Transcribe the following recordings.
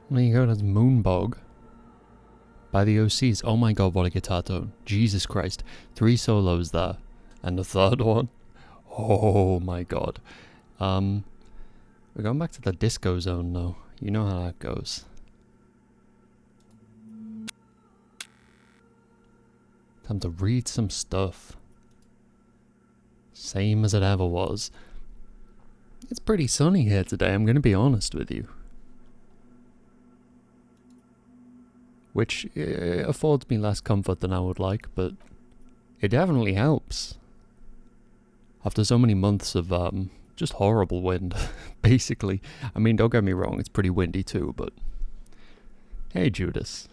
There you go, that's Moonbog by the OCs. Oh my god, what a guitar tone. Jesus Christ. 3 solos there. And the third one. Oh my god. We're going back to the disco zone though. You know how that goes. Time to read some stuff. Same as it ever was. It's pretty sunny here today, I'm gonna be honest with you. Which affords me less comfort than I would like, but it definitely helps. After so many months of just horrible wind, basically. I mean, don't get me wrong, it's pretty windy too, but... Hey Judas.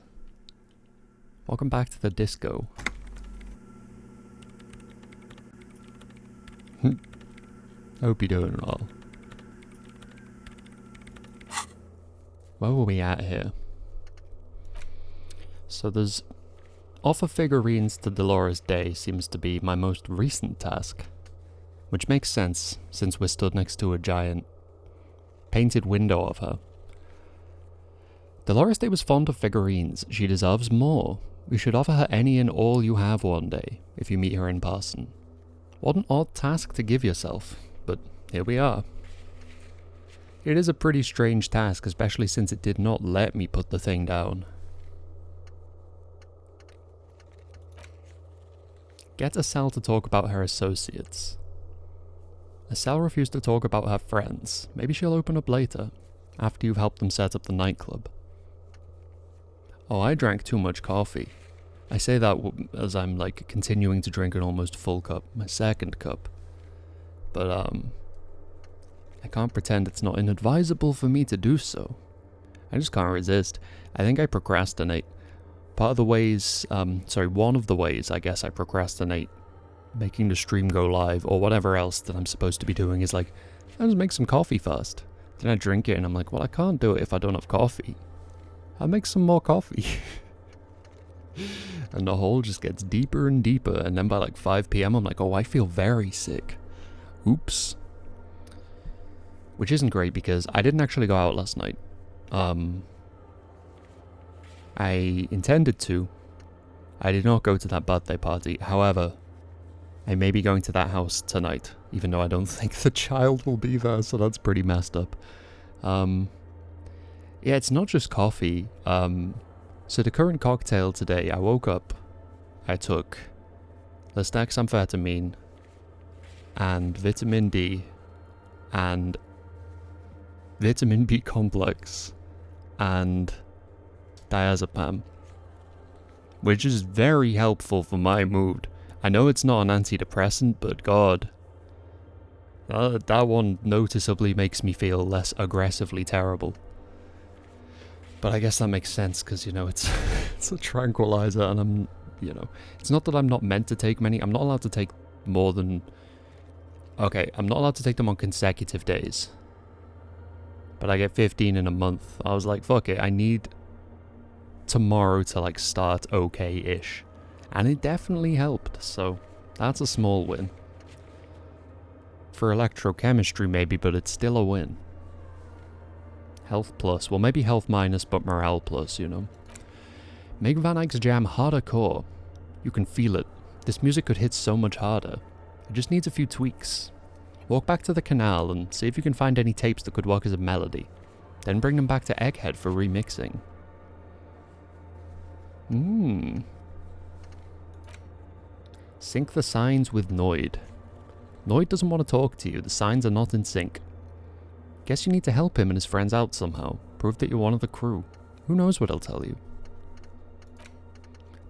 Welcome back to the disco. Hope you're doing well. Where were we at here? So there's... Offer figurines to Dolores Day seems to be my most recent task. Which makes sense, since we're stood next to a giant painted window of her. Dolores Day was fond of figurines. She deserves more. You should offer her any and all you have one day, if you meet her in person. What an odd task to give yourself, but here we are. It is a pretty strange task, especially since it did not let me put the thing down. Get Estelle to talk about her associates. Estelle refused to talk about her friends. Maybe she'll open up later, after you've helped them set up the nightclub. Oh, I drank too much coffee. I say that as I'm like continuing to drink an almost full cup, my second cup. But I can't pretend it's not inadvisable for me to do so. I just can't resist. I think I procrastinate. One of the ways I guess I procrastinate making the stream go live or whatever else that I'm supposed to be doing is like, I'll just make some coffee first. Then I drink it and I'm like, well, I can't do it if I don't have coffee. I'll make some more coffee. And the hole just gets deeper and deeper, and then by like 5 PM I'm like, oh, I feel very sick. Oops. Which isn't great because I didn't actually go out last night. I intended to. I did not go to that birthday party. However, I may be going to that house tonight, even though I don't think the child will be there, so that's pretty messed up. Yeah, it's not just coffee. So the current cocktail today, I woke up, I took lisdexamfetamine and vitamin D and vitamin B complex and diazepam, which is very helpful for my mood. I know it's not an antidepressant, but god, that one noticeably makes me feel less aggressively terrible. But I guess that makes sense because, you know, it's it's a tranquilizer and I'm, you know, it's not that I'm not meant to take many. I'm not allowed to take more than... Okay, I'm not allowed to take them on consecutive days. But I get 15 in a month. I was like, fuck it, I need tomorrow to, like, start okay-ish. And it definitely helped, so that's a small win. For electrochemistry maybe, but it's still a win. Health plus, well maybe health minus, but morale plus, you know. Make Van Eyck's jam harder core. You can feel it. This music could hit so much harder. It just needs a few tweaks. Walk back to the canal and see if you can find any tapes that could work as a melody. Then bring them back to Egghead for remixing. Sync the signs with Noid. Noid doesn't want to talk to you, the signs are not in sync. Guess you need to help him and his friends out somehow. Prove that you're one of the crew. Who knows what he'll tell you.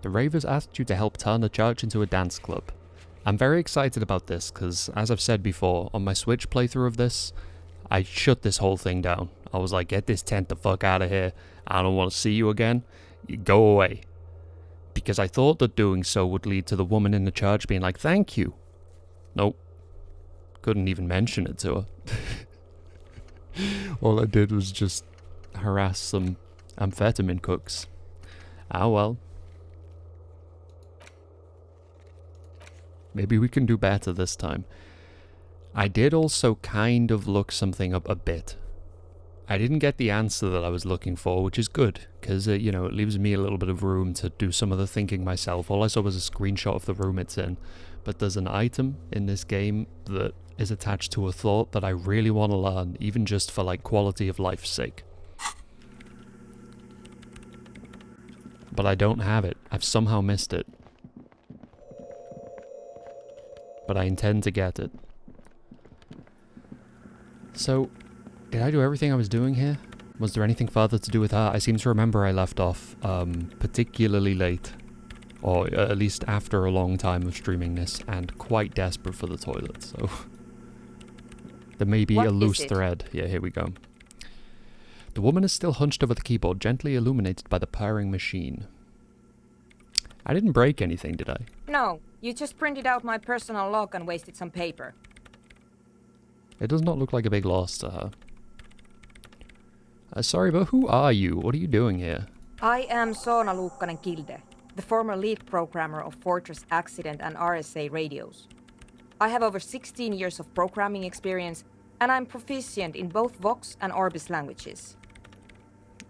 The Ravers asked you to help turn the church into a dance club. I'm very excited about this because, as I've said before, on my Switch playthrough of this, I shut this whole thing down. I was like, get this tent the fuck out of here. I don't want to see you again. You go away. Because I thought that doing so would lead to the woman in the church being like, thank you. Nope. Couldn't even mention it to her. All I did was just harass some amphetamine cooks. Ah well. Maybe we can do better this time. I did also kind of look something up a bit. I didn't get the answer that I was looking for, which is good, because, it leaves me a little bit of room to do some of the thinking myself. All I saw was a screenshot of the room it's in, but there's an item in this game that is attached to a thought that I really want to learn, even just for, quality of life's sake. But I don't have it. I've somehow missed it. But I intend to get it. So, did I do everything I was doing here? Was there anything further to do with her? I seem to remember I left off particularly late. Or at least after a long time of streaming this, and quite desperate for the toilet, so... There may be a loose thread. Yeah, here we go. The woman is still hunched over the keyboard, gently illuminated by the purring machine. I didn't break anything, did I? No, you just printed out my personal log and wasted some paper. It does not look like a big loss to her. Sorry, but who are you? What are you doing here? I am Soona Luukkanen-Kilde, the former lead programmer of Fortress Accident and RSA radios. I have over 16 years of programming experience, and I'm proficient in both Vox and Orbis languages.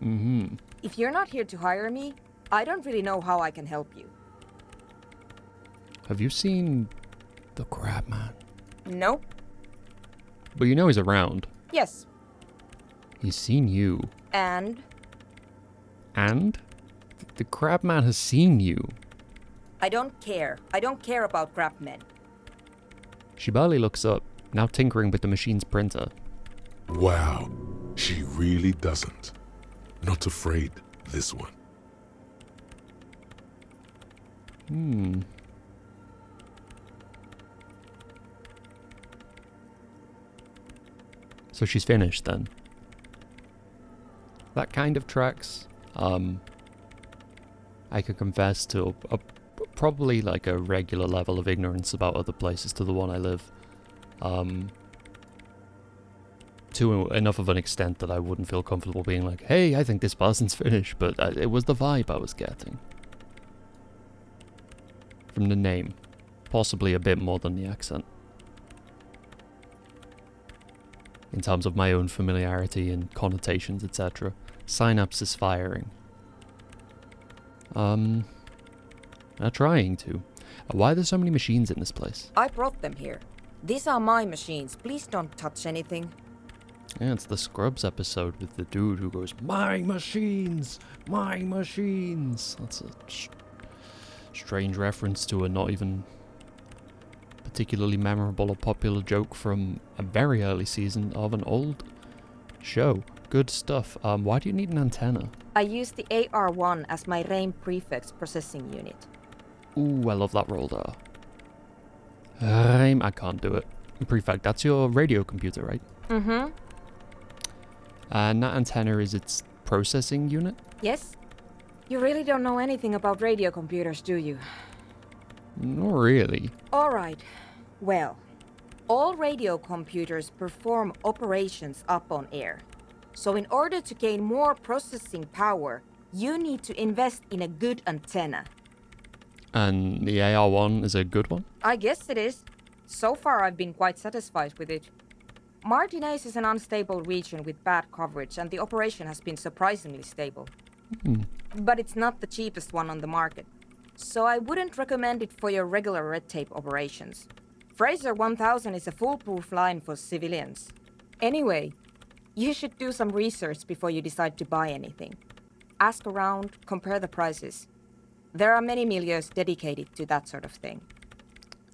Mm-hmm. If you're not here to hire me, I don't really know how I can help you. Have you seen the Crab Man? Nope. But you know he's around. Yes. He's seen you. And? And? The Crab Man has seen you. I don't care. I don't care about crab men. She barely looks up, now tinkering with the machine's printer. Wow, she really doesn't. Not afraid, this one. So she's finished then. That kind of tracks. I could confess to probably a regular level of ignorance about other places to the one I live. To enough of an extent that I wouldn't feel comfortable being like, hey, I think this person's finished, but it was the vibe I was getting. From the name. Possibly a bit more than the accent. In terms of my own familiarity and connotations, etc. Synapse is firing. Trying to. Why are there so many machines in this place? I brought them here. These are my machines. Please don't touch anything. Yeah, it's the Scrubs episode with the dude who goes, my machines! My machines! That's a strange reference to a not even particularly memorable or popular joke from a very early season of an old show. Good stuff. Why do you need an antenna? I use the AR1 as my RAIM prefix processing unit. Ooh, I love that roll there. I can't do it. Prefect, that's your radio computer, right? Mm-hmm. And that antenna is its processing unit? Yes. You really don't know anything about radio computers, do you? Not really. All right. Well, all radio computers perform operations up on air. So in order to gain more processing power, you need to invest in a good antenna. And the AR1 is a good one? I guess it is. So far I've been quite satisfied with it. Martinez is an unstable region with bad coverage, and the operation has been surprisingly stable. But it's not the cheapest one on the market. So I wouldn't recommend it for your regular red tape operations. Fraser 1000 is a foolproof line for civilians. Anyway, you should do some research before you decide to buy anything. Ask around, compare the prices. There are many milieus dedicated to that sort of thing.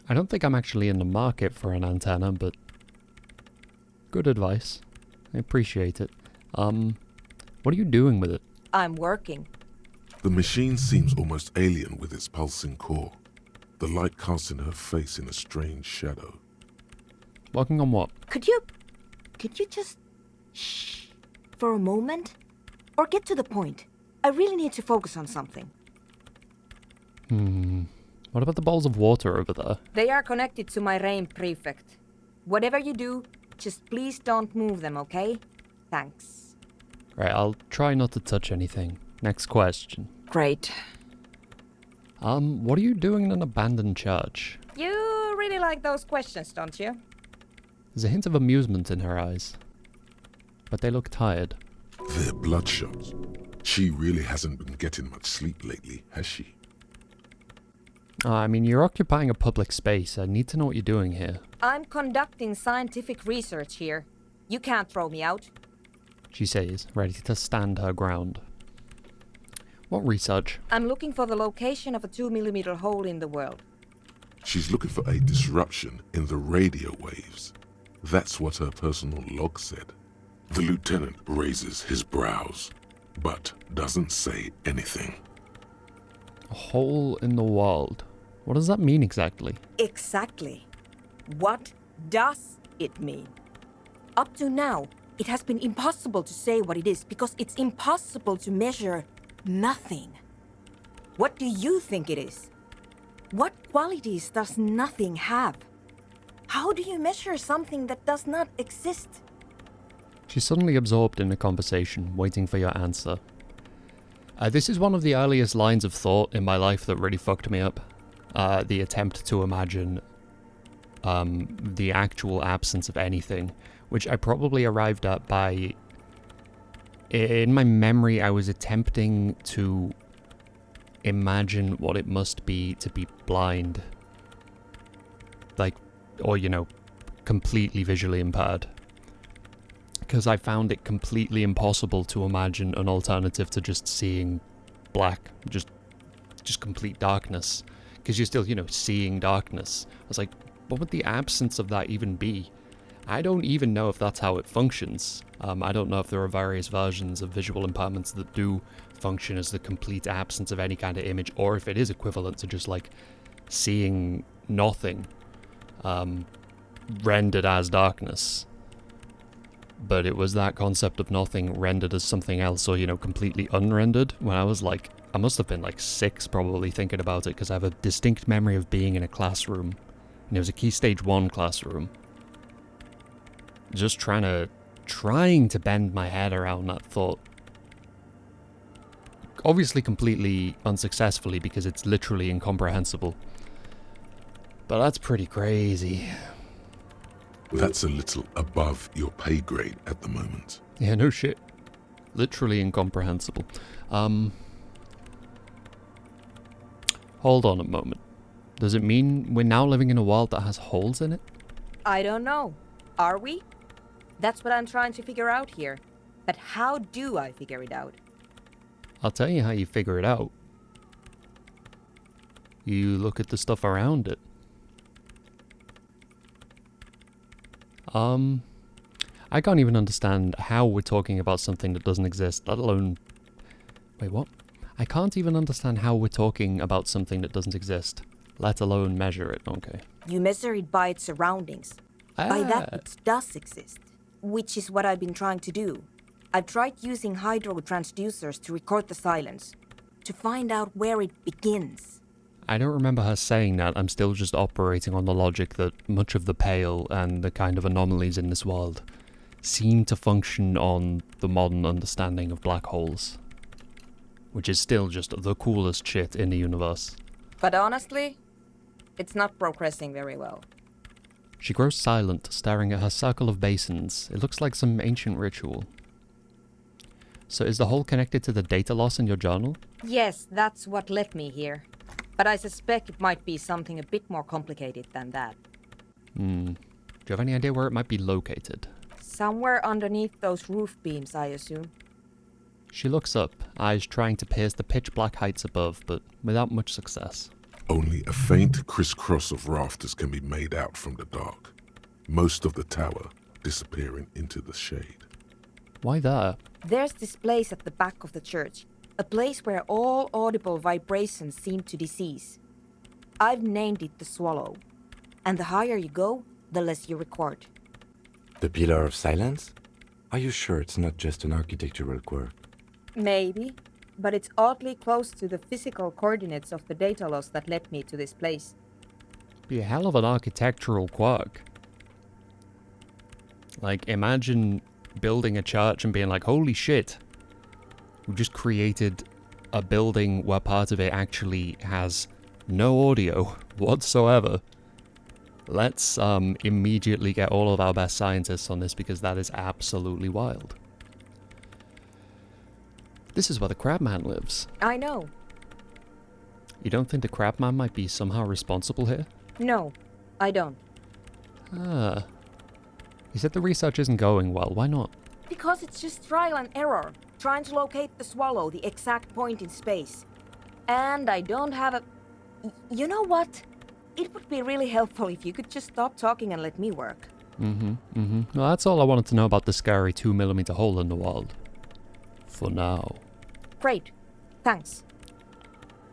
I don't think I'm actually in the market for an antenna, but good advice. I appreciate it. What are you doing with it? I'm working. The machine seems almost alien with its pulsing core. The light casting her face in a strange shadow. Working on what? Could you just shh for a moment? Or get to the point. I really need to focus on something. What about the balls of water over there? They are connected to my RAIM prefect. Whatever you do, just please don't move them, okay? Thanks. Right, I'll try not to touch anything. Next question. Great. What are you doing in an abandoned church? You really like those questions, don't you? There's a hint of amusement in her eyes. but they look tired. They're bloodshot. She really hasn't been getting much sleep lately, has she? I mean, you're occupying a public space. I need to know what you're doing here. I'm conducting scientific research here. You can't throw me out. She says, ready to stand her ground. What research? I'm looking for the location of a 2mm hole in the world. She's looking for a disruption in the radio waves. That's what her personal log said. The lieutenant raises his brows, but doesn't say anything. A hole in the world. What does that mean exactly? Exactly. What does it mean? Up to now, it has been impossible to say what it is because it's impossible to measure nothing. What do you think it is? What qualities does nothing have? How do you measure something that does not exist? She's suddenly absorbed in the conversation, waiting for your answer. This is one of the earliest lines of thought in my life that really fucked me up. The attempt to imagine the actual absence of anything, which I probably arrived at by... In my memory, I was attempting to imagine what it must be to be blind. Like, or, you know, completely visually impaired. Because I found it completely impossible to imagine an alternative to just seeing black, just complete darkness. Because you're still, you know, seeing darkness. I was like, what would the absence of that even be? I don't even know if that's how it functions. I don't know if there are various versions of visual impairments that do function as the complete absence of any kind of image, or if it is equivalent to just like seeing nothing rendered as darkness. But it was that concept of nothing rendered as something else, or, you know, completely unrendered, when I was like, I must have been like 6 probably thinking about it, because I have a distinct memory of being in a classroom, and it was a Key Stage 1 classroom. Just trying to bend my head around that thought. Obviously completely unsuccessfully, because it's literally incomprehensible. But that's pretty crazy. That's a little above your pay grade at the moment. Yeah, no shit. Literally incomprehensible. Hold on a moment. Does it mean we're now living in a world that has holes in it? I don't know. Are we? That's what I'm trying to figure out here. But how do I figure it out? I'll tell you how you figure it out. You look at the stuff around it. I can't even understand how we're talking about something that doesn't exist, let alone... Wait, what? I can't even understand how we're talking about something that doesn't exist, let alone measure it. Okay. You measure it by its surroundings. By that it does exist. Which is what I've been trying to do. I've tried using hydro transducers to record the silence. To find out where it begins. I don't remember her saying that. I'm still just operating on the logic that much of the pale and the kind of anomalies in this world seem to function on the modern understanding of black holes. Which is still just the coolest shit in the universe. But honestly, it's not progressing very well. She grows silent, staring at her circle of basins. It looks like some ancient ritual. So is the hole connected to the data loss in your journal? Yes, that's what led me here. But I suspect it might be something a bit more complicated than that. Do you have any idea where it might be located? Somewhere underneath those roof beams, I assume. She looks up, eyes trying to pierce the pitch-black heights above, but without much success. Only a faint crisscross of rafters can be made out from the dark, most of the tower disappearing into the shade. Why there? There's this place at the back of the church, a place where all audible vibrations seem to cease. I've named it the Swallow, and the higher you go, the less you record. The Pillar of Silence? Are you sure it's not just an architectural quirk? Maybe, but it's oddly close to the physical coordinates of the data loss that led me to this place. Be a hell of an architectural quirk. Like, imagine building a church and being like, holy shit, we just created a building where part of it actually has no audio whatsoever. Let's immediately get all of our best scientists on this, because that is absolutely wild. This is where the Crabman lives. I know. You don't think the Crabman might be somehow responsible here? No, I don't. Ah. You said the research isn't going well. Why not? Because it's just trial and error, trying to locate the swallow, the exact point in space. And I don't have a... You know what? It would be really helpful if you could just stop talking and let me work. Well, that's all I wanted to know about the scary 2mm hole in the wall. For now. Great. Thanks.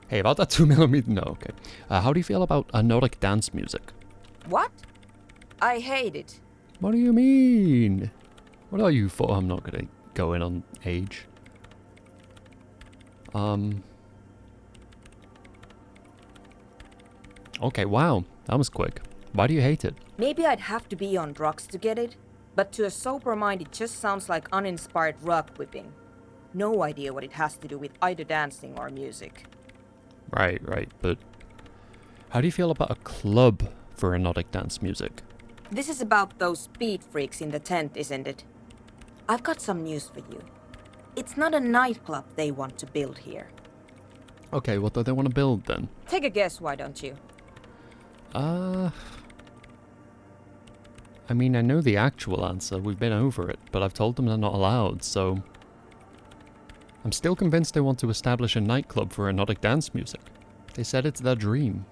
Hey, about that 2mm... No, okay. How do you feel about Nordic dance music? What? I hate it. What do you mean? What are you for? I'm not gonna go in on age. Okay, wow. That was quick. Why do you hate it? Maybe I'd have to be on drugs to get it, but to a sober mind it just sounds like uninspired rug whipping. No idea what it has to do with either dancing or music. Right, but how do you feel about a club for erotic dance music? This is about those speed freaks in the tent, isn't it? I've got some news for you. It's not a nightclub they want to build here. Okay, what do they want to build then? Take a guess, why don't you? I mean, I know the actual answer. We've been over it, but I've told them they're not allowed, so... I'm still convinced they want to establish a nightclub for erotic dance music. They said it's their dream.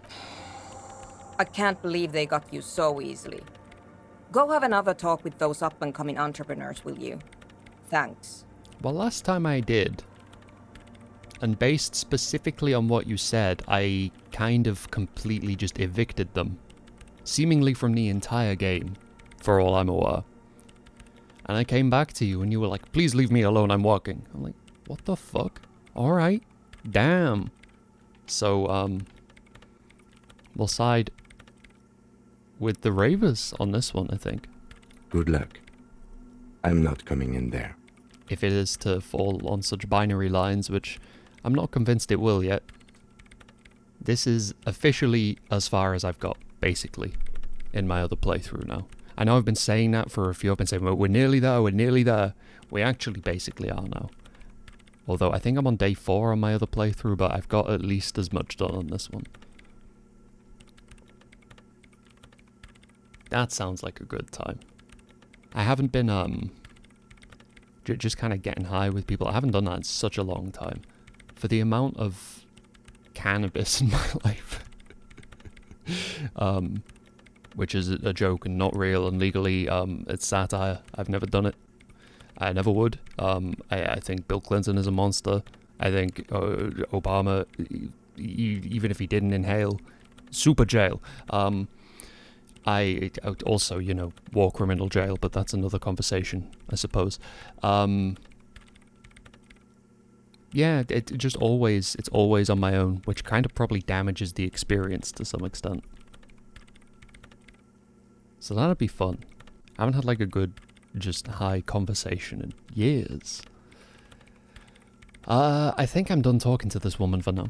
I can't believe they got you so easily. Go have another talk with those up-and-coming entrepreneurs, will you? Thanks. Well, last time I did, and based specifically on what you said, I kind of completely just evicted them. Seemingly from the entire game, for all I'm aware. And I came back to you and you were like, please leave me alone, I'm walking. I'm like, what the fuck? Alright, damn. So, we'll side with the Ravers on this one, I think. Good luck. I'm not coming in there. If it is to fall on such binary lines, which I'm not convinced it will yet. This is officially as far as I've got, basically, in my other playthrough now. I know I've been saying that for a few. I've been saying, well, we're nearly there. We actually basically are now. Although I think I'm on day 4 on my other playthrough, but I've got at least as much done on this one. That sounds like a good time. I haven't been, just kind of getting high with people. I haven't done that in such a long time. For the amount of cannabis in my life. Which is a joke and not real and legally, it's satire. I've never done it. I never would. I think Bill Clinton is a monster. I think Obama, even if he didn't inhale, super jail. I also, war criminal jail, but that's another conversation, I suppose. Yeah, it's always on my own, which kind of probably damages the experience to some extent. So that'd be fun. I haven't had like a good, just high conversation in years. I think I'm done talking to this woman for now.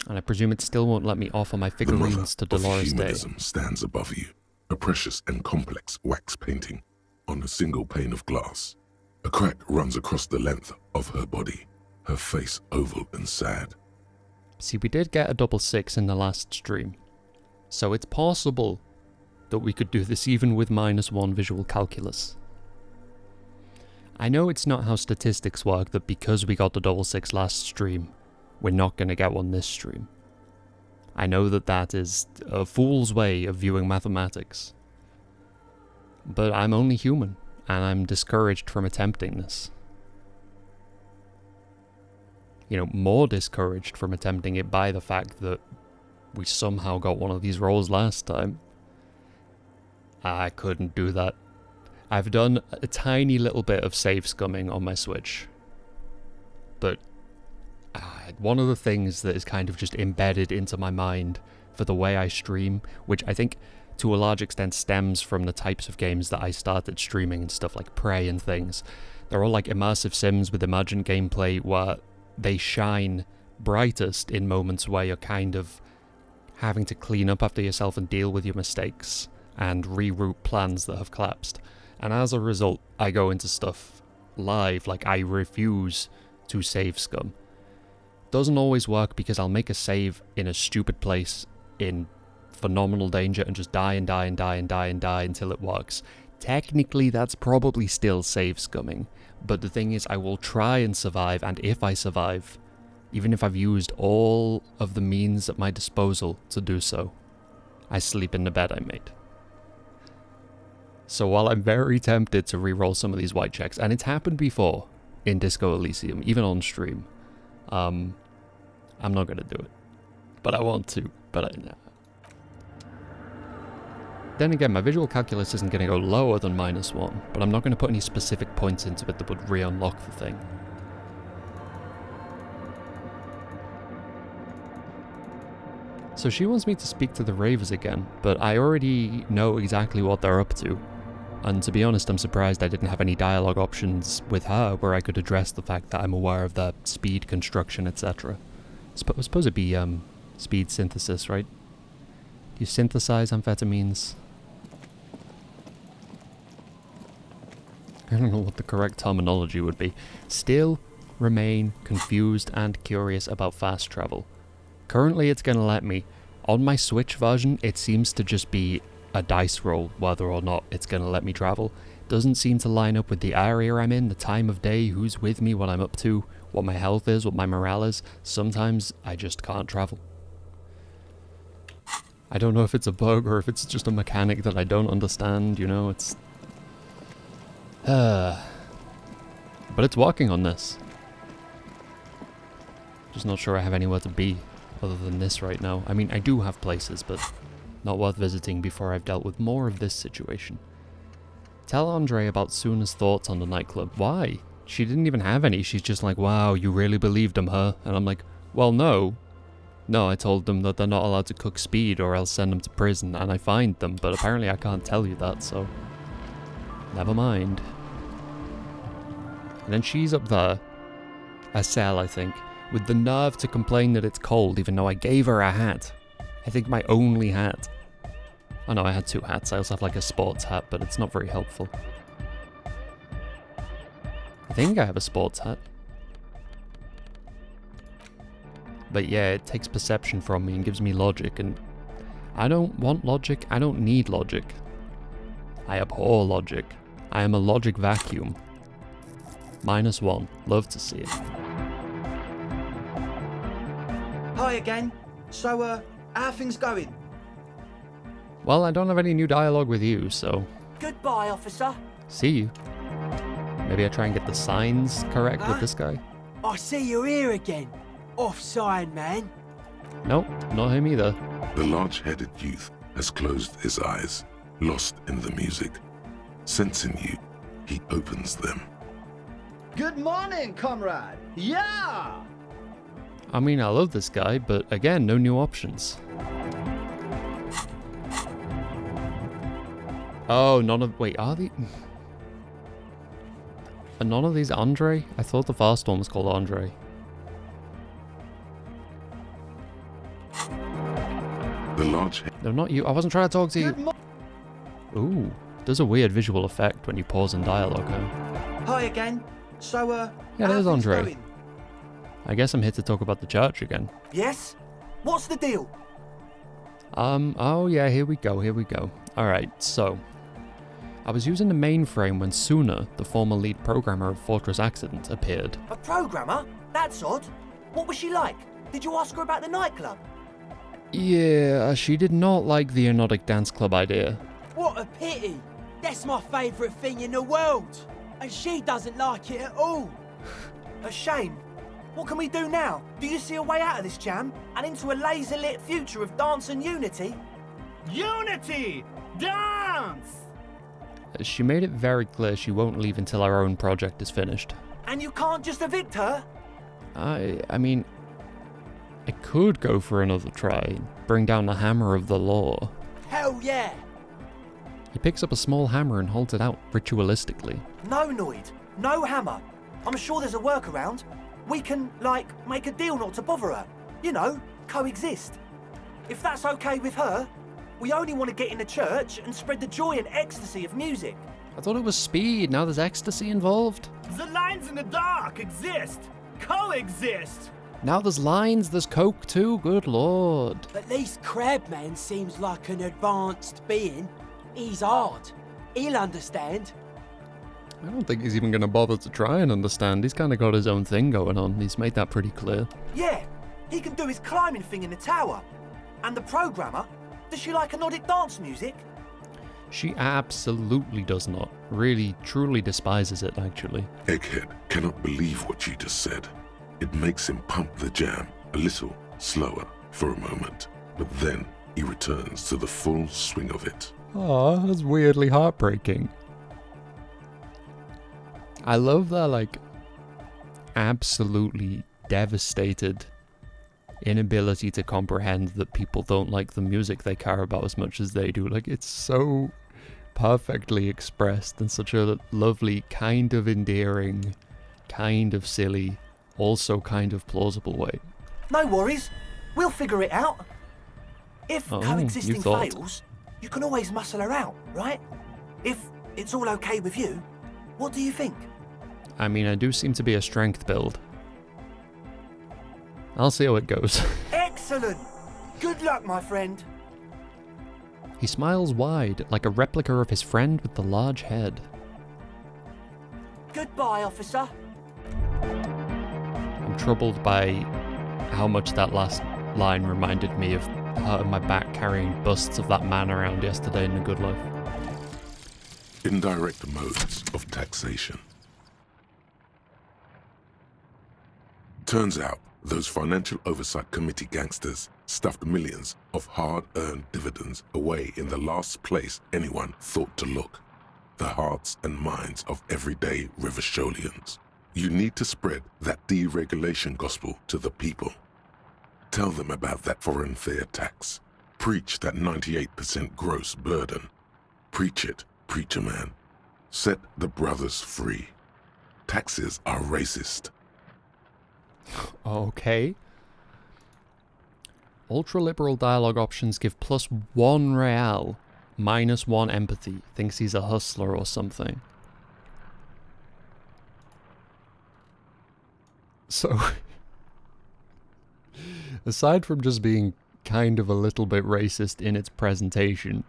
And I presume it still won't let me offer my figurines to Dolores Day. Humanism stands above you, a precious and complex wax painting on a single pane of glass. A crack runs across the length of her body, her face oval and sad. See, we did get a 6 in the last stream, so it's possible that we could do this even with -1 visual calculus. I know it's not how statistics work, that because we got the 6 last stream, we're not going to get one this stream. I know that that is a fool's way of viewing mathematics. But I'm only human, and I'm discouraged from attempting this. More discouraged from attempting it by the fact that we somehow got one of these rolls last time. I couldn't do that. I've done a tiny little bit of save scumming on my Switch. But one of the things that is kind of just embedded into my mind for the way I stream, which I think to a large extent stems from the types of games that I started streaming and stuff like Prey and things. They're all like immersive sims with imagined gameplay where they shine brightest in moments where you're kind of having to clean up after yourself and deal with your mistakes and reroute plans that have collapsed. And as a result, I go into stuff live, like I refuse to save scum. Doesn't always work because I'll make a save in a stupid place in phenomenal danger and just die and die and die and die and die until it works. Technically, that's probably still save scumming, but the thing is I will try and survive, and if I survive, even if I've used all of the means at my disposal to do so, I sleep in the bed I made. So while I'm very tempted to reroll some of these white checks, and it's happened before in Disco Elysium, even on stream, I'm not going to do it. But I want to, but Then again, my visual calculus isn't going to go lower than -1, but I'm not going to put any specific points into it that would re-unlock the thing. So she wants me to speak to the Ravers again, but I already know exactly what they're up to. And to be honest, I'm surprised I didn't have any dialogue options with her where I could address the fact that I'm aware of their speed construction, etc. I suppose it'd be speed synthesis, right? Do you synthesize amphetamines? I don't know what the correct terminology would be. Still remain confused and curious about fast travel. Currently it's going to let me. On my Switch version, it seems to just be a dice roll whether or not it's going to let me travel. Doesn't seem to line up with the area I'm in, the time of day, who's with me, what I'm up to, what my health is, what my morale is. Sometimes I just can't travel. I don't know if it's a bug or if it's just a mechanic that I don't understand, you know, it's... But it's working on this. Just not sure I have anywhere to be other than this right now. I mean, I do have places, but not worth visiting before I've dealt with more of this situation. Tell Andre about Suna's thoughts on the nightclub. Why? She didn't even have any. She's just like, wow, you really believed them, huh? And I'm like, well, no. No, I told them that they're not allowed to cook speed or else send them to prison, and I fined them, but apparently I can't tell you that, so... never mind. And then she's up there, a cell, I think, with the nerve to complain that it's cold, even though I gave her a hat. I think my only hat. Oh no, I had 2 hats. I also have like a sports hat, but it's not very helpful. I think I have a sports hat. But yeah, it takes perception from me and gives me logic, and I don't want logic, I don't need logic. I abhor logic. I am a logic vacuum. -1. Love to see it. Hi again. So, how are things going? Well, I don't have any new dialogue with you, so... Goodbye, officer. see you. Maybe I try and get the signs correct with this guy? I see you're here again. Off-sign, man. Nope, not him either. The large-headed youth has closed his eyes, lost in the music. Sensing you, he opens them. Good morning, comrade. Yeah! I mean, I love this guy, but again, no new options. Oh, none of... wait, are the... are none of these Andre? I thought the first one was called Andre. The large... No, not you. I wasn't trying to talk to you. Ooh, there's a weird visual effect when you pause in dialogue, huh? Hi again. So, yeah, how there's things Andre. going? I guess I'm here to talk about the church again. Yes? What's the deal? Oh yeah, here we go. Alright, so... I was using the mainframe when Suna, the former lead programmer of Fortress Accident, appeared. A programmer? That's odd. What was she like? Did you ask her about the nightclub? Yeah, she did not like the Anodic Dance Club idea. What a pity. That's my favourite thing in the world. And she doesn't like it at all. A shame. What can we do now? Do you see a way out of this jam and into a laser-lit future of dance and unity? Unity! Dance! She made it very clear she won't leave until our own project is finished. And you can't just evict her? I mean... I could go for another try, bring down the hammer of the law. Hell yeah! He picks up a small hammer and holds it out ritualistically. No, Noid. No hammer. I'm sure there's a workaround. We can, like, make a deal not to bother her. You know, coexist. If that's okay with her, we only want to get in the church and spread the joy and ecstasy of music. I thought it was speed. Now there's ecstasy involved. The lines in the dark exist, coexist. Now there's lines, there's coke too. Good lord. At least Crabman seems like an advanced being. He's hard. He'll understand. I don't think he's even going to bother to try and understand. He's kind of got his own thing going on. He's made that pretty clear. Yeah, he can do his climbing thing in the tower. And the programmer, does she like Nordic dance music? She absolutely does not. Really, truly despises it, actually. Egghead cannot believe what you just said. It makes him pump the jam a little slower for a moment, but then he returns to the full swing of it. Aw, that's weirdly heartbreaking. I love that, like, absolutely devastated inability to comprehend that people don't like the music they care about as much as they do. Like, it's so perfectly expressed in such a lovely, kind of endearing, kind of silly, also kind of plausible way. No worries. We'll figure it out. If coexisting you thought. fails, you can always muscle her out, right? If it's all okay with you, what do you think? I mean, I do seem to be a strength build. I'll see how it goes. Excellent! Good luck, my friend. He smiles wide, like a replica of his friend with the large head. Goodbye, officer. I'm troubled by how much that last line reminded me of hurting my back carrying busts of that man around yesterday in The Good Life. Indirect modes of taxation. Turns out, those Financial Oversight Committee gangsters stuffed millions of hard-earned dividends away in the last place anyone thought to look. The hearts and minds of everyday Rivasholians. You need to spread that deregulation gospel to the people. Tell them about that foreign fare tax. Preach that 98% gross burden. Preach it, preacher man. Set the brothers free. Taxes are racist. Okay. Ultra-liberal dialogue options give +1 real, -1 empathy. Thinks he's a hustler or something. So, aside from just being kind of a little bit racist in its presentation,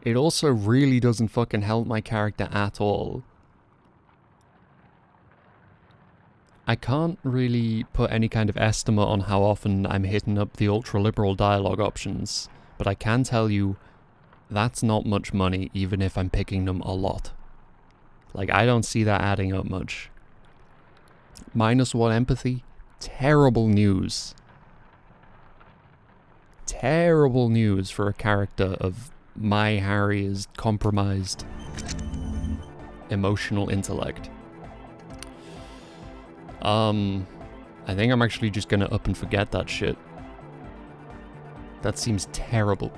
it also really doesn't fucking help my character at all. I can't really put any kind of estimate on how often I'm hitting up the ultra-liberal dialogue options, but I can tell you that's not much money even if I'm picking them a lot. Like, I don't see that adding up much. -1 empathy? Terrible news. Terrible news for a character of my Harry's compromised emotional intellect. I think I'm actually just gonna up and forget that shit. That seems terrible.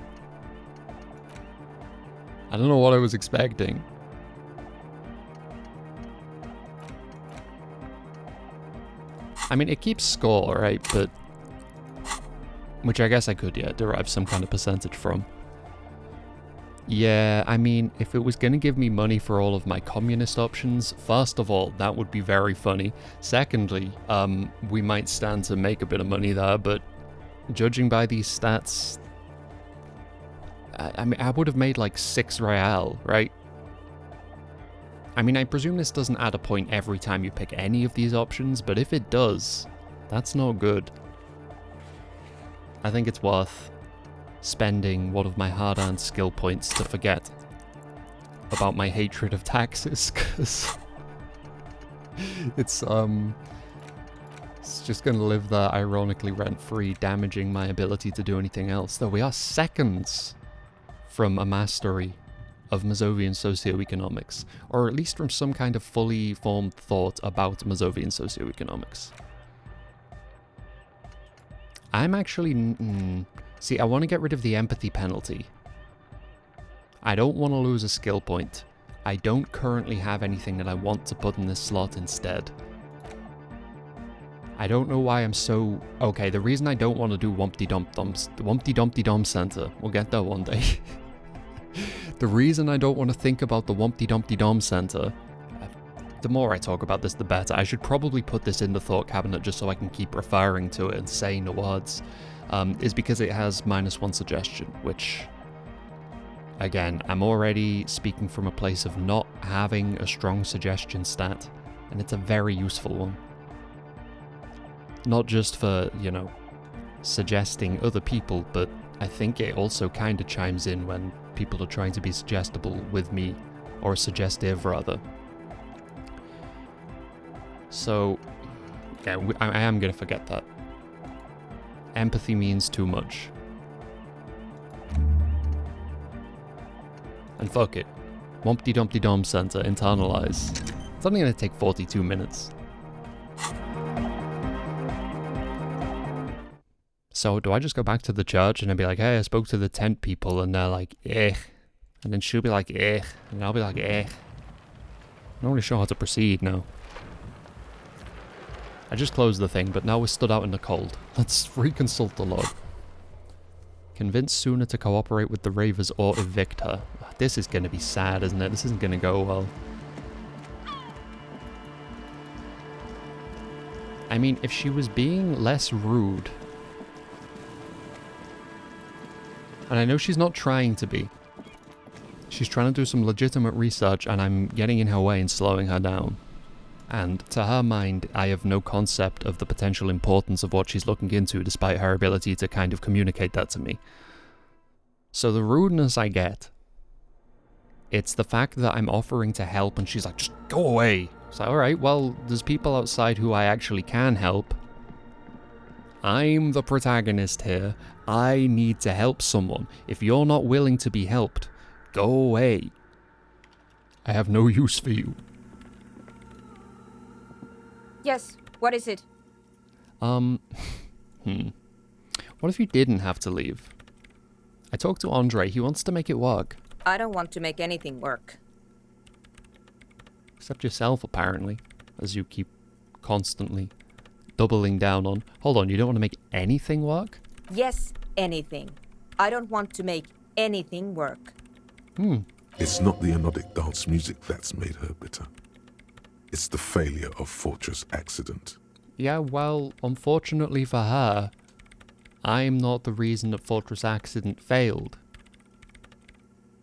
I don't know what I was expecting. I mean, it keeps score, right? But... which I guess I could, yeah, derive some kind of percentage from. Yeah, I mean, if it was going to give me money for all of my communist options, first of all, that would be very funny. Secondly, we might stand to make a bit of money there, but judging by these stats, I mean, I would have made like 6 real, right? I mean, I presume this doesn't add a point every time you pick any of these options, but if it does, that's not good. I think it's worth spending one of my hard-earned skill points to forget about my hatred of taxes, because it's just gonna live there ironically rent-free, damaging my ability to do anything else. Though we are seconds from a mastery of Mazovian socioeconomics, or at least from some kind of fully formed thought about Mazovian socioeconomics. I'm actually... see, I want to get rid of the empathy penalty. I don't want to lose a skill point. I don't currently have anything that I want to put in this slot instead. I don't know why I'm so... okay, the reason I don't want to do Wumpty Dumpty Dum Center, we'll get there one day, The reason I don't want to think about the Wumpty Dumpty Dom Center, the more I talk about this, the better. I should probably put this in the thought cabinet just so I can keep referring to it and saying the words, is because it has -1 suggestion, which, again, I'm already speaking from a place of not having a strong suggestion stat, and it's a very useful one. Not just for, you know, suggesting other people, but I think it also kind of chimes in when people are trying to be suggestible with me, or suggestive rather. So, yeah, I am going to forget that. Empathy means too much. And fuck it. Wumpty Dumpty Dom Center, internalize. It's only going to take 42 minutes. So do I just go back to the church and then be like, hey, I spoke to the tent people, and they're like, eh. And then she'll be like, eh. And I'll be like, eh. I'm not really sure how to proceed now. I just closed the thing, but now we're stood out in the cold. Let's reconsult the log. Convince Suna to cooperate with the Ravers or evict her. This is going to be sad, isn't it? This isn't going to go well. I mean, if she was being less rude... And I know she's not trying to be. She's trying to do some legitimate research, and I'm getting in her way and slowing her down. And to her mind, I have no concept of the potential importance of what she's looking into, despite her ability to kind of communicate that to me. So the rudeness I get, it's the fact that I'm offering to help and she's like, just go away. It's like, alright, well, there's people outside who I actually can help. I'm the protagonist here. I need to help someone. If you're not willing to be helped, go away. I have no use for you. Yes, what is it? What if you didn't have to leave? I talked to Andre, he wants to make it work. I don't want to make anything work. Except yourself, apparently, as you keep constantly doubling down on. Hold on, you don't want to make anything work? Yes, anything. I don't want to make anything work. It's not the anodic dance music that's made her bitter. It's the failure of Fortress Accident. Yeah, well, unfortunately for her, I'm not the reason that Fortress Accident failed.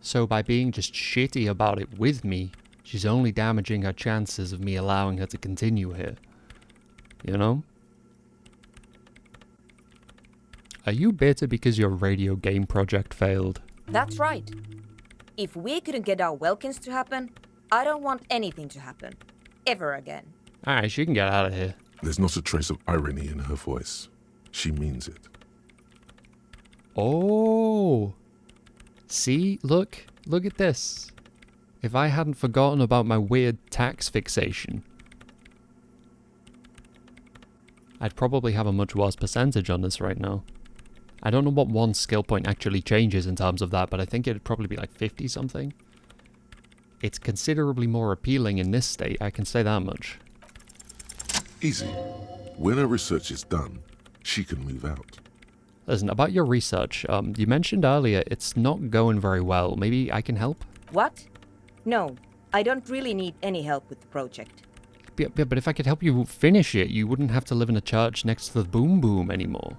So by being just shitty about it with me, she's only damaging her chances of me allowing her to continue here. You know? Are you bitter because your radio game project failed? That's right. If we couldn't get our Welkins to happen, I don't want anything to happen. Ever again. Alright, she can get out of here. There's not a trace of irony in her voice. She means it. Oh! See? Look at this. If I hadn't forgotten about my weird tax fixation, I'd probably have a much worse percentage on this right now. I don't know what one skill point actually changes in terms of that, but I think it'd probably be like 50 something. It's considerably more appealing in this state, I can say that much. Easy. When her research is done, she can move out. Listen, about your research, you mentioned earlier it's not going very well. Maybe I can help? What? No, I don't really need any help with the project. Yeah, but if I could help you finish it, you wouldn't have to live in a church next to the Boom Boom anymore.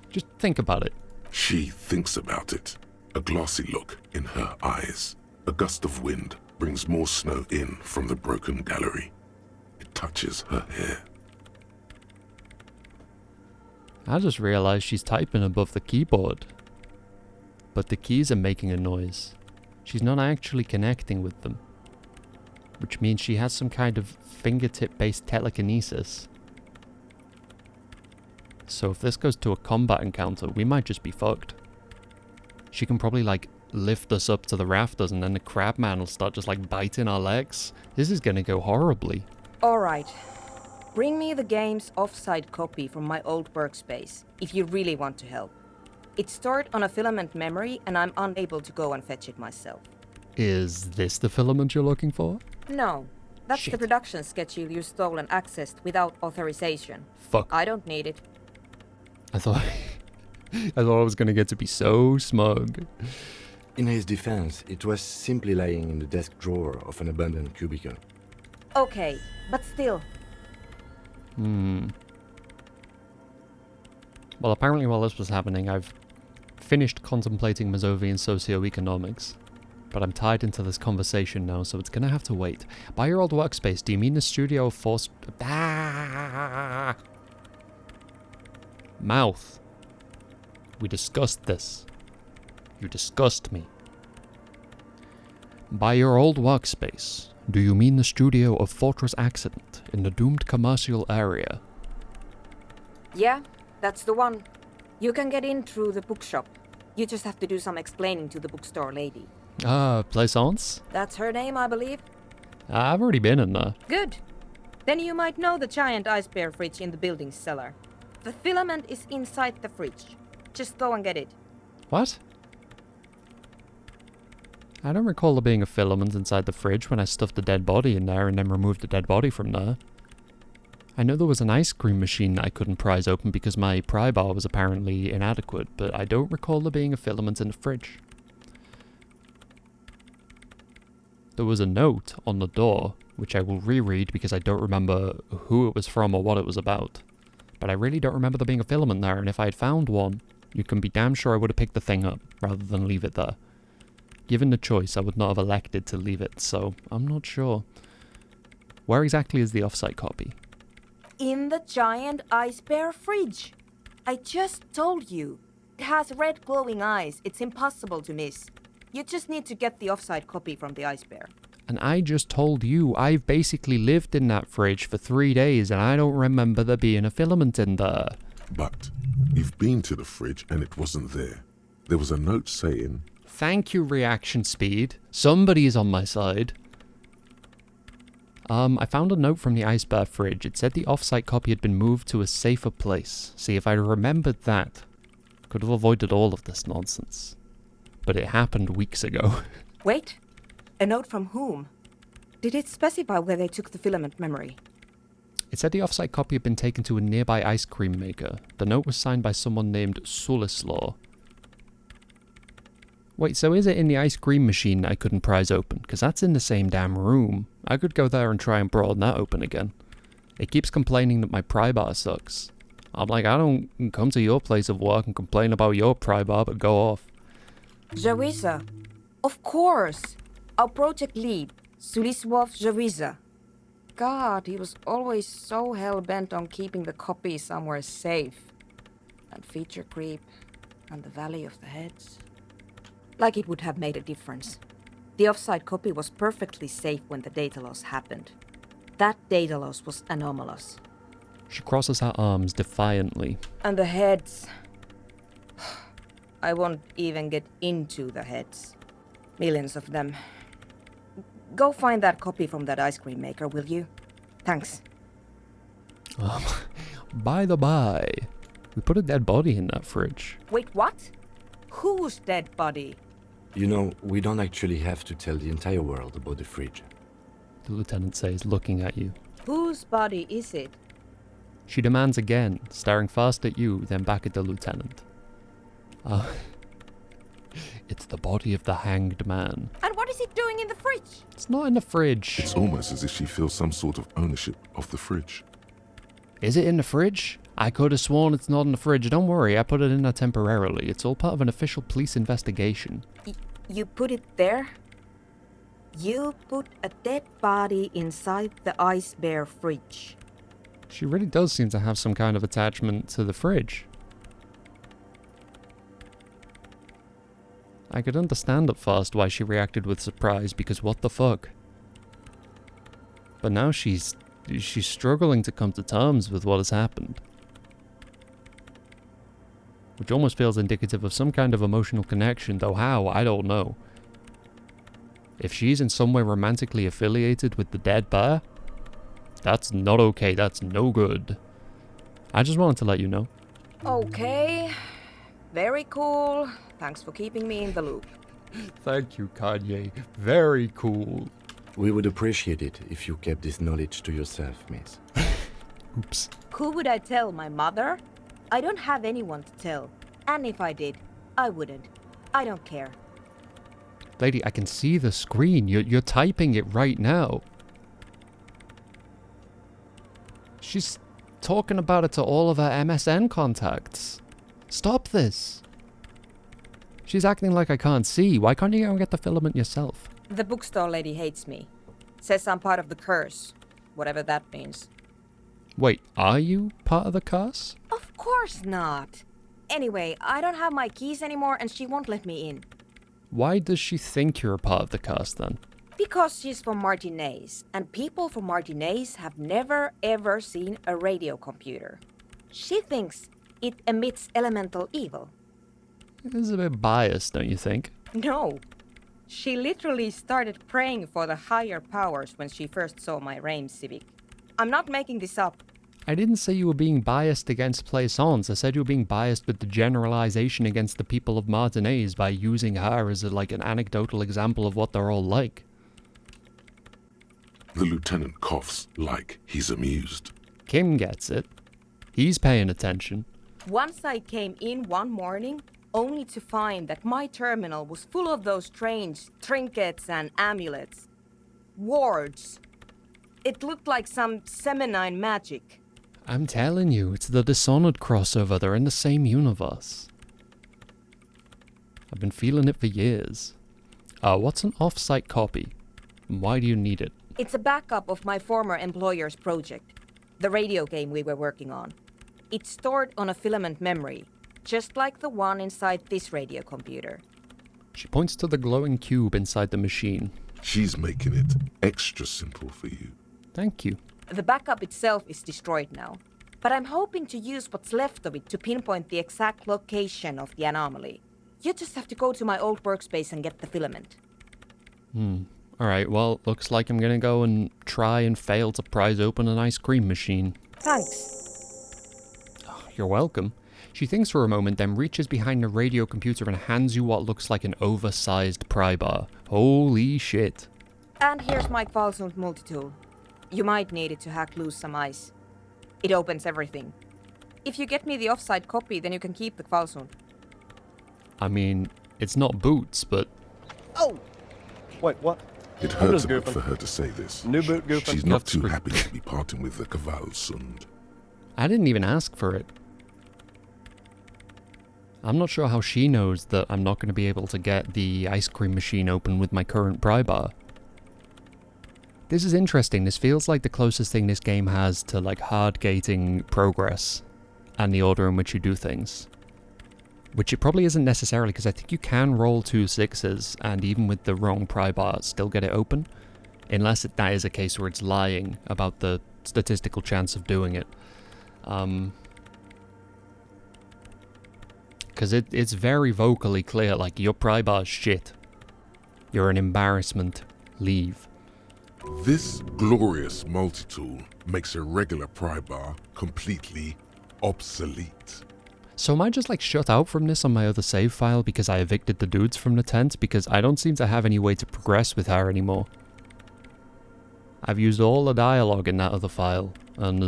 Just think about it. She thinks about it. A glassy look in her eyes. A gust of wind brings more snow in from the broken gallery. It touches her hair. I just realized she's typing above the keyboard. But the keys are making a noise. She's not actually connecting with them. Which means she has some kind of fingertip-based telekinesis. So if this goes to a combat encounter, we might just be fucked. She can probably, like, lift us up to the rafters and then the crabman will start just, like, biting our legs. This is gonna go horribly. Alright. Bring me the game's offsite copy from my old workspace, if you really want to help. It's stored on a filament memory and I'm unable to go and fetch it myself. Is this the filament you're looking for? No. That's Shit. the production schedule you stole and accessed without authorization. Fuck. I don't need it. I thought I was gonna get to be so smug. In his defense, it was simply lying in the desk drawer of an abandoned cubicle. Okay, but still. Well, apparently while this was happening, I've finished contemplating Mazovian socioeconomics. But I'm tied into this conversation now, so it's gonna have to wait. By your old workspace, do you mean the studio of forced... Mouth. We discussed this. You disgust me. By your old workspace, do you mean the studio of Fortress Accident in the doomed commercial area? Yeah, that's the one. You can get in through the bookshop. You just have to do some explaining to the bookstore lady. Plaisance? That's her name, I believe. I've already been in there. Good. Then you might know the giant ice bear fridge in the building's cellar. The filament is inside the fridge. Just go and get it. What? I don't recall there being a filament inside the fridge when I stuffed a dead body in there and then removed the dead body from there. I know there was an ice cream machine that I couldn't prise open because my pry bar was apparently inadequate, but I don't recall there being a filament in the fridge. There was a note on the door, which I will reread because I don't remember who it was from or what it was about. But I really don't remember there being a filament there, and if I had found one, you can be damn sure I would have picked the thing up, rather than leave it there. Given the choice, I would not have elected to leave it, so I'm not sure. Where exactly is the offsite copy? In the giant ice bear fridge. I just told you. It has red glowing eyes. It's impossible to miss. You just need to get the offsite copy from the ice bear. And I just told you I've basically lived in that fridge for 3 days and I don't remember there being a filament in there. But you've been to the fridge and it wasn't there. There was a note saying... Thank you, reaction speed. Somebody's on my side. I found a note from the ice bear fridge. It said the offsite copy had been moved to a safer place. See, if I'd remembered that, could have avoided all of this nonsense. But it happened weeks ago. Wait. A note from whom? Did it specify where they took the filament memory? It said the offsite copy had been taken to a nearby ice cream maker. The note was signed by someone named Sulislaw. Wait, so is it in the ice cream machine that I couldn't prise open? Because that's in the same damn room. I could go there and try and broaden that open again. It keeps complaining that my pry bar sucks. I'm like, I don't come to your place of work and complain about your pry bar, but go off. Jawiza. Of course. Our project lead, Suliswov Jawiza. God, he was always so hell-bent on keeping the copy somewhere safe. And feature creep, and the Valley of the Heads. Like it would have made a difference. The offsite copy was perfectly safe when the data loss happened. That data loss was anomalous. She crosses her arms defiantly. And the heads... I won't even get into the heads. Millions of them. Go find that copy from that ice cream maker, will you? Thanks. By the by, we put a dead body in that fridge. Wait, what? Whose dead body? You know, we don't actually have to tell the entire world about the fridge. The lieutenant says, looking at you. Whose body is it? She demands again, staring first at you, then back at the lieutenant. It's the body of the hanged man. And what is it doing in the fridge? It's not in the fridge. It's almost as if she feels some sort of ownership of the fridge. Is it in the fridge? I could have sworn it's not in the fridge. Don't worry, I put it in there temporarily. It's all part of an official police investigation. You put it there? You put a dead body inside the ice bear fridge. She really does seem to have some kind of attachment to the fridge. I could understand at first why she reacted with surprise, because what the fuck? But now she's struggling to come to terms with what has happened. Which almost feels indicative of some kind of emotional connection, though how, I don't know. If she's in some way romantically affiliated with the dead bear, that's not okay, that's no good. I just wanted to let you know. Okay. Very cool. Thanks for keeping me in the loop. Thank you, Kanye. Very cool. We would appreciate it if you kept this knowledge to yourself, miss. Oops. Who would I tell? My mother? I don't have anyone to tell. And if I did, I wouldn't. I don't care. Lady, I can see the screen. You're typing it right now. She's talking about it to all of her MSN contacts. Stop this. She's acting like I can't see. Why can't you go and get the filament yourself? The bookstore lady hates me. Says I'm part of the curse. Whatever that means. Wait, are you part of the curse? Of course not. Anyway, I don't have my keys anymore and she won't let me in. Why does she think you're a part of the curse then? Because she's from Martinez, and people from Martinez have never ever seen a radio computer. She thinks it emits elemental evil. This is a bit biased, don't you think? No. She literally started praying for the higher powers when she first saw my Reims Civic. I'm not making this up. I didn't say you were being biased against Plaisance. I said you were being biased with the generalization against the people of Martinez by using her as an anecdotal example of what they're all like. The lieutenant coughs like he's amused. Kim gets it. He's paying attention. Once I came in one morning, only to find that my terminal was full of those strange trinkets and amulets. Wards. It looked like some Semenine magic. I'm telling you, it's the Dishonored crossover. They're in the same universe. I've been feeling it for years. What's an off-site copy? Why do you need it? It's a backup of my former employer's project, the radio game we were working on. It's stored on a filament memory, just like the one inside this radio computer. She points to the glowing cube inside the machine. She's making it extra simple for you. Thank you. The backup itself is destroyed now, but I'm hoping to use what's left of it to pinpoint the exact location of the anomaly. You just have to go to my old workspace and get the filament. Alright, well, looks like I'm gonna go and try and fail to prise open an ice cream machine. Thanks. You're welcome. She thinks for a moment, then reaches behind the radio computer and hands you what looks like an oversized pry bar. Holy shit. And here's my Kvalsund multitool. You might need it to hack loose some ice. It opens everything. If you get me the offside copy, then you can keep the Kvalsund. I mean, it's not boots, but... Oh! Wait, what? It I'm hurts just a bit goofing. for her to say this. New boot goofing. She's not That's too good. happy to be parting with the Kvalsund. I didn't even ask for it. I'm not sure how she knows that I'm not going to be able to get the ice cream machine open with my current pry bar. This is interesting. This feels like the closest thing this game has to hard gating progress and the order in which you do things. Which it probably isn't necessarily, because I think you can roll 2 6s and even with the wrong pry bar still get it open. Unless that is a case where it's lying about the statistical chance of doing it. Because it's very vocally clear, your pry bar's shit. You're an embarrassment. Leave. This glorious multi-tool makes a regular pry bar completely obsolete. So am I just shut out from this on my other save file because I evicted the dudes from the tent? Because I don't seem to have any way to progress with her anymore. I've used all the dialogue in that other file, and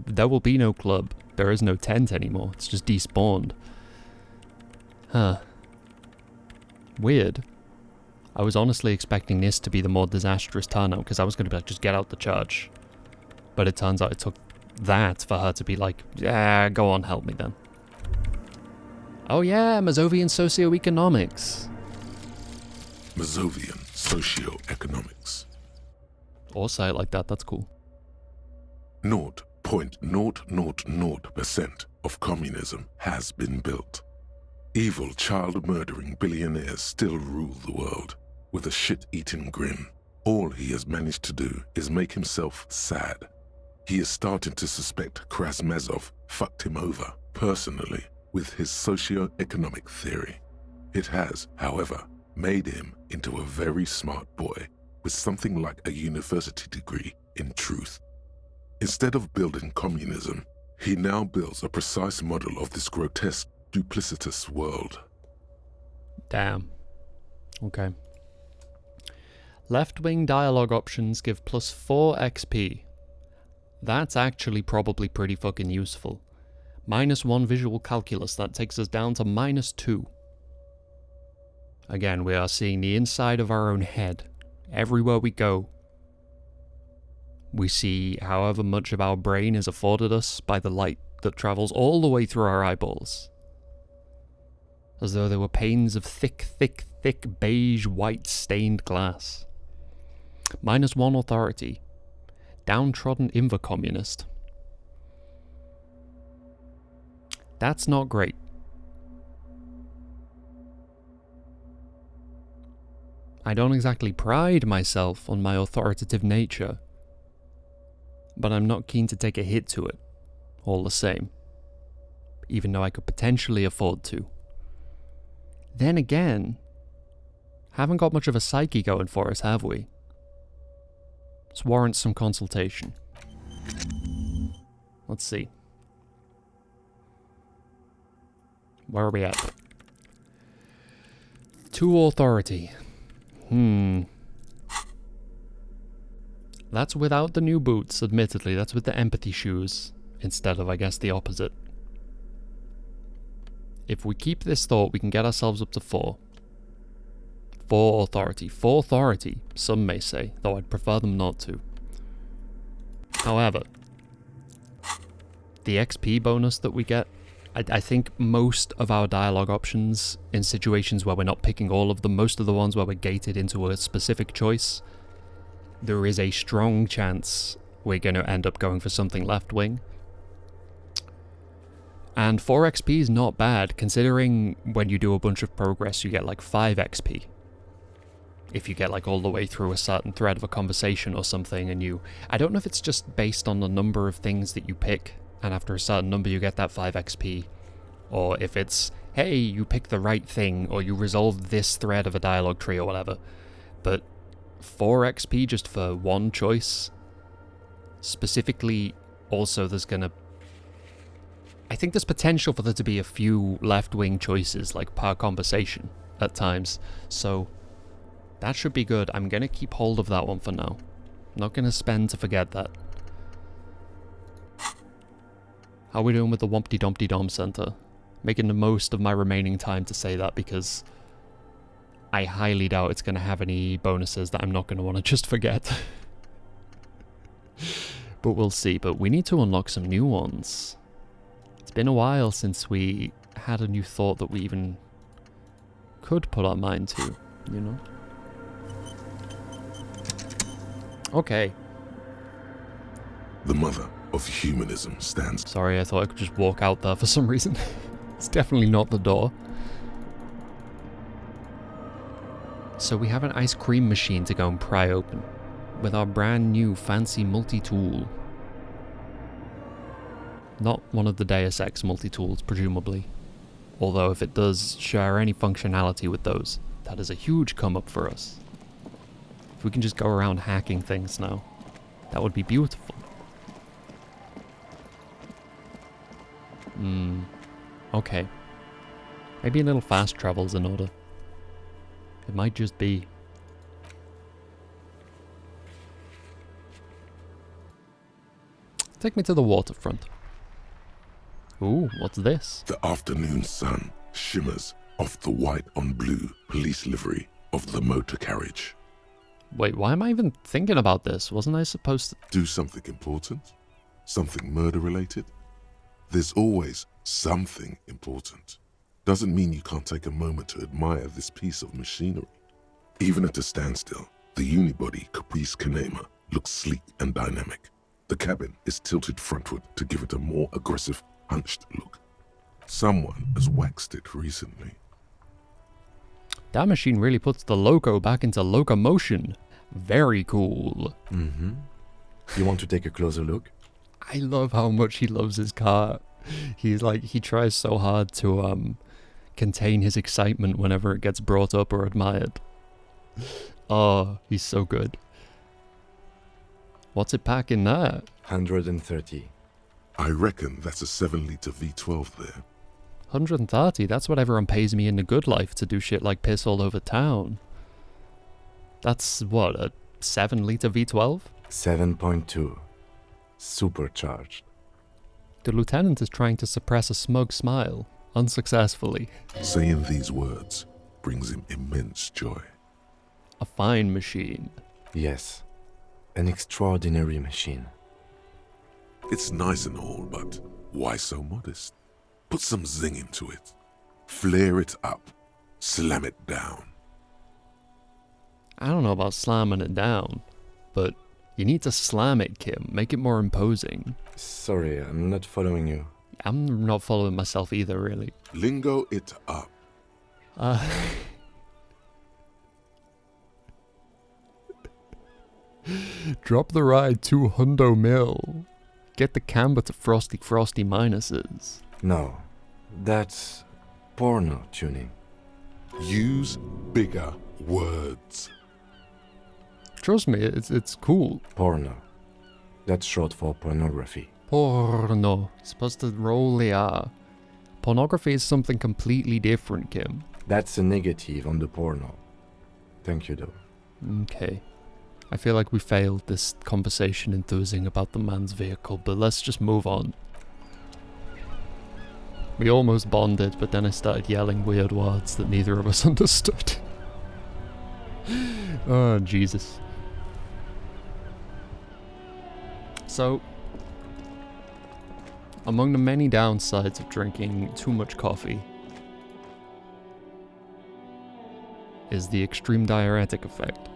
there will be no club. There is no tent anymore. It's just despawned. Huh. Weird. I was honestly expecting this to be the more disastrous turnout, because I was going to be just get out the church. But it turns out it took that for her to be yeah, go on, help me then. Oh yeah, Mazovian socioeconomics. Mazovian socioeconomics. Or say it like that, that's cool. 0.000% of communism has been built. Evil, child-murdering billionaires still rule the world with a shit-eating grin. All he has managed to do is make himself sad. He is starting to suspect Krasmezov fucked him over, personally, with his socio-economic theory. It has, however, made him into a very smart boy with something like a university degree in truth. Instead of building communism, he now builds a precise model of this grotesque, duplicitous world. Damn. Okay. Left-wing dialogue options give plus 4 XP. That's actually probably pretty fucking useful. -1 visual calculus, that takes us down to -2. Again, we are seeing the inside of our own head. Everywhere we go, we see however much of our brain is afforded us by the light that travels all the way through our eyeballs. As though they were panes of thick beige white stained glass. -1 authority. Downtrodden Inver-communist. That's not great. I don't exactly pride myself on my authoritative nature, but I'm not keen to take a hit to it, all the same, even though I could potentially afford to. Then again, haven't got much of a psyche going for us, have we? This warrants some consultation. Let's see. Where are we at? 2 authority. That's without the new boots, admittedly. That's with the empathy shoes, instead of, I guess, the opposite. If we keep this thought, we can get ourselves up to 4. 4 authority. 4 authority, some may say, though I'd prefer them not to. However, the XP bonus that we get, I think most of our dialogue options in situations where we're not picking all of them, most of the ones where we're gated into a specific choice, there is a strong chance we're going to end up going for something left wing. And 4 XP is not bad, considering when you do a bunch of progress you get like 5 XP. If you get like all the way through a certain thread of a conversation or something, and I don't know if it's just based on the number of things that you pick, and after a certain number you get that 5 XP, or if it's, hey, you pick the right thing, or you resolve this thread of a dialogue tree or whatever. But 4 XP just for one choice, specifically, also there's gonna... I think there's potential for there to be a few left-wing choices, like per conversation, at times, so that should be good. I'm gonna keep hold of that one for now. I'm not gonna spend to forget that. How are we doing with the Wompty Dumpty Dom Center? Making the most of my remaining time to say that, because I highly doubt it's gonna have any bonuses that I'm not gonna want to just forget. But we'll see. But we need to unlock some new ones. It's been a while since we had a new thought that we even could put our mind to, you know? Okay. The mother of humanism stands. Sorry, I thought I could just walk out there for some reason. It's definitely not the door. So we have an ice cream machine to go and pry open, with our brand new fancy multi-tool. Not one of the Deus Ex multi-tools, presumably. Although if it does share any functionality with those, that is a huge come up for us. If we can just go around hacking things now, that would be beautiful. Okay. Maybe a little fast travel's in order. It might just be. Take me to the waterfront. Ooh, what's this? The afternoon sun shimmers off the white on blue police livery of the motor carriage. Wait, why am I even thinking about this? Wasn't I supposed to... Do something important? Something murder related? There's always something important. Doesn't mean you can't take a moment to admire this piece of machinery. Even at a standstill, the unibody Caprice Canema looks sleek and dynamic. The cabin is tilted frontward to give it a more aggressive, hunched look. Someone has waxed it recently. That machine really puts the loco back into locomotion. Very cool. Mm-hmm. You want to take a closer look? I love how much he loves his car. He's like, he tries so hard to contain his excitement whenever it gets brought up or admired. Oh, he's so good. What's it packing there? 130. I reckon that's a 7-litre V12 there. 130, that's what everyone pays me in the good life to do shit like piss all over town. That's what, a 7-litre V12? 7.2. Supercharged. The lieutenant is trying to suppress a smug smile, unsuccessfully. Saying these words brings him immense joy. A fine machine. Yes, an extraordinary machine. It's nice and all, but why so modest? Put some zing into it. Flare it up. Slam it down. I don't know about slamming it down, but you need to slam it, Kim. Make it more imposing. Sorry, I'm not following you. I'm not following myself either, really. Lingo it up. Drop the ride to Hundo Mill. Get the camber to frosty minuses. No, that's porno tuning. Use bigger words. Trust me, it's cool. Porno. That's short for pornography. Porno. Supposed to roll the R. Pornography is something completely different, Kim. That's a negative on the porno. Thank you, though. Okay. I feel like we failed this conversation enthusing about the man's vehicle, but let's just move on. We almost bonded, but then I started yelling weird words that neither of us understood. Oh, Jesus. So, among the many downsides of drinking too much coffee is the extreme diuretic effect.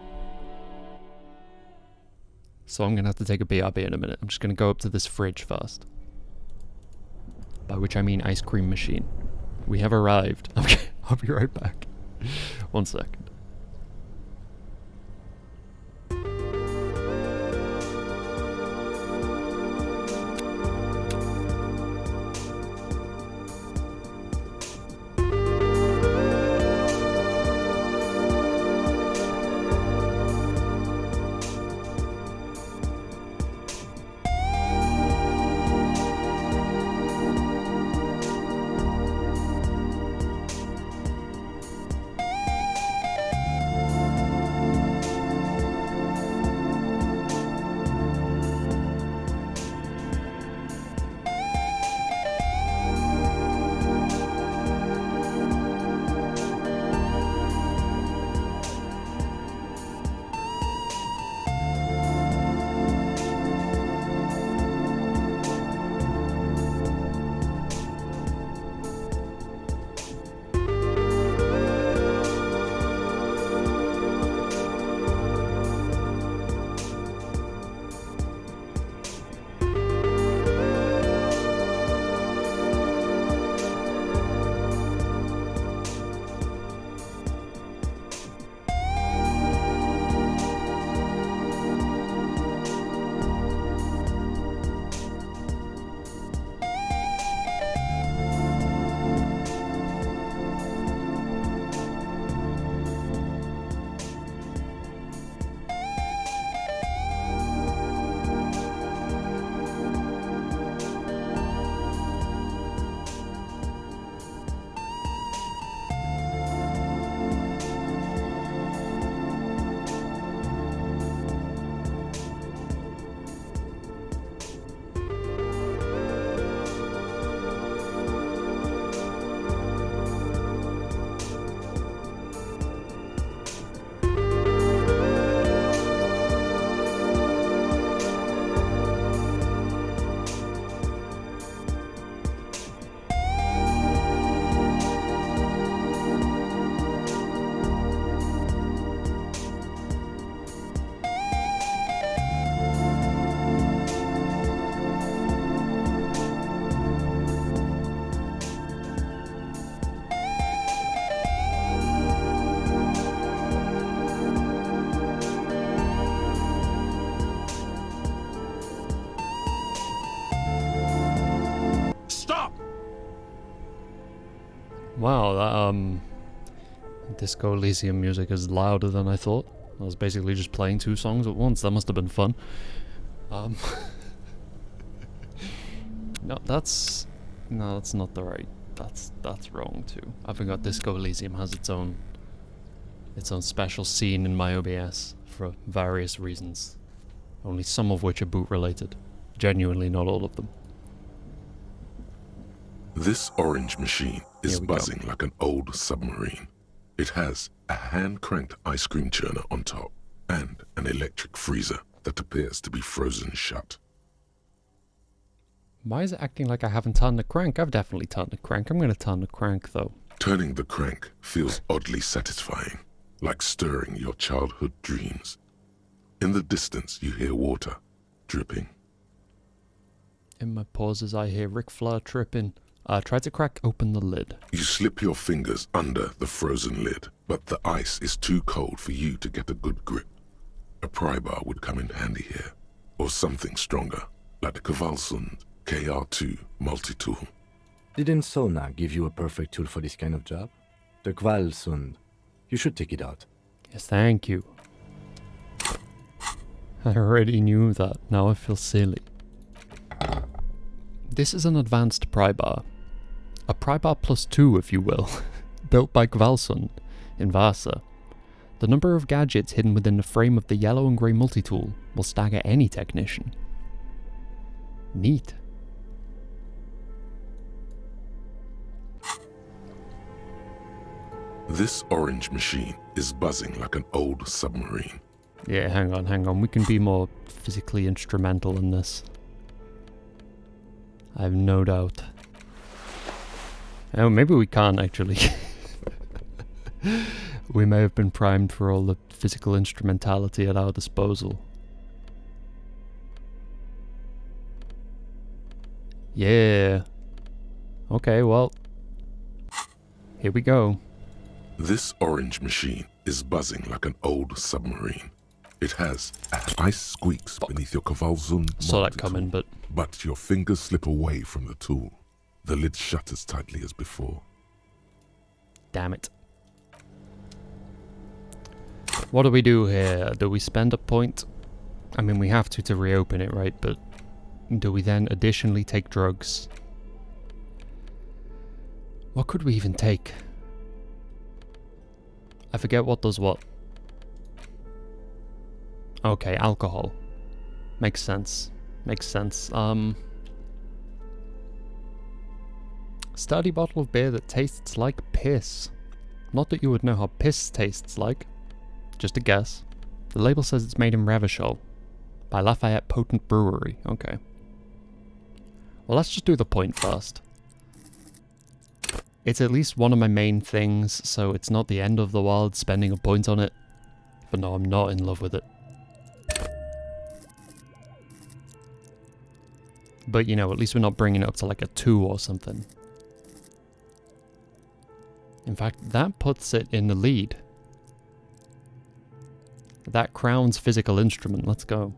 So I'm going to have to take a BRB in a minute. I'm just going to go up to this fridge first. By which I mean ice cream machine. We have arrived. Okay, I'll be right back. 1 second. Wow, that Disco Elysium music is louder than I thought. I was basically just playing 2 songs at once. That must have been fun. No, that's not the right. That's wrong too. I forgot Disco Elysium has its own special scene in my OBS for various reasons. Only some of which are boot related. Genuinely not all of them. This orange machine is Here we go. buzzing like an old submarine. It has a hand-cranked ice cream churner on top and an electric freezer that appears to be frozen shut. Why is it acting like I haven't turned the crank? I've definitely turned the crank. I'm going to turn the crank, though. Turning the crank feels oddly satisfying, like stirring your childhood dreams. In the distance, you hear water dripping. In my pauses, I hear Ric Flair tripping. Try to crack open the lid. You slip your fingers under the frozen lid, but the ice is too cold for you to get a good grip. A pry bar would come in handy here, or something stronger, like the Kvalsund KR2 multi-tool. Didn't Sona give you a perfect tool for this kind of job? The Kvalsund. You should take it out. Yes, thank you. I already knew that. Now I feel silly. This is an advanced pry bar. A pry bar plus 2, if you will. Built by Kvalsund in Vasa. The number of gadgets hidden within the frame of the yellow and grey multi-tool will stagger any technician. Neat. This orange machine is buzzing like an old submarine. Yeah, hang on. We can be more physically instrumental in this. I have no doubt. Oh, maybe we can't actually. We may have been primed for all the physical instrumentality at our disposal. Yeah. Okay, well. Here we go. This orange machine is buzzing like an old submarine. It has ice squeaks beneath your Kvalsund Saw that multi-tool, coming, but but your fingers slip away from the tool. The lid shut as tightly as before. damn it. What do we do here? Do we spend a point? I mean, we have to reopen it, right? But do we then additionally take drugs? What could we even take? I forget what does what. Okay, alcohol. Makes sense. Makes sense. Sturdy bottle of beer that tastes like piss. Not that you would know how piss tastes like. Just a guess. The label says it's made in Revachol by Lafayette Potent Brewery. Okay. Well, let's just do the point first. It's at least one of my main things, so it's not the end of the world spending a point on it. But no, I'm not in love with it. But, you know, at least we're not bringing it up to like a 2 or something. In fact, that puts it in the lead. That crowns physical instrument. Let's go.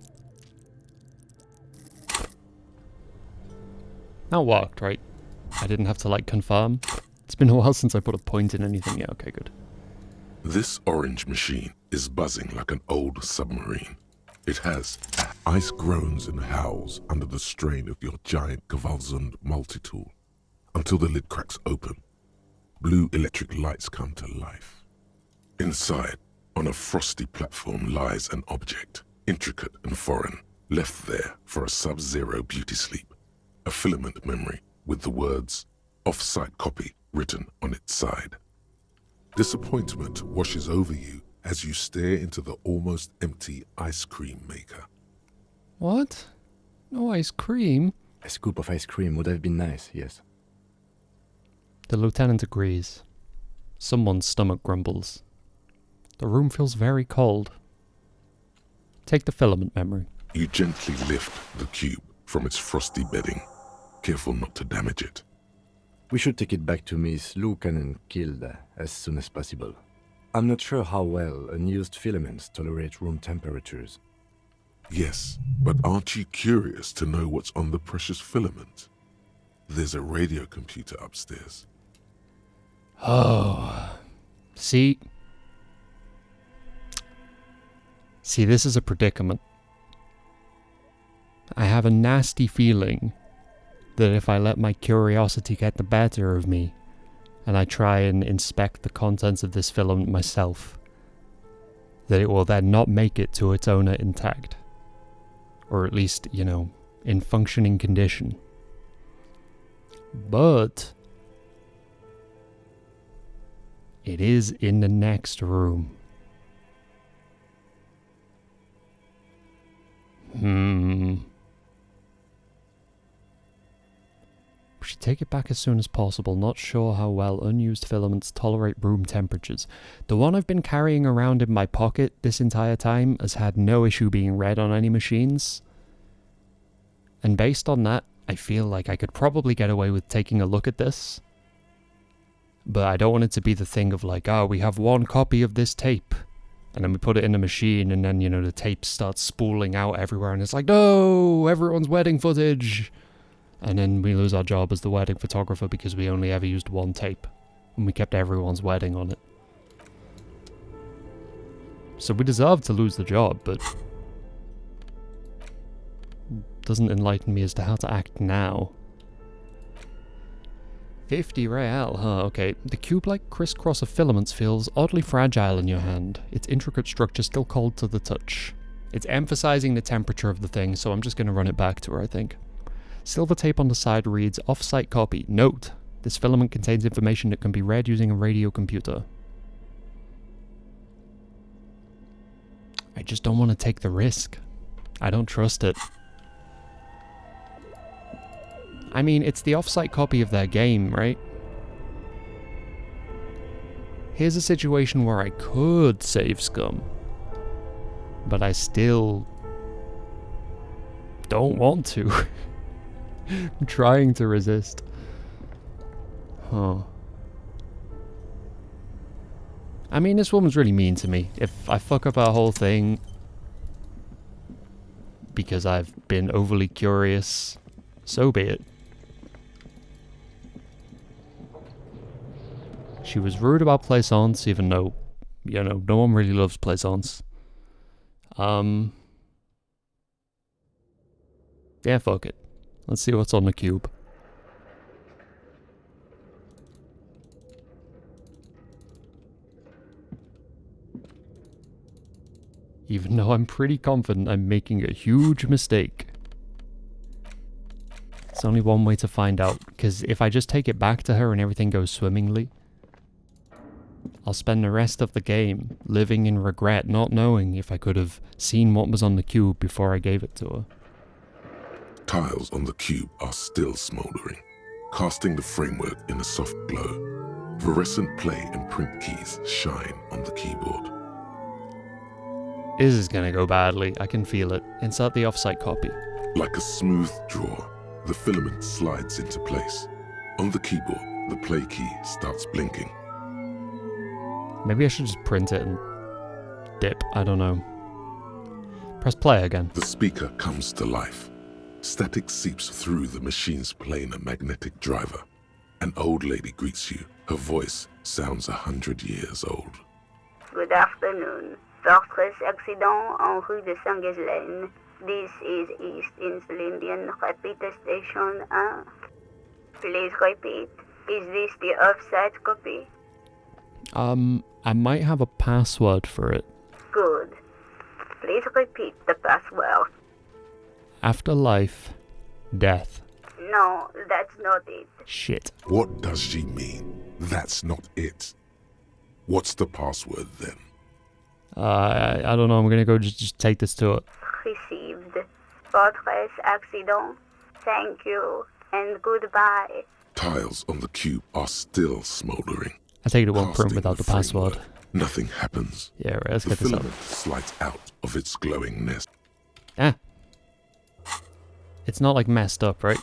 That worked, right? I didn't have to, like, confirm. It's been a while since I put a point in anything. Yeah, okay, good. This orange machine is buzzing like an old submarine. It has ice groans and howls under the strain of your giant Kvalsund multi-tool until the lid cracks open. Blue electric lights come to life. Inside, on a frosty platform, lies an object, intricate and foreign, left there for a sub-zero beauty sleep. A filament memory with the words "off-site copy" written on its side. Disappointment washes over you as you stare into the almost empty ice cream maker. What? No ice cream? A scoop of ice cream would have been nice, yes. The lieutenant agrees. Someone's stomach grumbles. The room feels very cold. Take the filament memory. You gently lift the cube from its frosty bedding, careful not to damage it. We should take it back to Miss Lukanen Kilde as soon as possible. I'm not sure how well unused filaments tolerate room temperatures. Yes, but aren't you curious to know what's on the precious filament? There's a radio computer upstairs. Oh. See, this is a predicament. I have a nasty feeling that if I let my curiosity get the better of me, and I try and inspect the contents of this filament myself, that it will then not make it to its owner intact. Or at least, you know, in functioning condition. But It is in the next room. We should take it back as soon as possible. Not sure how well unused filaments tolerate room temperatures. The one I've been carrying around in my pocket this entire time has had no issue being read on any machines. And based on that, I feel like I could probably get away with taking a look at this. But I don't want it to be the thing of like, oh, we have one copy of this tape. And then we put it in the machine and then, you know, the tape starts spooling out everywhere. And it's like, no, everyone's wedding footage. And then we lose our job as the wedding photographer because we only ever used one tape. And we kept everyone's wedding on it. So we deserve to lose the job, but doesn't enlighten me as to how to act now. 50 real, huh? Okay. The cube-like crisscross of filaments feels oddly fragile in your hand, its intricate structure still cold to the touch. It's emphasizing the temperature of the thing, so I'm just going to run it back to her, I think. Silver tape on the side reads, off-site copy. Note, this filament contains information that can be read using a radio computer. I just don't want to take the risk. I don't trust it. I mean, it's the off-site copy of their game, right? Here's a situation where I could save Scum. But I still don't want to. I'm trying to resist. Huh. I mean, this woman's really mean to me. If I fuck up our whole thing because I've been overly curious, so be it. She was rude about Plaisance, even though, you know, no one really loves Plaisance. Yeah, fuck it. Let's see what's on the cube. Even though I'm pretty confident I'm making a huge mistake. It's only one way to find out, because if I just take it back to her and everything goes swimmingly, I'll spend the rest of the game living in regret, not knowing if I could have seen what was on the cube before I gave it to her. Tiles on the cube are still smoldering, casting the framework in a soft glow. Fluorescent play and print keys shine on the keyboard. This is gonna go badly, I can feel it. Insert the offsite copy. Like a smooth draw, the filament slides into place. On the keyboard, the play key starts blinking. Maybe I should just print it and dip, I don't know. Press play again. The speaker comes to life. Static seeps through the machine's planar magnetic driver. An old lady greets you. Her voice sounds 100 years old. Good afternoon. Fortress accident en rue de Saint-Ghislaine. This is East Insulindian Repeater Station 1. Please repeat. Is this the offsite copy? I might have a password for it. Good. Please repeat the password. Afterlife, death. No, that's not it. Shit. What does she mean? That's not it. What's the password then? I don't know, I'm gonna go just take this to it. Received. Fortress accident. Thank you, and goodbye. Tiles on the cube are still smoldering. I take it it won't print Casting without the password. Nothing happens. Yeah, right, let's The get this out. filament slides out of its glowing nest. Ah. It's not like messed up, right?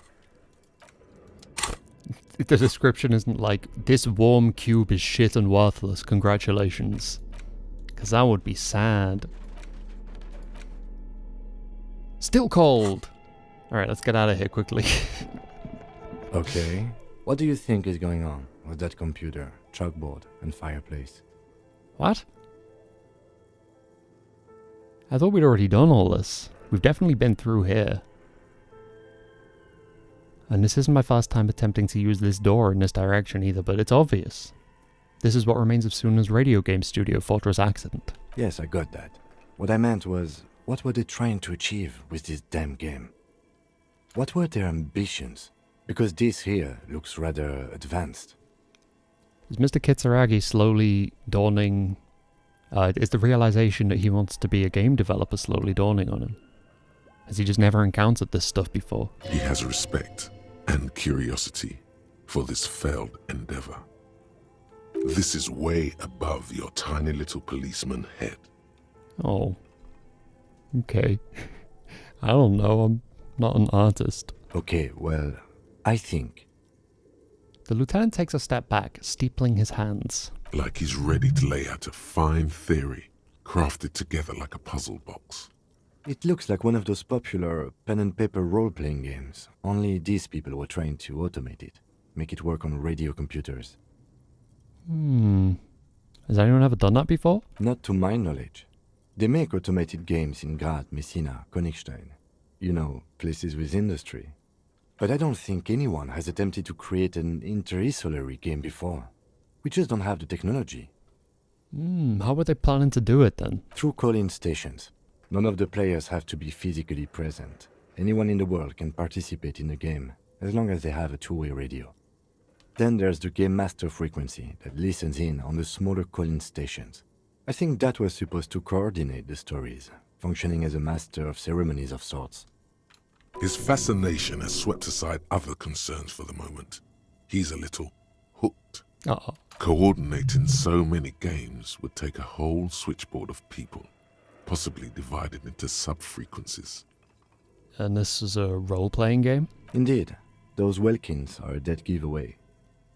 The description isn't like, this warm cube is shit and worthless, congratulations. Because that would be sad. Still cold! Alright, let's get out of here quickly. Okay. What do you think is going on with that computer, chalkboard, and fireplace? What? I thought we'd already done all this. We've definitely been through here. And this isn't my first time attempting to use this door in this direction either, but it's obvious. This is what remains of Suna's radio game studio, Fortress Accident. Yes, I got that. What I meant was, what were they trying to achieve with this damn game? What were their ambitions? Because this here looks rather advanced. Is Mr. Kitsuragi slowly dawning... is the realization that he wants to be a game developer slowly dawning on him? Has he just never encountered this stuff before? He has respect and curiosity for this failed endeavor. This is way above your tiny little policeman head. Oh. Okay. I don't know, I'm not an artist. Okay, well, I think. The lieutenant takes a step back, steepling his hands. Like he's ready to lay out a fine theory, crafted together like a puzzle box. It looks like one of those popular pen and paper role-playing games. Only these people were trying to automate it. Make it work on radio computers. Has anyone ever done that before? Not to my knowledge. They make automated games in Graz, Messina, Königstein. You know, places with industry. But I don't think anyone has attempted to create an inter-isolary game before. We just don't have the technology. How were they planning to do it then? Through call-in stations. None of the players have to be physically present. Anyone in the world can participate in the game, as long as they have a two-way radio. Then there's the game master frequency that listens in on the smaller call-in stations. I think that was supposed to coordinate the stories, functioning as a master of ceremonies of sorts. His fascination has swept aside other concerns for the moment. He's a little hooked. Uh-oh. Coordinating so many games would take a whole switchboard of people, possibly divided into sub-frequencies. And this is a role-playing game? Indeed, those Welkins are a dead giveaway.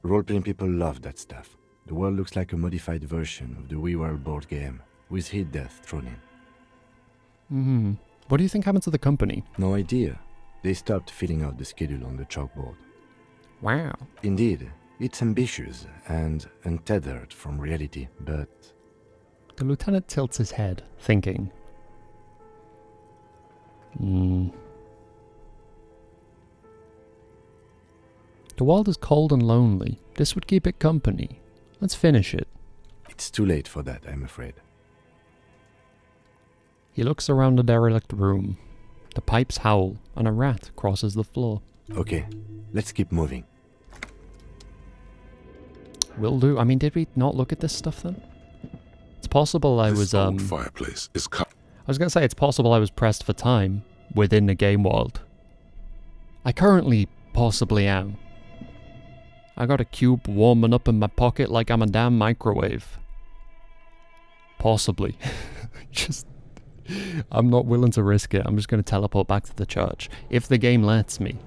Role-playing people love that stuff. The world looks like a modified version of the WeWorld board game, with hit death thrown in. What do you think happened to the company? No idea. They stopped filling out the schedule on the chalkboard. Wow. Indeed, it's ambitious and untethered from reality, but... The lieutenant tilts his head, thinking. The world is cold and lonely. This would keep it company. Let's finish it. It's too late for that, I'm afraid. He looks around the derelict room. The pipes howl, and a rat crosses the floor. Okay, let's keep moving. Will do. I mean, did we not look at this stuff then? It's possible I was, This old fireplace is cut. I was going to say, it's possible I was pressed for time within the game world. I currently possibly am. I got a cube warming up in my pocket like I'm a damn microwave. Possibly. I'm not willing to risk it. I'm just going to teleport back to the church. If the game lets me.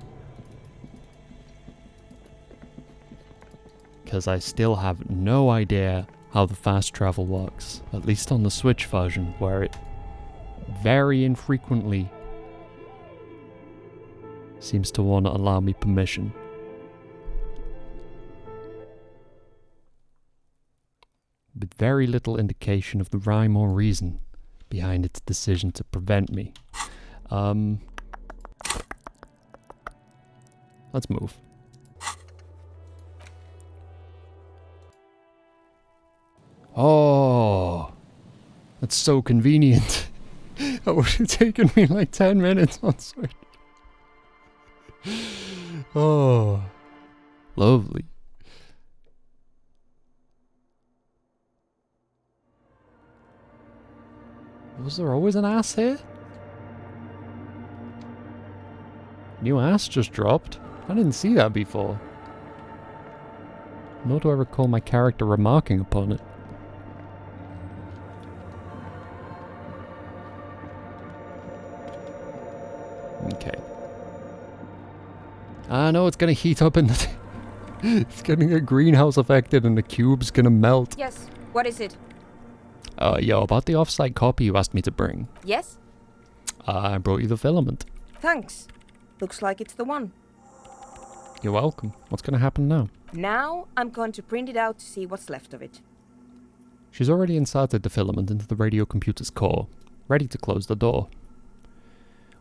Because I still have no idea how the fast travel works. At least on the Switch version, where it very infrequently seems to want to allow me permission. With very little indication of the rhyme or reason behind its decision to prevent me. Let's move. Oh, that's so convenient. That would have taken me like 10 minutes on Switch. Oh, lovely. Was there always an ass here? New ass just dropped. I didn't see that before. Nor do I recall my character remarking upon it. Okay. I know it's gonna heat up in the... It's getting a greenhouse affected and the cube's gonna melt. Yes, what is it? Yo, about the off-site copy you asked me to bring. Yes? I brought you the filament. Thanks. Looks like it's the one. You're welcome. What's gonna happen now? Now I'm going to print it out to see what's left of it. She's already inserted the filament into the radio computer's core, ready to close the door.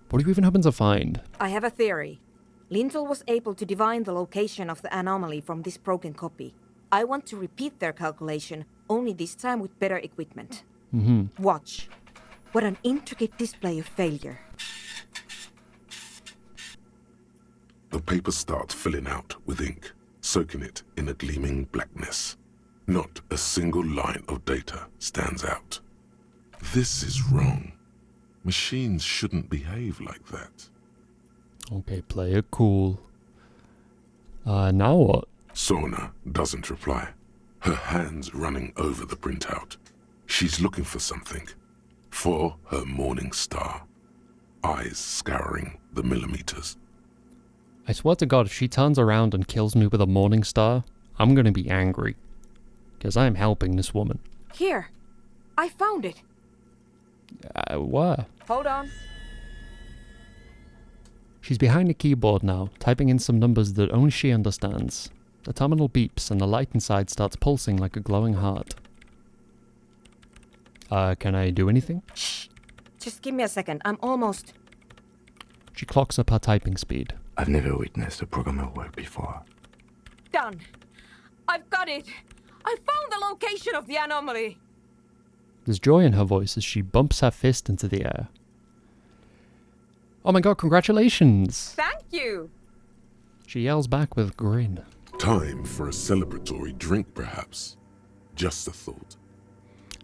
What are you even hoping to find? I have a theory. Lintel was able to divine the location of the anomaly from this broken copy. I want to repeat their calculation, only this time with better equipment. Watch. What an intricate display of failure. The paper starts filling out with ink, soaking it in a gleaming blackness. Not a single line of data stands out. This is wrong. Machines shouldn't behave like that. Okay, play it cool. Now what? Sorna doesn't reply, her hands running over the printout. She's looking for something. For her morning star. Eyes scouring the millimeters. I swear to God, if she turns around and kills me with a morning star, I'm gonna be angry. Because I'm helping this woman. Here, I found it. Where? Hold on. She's behind the keyboard now, typing in some numbers that only she understands. The terminal beeps and the light inside starts pulsing like a glowing heart. Can I do anything? Shh. Just give me a second. I'm almost... She clocks up her typing speed. I've never witnessed a programmer work before. Done. I've got it. I found the location of the anomaly. There's joy in her voice as she bumps her fist into the air. Oh my God, congratulations! Thank you. She yells back with a grin. Time for a celebratory drink, perhaps. Just a thought.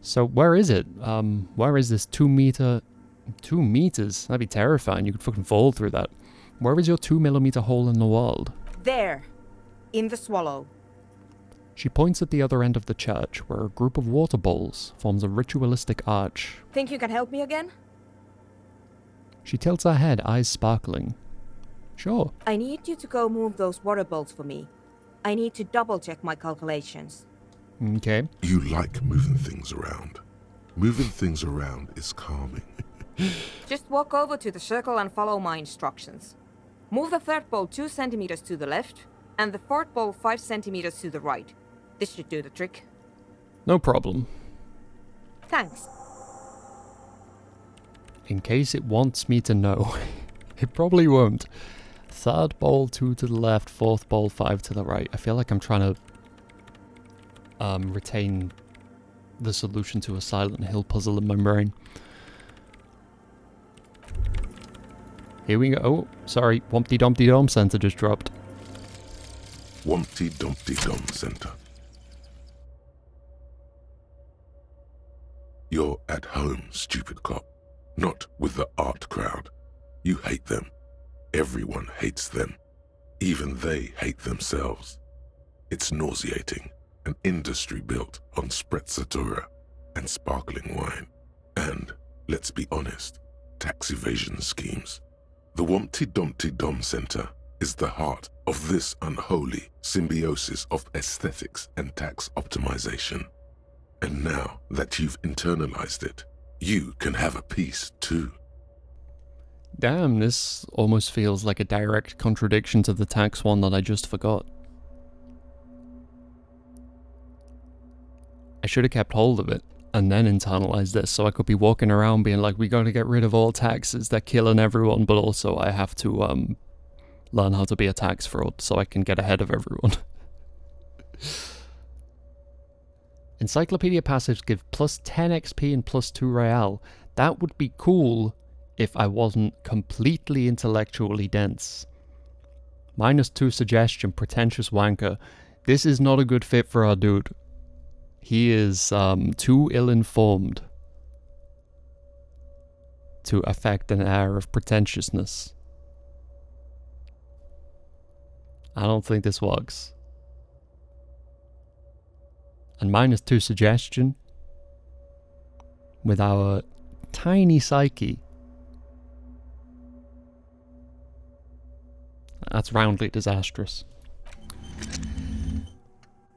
So where is it? Where is this 2 meter... 2 meters? That'd be terrifying. You could fucking fall through that. Where is your 2mm hole in the wall? There. In the swallow. She points at the other end of the church, where a group of water bowls forms a ritualistic arch. Think you can help me again? She tilts her head, eyes sparkling. Sure. I need you to go move those water bowls for me. I need to double-check my calculations. Okay. You like moving things around. Moving things around is calming. Just walk over to the circle and follow my instructions. Move the third bowl 2 centimeters to the left, and the fourth bowl 5 centimeters to the right. This should do the trick. No problem. Thanks. In case it wants me to know. It probably won't. Third bowl 2 to the left, fourth bowl 5 to the right. I feel like I'm trying to retain the solution to a Silent Hill puzzle in my brain. Here we go. Oh, sorry. Wumpty Dumpty Dome Center just dropped. Wumpty Dumpty Dome Center. You're at home, stupid cop. Not with the art crowd. You hate them. Everyone hates them. Even they hate themselves. It's nauseating. An industry built on sprezzatura and sparkling wine. And, let's be honest, tax evasion schemes. The Wumpty Dumpty Dome Center is the heart of this unholy symbiosis of aesthetics and tax optimization. And now that you've internalized it, you can have a piece too. Damn, this almost feels like a direct contradiction to the tax one that I just forgot. I should have kept hold of it and then internalized this so I could be walking around being like, we gotta get rid of all taxes, they're killing everyone, but also I have to learn how to be a tax fraud so I can get ahead of everyone. Encyclopedia passives give plus 10 XP and plus 2 Real. That would be cool if I wasn't completely intellectually dense. Minus 2 suggestion, pretentious wanker. This is not a good fit for our dude. He is too ill-informed to affect an air of pretentiousness. I don't think this works. And minus 2 suggestion with our tiny psyche. That's roundly disastrous.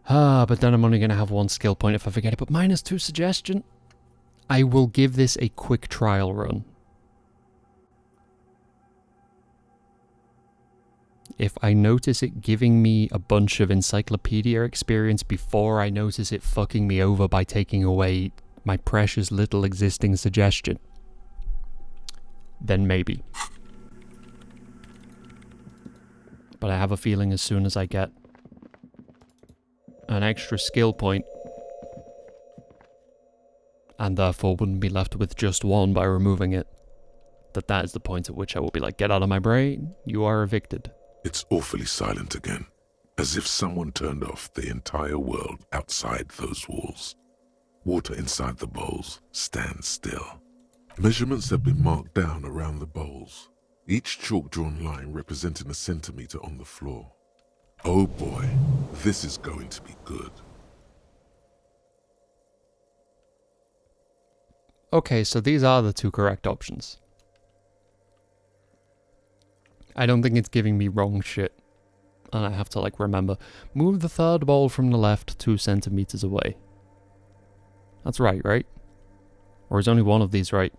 But then I'm only going to have 1 skill point if I forget it. But minus 2 suggestion. I will give this a quick trial run. If I notice it giving me a bunch of encyclopedia experience before I notice it fucking me over by taking away my precious little existing suggestion, then maybe. But I have a feeling as soon as I get an extra skill point, and therefore wouldn't be left with just 1 by removing it, that is the point at which I will be like, get out of my brain, you are evicted. It's awfully silent again. as if someone turned off the entire world outside those walls. Water inside the bowls stands still. Measurements have been marked down around the bowls, each chalk-drawn line representing a centimeter on the floor. Oh boy, this is going to be good. Okay, so these are the two correct options. I don't think it's giving me wrong shit. And I have to, like, remember. Move the third bowl from the left 2 centimeters away. That's right? Or is only one of these right?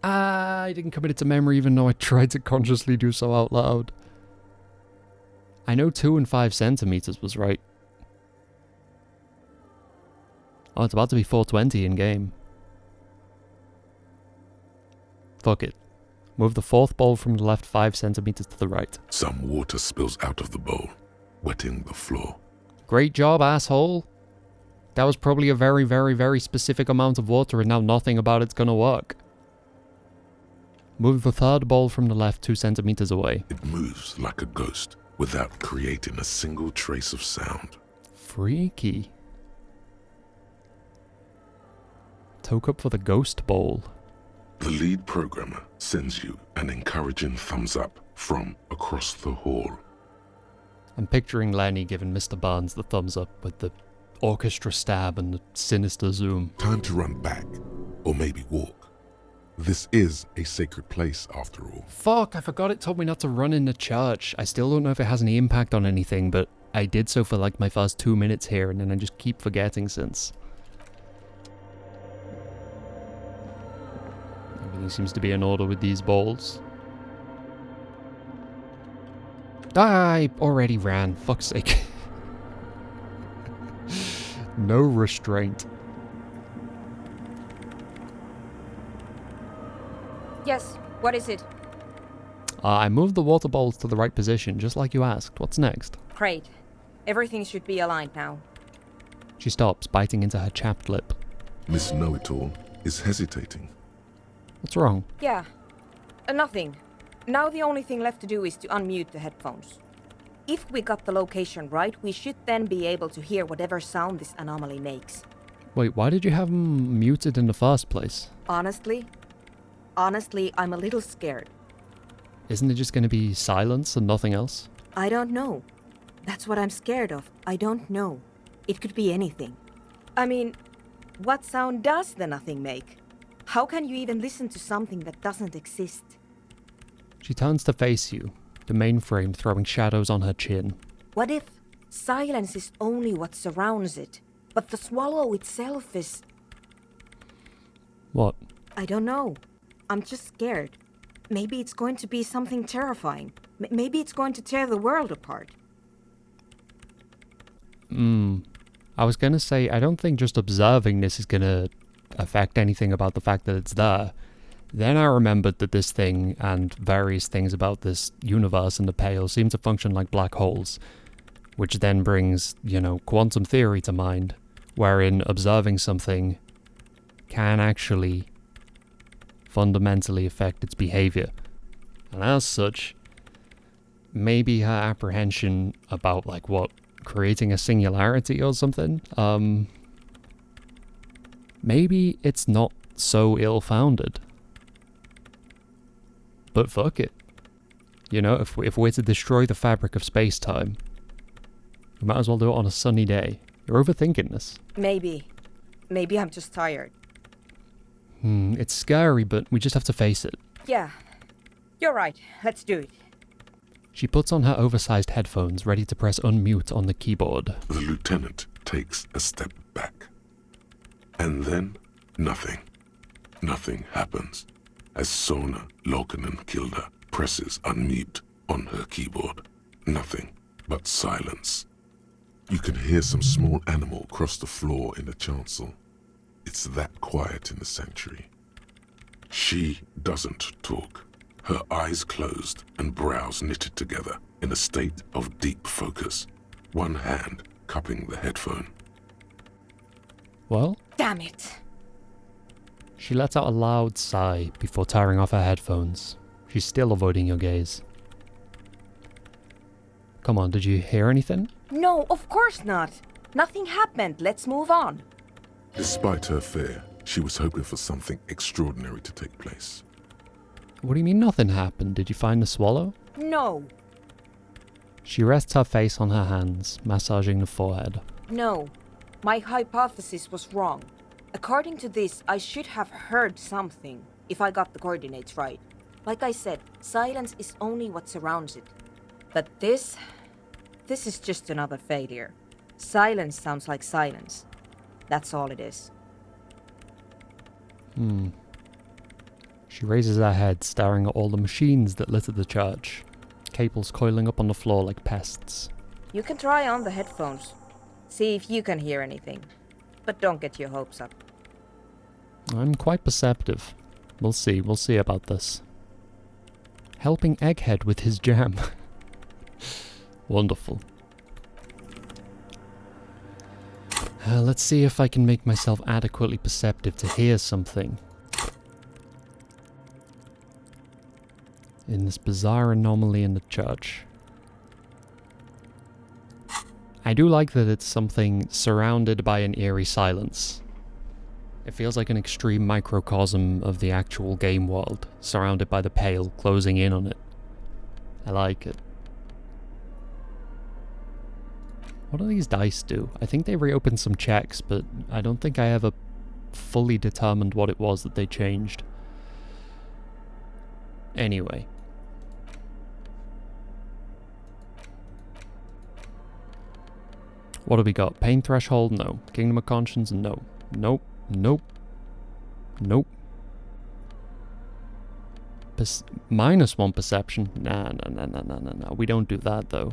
I didn't commit it to memory even though I tried to consciously do so out loud. I know 2 and 5 centimeters was right. Oh, it's about to be 420 in game. Fuck it. Move the fourth bowl from the left 5 centimeters to the right. Some water spills out of the bowl, wetting the floor. Great job, asshole. That was probably a very, very, very specific amount of water and now nothing about it's gonna work. Move the third bowl from the left 2 centimeters away. It moves like a ghost without creating a single trace of sound. Freaky. Toke up for the ghost bowl. The lead programmer sends you an encouraging thumbs up from across the hall. I'm picturing Lenny giving Mr. Barnes the thumbs up with the orchestra stab and the sinister zoom. Time to run back, or maybe walk. This is a sacred place after all. Fuck, I forgot it told me not to run in the church. I still don't know if it has any impact on anything, but I did so for like my first 2 minutes here and then I just keep forgetting since. Everything seems to be in order with these bowls. I already ran, fuck's sake. No restraint. Yes, what is it? I moved the water bowls to the right position, just like you asked. What's next? Great. Everything should be aligned now. She stops, biting into her chapped lip. Miss Know-It-All is hesitating. What's wrong? Yeah, nothing. Now the only thing left to do is to unmute the headphones. If we got the location right, we should then be able to hear whatever sound this anomaly makes. Wait, why did you have them muted in the first place? Honestly, I'm a little scared. Isn't it just going to be silence and nothing else? I don't know. That's what I'm scared of. I don't know. It could be anything. I mean, what sound does the nothing make? How can you even listen to something that doesn't exist? She turns to face you, the mainframe throwing shadows on her chin. What if silence is only what surrounds it, but the swallow itself is... What? I don't know. I'm just scared. Maybe it's going to be something terrifying. Maybe it's going to tear the world apart. I was going to say, I don't think just observing this is going to affect anything about the fact that it's there. Then I remembered that this thing and various things about this universe and the Pale seem to function like black holes, which then brings, quantum theory to mind, wherein observing something can actually fundamentally affect its behavior. And as such, maybe her apprehension about, creating a singularity or something, maybe it's not so ill-founded. But fuck it. If we're to destroy the fabric of space-time, we might as well do it on a sunny day. You're overthinking this. Maybe. Maybe I'm just tired. It's scary, but we just have to face it. Yeah. You're right. Let's do it. She puts on her oversized headphones, ready to press unmute on the keyboard. The lieutenant takes a step back. And then, nothing. Nothing happens as Sona Lokanen-Kilda presses unmute on her keyboard. Nothing but silence. You can hear some small animal cross the floor in the chancel. It's that quiet in the sanctuary. She doesn't talk. Her eyes closed and brows knitted together in a state of deep focus, one hand cupping the headphone. Well? Damn it! She lets out a loud sigh before tearing off her headphones. She's still avoiding your gaze. Come on, did you hear anything? No, of course not. Nothing happened. Let's move on. Despite her fear, she was hoping for something extraordinary to take place. What do you mean nothing happened? Did you find the swallow? No. She rests her face on her hands, massaging the forehead. No. My hypothesis was wrong. According to this, I should have heard something, if I got the coordinates right. Like I said, silence is only what surrounds it. But this is just another failure. Silence sounds like silence. That's all it is. She raises her head, staring at all the machines that litter the church. Cables coiling up on the floor like pests. You can try on the headphones. See if you can hear anything. But don't get your hopes up. I'm quite perceptive. We'll see about this. Helping Egghead with his jam. Wonderful. Let's see if I can make myself adequately perceptive to hear something. In this bizarre anomaly in the church. I do like that it's something surrounded by an eerie silence. It feels like an extreme microcosm of the actual game world, surrounded by the pale closing in on it. I like it. What do these dice do? I think they reopened some checks, but I don't think I ever fully determined what it was that they changed. Anyway. What have we got? Pain Threshold? No. Kingdom of Conscience? No. Nope. Nope. Nope. -1 perception? Nah. We don't do that, though.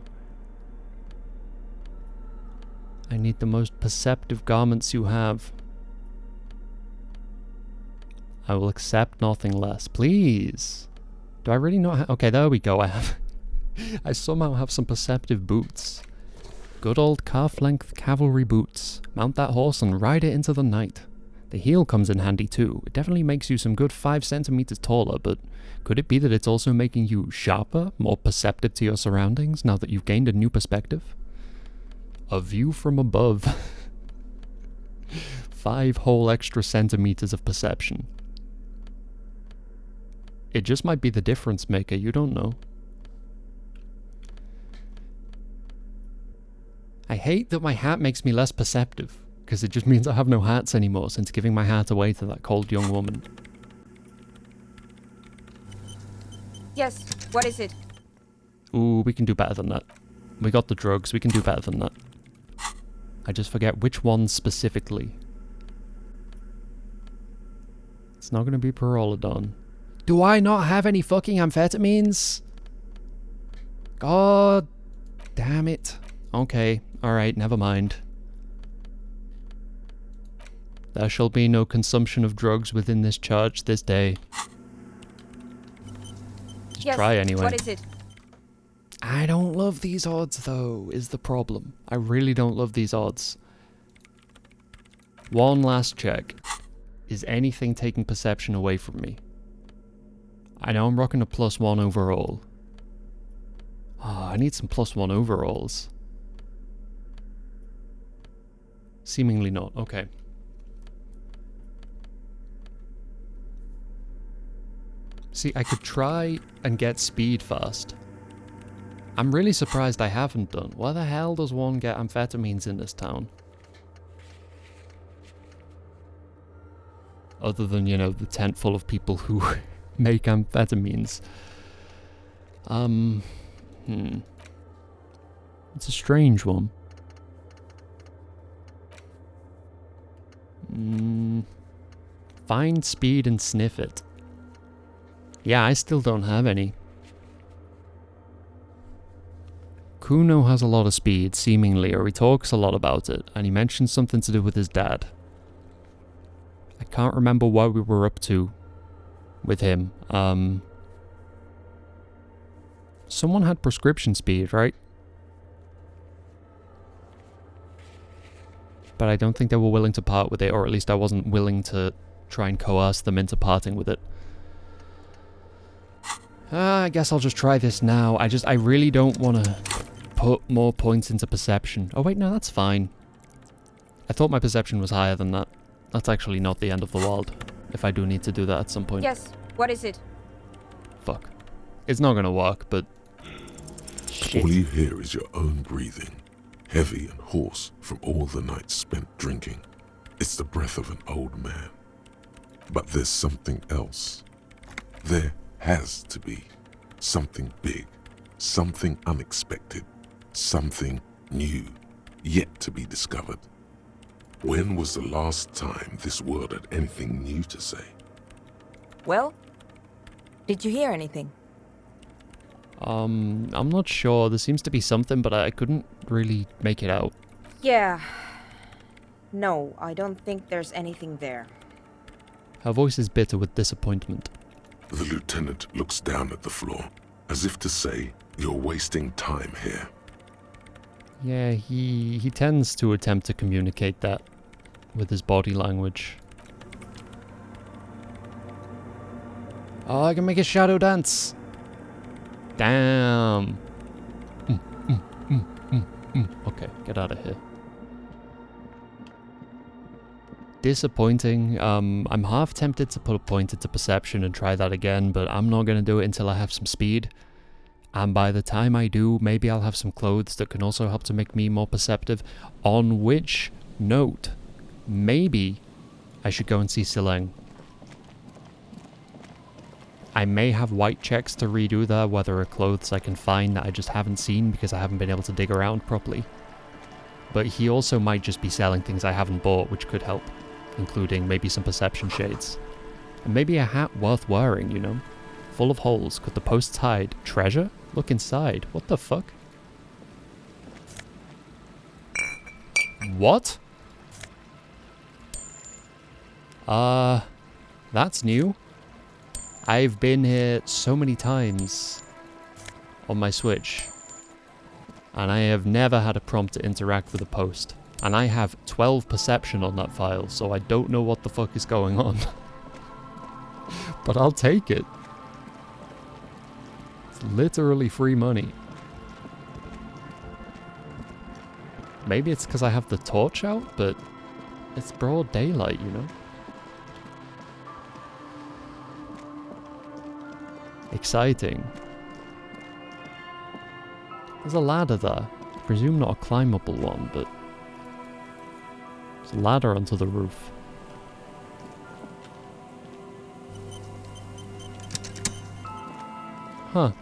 I need the most perceptive garments you have. I will accept nothing less. Please. Do I really not have... Okay, there we go. I have... I somehow have some perceptive boots. Good old calf-length cavalry boots. Mount that horse and ride it into the night. The heel comes in handy too. It definitely makes you some good 5 centimeters taller, but could it be that it's also making you sharper, more perceptive to your surroundings now that you've gained a new perspective? A view from above. 5 whole extra centimeters of perception. It just might be the difference maker, you don't know. I hate that my hat makes me less perceptive, because it just means I have no hats anymore since giving my hat away to that cold young woman. Yes, what is it? Ooh, we can do better than that. We got the drugs, we can do better than that. I just forget which ones specifically. It's not going to be Pyrrolidon. Do I not have any fucking amphetamines? God damn it. Okay, alright, never mind. There shall be no consumption of drugs within this church this day. Just Yes, try anyway. what is it? I don't love these odds, though, is the problem. I really don't love these odds. One last check. Is anything taking perception away from me? I know I'm rocking a +1 overall. Oh, I need some +1 overalls. Seemingly not. Okay. See, I could try and get speed fast. I'm really surprised I haven't done. Where the hell does one get amphetamines in this town? Other than, you know, the tent full of people who make amphetamines. It's a strange one. Find speed and sniff it. Yeah, I still don't have any. Kuno has a lot of speed, seemingly, or he talks a lot about it, and he mentions something to do with his dad. I can't remember what we were up to with him. Someone had prescription speed, right? But I don't think they were willing to part with it, or at least I wasn't willing to try and coerce them into parting with it. I guess I'll just try this now. I really don't want to put more points into perception. Oh wait, no, that's fine. I thought my perception was higher than that. That's actually not the end of the world, if I do need to do that at some point. Yes, what is it? Fuck. It's not gonna work, but... Shit. All you hear is your own breathing, heavy and hoarse from all the nights spent drinking. It's the breath of an old man. But there's something else. There has to be something big, something unexpected, something new, yet to be discovered. When was the last time this world had anything new to say? Well, did you hear anything? I'm not sure. There seems to be something, but I couldn't really make it out. Yeah. No, I don't think there's anything there. Her voice is bitter with disappointment. The lieutenant looks down at the floor, as if to say, you're wasting time here. Yeah, he tends to attempt to communicate that with his body language. Oh, I can make a shadow dance! Damn! Okay, get out of here. Disappointing. I'm half tempted to put a point into perception and try that again, but I'm not going to do it until I have some speed. And by the time I do, maybe I'll have some clothes that can also help to make me more perceptive. On which note, maybe I should go and see Sileng. I may have white checks to redo there, where there are clothes I can find that I just haven't seen because I haven't been able to dig around properly. But he also might just be selling things I haven't bought, which could help, including maybe some perception shades. And maybe a hat worth wearing, you know? Full of holes. Could the posts hide treasure? Look inside. What the fuck? What? That's new. I've been here so many times on my Switch, and I have never had a prompt to interact with a post. And I have 12 perception on that file, so I don't know what the fuck is going on. But I'll take it. It's literally free money. Maybe it's because I have the torch out, but it's broad daylight, you know? Exciting. There's a ladder there. I presume not a climbable one, but there's a ladder onto the roof. Huh.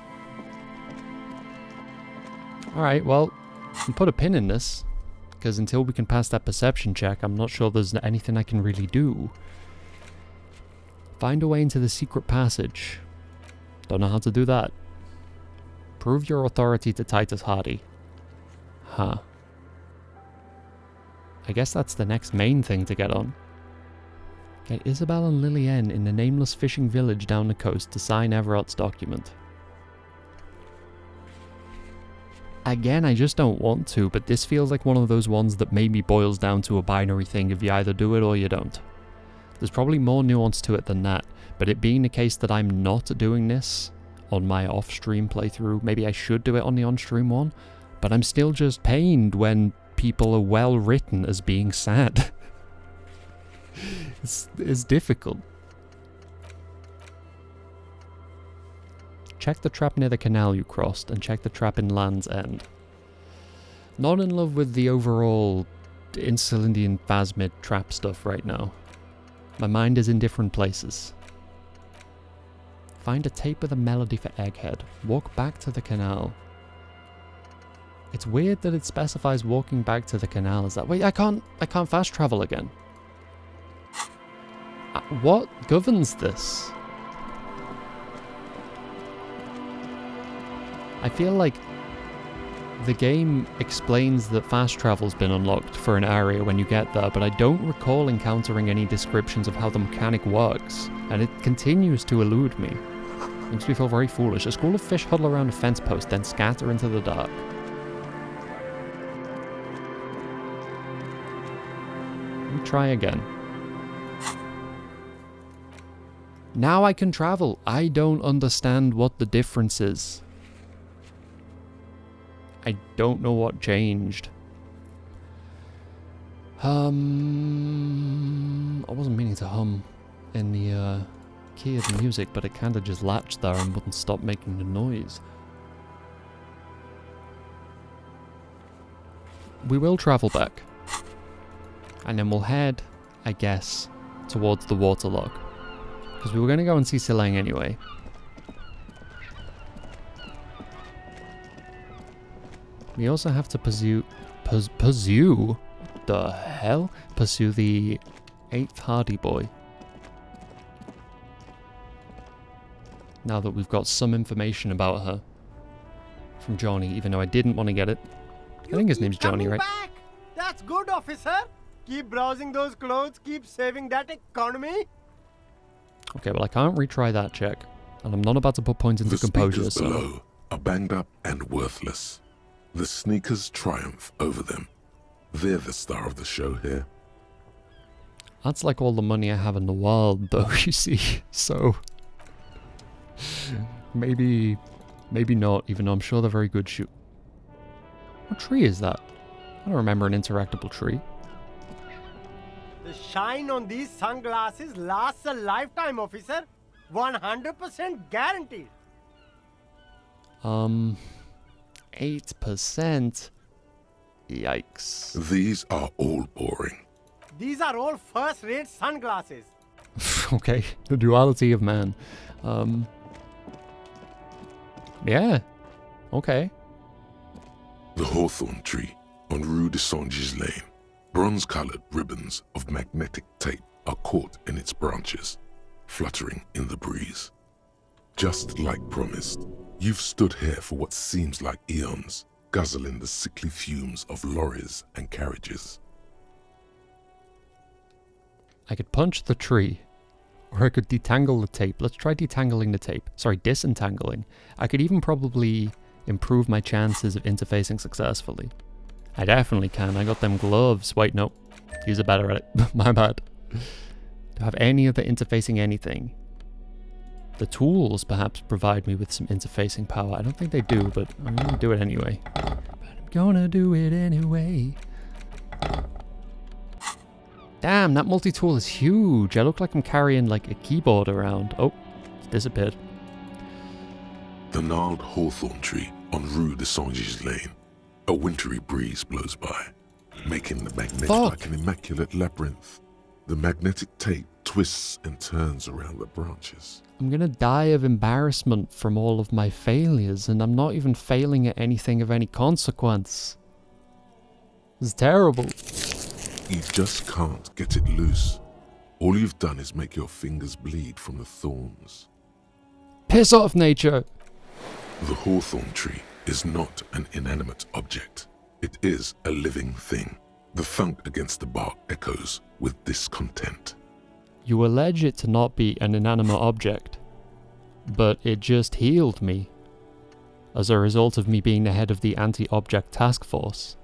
Alright, well, I'll put a pin in this, because until we can pass that perception check, I'm not sure there's anything I can really do. Find a way into the secret passage. Don't know how to do that. Prove your authority to Titus Hardy. Huh. I guess that's the next main thing to get on. Get Isabel and Lillian in the nameless fishing village down the coast to sign Everett's document. Again, I just don't want to, but this feels like one of those ones that maybe boils down to a binary thing if you either do it or you don't. There's probably more nuance to it than that, but it being the case that I'm not doing this on my off-stream playthrough, maybe I should do it on the on-stream one, but I'm still just pained when people are well written as being sad. It's difficult. Check the trap near the canal you crossed, and check the trap in Land's End. Not in love with the overall Insulindian Phasmid trap stuff right now. My mind is in different places. Find a tape with a melody for Egghead. Walk back to the canal. It's weird that it specifies walking back to the canal. Is that... Wait, I can't fast travel again. What governs this? I feel like the game explains that fast travel's been unlocked for an area when you get there, but I don't recall encountering any descriptions of how the mechanic works, and it continues to elude me. Makes me feel very foolish. A school of fish huddle around a fence post, then scatter into the dark. Let me try again. Now I can travel. I don't understand what the difference is. I don't know what changed. I wasn't meaning to hum in the key of the music, but it kind of just latched there and wouldn't stop making the noise. We will travel back. And then we'll head, I guess, towards the waterlock. Because we were going to go and see Silang anyway. We also have to pursue the hell? Pursue the 8th Hardy boy. Now that we've got some information about her from Johnny, even though I didn't want to get it. I think his name's Johnny, right? Back. That's good, officer. Keep browsing those clothes, keep saving that economy. Okay, well I can't retry that check. And I'm not about to put points into composure, The speakers below are banged up and worthless. The sneakers triumph over them. They're the star of the show here. That's like all the money I have in the world, though, you see. So, maybe not, even though I'm sure they're very good shoot. What tree is that? I don't remember an interactable tree. The shine on these sunglasses lasts a lifetime, officer. 100% guaranteed. 8%. Yikes. These are all boring. These are all first-rate sunglasses. Okay, the duality of man. Yeah. Okay. The hawthorn tree on Rue de Saint-Gilles Lane. Bronze-colored ribbons of magnetic tape are caught in its branches, fluttering in the breeze. Just like promised, you've stood here for what seems like eons, guzzling the sickly fumes of lorries and carriages. I could punch the tree, or I could detangle the tape. Let's try detangling the tape. Sorry, disentangling. I could even probably improve my chances of interfacing successfully. I definitely can. I got them gloves. Wait, no. These are better at it. My bad. Do I have any of the interfacing anything? The tools perhaps provide me with some interfacing power. I don't think they do, but I'm going to do it anyway. Damn, that multi-tool is huge. I look like I'm carrying like a keyboard around. Oh, it's disappeared. The gnarled hawthorn tree on Rue de Saint-Gilles Lane. A wintry breeze blows by, making the magnetic like an immaculate labyrinth. The magnetic tape twists and turns around the branches. I'm gonna die of embarrassment from all of my failures, and I'm not even failing at anything of any consequence. It's terrible. You just can't get it loose. All you've done is make your fingers bleed from the thorns. Piss off, nature! The hawthorn tree is not an inanimate object. It is a living thing. The thunk against the bark echoes with discontent. You allege it to not be an inanimate object, but it just healed me as a result of me being the head of the anti-object task force.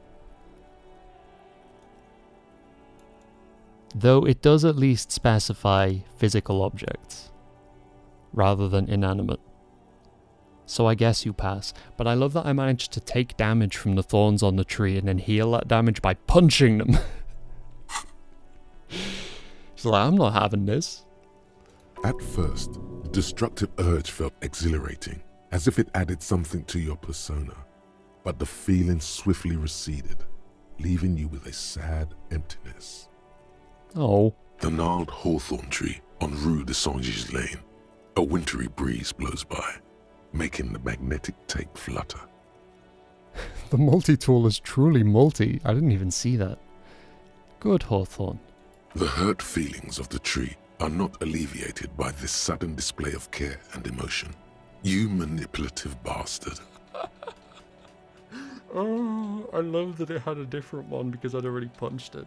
Though it does at least specify physical objects rather than inanimate. So I guess you pass, but I love that I managed to take damage from the thorns on the tree and then heal that damage by punching them. She's like, I'm not having this. At first, the destructive urge felt exhilarating, as if it added something to your persona. But the feeling swiftly receded, leaving you with a sad emptiness. Oh. The gnarled hawthorn tree on Rue de Saint-Gilles Lane. A wintry breeze blows by, making the magnetic tape flutter. The multi-tool is truly multi. I didn't even see that. Good, Hawthorne. The hurt feelings of the tree are not alleviated by this sudden display of care and emotion. You manipulative bastard. Oh, I love that it had a different one because I'd already punched it.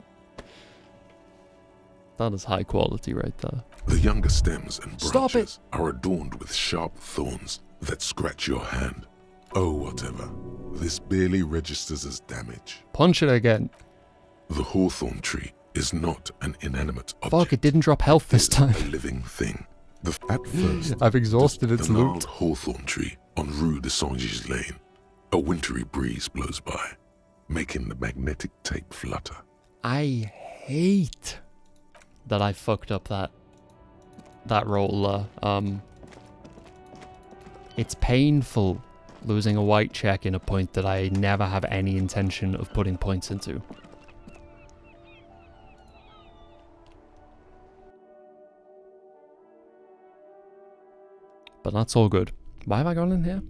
That is high quality right there. The younger stems and branches are adorned with sharp thorns that scratch your hand. Oh, whatever. This barely registers as damage. Punch it again. The hawthorn tree is not an inanimate object. Fuck, it didn't drop health this time. A living thing. At first, I've exhausted its the loot. gnarled hawthorn tree on Rue de Saint-Gilles Lane. A wintry breeze blows by, making the magnetic tape flutter. I hate that I fucked up that roller. It's painful losing a white check in a point that I never have any intention of putting points into. But that's all good. Why have I gone in here?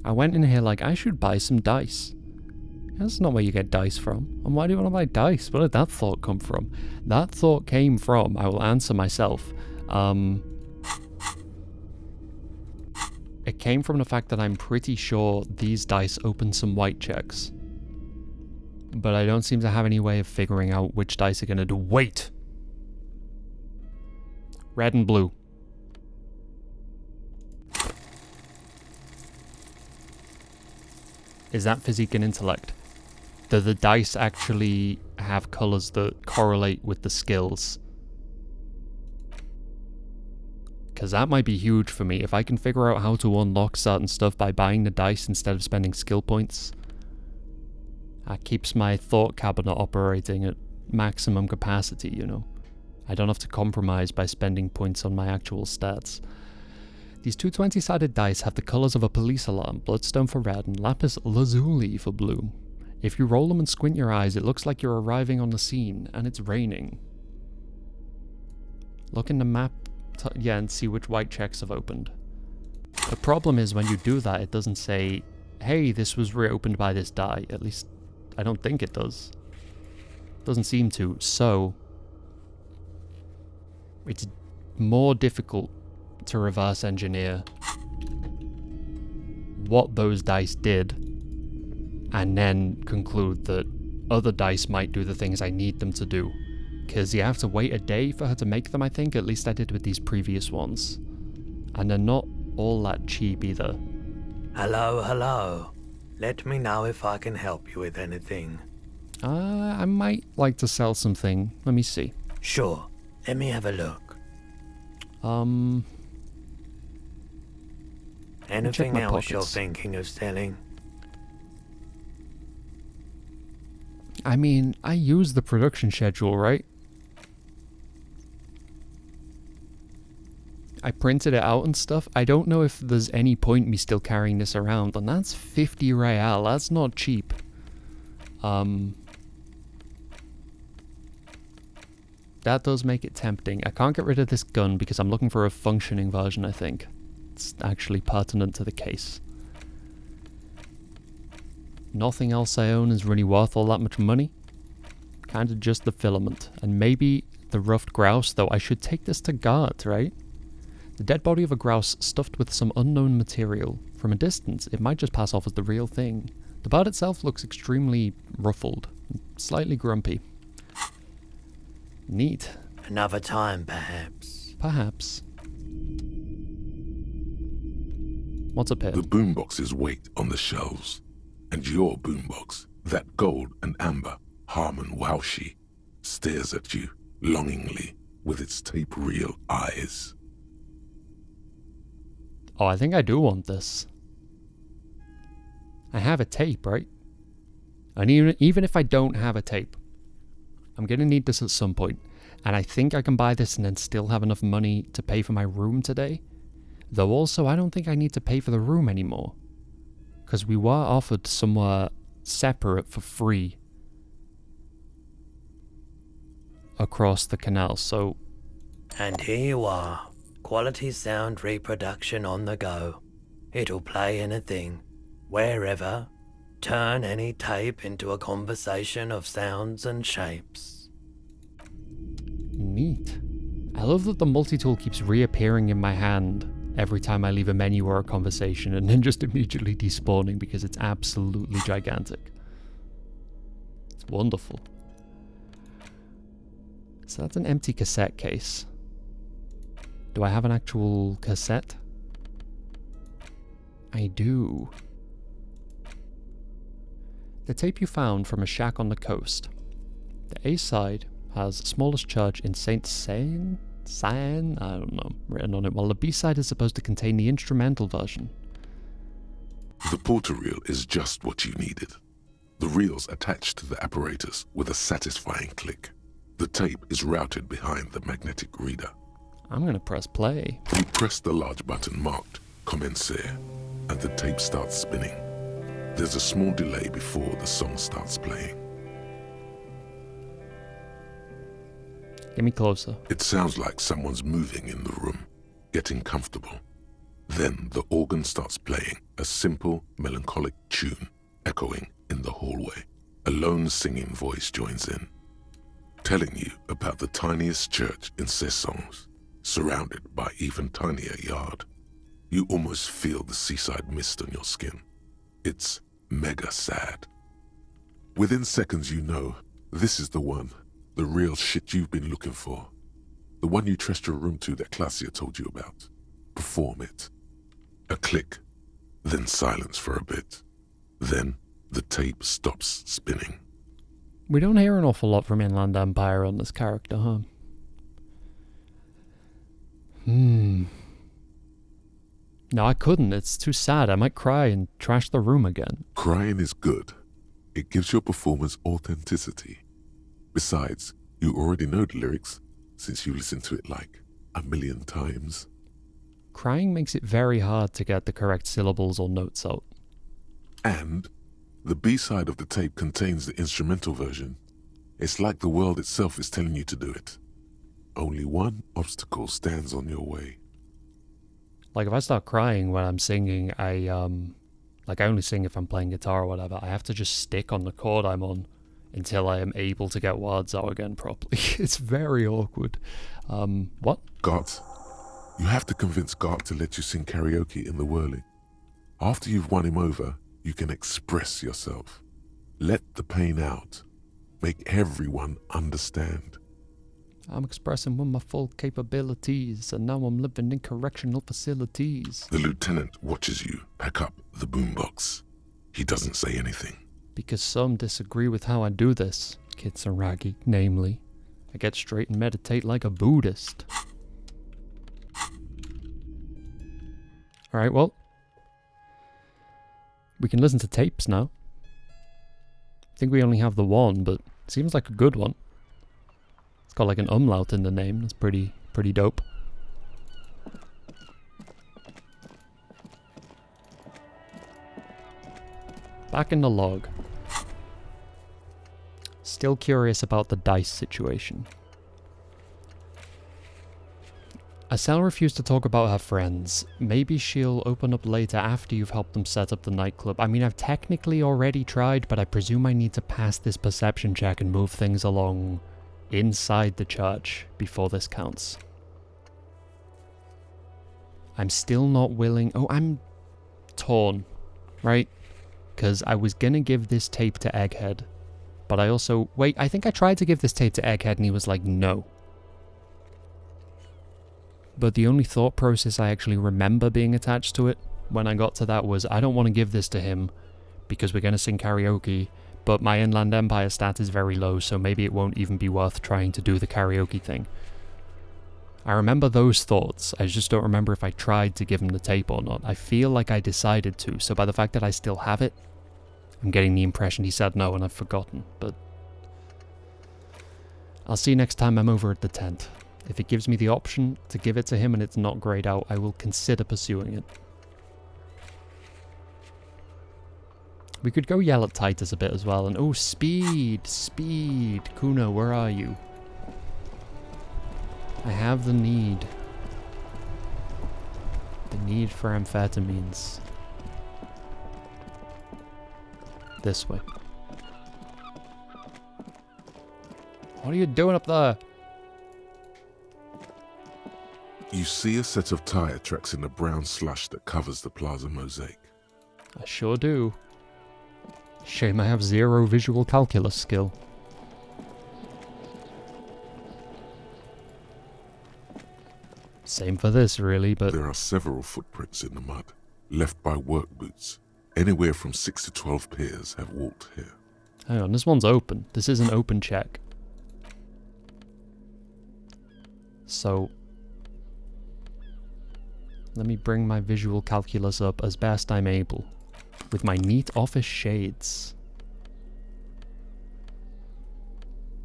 I went in here like I should buy some dice. That's not where you get dice from. And why do you want to buy dice? Where did that thought come from? That thought came from, I will answer myself. It came from the fact that I'm pretty sure these dice open some white checks. But I don't seem to have any way of figuring out which dice are going to do. Wait! Red and blue. Is that physique and intellect? Do the dice actually have colours that correlate with the skills? Because that might be huge for me. If I can figure out how to unlock certain stuff by buying the dice instead of spending skill points, that keeps my thought cabinet operating at maximum capacity, you know. I don't have to compromise by spending points on my actual stats. These two 20-sided dice have the colours of a police alarm, bloodstone for red and lapis lazuli for blue. If you roll them and squint your eyes, it looks like you're arriving on the scene, and it's raining. Look in the map, and see which white checks have opened. The problem is when you do that, it doesn't say, hey, this was reopened by this die. At least, I don't think it does. Doesn't seem to, so it's more difficult to reverse engineer what those dice did and then conclude that other dice might do the things I need them to do. Because you have to wait a day for her to make them, I think. At least I did with these previous ones. And they're not all that cheap either. Hello, hello. Let me know if I can help you with anything. I might like to sell something. Let me see. Sure. Let me have a look. Anything else you're thinking of selling? I mean, I use the production schedule, right? I printed it out and stuff. I don't know if there's any point me still carrying this around, and that's 50 real. That's not cheap. That does make it tempting. I can't get rid of this gun because I'm looking for a functioning version, I think. It's actually pertinent to the case. Nothing else I own is really worth all that much money. Kinda just the filament. And maybe the ruffed grouse, though I should take this to guard, right? The dead body of a grouse stuffed with some unknown material. From a distance, it might just pass off as the real thing. The bird itself looks extremely ruffled, slightly grumpy. Neat. Another time, perhaps. Perhaps. What's up here? The boomboxes wait on the shelves, and your boombox, that gold and amber Harmon Waushi, stares at you longingly with its tape reel eyes. Oh, I think I do want this. I have a tape, right? And even if I don't have a tape, I'm gonna need this at some point. And I think I can buy this and then still have enough money to pay for my room today. Though also, I don't think I need to pay for the room anymore. Because we were offered somewhere separate for free across the canal, so... And here you are. Quality sound reproduction on the go. It'll play anything, wherever. Turn any tape into a conversation of sounds and shapes. Neat. I love that the multi-tool keeps reappearing in my hand every time I leave a menu or a conversation and then just immediately despawning because it's absolutely gigantic. It's wonderful. So that's an empty cassette case. Do I have an actual cassette? I do. The tape you found from a shack on the coast. The A side has smallest church in Saint Seine? I don't know, written on it, while the B side is supposed to contain the instrumental version. The porter reel is just what you needed. The reel's attached to the apparatus with a satisfying click. The tape is routed behind the magnetic reader. I'm gonna press play. You press the large button marked Commencer, and the tape starts spinning. There's a small delay before the song starts playing. Get me closer. It sounds like someone's moving in the room, getting comfortable. Then the organ starts playing a simple, melancholic tune, echoing in the hallway. A lone singing voice joins in, telling you about the tiniest church in Cessons, surrounded by even tinier yard. You almost feel the seaside mist on your skin. It's mega sad. Within seconds you know, this is the one, the real shit you've been looking for. The one you trust your room to that Claudia told you about. Perform it. A click, then silence for a bit. Then the tape stops spinning. We don't hear an awful lot from Inland Empire on this character, huh? No, I couldn't. It's too sad. I might cry and trash the room again. Crying is good. It gives your performance authenticity. Besides, you already know the lyrics, since you listened to it like 1,000,000 times. Crying makes it very hard to get the correct syllables or notes out. And the B-side of the tape contains the instrumental version. It's like the world itself is telling you to do it. Only one obstacle stands on your way. Like, if I start crying when I'm singing, I only sing if I'm playing guitar or whatever. I have to just stick on the chord I'm on until I am able to get words out again properly. It's very awkward. What? Gart. You have to convince Gart to let you sing karaoke in the whirling. After you've won him over, you can express yourself. Let the pain out. Make everyone understand. I'm expressing with my full capabilities, and now I'm living in correctional facilities. The lieutenant watches you pack up the boombox. He doesn't say anything. Because some disagree with how I do this, Kitsuragi, namely. I get straight and meditate like a Buddhist. Alright, well. We can listen to tapes now. I think we only have the one, but it seems like a good one. It's got like an umlaut in the name. That's pretty dope. Back in the log. Still curious about the dice situation. Asel refused to talk about her friends. Maybe she'll open up later after you've helped them set up the nightclub. I mean, I've technically already tried, but I presume I need to pass this perception check and move things along inside the church before this counts. I'm still not willing... Oh, I'm torn, right? Because I was gonna give this tape to Egghead, but I also... Wait, I think I tried to give this tape to Egghead and he was like, no. But the only thought process I actually remember being attached to it when I got to that was, I don't want to give this to him because we're going to sing karaoke, but my Inland Empire stat is very low, so maybe it won't even be worth trying to do the karaoke thing. I remember those thoughts, I just don't remember if I tried to give him the tape or not. I feel like I decided to, so by the fact that I still have it, I'm getting the impression he said no and I've forgotten, but... I'll see you next time I'm over at the tent. If it gives me the option to give it to him and it's not grayed out, I will consider pursuing it. We could go yell at Titus a bit as well, and oh, speed! Speed! Kuno, where are you? I have the need. The need for amphetamines. This way. What are you doing up there? You see a set of tire tracks in the brown slush that covers the plaza mosaic. I sure do. Shame I have zero visual calculus skill. Same for this, really, but... There are several footprints in the mud, left by work boots. Anywhere from 6 to 12 pairs have walked here. Hang on, this one's open. This is an open check. So... let me bring my visual calculus up as best I'm able. with my neat office shades.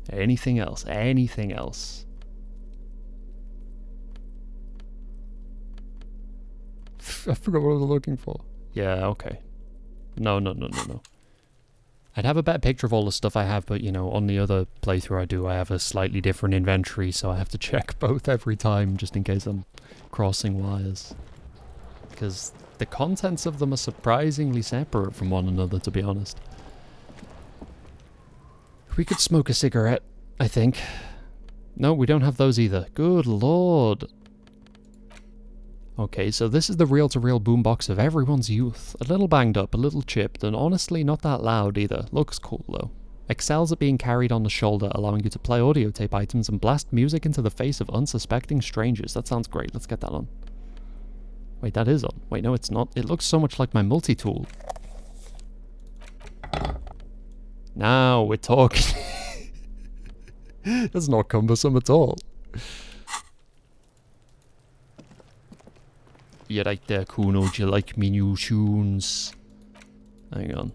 Anything else? Anything else? I forgot what I was looking for. Yeah, okay. No. I'd have a better picture of all the stuff I have, but, you know, on the other playthrough I have a slightly different inventory, so I have to check both every time, just in case I'm crossing wires. Because the contents of them are surprisingly separate from one another, to be honest. We could smoke a cigarette, I think. No, we don't have those either. Good lord. Okay, so this is the reel-to-reel boombox of everyone's youth. A little banged up, a little chipped, and honestly not that loud either. Looks cool though. Excels at being carried on the shoulder, allowing you to play audio tape items and blast music into the face of unsuspecting strangers. That sounds great, let's get that on. Wait, that is on. Wait, no it's not. It looks so much like my multi-tool. Now we're talking. That's not cumbersome at all. You right there, Kuno, do you like me new shoes? Hang on.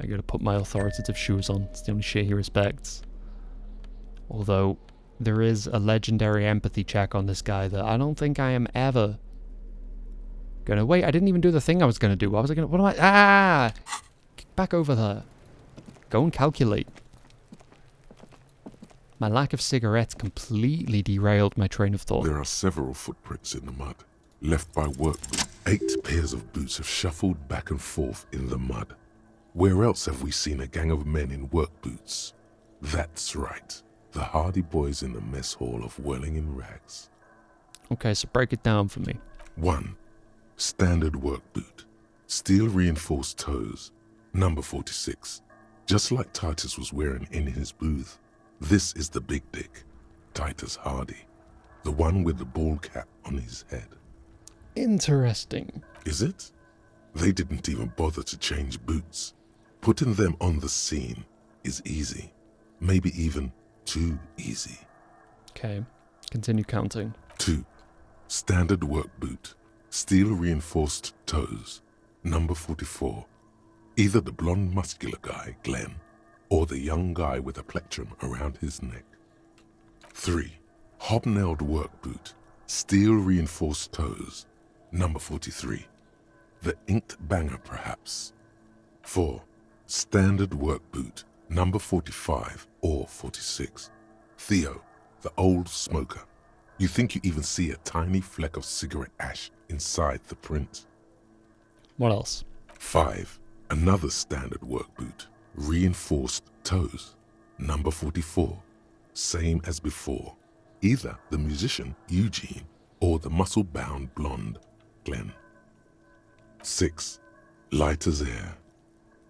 I gotta put my authoritative shoes on. It's the only shit he respects. Although, there is a legendary empathy check on this guy that I don't think I am ever gonna... Wait, I didn't even do the thing I was gonna do. What was I gonna... What am I... Ah! Get back over there. Go and calculate. My lack of cigarettes completely derailed my train of thought. There are several footprints in the mud, left by work boots. 8 pairs of boots have shuffled back and forth in the mud. Where else have we seen a gang of men in work boots? That's right, the Hardy Boys in the mess hall of Welling in Rags. Okay, so break it down for me. 1. Standard work boot. Steel reinforced toes. Number 46. Just like Titus was wearing in his booth. This is the big dick, Titus Hardy. The one with the bald cap on his head. Interesting. Is it? They didn't even bother to change boots. Putting them on the scene is easy. Maybe even too easy. Okay, continue counting. 2. Standard work boot. Steel reinforced toes. Number 44. Either the blonde muscular guy, Glenn, or the young guy with a plectrum around his neck. 3. Hobnailed work boot. Steel reinforced toes. Number 43. The inked banger, perhaps. 4. Standard work boot. Number 45 or 46. Theo, the old smoker. You think you even see a tiny fleck of cigarette ash inside the print. What else? 5. Another standard work boot. Reinforced toes. Number 44. Same as before. Either the musician, Eugene, or the muscle-bound blonde, Glenn. 6. Light as air.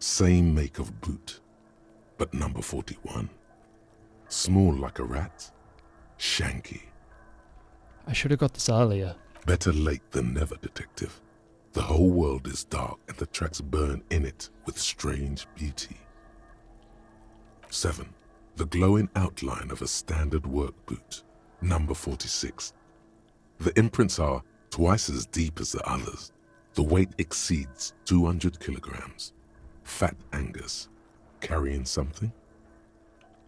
Same make of boot, but number 41. Small like a rat. Shanky. I should have got this earlier. Better late than never, detective. The whole world is dark and the tracks burn in it with strange beauty. 7. The glowing outline of a standard work boot. Number 46. The imprints are twice as deep as the others. The weight exceeds 200 kilograms. Fat Angus. Carrying something?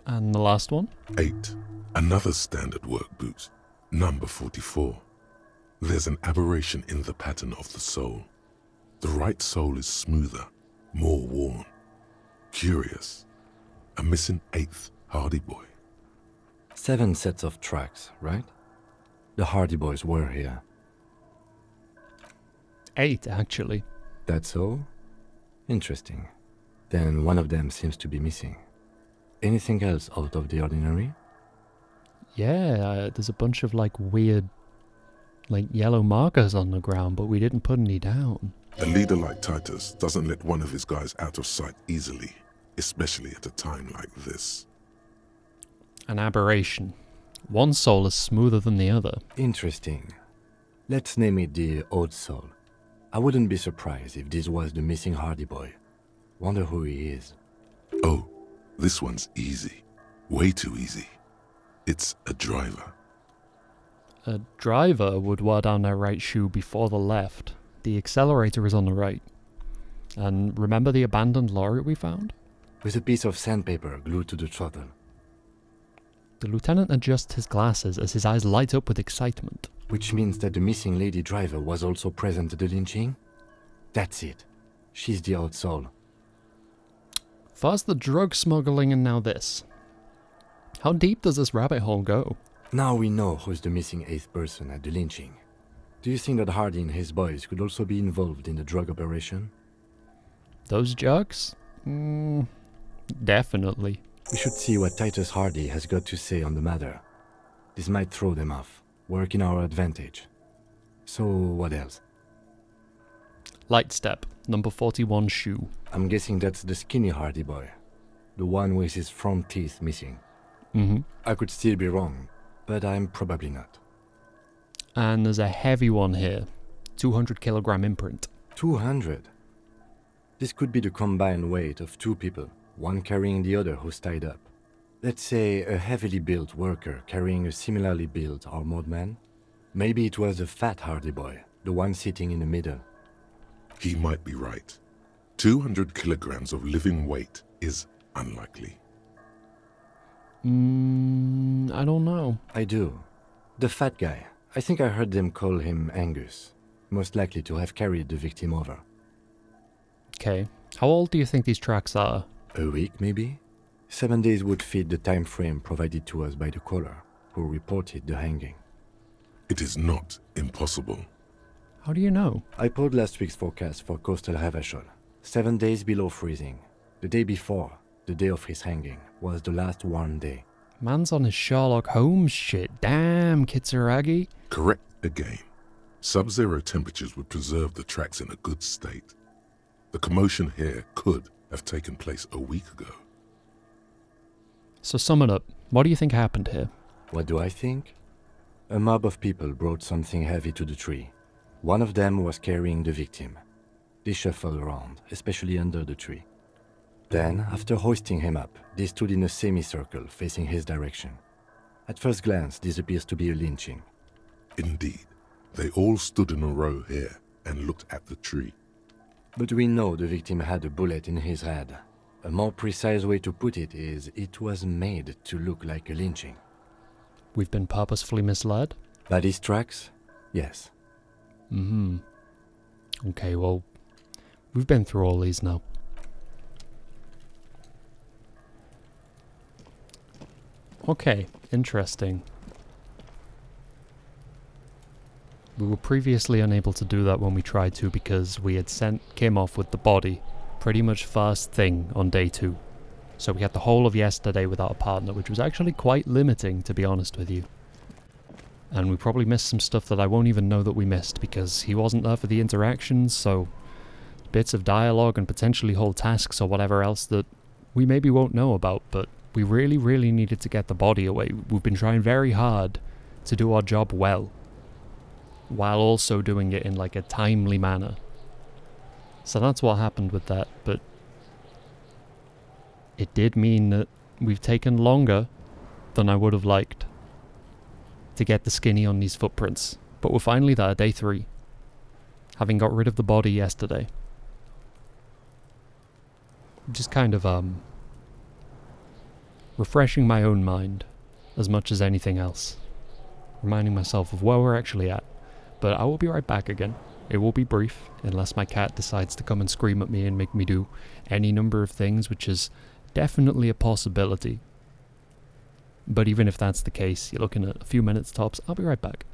And the last one? 8. Another standard work boot. Number 44. There's an aberration in the pattern of the sole. The right sole is smoother, more worn. Curious. A missing 8th Hardy Boy. 7 sets of tracks, right? The Hardy Boys were here. 8, actually. That's all? Interesting. Then one of them seems to be missing. Anything else out of the ordinary? Yeah, there's a bunch of like weird, like yellow markers on the ground, but we didn't put any down. A leader like Titus doesn't let one of his guys out of sight easily, especially at a time like this. An aberration. One soul is smoother than the other. Interesting. Let's name it the Odd Soul. I wouldn't be surprised if this was the missing Hardy Boy. Wonder who he is. Oh, this one's easy. Way too easy. It's a driver. A driver would wear down their right shoe before the left. The accelerator is on the right. And remember the abandoned lorry we found? With a piece of sandpaper glued to the throttle. The lieutenant adjusts his glasses as his eyes light up with excitement. Which means that the missing lady driver was also present at the lynching? That's it. She's the odd soul. First the drug smuggling and now this. How deep does this rabbit hole go? Now we know who's the missing 8th person at the lynching. Do you think that Hardy and his boys could also be involved in the drug operation? Those jugs? Definitely. We should see what Titus Hardy has got to say on the matter. This might throw them off, work in our advantage. So, what else? Light step, number 41 shoe. I'm guessing that's the skinny Hardy boy. The one with his front teeth missing. I could still be wrong, but I'm probably not. And there's a heavy one here. 200 kilogram imprint. 200? This could be the combined weight of 2 people, one carrying the other who's tied up. Let's say a heavily built worker carrying a similarly built armored man. Maybe it was the fat Hardy boy, the one sitting in the middle. He might be right. 200 kilograms of living weight is unlikely. I don't know. I do. The fat guy. I think I heard them call him Angus. Most likely to have carried the victim over. Okay. How old do you think these tracks are? A week, maybe? 7 days would fit the time frame provided to us by the caller, who reported the hanging. It is not impossible. How do you know? I pulled last week's forecast for coastal Havashol. 7 days below freezing. The day before, the day of his hanging, was the last warm day. Man's on his Sherlock Holmes shit. Damn, Kitsuragi. Correct again. Sub-zero temperatures would preserve the tracks in a good state. The commotion here could have taken place a week ago. So sum it up. What do you think happened here? What do I think? A mob of people brought something heavy to the tree. One of them was carrying the victim. They shuffled around, especially under the tree. Then, after hoisting him up, they stood in a semicircle facing his direction. At first glance, this appears to be a lynching. Indeed. They all stood in a row here and looked at the tree. But we know the victim had a bullet in his head. A more precise way to put it is, it was made to look like a lynching. We've been purposefully misled? By these tracks? Yes. Okay, well, we've been through all these now. Okay, interesting. We were previously unable to do that when we tried to because we had came off with the body pretty much first thing on day 2. So we had the whole of yesterday without a partner, which was actually quite limiting, to be honest with you. And we probably missed some stuff that I won't even know that we missed because he wasn't there for the interactions, so bits of dialogue and potentially whole tasks or whatever else that we maybe won't know about, but we really, really needed to get the body away. We've been trying very hard to do our job well, while also doing it in like a timely manner. So that's what happened with that, but it did mean that we've taken longer than I would have liked to get the skinny on these footprints. But we're finally there, day 3, having got rid of the body yesterday. Just kind of, refreshing my own mind as much as anything else. Reminding myself of where we're actually at. But I will be right back again. It will be brief, unless my cat decides to come and scream at me and make me do any number of things, which is definitely a possibility. But even if that's the case, you're looking at a few minutes tops. I'll be right back.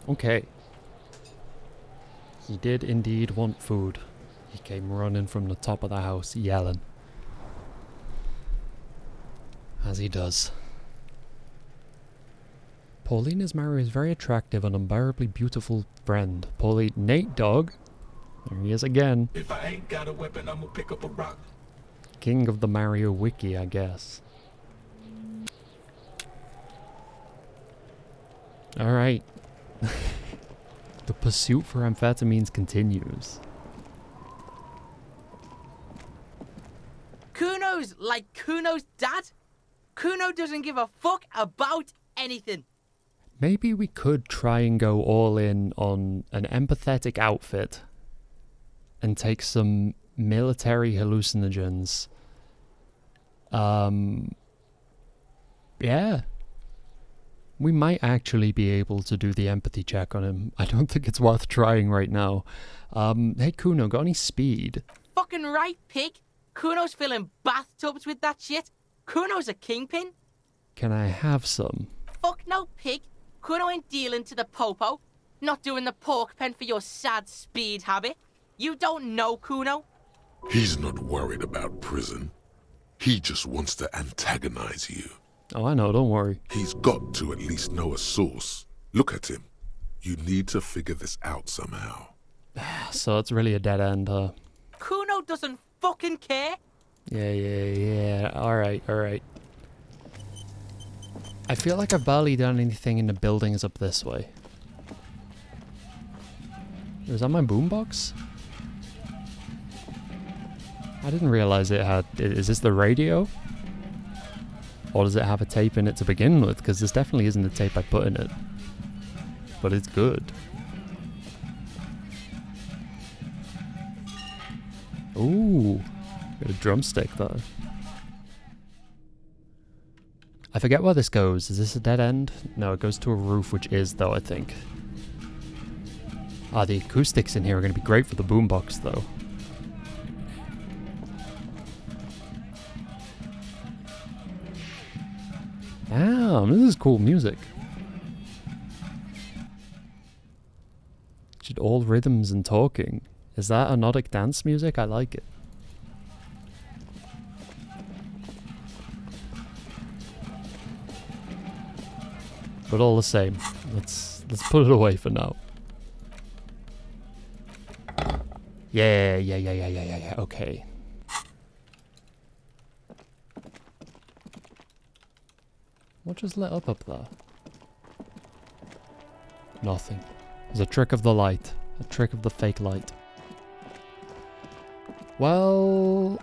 Okay. He did indeed want food. He came running from the top of the house, yelling. As he does. Pauline is Mario's very attractive and unbearably beautiful friend. Pauline, Nate Dogg. There he is again. If I ain't got a weapon, I'm gonna pick up a rock. King of the Mario Wiki, I guess. Alright. The pursuit for amphetamines continues. Kuno's like Kuno's dad? Kuno doesn't give a fuck about anything. Maybe we could try and go all in on an empathetic outfit and take some military hallucinogens. Yeah. We might actually be able to do the empathy check on him. I don't think it's worth trying right now. Hey Kuno, got any speed? Fucking right, pig. Kuno's filling bathtubs with that shit. Kuno's a kingpin. Can I have some? Fuck no, pig. Kuno ain't dealing to the popo. Not doing the pork pen for your sad speed habit. You don't know Kuno. He's not worried about prison. He just wants to antagonize you. Oh, I know, don't worry. He's got to at least know a source. Look at him. You need to figure this out somehow. So it's really a dead end, huh? Kuno doesn't fucking care. Yeah. Alright. I feel like I've barely done anything in the buildings up this way. Is that my boombox? I didn't realize it had... Is this the radio? Or does it have a tape in it to begin with? Because this definitely isn't the tape I put in it. But it's good. Ooh. Got a drumstick though. I forget where this goes. Is this a dead end? No, it goes to a roof, which is though, I think. Ah, the acoustics in here are going to be great for the boombox though. Damn, this is cool music. Just all rhythms and talking. Is that anodic dance music? I like it. But all the same, let's put it away for now. Yeah, okay. What just lit up there? Nothing. It's a trick of the light. A trick of the fake light. Well...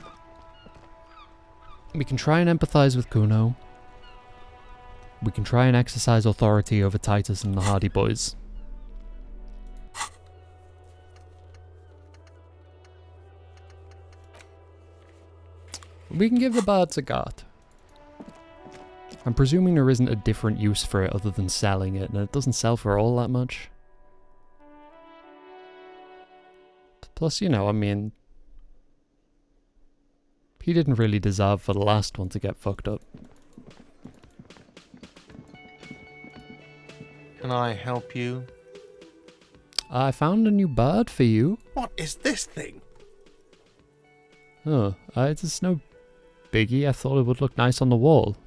we can try and empathize with Kuno. We can try and exercise authority over Titus and the Hardy Boys. We can give the birds a guard. I'm presuming there isn't a different use for it other than selling it, and it doesn't sell for all that much. Plus, you know, I mean... he didn't really deserve for the last one to get fucked up. Can I help you? I found a new bird for you. What is this thing? Oh, it's no biggie. I thought it would look nice on the wall.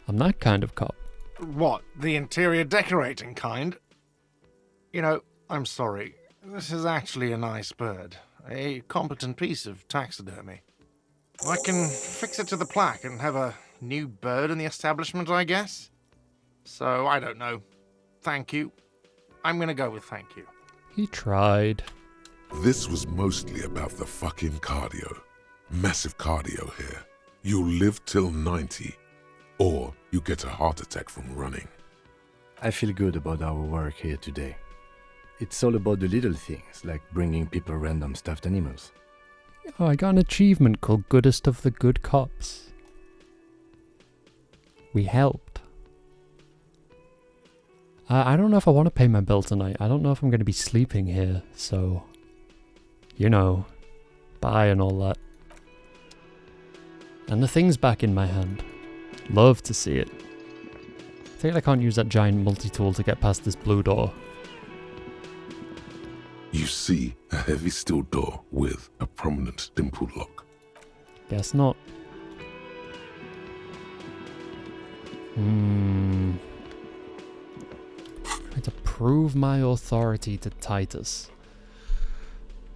I'm that kind of cop. What, the interior decorating kind? You know, I'm sorry. This is actually a nice bird. A competent piece of taxidermy. I can fix it to the plaque and have a new bird in the establishment, I guess? So, I don't know. Thank you. I'm gonna go with thank you. He tried. This was mostly about the fucking cardio. Massive cardio here. You'll live till 90. Or you get a heart attack from running. I feel good about our work here today. It's all about the little things, like bringing people random stuffed animals. Oh, I got an achievement called Goodest of the Good Cops. We helped. I don't know if I want to pay my bill tonight. I don't know if I'm going to be sleeping here, so... you know, bye and all that. And the thing's back in my hand. Love to see it. think I can't use that giant multi-tool to get past this blue door. You see a heavy steel door with a prominent dimpled lock. Guess not. I have to prove my authority to Titus.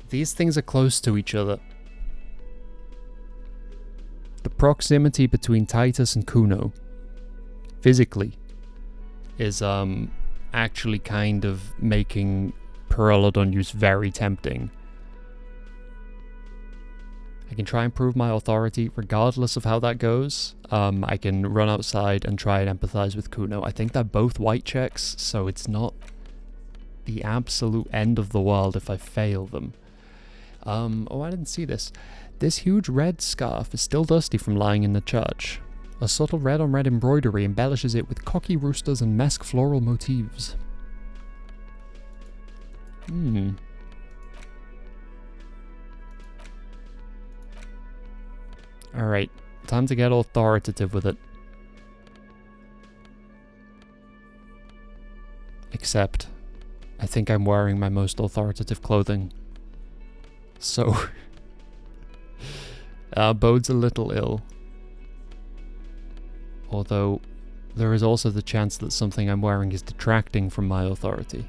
These things are close to each other. The proximity between Titus and Kuno, physically, is actually kind of making Pyrrholodon use very tempting. I can try and prove my authority regardless of how that goes. I can run outside and try and empathize with Kuno. I think they're both white checks, so it's not the absolute end of the world if I fail them. Oh, I didn't see this. This huge red scarf is still dusty from lying in the church. A subtle red-on-red embroidery embellishes it with cocky roosters and mesque floral motifs. Alright, time to get authoritative with it. Except, I think I'm wearing my most authoritative clothing. So, bodes a little ill. Although, there is also the chance that something I'm wearing is detracting from my authority.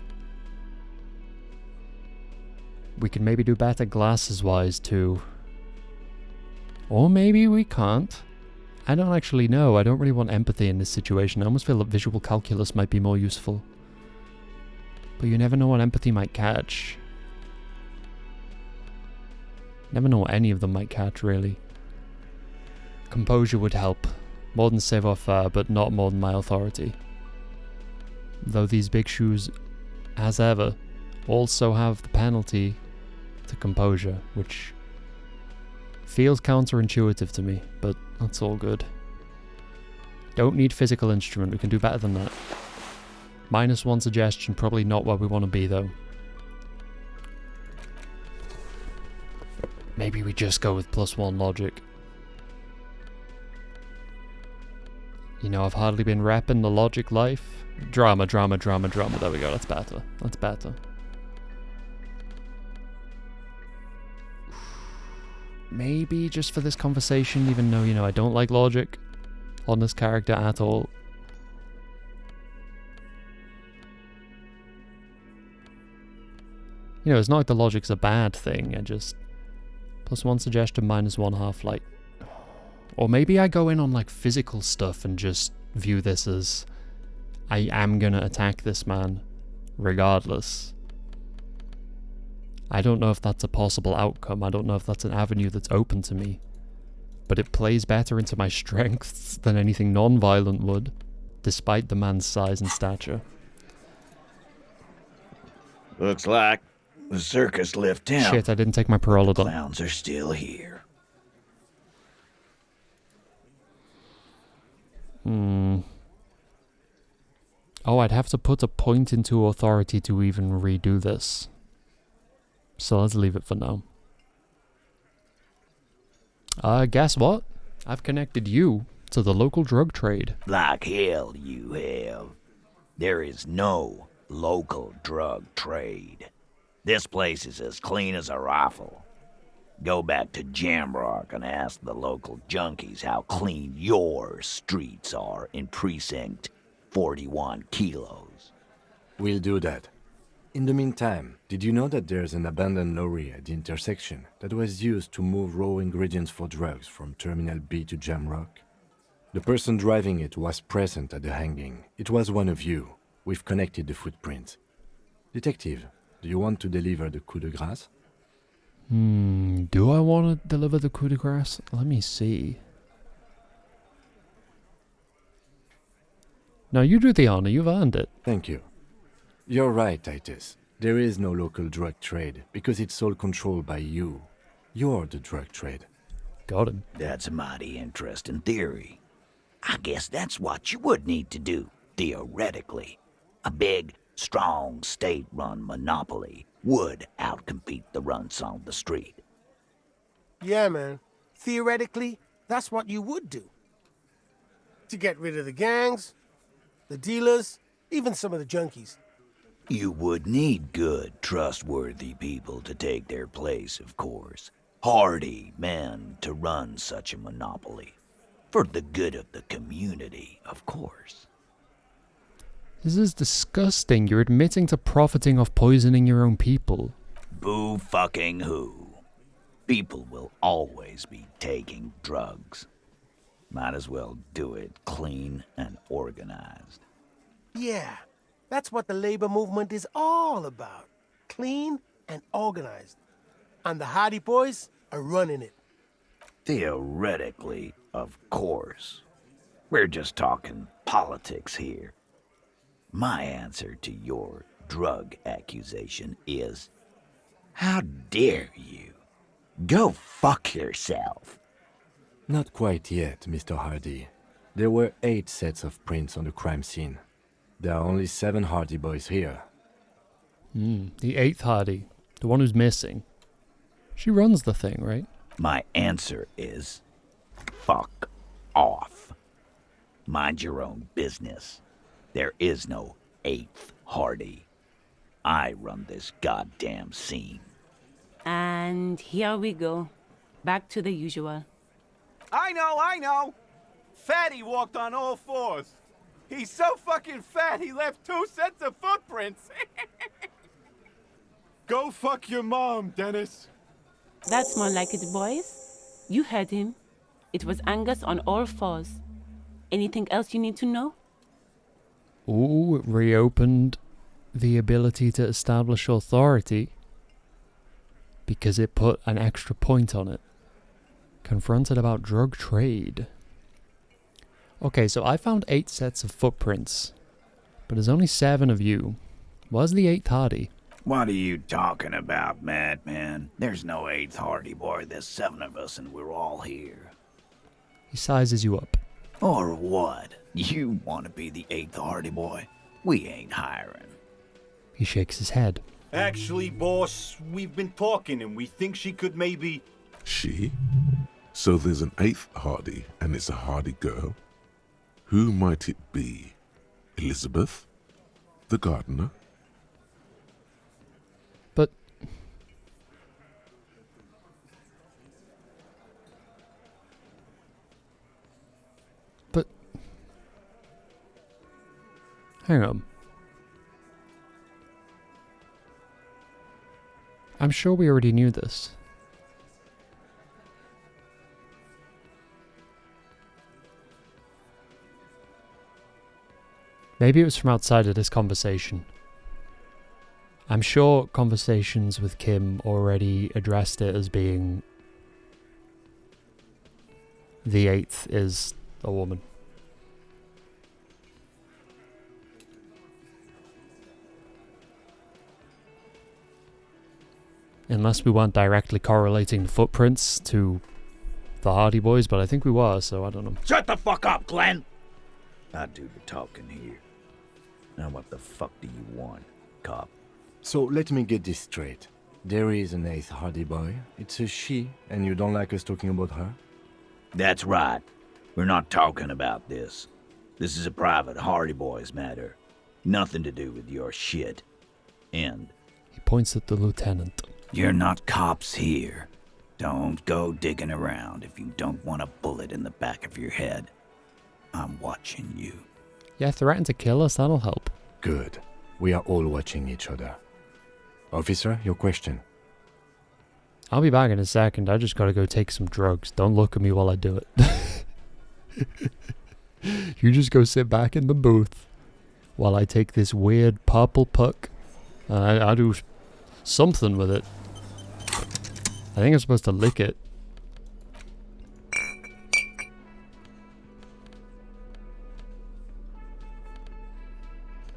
We can maybe do better glasses-wise too. Or maybe we can't. I don't actually know. I don't really want empathy in this situation. I almost feel that visual calculus might be more useful. But you never know what empathy might catch. Never know what any of them might catch, really. Composure would help. More than savoir-faire, but not more than my authority. Though these big shoes, as ever, also have the penalty to composure, which feels counterintuitive to me, but that's all good. Don't need physical instrument, we can do better than that. -1 suggestion, probably not where we want to be though. Maybe we just go with +1 logic. You know, I've hardly been repping the logic life. Drama. There we go, that's better. That's better. Maybe just for this conversation, even though, you know, I don't like logic on this character at all. You know, it's not like the logic's a bad thing, I just... +1 suggestion, -1 half-light. Or maybe I go in on, like, physical stuff and just view this as... I am gonna attack this man, regardless. I don't know if that's a possible outcome, I don't know if that's an avenue that's open to me. But it plays better into my strengths than anything non-violent would, despite the man's size and stature. Looks like the circus left town. Shit, I didn't take my Pyrrholodon. Clowns are still here. Oh, I'd have to put a point into authority to even redo this. So let's leave it for now. Guess what? I've connected you to the local drug trade. Like hell you have. There is no local drug trade. This place is as clean as a rifle. Go back to Jamrock and ask the local junkies how clean your streets are in Precinct 41 Kilos. We'll do that. In the meantime, did you know that there's an abandoned lorry at the intersection that was used to move raw ingredients for drugs from Terminal B to Jamrock? The person driving it was present at the hanging. It was one of you. We've connected the footprint. Detective, do you want to deliver the coup de grace? Do I want to deliver the coup de grace? Let me see. No, you do the honor. You've earned it. Thank you. You're right, Titus. There is no local drug trade because it's all controlled by you. You're the drug trade. Got him. That's a mighty interesting theory. I guess that's what you would need to do, theoretically. A big, strong, state-run monopoly would outcompete the runts on the street. Yeah, man. Theoretically, that's what you would do. To get rid of the gangs, the dealers, even some of the junkies. You would need good, trustworthy people to take their place, of course. Hardy men to run such a monopoly. For the good of the community, of course. This is disgusting. You're admitting to profiting off poisoning your own people. Boo fucking who? People will always be taking drugs. Might as well do it clean and organized. Yeah, that's what the labor movement is all about. Clean and organized. And the Hardy Boys are running it. Theoretically, of course. We're just talking politics here. My answer to your drug accusation is, how dare you? Go fuck yourself. Not quite yet, Mr. Hardy. There were 8 sets of prints on the crime scene. There are only 7 Hardy Boys here. The 8th Hardy. The one who's missing. She runs the thing, right? My answer is, fuck off. Mind your own business. There is no 8th Hardy. I run this goddamn scene. And here we go. Back to the usual. I know! Fatty walked on all 4s. He's so fucking fat he left 2 sets of footprints. Go fuck your mom, Dennis. That's more like it, boys. You heard him. It was Angus on all 4s. Anything else you need to know? Ooh, it reopened the ability to establish authority because it put an extra point on it. Confronted about drug trade. Okay, so I found 8 sets of footprints, but there's only 7 of you. Where's the 8th Hardy? What are you talking about, madman? There's no 8th Hardy Boy. There's 7 of us and we're all here. He sizes you up. Or what? You want to be the 8th Hardy Boy? We ain't hiring. He shakes his head. Actually, boss, we've been talking and we think she could maybe... She? So there's an 8th Hardy, and it's a Hardy girl? Who might it be? Elizabeth? The gardener? But... Hang on. I'm sure we already knew this. Maybe it was from outside of this conversation. I'm sure conversations with Kim already addressed it as being the 8th is a woman. Unless we weren't directly correlating the footprints to the Hardy Boys, but I think we were, so I don't know. Shut the fuck up, Glenn! I do the talking here. Now what the fuck do you want, cop? So let me get this straight. There is an 8th Hardy Boy. It's a she, and you don't like us talking about her? That's right. We're not talking about this. This is a private Hardy Boys matter. Nothing to do with your shit. End. He points at the lieutenant. You're not cops here. Don't go digging around if you don't want a bullet in the back of your head. I'm watching you. Yeah, threaten to kill us, that'll help. Good. We are all watching each other. Officer, your question. I'll be back in a second. I just gotta go take some drugs. Don't look at me while I do it. You just go sit back in the booth while I take this weird purple puck. I do something with it. I think I'm supposed to lick it.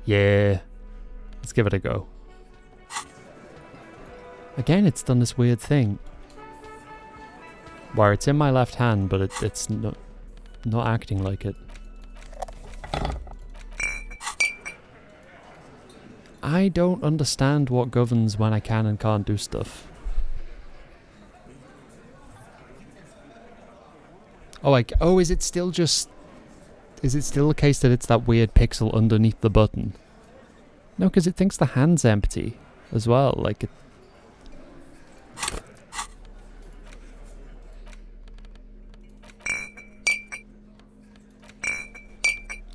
Yeah. Let's give it a go. Again, it's done this weird thing where it's in my left hand, but it's not acting like it. I don't understand what governs when I can and can't do stuff. Oh, is it still just Is it still the case that it's that weird pixel underneath the button? No, because it thinks the hand's empty as well. Like it.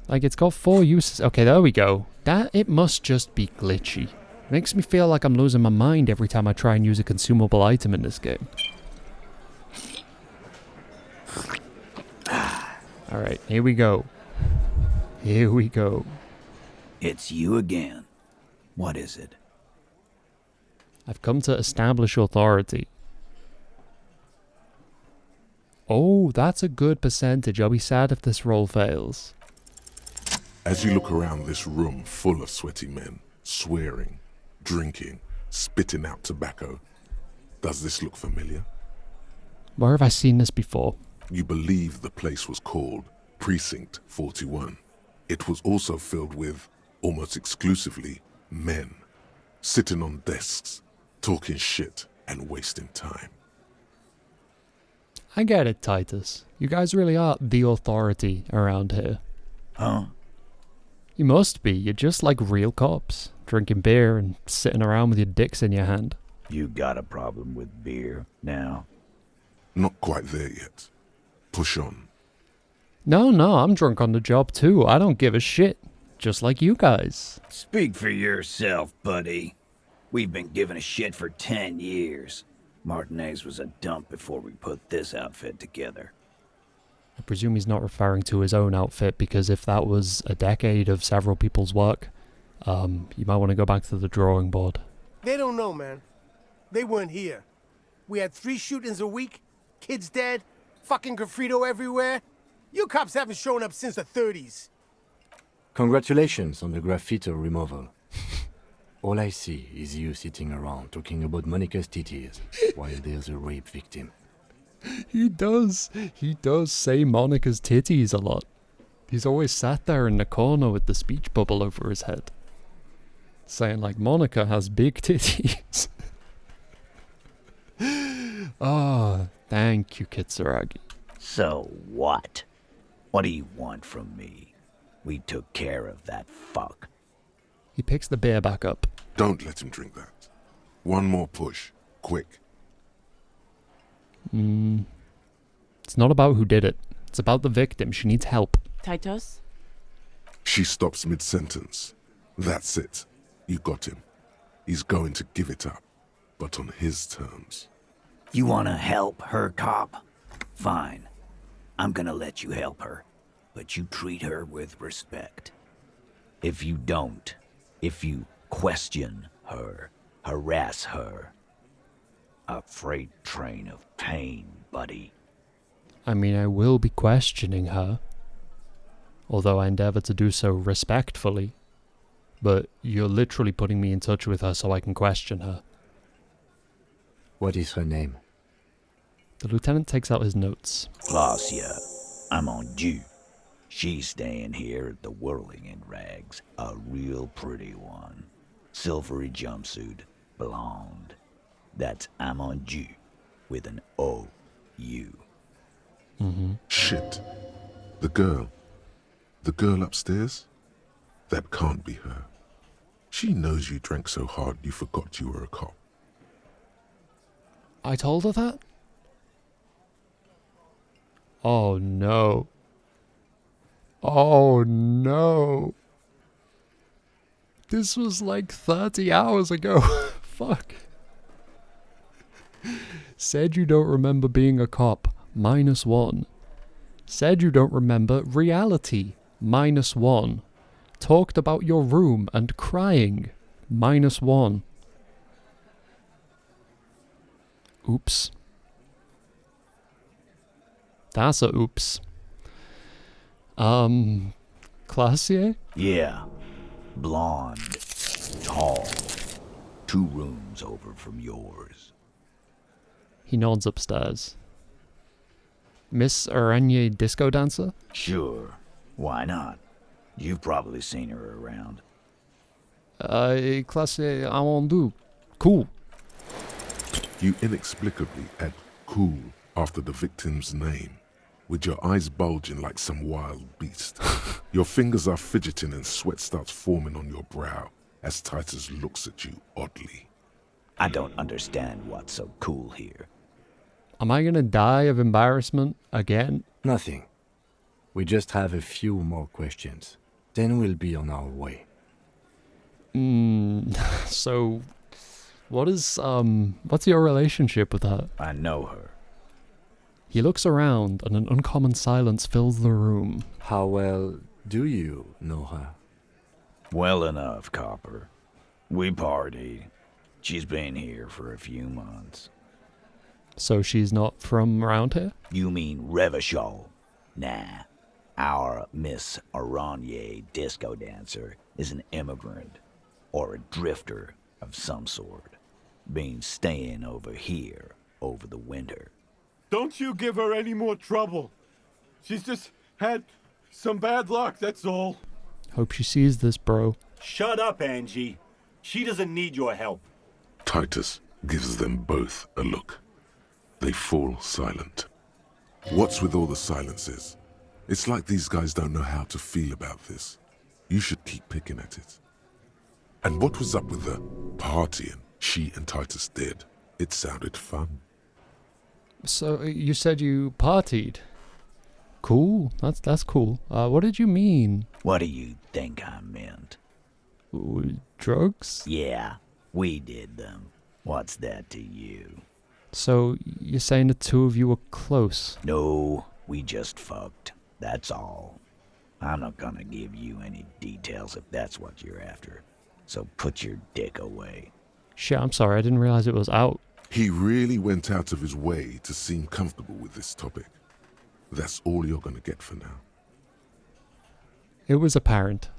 Like it's got 4 uses. Okay, there we go. It must just be glitchy. Makes me feel like I'm losing my mind every time I try and use a consumable item in this game. Alright, here we go. Here we go. It's you again. What is it? I've come to establish authority. Oh, that's a good percentage. I'll be sad if this roll fails. As you look around this room full of sweaty men, swearing, drinking, spitting out tobacco, does this look familiar? Where have I seen this before? You believe the place was called Precinct 41. It was also filled with, almost exclusively, men, sitting on desks, talking shit and wasting time. I get it, Titus. You guys really are the authority around here. Huh? You must be. You're just like real cops, drinking beer and sitting around with your dicks in your hand. You got a problem with beer now? Not quite there yet. Push on. No, I'm drunk on the job too. I don't give a shit. Just like you guys. Speak for yourself, buddy. We've been giving a shit for 10 years. Martinez was a dump before we put this outfit together. I presume he's not referring to his own outfit, because if that was a decade of several people's work, you might want to go back to the drawing board. They don't know, man. They weren't here. We had 3 shootings a week, kids dead, fucking graffito everywhere. You cops haven't shown up since the 30s. Congratulations on the graffito removal. All I see is you sitting around talking about Monica's titties while there's a rape victim. He does say Monica's titties a lot. He's always sat there in the corner with the speech bubble over his head, saying like, Monica has big titties. Oh, thank you, Kitsuragi. So what? What do you want from me? We took care of that fuck. He picks the beer back up. Don't let him drink that. One more push. Quick. It's not about who did it. It's about the victim. She needs help. Titus? She stops mid-sentence. That's it. You got him. He's going to give it up, but on his terms. You wanna help her, cop? Fine. I'm gonna let you help her, but you treat her with respect. If you don't, if you question her, harass her, a freight train of pain, buddy. I mean, I will be questioning her, although I endeavor to do so respectfully. But you're literally putting me in touch with her so I can question her. What is her name? The lieutenant takes out his notes. Glacia, I'm on due. She's staying here at the Whirling in Rags, a real pretty one. Silvery jumpsuit, blonde. That's Amonju, with an O-U. Shit. The girl upstairs? That can't be her. She knows you drank so hard you forgot you were a cop. I told her that? Oh no. Oh no. This was like 30 hours ago. Fuck. Said you don't remember being a cop. -1. Said you don't remember reality. -1. Talked about your room and crying. -1. Oops. That's a oops. Classier? Yeah. Blonde. Tall. 2 rooms over from yours. He nods upstairs. Miss Araignée disco dancer? Sure. Why not? You've probably seen her around. Classier Amondu. Cool. You inexplicably add cool after the victim's name, with your eyes bulging like some wild beast. Your fingers are fidgeting and sweat starts forming on your brow as Titus looks at you oddly. I don't understand what's so cool here. Am I gonna die of embarrassment again? Nothing. We just have a few more questions. Then we'll be on our way. So, what's your relationship with her? I know her. He looks around and an uncommon silence fills the room. How well do you know her? Well enough, Copper. We partied. She's been here for a few months. So she's not from around here? You mean Revachol? Nah. Our Miss Aranye disco dancer is an immigrant, or a drifter of some sort, been staying over here over the winter. Don't you give her any more trouble. She's just had some bad luck, that's all. Hope she sees this, bro. Shut up, Angie. She doesn't need your help. Titus gives them both a look. They fall silent. What's with all the silences? It's like these guys don't know how to feel about this. You should keep picking at it. And what was up with the partying she and Titus did? It sounded fun. So you said you partied? Cool. That's cool. What did you mean? What do you think I meant? Drugs? Yeah, we did them. What's that to you? So you're saying the two of you were close? No, we just fucked. That's all. I'm not gonna give you any details if that's what you're after. So put your dick away. Shit, I'm sorry. I didn't realize it was out. He really went out of his way to seem comfortable with this topic. That's all you're gonna get for now. It was apparent.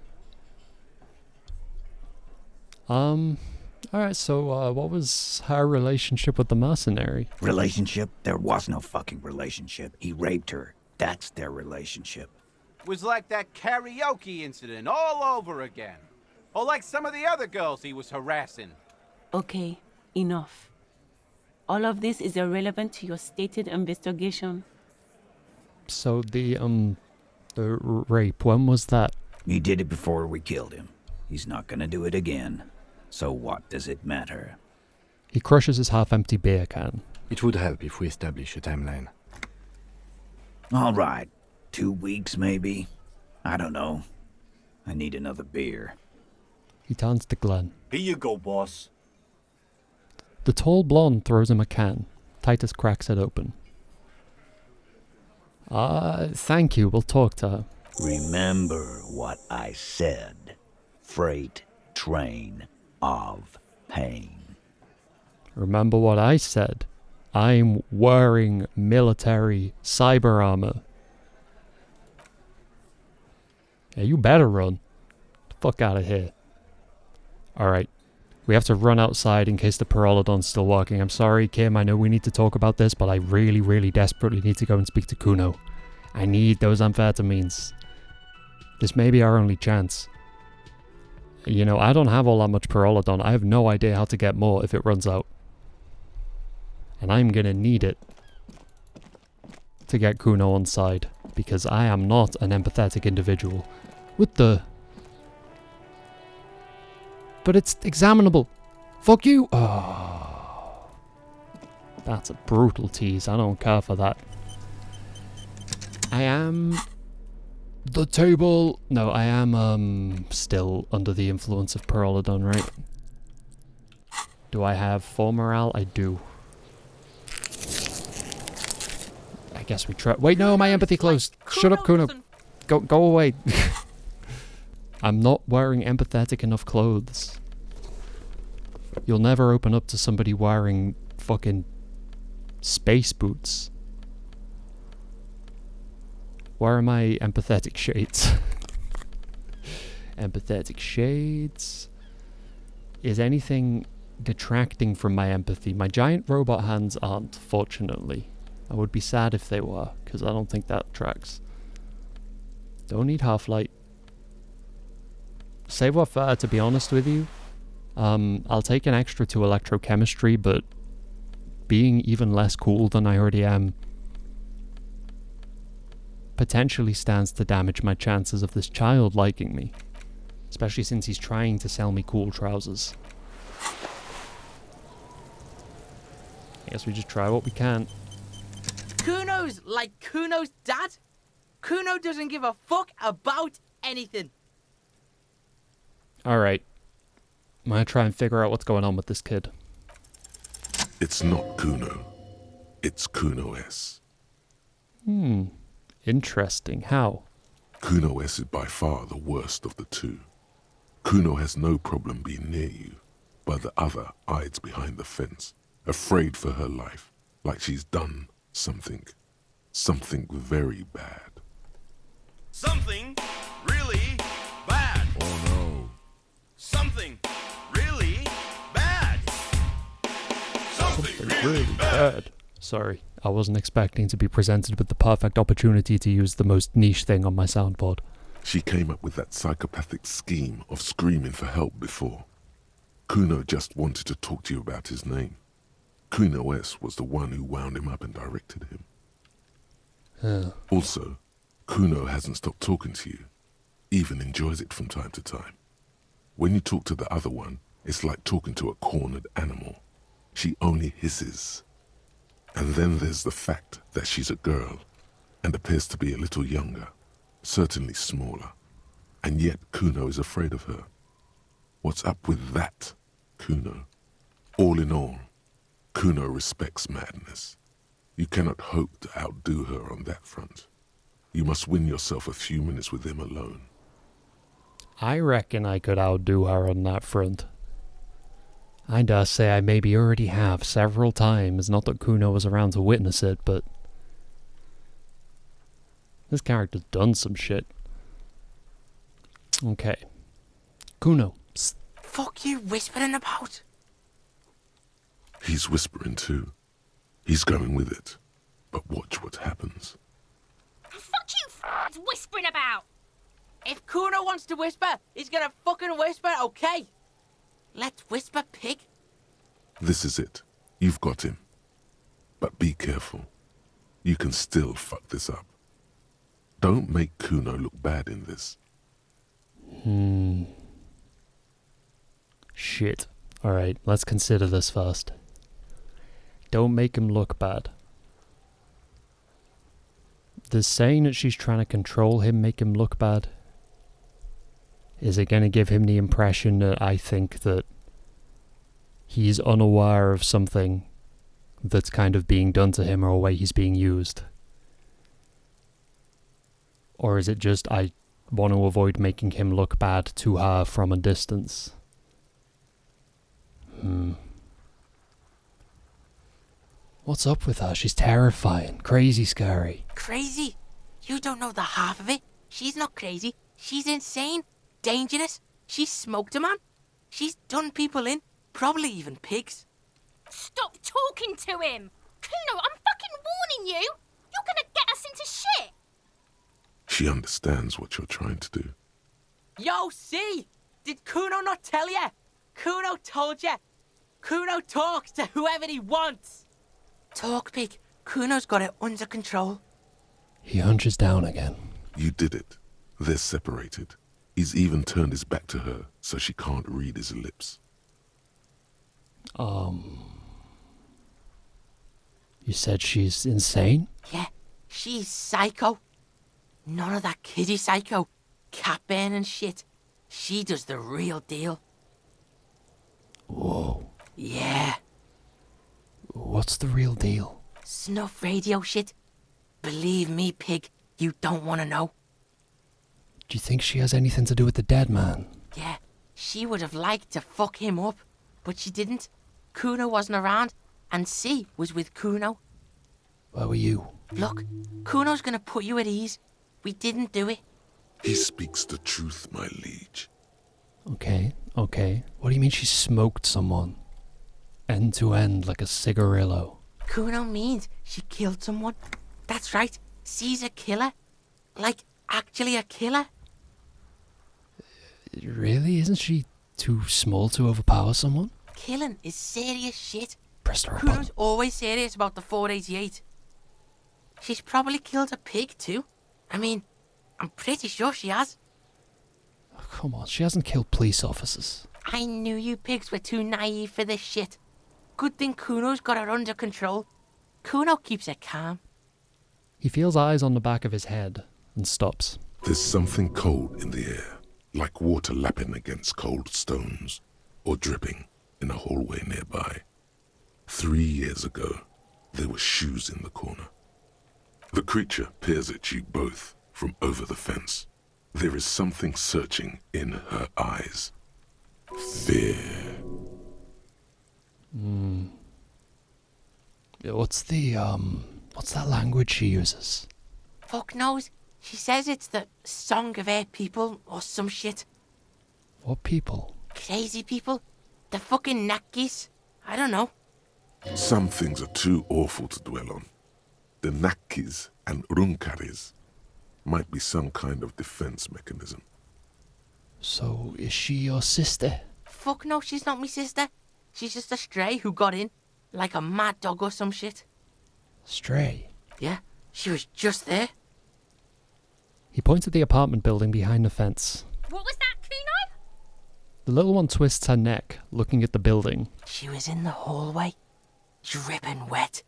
Alright, so what was her relationship with the mercenary? Relationship? There was no fucking relationship. He raped her. That's their relationship. Was like that karaoke incident all over again. Or like some of the other girls he was harassing. Okay, enough. All of this is irrelevant to your stated investigation. So the rape, when was that? He did it before we killed him. He's not gonna do it again. So what does it matter? He crushes his half-empty beer can. It would help if we establish a timeline. All right. 2 weeks, maybe? I don't know. I need another beer. He turns to Glenn. Here you go, boss. The tall blonde throws him a can. Titus cracks it open. Thank you. We'll talk to her. Remember what I said. Freight train of pain. Remember what I said. I'm wearing military cyber armor. Yeah, you better run. Get the fuck out of here. Alright. We have to run outside in case the Pyrrolodon's still walking. I'm sorry, Kim. I know we need to talk about this, but I really, really desperately need to go and speak to Kuno. I need those amphetamines. This may be our only chance. You know, I don't have all that much Pyrrolodon. I have no idea how to get more if it runs out. And I'm gonna need it to get Kuno on side, because I am not an empathetic individual. What the? But it's examinable. Fuck you. Oh. That's a brutal tease. I don't care for that. I am... The table... No, I am still under the influence of Pyrrolodon, right? Do I have full morale? I do. I guess we try... Wait, no, my empathy closed. Shut up, Kuno. Go away. I'm not wearing empathetic enough clothes. You'll never open up to somebody wearing fucking space boots. Where are my empathetic shades? Empathetic shades. Is anything detracting from my empathy? My giant robot hands aren't, fortunately. I would be sad if they were, because I don't think that tracks. Don't need half-light. Savoir faire, to be honest with you. I'll take an extra to electrochemistry, but being even less cool than I already am potentially stands to damage my chances of this child liking me. Especially since he's trying to sell me cool trousers. I guess we just try what we can. Kuno's like Kuno's dad. Kuno doesn't give a fuck about anything. Alright. I'm gonna try and figure out what's going on with this kid. It's not Kuno. It's Kuno S. Interesting. How? Kuno S is by far the worst of the two. Kuno has no problem being near you, but the other hides behind the fence, afraid for her life, like she's done something very bad. Something really bad. Oh no. Something really bad. Something really bad. Sorry, I wasn't expecting to be presented with the perfect opportunity to use the most niche thing on my soundboard. She came up with that psychopathic scheme of screaming for help before. Kuno just wanted to talk to you about his name. Kuno S was the one who wound him up and directed him. Also, Kuno hasn't stopped talking to you, even enjoys it from time to time. When you talk to the other one, it's like talking to a cornered animal. She only hisses. And then there's the fact that she's a girl, and appears to be a little younger, certainly smaller, and yet Kuno is afraid of her. What's up with that, Kuno? All in all, Kuno respects madness. You cannot hope to outdo her on that front. You must win yourself a few minutes with him alone. I reckon I could outdo her on that front. I dare say I maybe already have several times, not that Kuno was around to witness it, but this character's done some shit. Okay. Kuno. Psst. Fuck you whispering about? He's whispering too. He's going with it. But watch what happens. Fuck you whispering about! If Kuno wants to whisper, he's gonna fucking whisper, okay? Let's whisper, pig. This is it. You've got him. But be careful. You can still fuck this up. Don't make Kuno look bad in this. Shit. Alright, let's consider this first. Don't make him look bad. Does saying that she's trying to control him make him look bad? Is it going to give him the impression that I think that he's unaware of something that's kind of being done to him or a way he's being used? Or is it just I want to avoid making him look bad to her from a distance? What's up with her? She's terrifying, crazy scary. Crazy? You don't know the half of it. She's not crazy. She's insane. Dangerous. She's smoked a man. She's done people in. Probably even pigs. Stop talking to him! Kuno, I'm fucking warning you! You're gonna get us into shit! She understands what you're trying to do. Yo, see? Did Kuno not tell ya? Kuno told ya. Kuno talks to whoever he wants. Talk, pig. Kuno's got it under control. He hunches down again. You did it. They're separated. He's even turned his back to her so she can't read his lips. You said she's insane? Yeah, she's psycho. None of that kiddie psycho. Cat burning shit. She does the real deal. Whoa. Yeah. What's the real deal? Snuff radio shit. Believe me, pig, you don't want to know. Do you think she has anything to do with the dead man? Yeah, she would have liked to fuck him up, but she didn't. Kuno wasn't around, and C was with Kuno. Where were you? Look, Kuno's gonna put you at ease. We didn't do it. He speaks the truth, my liege. Okay. What do you mean she smoked someone? End to end like a cigarillo. Kuno means she killed someone. That's right, C's a killer. Like, actually a killer. Really? Isn't she too small to overpower someone? Killing is serious shit. Press the Kuno's button. always serious about the 488. She's probably killed a pig too. I mean, I'm pretty sure she has. Oh, come on, she hasn't killed police officers. I knew you pigs were too naive for this shit. Good thing Kuno's got her under control. Kuno keeps her calm. He feels eyes on the back of his head and stops. There's something cold in the air, like water lapping against cold stones, or dripping in a hallway nearby. 3 years ago, there were shoes in the corner. The creature peers at you both from over the fence. There is something searching in her eyes. Fear. What's that language she uses? Fuck knows. She says it's the song of her people or some shit. What people? Crazy people. The fucking Nakis. I don't know. Some things are too awful to dwell on. The Nakis and Runkaris might be some kind of defense mechanism. So, is she your sister? Fuck no, she's not me sister. She's just a stray who got in. Like a mad dog or some shit. Stray? Yeah, she was just there. He points at the apartment building behind the fence. What was that, Kuno? The little one twists her neck, looking at the building. She was in the hallway, dripping wet,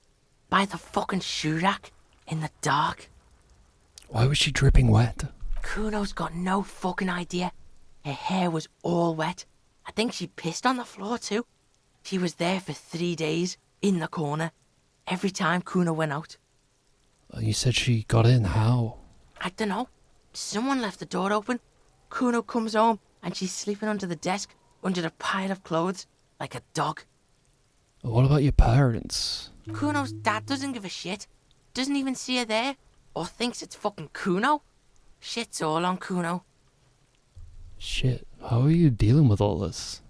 by the fucking shoe rack, in the dark. Why was she dripping wet? Kuno's got no fucking idea. Her hair was all wet. I think she pissed on the floor too. She was there for 3 days, in the corner, every time Kuno went out. You said she got in. How? I don't know. Someone left the door open. Kuno comes home and she's sleeping under the desk, under the pile of clothes, like a dog. What about your parents? Kuno's dad doesn't give a shit. Doesn't even see her there, or thinks it's fucking Kuno. Shit's all on Kuno. Shit, how are you dealing with all this?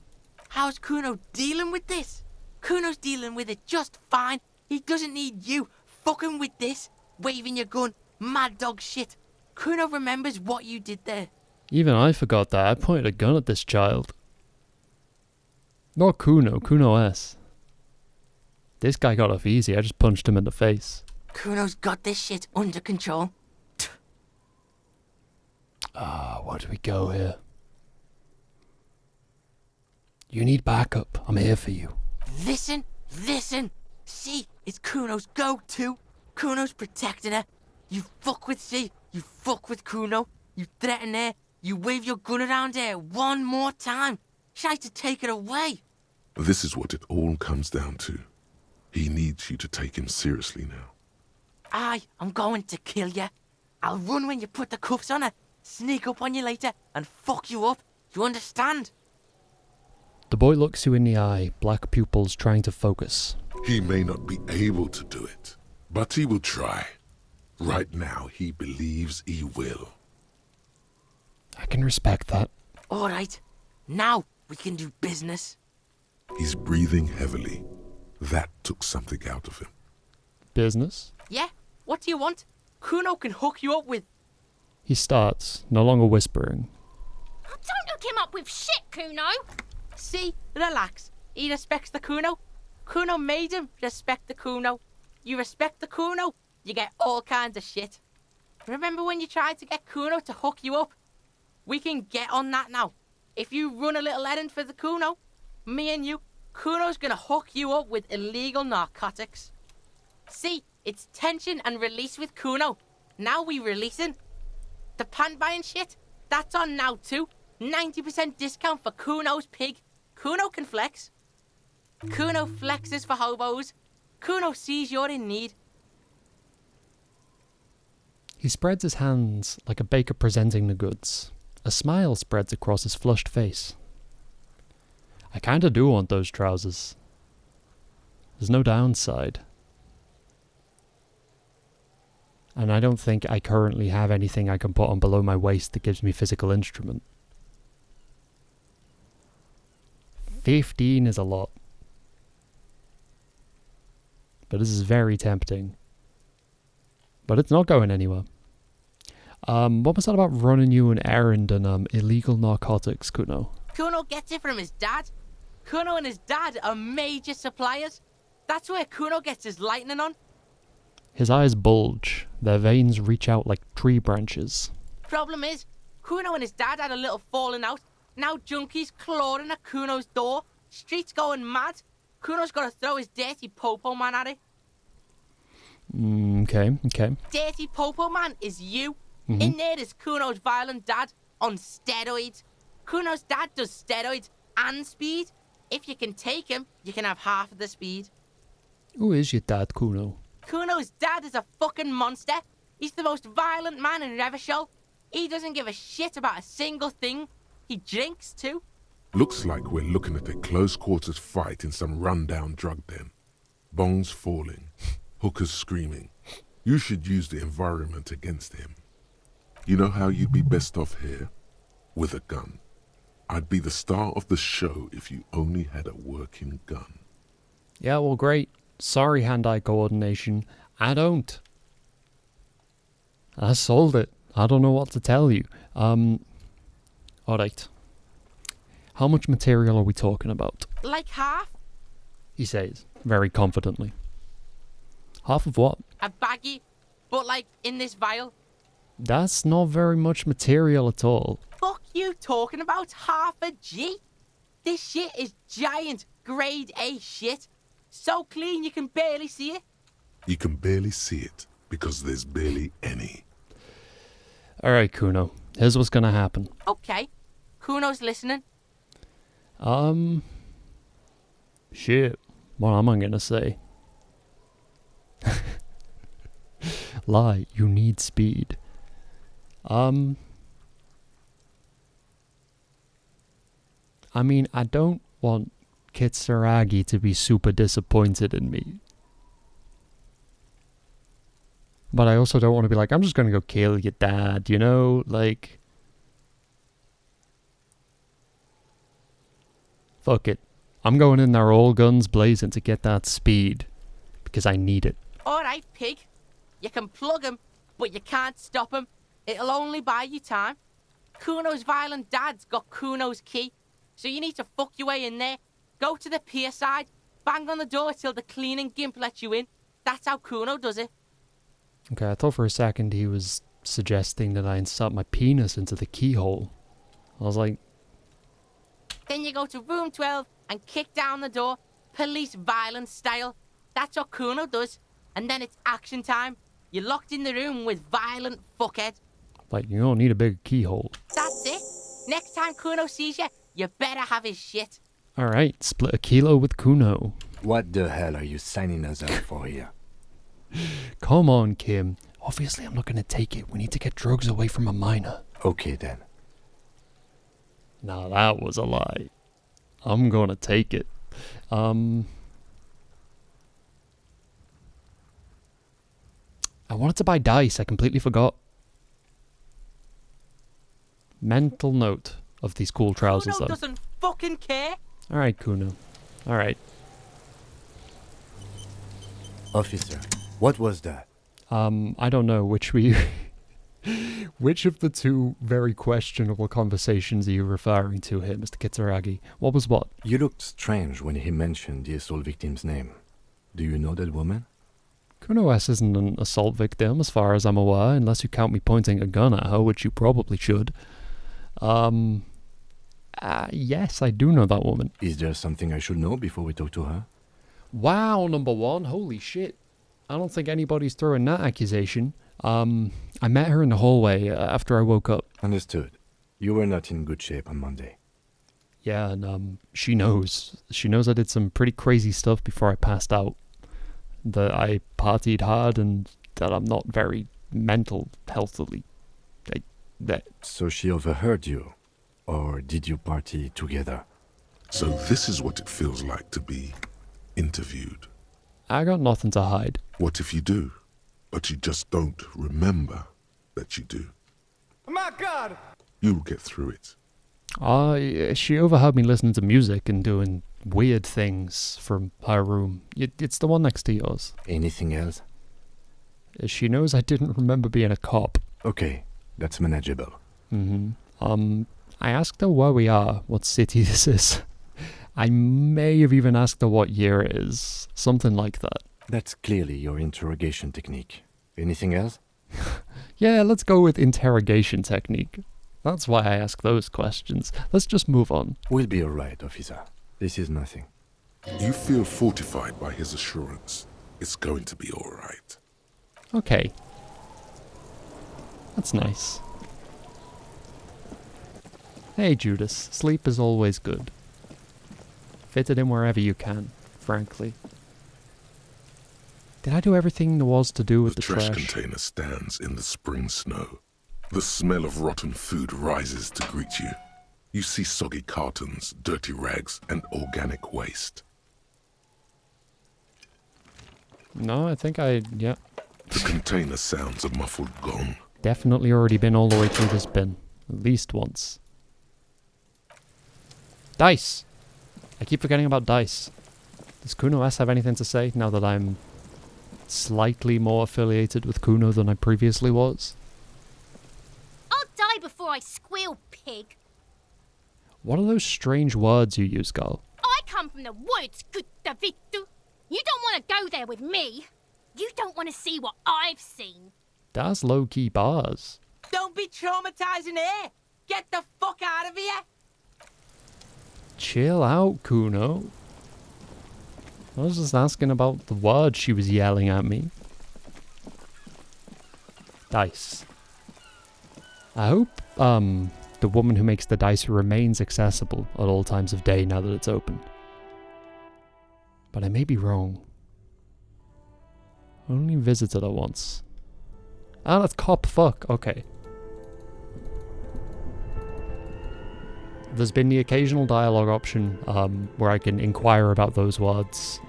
How's Kuno dealing with this? Kuno's dealing with it just fine. He doesn't need you fucking with this, waving your gun, mad dog shit. Kuno remembers what you did there. Even I forgot that. I pointed a gun at this child. Not Kuno, Kuno S. This guy got off easy. I just punched him in the face. Kuno's got this shit under control. Where do we go here? You need backup. I'm here for you. Listen. See, it's Kuno's go-to. Kuno's protecting her. You fuck with C, you fuck with Kuno. You threaten her. You wave your gun around her one more time. Try to take it away. This is what it all comes down to. He needs you to take him seriously now. I'm going to kill you. I'll run when you put the cuffs on her, sneak up on you later, and fuck you up. You understand? The boy looks you in the eye, black pupils trying to focus. He may not be able to do it, but he will try. Right now, he believes he will. I can respect that. All right. Now we can do business. He's breathing heavily. That took something out of him. Business? Yeah? What do you want? Kuno can hook you up with... He starts, no longer whispering. Don't hook him up with shit, Kuno. See? Relax. He respects the Kuno. Kuno made him respect the Kuno. You respect the Kuno, you get all kinds of shit. Remember when you tried to get Kuno to hook you up? We can get on that now. If you run a little errand for the Kuno, me and you, Kuno's gonna hook you up with illegal narcotics. See, it's tension and release with Kuno. Now we releasing. The pan buying shit, that's on now too. 90% discount for Kuno's pig. Kuno can flex. Kuno flexes for hobos. Kuno sees you're in need. He spreads his hands like a baker presenting the goods. A smile spreads across his flushed face. I kinda do want those trousers. There's no downside. And I don't think I currently have anything I can put on below my waist that gives me physical instrument. 15 is a lot. But this is very tempting. But it's not going anywhere. What was that about running you an errand and illegal narcotics, Kuno? Kuno gets it from his dad. Kuno and his dad are major suppliers. That's where Kuno gets his lightning on. His eyes bulge. Their veins reach out like tree branches. Problem is, Kuno and his dad had a little falling out. Now junkies clawing at Kuno's door. Streets going mad. Kuno's got to throw his dirty popo man at it. Okay. Dirty popo man is you. Mhm. In there is Kuno's violent dad on steroids. Kuno's dad does steroids and speed. If you can take him, you can have half of the speed. Who is your dad, Kuno? Kuno's dad is a fucking monster. He's the most violent man in Revachol. He doesn't give a shit about a single thing. He drinks too. Looks like we're looking at a close-quarters fight in some rundown drug den. Bongs falling, hookers screaming. You should use the environment against him. You know how you'd be best off here? With a gun. I'd be the star of the show if you only had a working gun. Yeah, well, great. Sorry, hand-eye coordination. I don't. I sold it. I don't know what to tell you. Alright. How much material are we talking about? Like half. He says, very confidently. Half of what? A baggie, but like in this vial. That's not very much material at all. Fuck you talking about half a G? This shit is giant grade A shit. So clean you can barely see it. You can barely see it because there's barely any. Alright, Kuno. Here's what's gonna happen. Okay. Kuno's listening. Shit. What am I gonna say? Lie, you need speed. I mean, I don't want Kitsuragi to be super disappointed in me. But I also don't want to be like, I'm just gonna go kill your dad, you know? Like... Fuck it. I'm going in there all guns blazing to get that speed. Because I need it. Alright, pig. You can plug him, but you can't stop him. It'll only buy you time. Kuno's violent dad's got Kuno's key. So you need to fuck your way in there. Go to the pier side. Bang on the door till the cleaning gimp lets you in. That's how Kuno does it. Okay, I thought for a second he was suggesting that I insert my penis into the keyhole. I was like... Then you go to room 12 and kick down the door. Police violence style. That's what Kuno does. And then it's action time. You're locked in the room with violent fuckhead. Like, you don't need a big keyhole. That's it. Next time Kuno sees you, you better have his shit. Alright, split a kilo with Kuno. What the hell are you signing us up for here? Come on, Kim. Obviously, I'm not going to take it. We need to get drugs away from a minor. Okay, then. Now, that was a lie. I'm going to take it. I wanted to buy dice. I completely forgot. Mental note of these cool trousers, Kuno though. doesn't fucking care. Alright, Kuno. Alright. Officer, what was that? I don't know which which of the two very questionable conversations are you referring to here, Mr. Kitsuragi? What was what? You looked strange when he mentioned the assault victim's name. Do you know that woman? Kuno S isn't an assault victim, as far as I'm aware, unless you count me pointing a gun at her, which you probably should. Yes, I do know that woman. Is there something I should know before we talk to her? Wow, number one. Holy shit. I don't think anybody's throwing that accusation. I met her in the hallway after I woke up. Understood. You were not in good shape on Monday. Yeah, and she knows. She knows I did some pretty crazy stuff before I passed out. That I partied hard and that I'm not very mental healthily. So she overheard you? Or did you party together? So this is what it feels like to be interviewed. I got nothing to hide. What if you do, but you just don't remember that you do? My God! You'll get through it. She overheard me listening to music and doing weird things from her room. It's the one next to yours. Anything else? She knows I didn't remember being a cop. Okay, that's manageable. I asked her where we are, what city this is. I may have even asked her what year it is. Something like that. That's clearly your interrogation technique. Anything else? Yeah, let's go with interrogation technique. That's why I ask those questions. Let's just move on. We'll be alright, officer. This is nothing. You feel fortified by his assurance. It's going to be alright. Okay. That's nice. Hey Judas, sleep is always good. Fit it in wherever you can, frankly. Did I do everything there was to do with the trash? The trash container stands in the spring snow. The smell of rotten food rises to greet you. You see soggy cartons, dirty rags, and organic waste. No, I think yeah. The container sounds a muffled gong. Definitely already been all the way through this bin. At least once. Dice! I keep forgetting about dice. Does Kuno S have anything to say now that I'm slightly more affiliated with Kuno than I previously was? I'll die before I squeal, pig. What are those strange words you use, girl? I come from the woods, Guttavitu. You don't want to go there with me. You don't want to see what I've seen. That's low-key bars. Don't be traumatizing her. Get the fuck out of here. Chill out, Kuno. I was just asking about the words she was yelling at me. Dice. I hope, the woman who makes the dice remains accessible at all times of day now that it's open. But I may be wrong. Only visited her once. Ah, that's cop fuck. Okay. There's been the occasional dialogue option where I can inquire about those words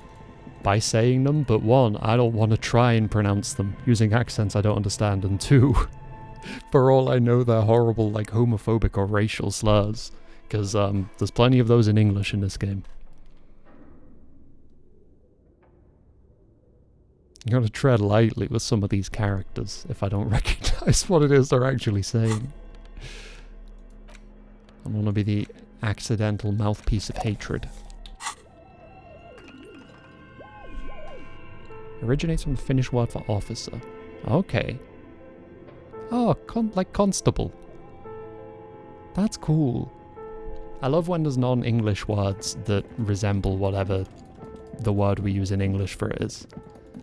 by saying them, but one, I don't want to try and pronounce them using accents I don't understand, and two, for all I know, they're horrible, like homophobic or racial slurs, because there's plenty of those in English in this game. You gotta tread lightly with some of these characters if I don't recognize what it is they're actually saying. I want to be the accidental mouthpiece of hatred. Originates from the Finnish word for officer. Okay. Oh, like constable. That's cool. I love when there's non-English words that resemble whatever the word we use in English for it is.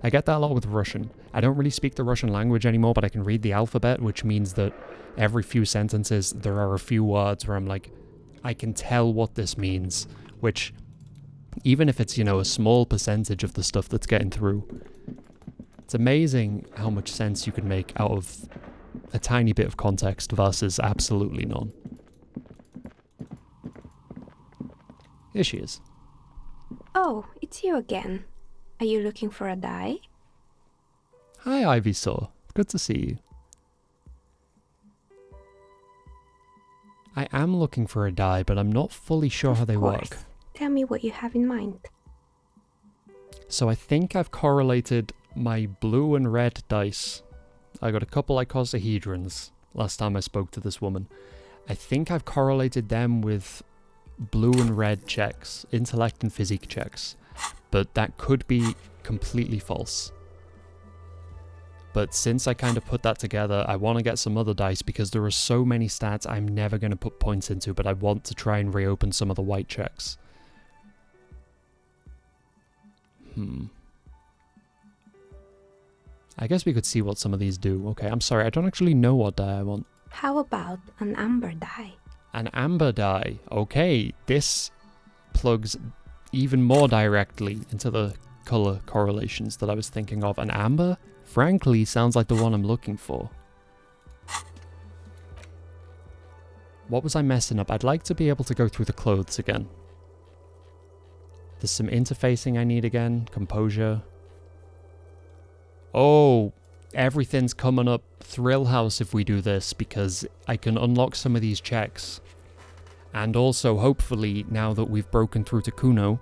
I get that a lot with Russian. I don't really speak the Russian language anymore, but I can read the alphabet, which means that every few sentences there are a few words where I'm like, I can tell what this means, which, even if it's, you know, a small percentage of the stuff that's getting through, it's amazing how much sense you can make out of a tiny bit of context versus absolutely none. Here she is. Oh, it's you again. Are you looking for a die? Hi, Ivysaur. Good to see you. I am looking for a die, but I'm not fully sure how they work. Tell me what you have in mind. So I think I've correlated my blue and red dice. I got a couple icosahedrons last time I spoke to this woman. I think I've correlated them with blue and red checks, intellect and physique checks, but that could be completely false. But since I kind of put that together, I want to get some other dice because there are so many stats I'm never going to put points into, but I want to try and reopen some of the white checks. I guess we could see what some of these do. Okay, I'm sorry, I don't actually know what die I want. How about an amber die? An amber die. Okay, this plugs even more directly into the color correlations that I was thinking of. An amber, frankly, sounds like the one I'm looking for. What was I messing up? I'd like to be able to go through the clothes again. There's some interfacing I need again. Composure. Oh, everything's coming up Thrill House if we do this, because I can unlock some of these checks. And also, hopefully, now that we've broken through to Kuno,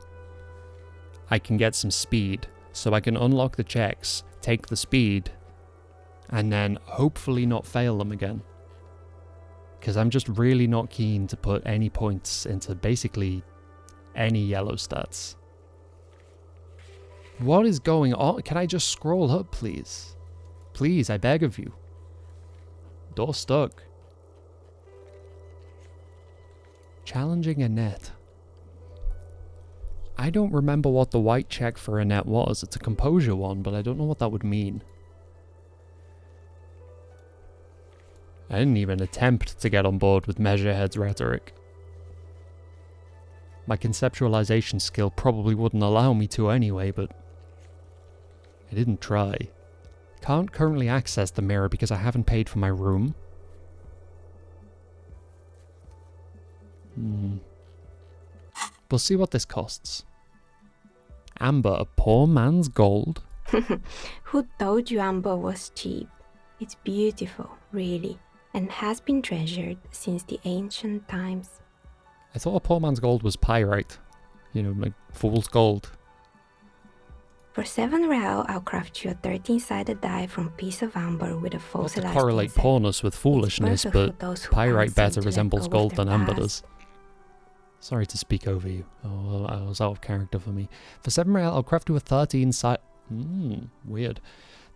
I can get some speed. So I can unlock the checks, take the speed, and then hopefully not fail them again. Because I'm just really not keen to put any points into basically any yellow stats. What is going on? Can I just scroll up, please? Please, I beg of you. Door stuck. Challenging Annette. I don't remember what the white check for Annette was. It's a composure one, but I don't know what that would mean. I didn't even attempt to get on board with Measurehead's rhetoric. My conceptualization skill probably wouldn't allow me to anyway, but I didn't try. Can't currently access the mirror because I haven't paid for my room. We'll see what this costs. Amber, a poor man's gold. Who told you amber was cheap? It's beautiful, really, and has been treasured since the ancient times. I thought a poor man's gold was pyrite. You know, like fool's gold. For 7 real, I'll craft you a 13-sided die from piece of amber with a Not to fossilized correlate insect. poorness with foolishness, It's but perfect for those who pyrite can't better seem to let resembles go of gold their than amber past. does. Sorry to speak over you. Oh, I was out of character for me. For 7 real, I'll craft you a 13-sided... weird.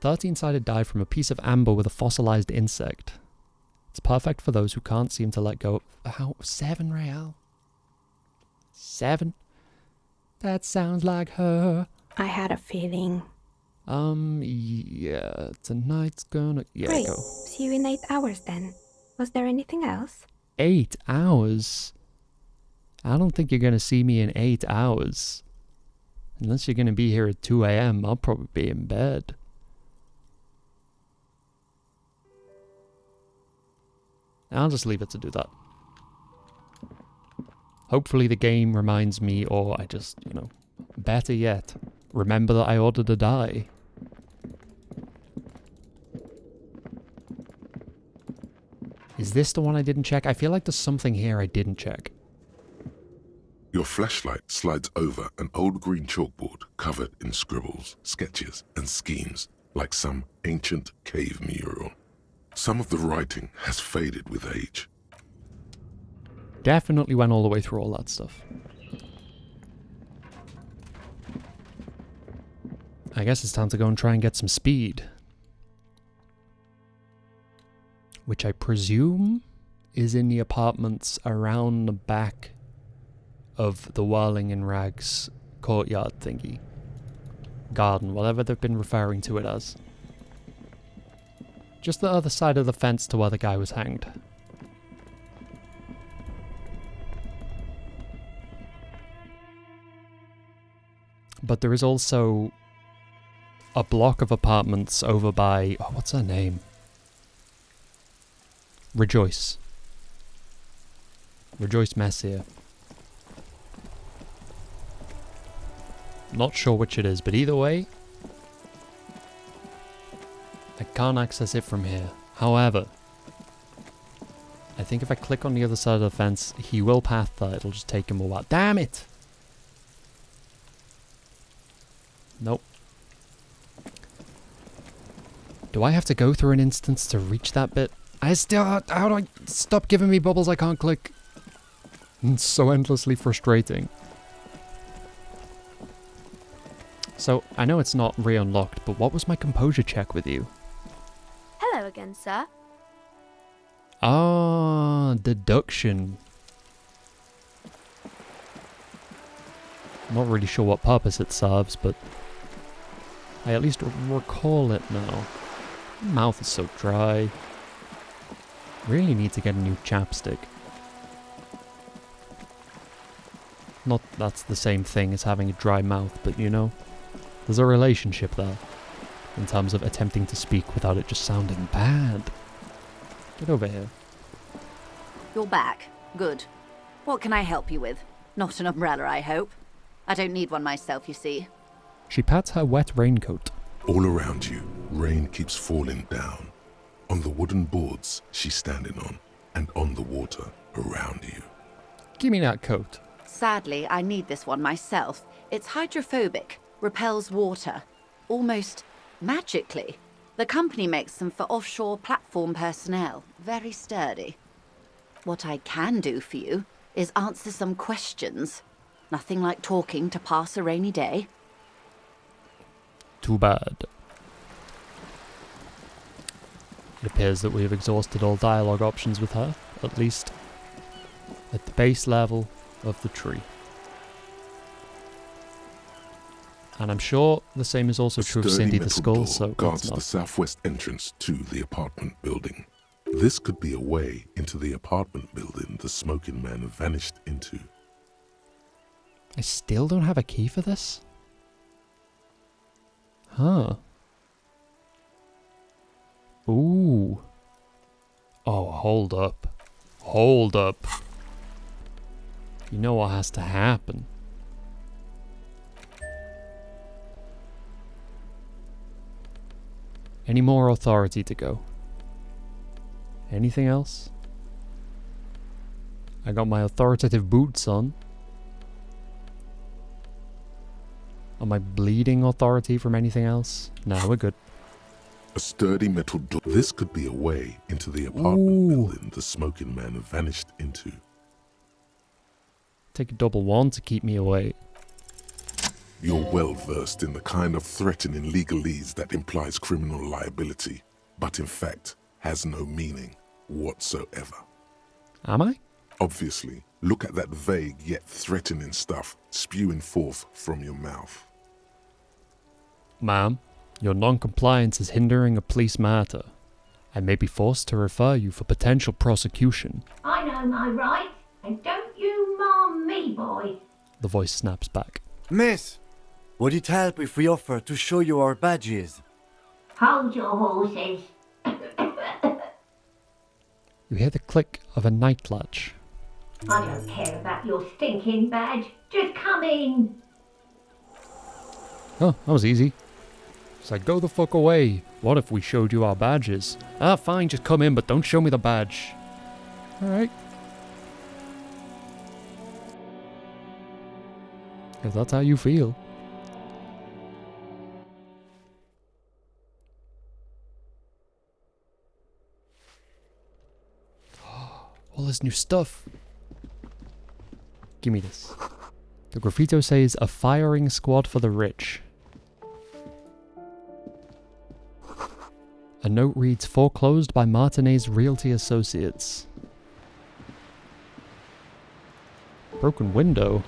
13-sided die from a piece of amber with a fossilized insect. It's perfect for those who can't seem to let go. How? 7 real? 7? That sounds like her. I had a feeling. Yeah, tonight's gonna... Yeah, Great. go. See you in 8 hours then. Was there anything else? 8 hours? I don't think you're gonna see me in 8 hours. Unless you're gonna be here at 2 a.m., I'll probably be in bed. I'll just leave it to do that. Hopefully the game reminds me, or I just, you know, better yet, remember that I ordered a die. Is this the one I didn't check? I feel like there's something here I didn't check. Your flashlight slides over an old green chalkboard covered in scribbles, sketches, and schemes like some ancient cave mural. Some of the writing has faded with age. Definitely went all the way through all that stuff. I guess it's time to go and try and get some speed. Which I presume is in the apartments around the back of the Whirling in Rags courtyard thingy. Garden, whatever they've been referring to it as. Just the other side of the fence to where the guy was hanged. But there is also a block of apartments over by... Oh, what's her name? Rejoice. Rejoice Messier. Not sure which it is, but either way, I can't access it from here. However, I think if I click on the other side of the fence, he will path that. It'll just take him a while. Damn it! Nope. Do I have to go through an instance to reach that bit? I still... How do I... Stop giving me bubbles I can't click. It's so endlessly frustrating. So, I know it's not re-unlocked, but what was my composure check with you? Hello again, sir. Ah, deduction. Not really sure what purpose it serves, but I at least recall it now. My mouth is so dry. Really need to get a new chapstick. Not that's the same thing as having a dry mouth, but you know, there's a relationship there in terms of attempting to speak without it just sounding bad. Get over here. You're back. Good. What can I help you with? Not an umbrella, I hope. I don't need one myself, you see. She pats her wet raincoat. All around you, rain keeps falling down. On the wooden boards she's standing on, and on the water around you. Give me that coat. Sadly, I need this one myself. It's hydrophobic, repels water, almost magically. The company makes them for offshore platform personnel. Very sturdy. What I can do for you is answer some questions. Nothing like talking to pass a rainy day. Too bad. It appears that we have exhausted all dialogue options with her, at least at the base level of the tree. And I'm sure the same is also true of Cindy the Skull, so guards the southwest entrance to the apartment building. This could be a way into the apartment building the smoking man vanished into. I still don't have a key for this? Huh. Ooh. Oh, hold up. Hold up. You know what has to happen. Any more authority to go? Anything else? I got my authoritative boots on. Am I bleeding authority from anything else? No, we're good. A sturdy metal door. This could be a way into the apartment building the smoking man vanished into. Take a double one to keep me away. You're well versed in the kind of threatening legalese that implies criminal liability, but in fact has no meaning whatsoever. Am I? Obviously, look at that vague yet threatening stuff spewing forth from your mouth. Ma'am, your non-compliance is hindering a police matter. I may be forced to refer you for potential prosecution. I know my rights, and don't you mom me, boy. The voice snaps back. Miss, would it help if we offer to show you our badges? Hold your horses. You hear the click of a night latch. I don't care about your stinking badge. Just come in. Oh, that was easy. It's like, go the fuck away. What if we showed you our badges? Ah, fine, just come in, but don't show me the badge. Alright. If that's how you feel. All this new stuff. Give me this. The graffito says, a firing squad for the rich. A note reads, foreclosed by Martinez Realty Associates. Broken window.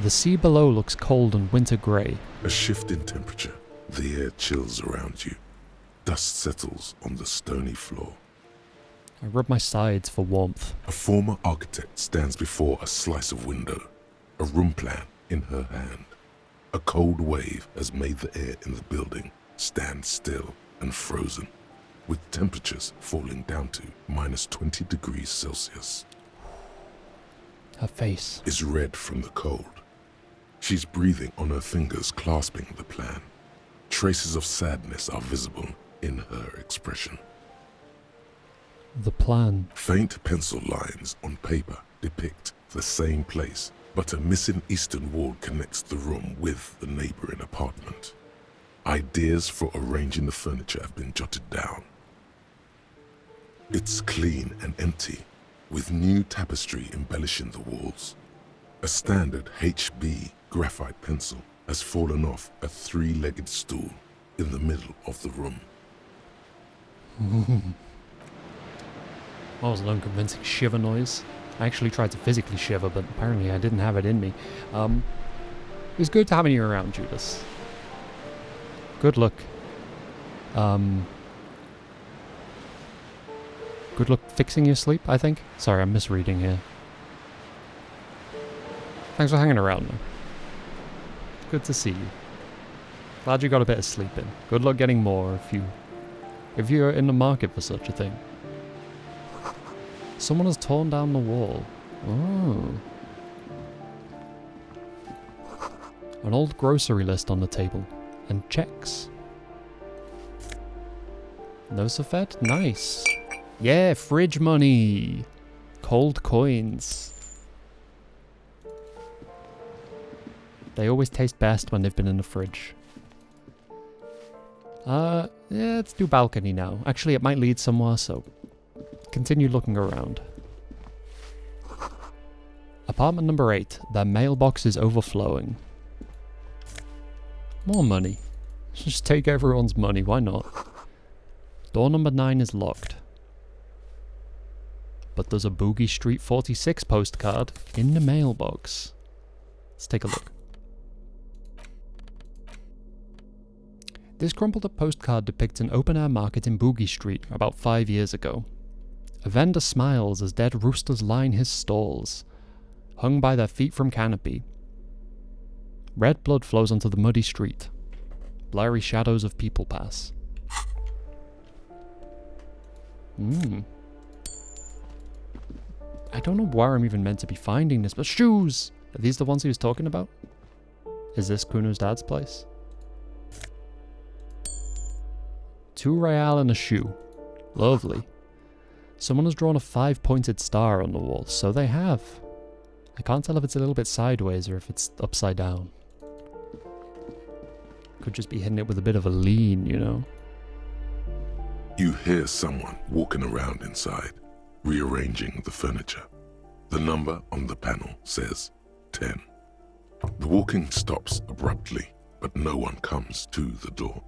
The sea below looks cold and winter grey. A shift in temperature. The air chills around you. Dust settles on the stony floor. I rub my sides for warmth. A former architect stands before a slice of window, a room plan in her hand. A cold wave has made the air in the building stand still and frozen, with temperatures falling down to -20 degrees Celsius. Her face is red from the cold. She's breathing on her fingers, clasping the plan. Traces of sadness are visible in her expression. The plan. Faint pencil lines on paper depict the same place, but a missing eastern wall connects the room with the neighboring apartment. Ideas for arranging the furniture have been jotted down. It's clean and empty, with new tapestry embellishing the walls. A standard HB graphite pencil has fallen off a three-legged stool in the middle of the room. That was an unconvincing shiver noise. I actually tried to physically shiver, but apparently I didn't have it in me. It was good to have you around, Judas. Good luck. Good luck fixing your sleep, I think. Sorry, I'm misreading here. Thanks for hanging around, though. Good to see you. Glad you got a bit of sleep in. Good luck getting more if you're in the market for such a thing. Someone has torn down the wall. Oh. An old grocery list on the table. And checks. No Safed? Nice. Yeah, fridge money. Cold coins. They always taste best when they've been in the fridge. Yeah, let's do balcony now. Actually, it might lead somewhere, so continue looking around. Apartment number 8. Their mailbox is overflowing. More money. Just take everyone's money, why not? Door number 9 is locked. But there's a Boogie Street 46 postcard in the mailbox. Let's take a look. This crumpled up postcard depicts an open-air market in Boogie Street about 5 years ago. A vendor smiles as dead roosters line his stalls, hung by their feet from canopy. Red blood flows onto the muddy street. Blurry shadows of people pass. I don't know where I'm even meant to be finding this, but shoes! Are these the ones he was talking about? Is this Kuno's dad's place? 2 real and a shoe. Lovely. Someone has drawn a 5-pointed star on the wall, so they have. I can't tell if it's a little bit sideways or if it's upside down. Could just be hitting it with a bit of a lean, you know? You hear someone walking around inside, rearranging the furniture. The number on the panel says 10. The walking stops abruptly, but no one comes to the door.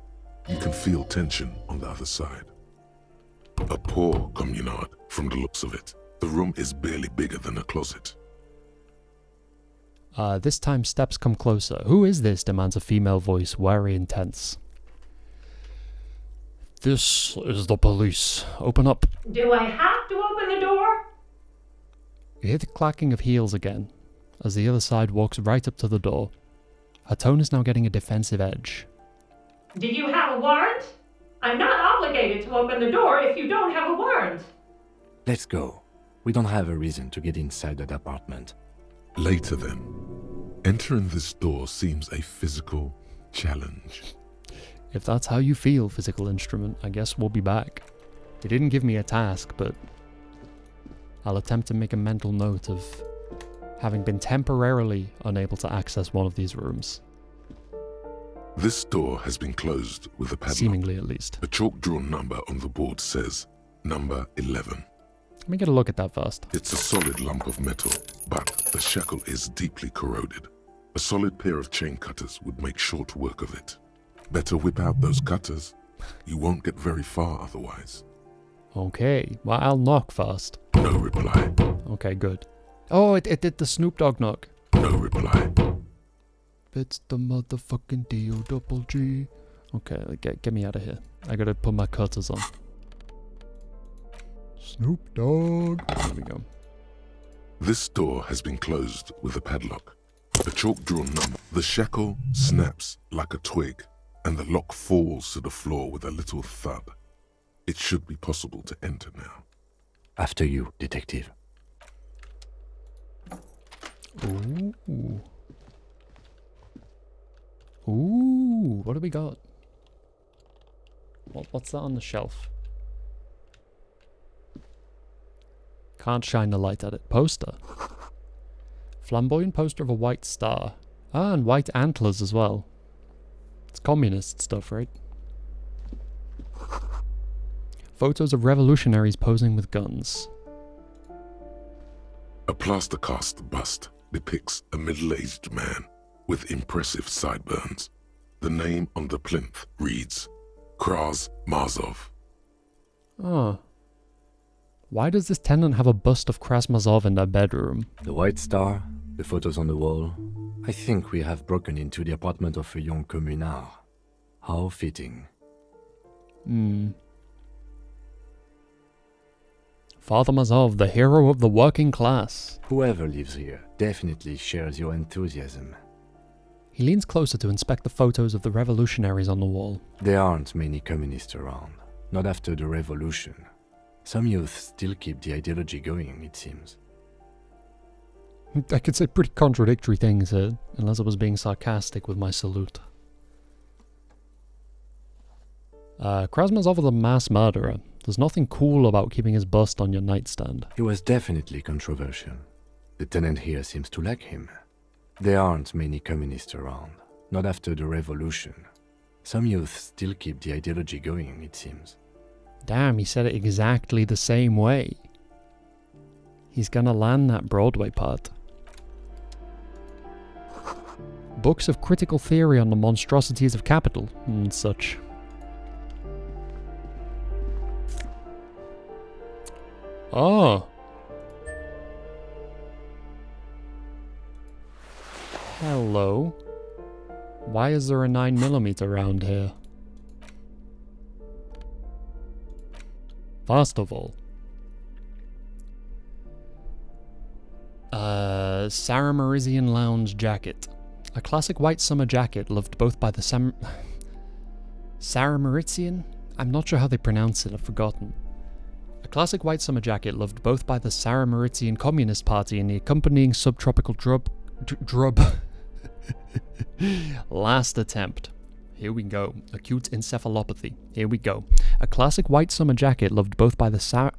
You can feel tension on the other side. A poor communard from the looks of it. The room is barely bigger than a closet. This time steps come closer. Who is this? Demands a female voice, wary and tense. This is the police. Open up. Do I have to open the door? You hear the clacking of heels again, as the other side walks right up to the door. Her tone is now getting a defensive edge. Do you have a warrant? I'm not obligated to open the door if you don't have a warrant. Let's go. We don't have a reason to get inside that apartment. Later then, entering this door seems a physical challenge. If that's how you feel, physical instrument, I guess we'll be back. They didn't give me a task, but I'll attempt to make a mental note of having been temporarily unable to access one of these rooms. This door has been closed with a padlock. Seemingly, at least. A chalk-drawn number on the board says number 11. Let me get a look at that first. It's a solid lump of metal, but the shackle is deeply corroded. A solid pair of chain cutters would make short work of it. Better whip out those cutters. You won't get very far otherwise. Okay, well, I'll knock first. No reply. Okay, good. Oh, it did the Snoop Dogg knock. No reply. It's the motherfucking D-O-double-G. Okay, get me out of here. I gotta put my cutters on. Snoop Dogg. There we go. This door has been closed with a padlock. A chalk-drawn number. The shackle snaps like a twig, and the lock falls to the floor with a little thud. It should be possible to enter now. After you, detective. Ooh. Ooh, what do we got? What's that on the shelf? Can't shine the light at it. Poster. Flamboyant poster of a white star. Ah, and white antlers as well. It's communist stuff, right? Photos of revolutionaries posing with guns. A plaster cast bust depicts a middle-aged man with impressive sideburns. The name on the plinth reads Kraz Mazov. Oh. Why does this tenant have a bust of Krasmazov in their bedroom? The white star, the photos on the wall. I think we have broken into the apartment of a young communard. How fitting. Father Mazov, the hero of the working class. Whoever lives here definitely shares your enthusiasm. He leans closer to inspect the photos of the revolutionaries on the wall. There aren't many communists around. Not after the revolution. Some youth still keep the ideology going, it seems. I could say pretty contradictory things here, unless I was being sarcastic with my salute. Krasmazov was a mass murderer. There's nothing cool about keeping his bust on your nightstand. He was definitely controversial. The tenant here seems to like him. There aren't many communists around. Not after the revolution. Some youth still keep the ideology going, it seems. Damn, he said it exactly the same way. He's gonna land that Broadway part. books of critical theory on the monstrosities of capital and such. Oh. Hello. Why is there a 9mm around here? First of all, Sarah Merizian Lounge jacket. A classic white summer jacket loved both by the Sarah Merizian? I'm not sure how they pronounce it, I've forgotten. A classic white summer jacket loved both by the Sarah Merizian Communist Party and the accompanying subtropical drub. Last attempt. Here we go. Acute encephalopathy. Here we go. A classic white summer jacket loved both by the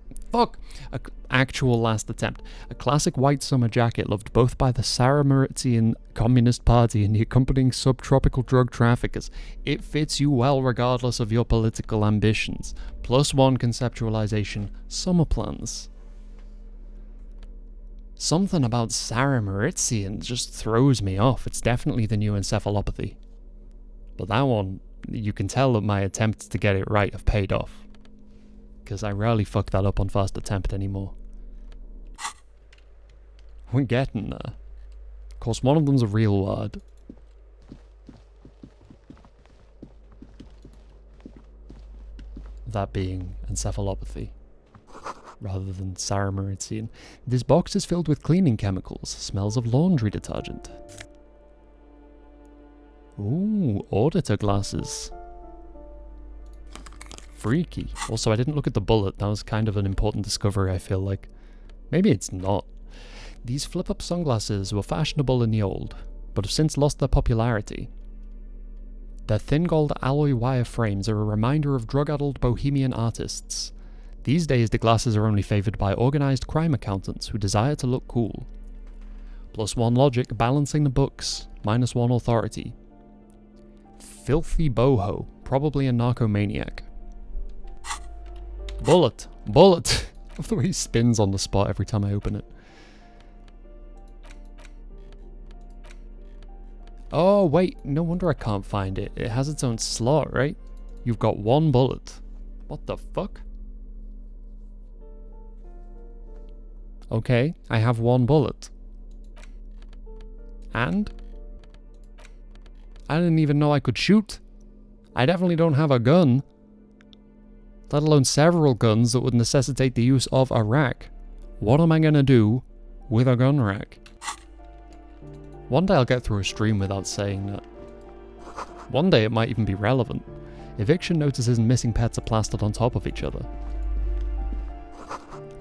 actual last attempt. A classic white summer jacket loved both by the Sarah Merizian Communist Party and the accompanying subtropical drug traffickers. It fits you well regardless of your political ambitions. +1 conceptualization. Summer plans. Something about Sarah Merizian just throws me off. It's definitely the new encephalopathy. But that one, you can tell that my attempts to get it right have paid off. Because I rarely fuck that up on first attempt anymore. We're getting there. Of course, one of them's a real word. That being encephalopathy. Rather than Sarah Merizian. This box is filled with cleaning chemicals. Smells of laundry detergent. Ooh, auditor glasses. Freaky. Also, I didn't look at the bullet. That was kind of an important discovery, I feel like. Maybe it's not. These flip-up sunglasses were fashionable in the old, but have since lost their popularity. Their thin gold alloy wire frames are a reminder of drug-addled bohemian artists. These days, the glasses are only favoured by organised crime accountants who desire to look cool. +1 logic balancing the books, -1 authority. Filthy boho, probably a narcomaniac. Bullet! Bullet! I love the way he spins on the spot every time I open it. Oh, wait, no wonder I can't find it. It has its own slot, right? You've got 1 bullet. What the fuck? Okay, I have 1 bullet. And? I didn't even know I could shoot. I definitely don't have a gun. Let alone several guns that would necessitate the use of a rack. What am I gonna do with a gun rack? One day I'll get through a stream without saying that. One day it might even be relevant. Eviction notices and missing pets are plastered on top of each other.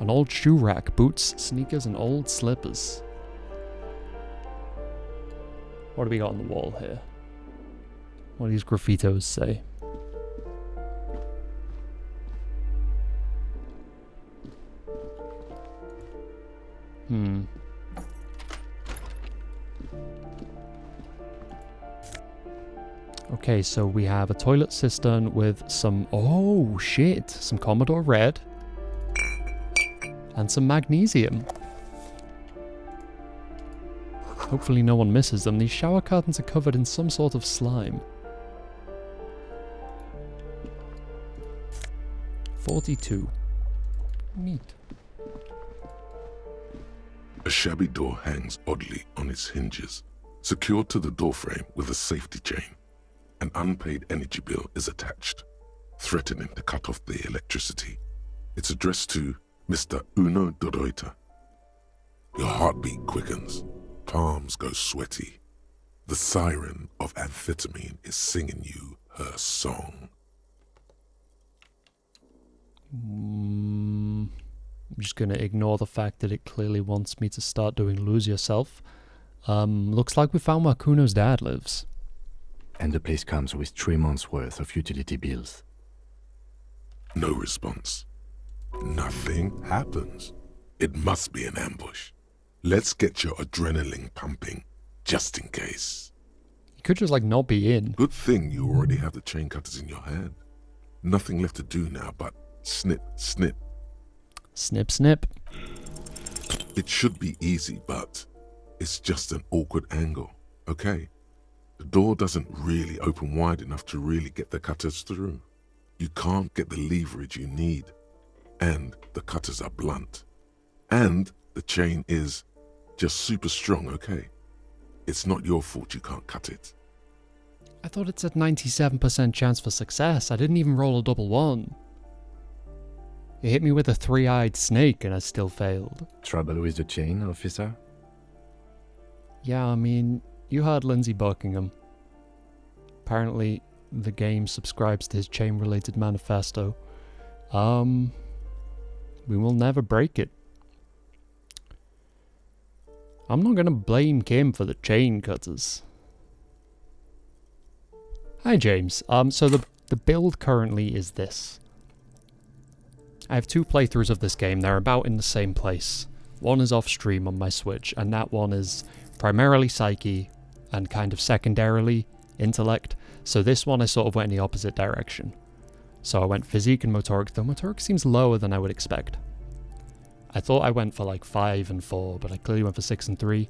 An old shoe rack, boots, sneakers, and old slippers. What do we got on the wall here? What do these graffitos say? Okay, so we have a toilet cistern with some... Oh, shit! Some Commodore Red. And some magnesium. Hopefully no one misses them. These shower curtains are covered in some sort of slime. 42. Neat. A shabby door hangs oddly on its hinges, secured to the doorframe with a safety chain. An unpaid energy bill is attached, threatening to cut off the electricity. It's addressed to Mr. Uno de Reuter. Your heartbeat quickens, palms go sweaty. The siren of amphetamine is singing you her song. I'm just going to ignore the fact that it clearly wants me to start doing Lose Yourself. Looks like we found where Kuno's dad lives. And the place comes with 3 months' worth of utility bills. No response. Nothing happens. It must be an ambush. Let's get your adrenaline pumping, just in case. You could just, like, not be in. Good thing you already have the chain cutters in your hand. Nothing left to do now but snip, snip. Snip, snip. It should be easy, but it's just an awkward angle, okay? The door doesn't really open wide enough to really get the cutters through. You can't get the leverage you need. And the cutters are blunt. And the chain is just super strong, okay? It's not your fault you can't cut it. I thought it said 97% chance for success. I didn't even roll a double one. It hit me with a three-eyed snake and I still failed. Trouble with the chain, officer? Yeah, I mean, you heard Lindsay Buckingham. Apparently, the game subscribes to his chain-related manifesto. We will never break it. I'm not gonna blame Kim for the chain cutters. Hi, James. So the build currently is this. I have 2 playthroughs of this game. They're about in the same place. One is off stream on my Switch, and that one is primarily psyche and kind of secondarily intellect. So this one I sort of went in the opposite direction. So I went physique and motoric, though motoric seems lower than I would expect. I thought I went for like 5 and 4, but I clearly went for 6 and 3.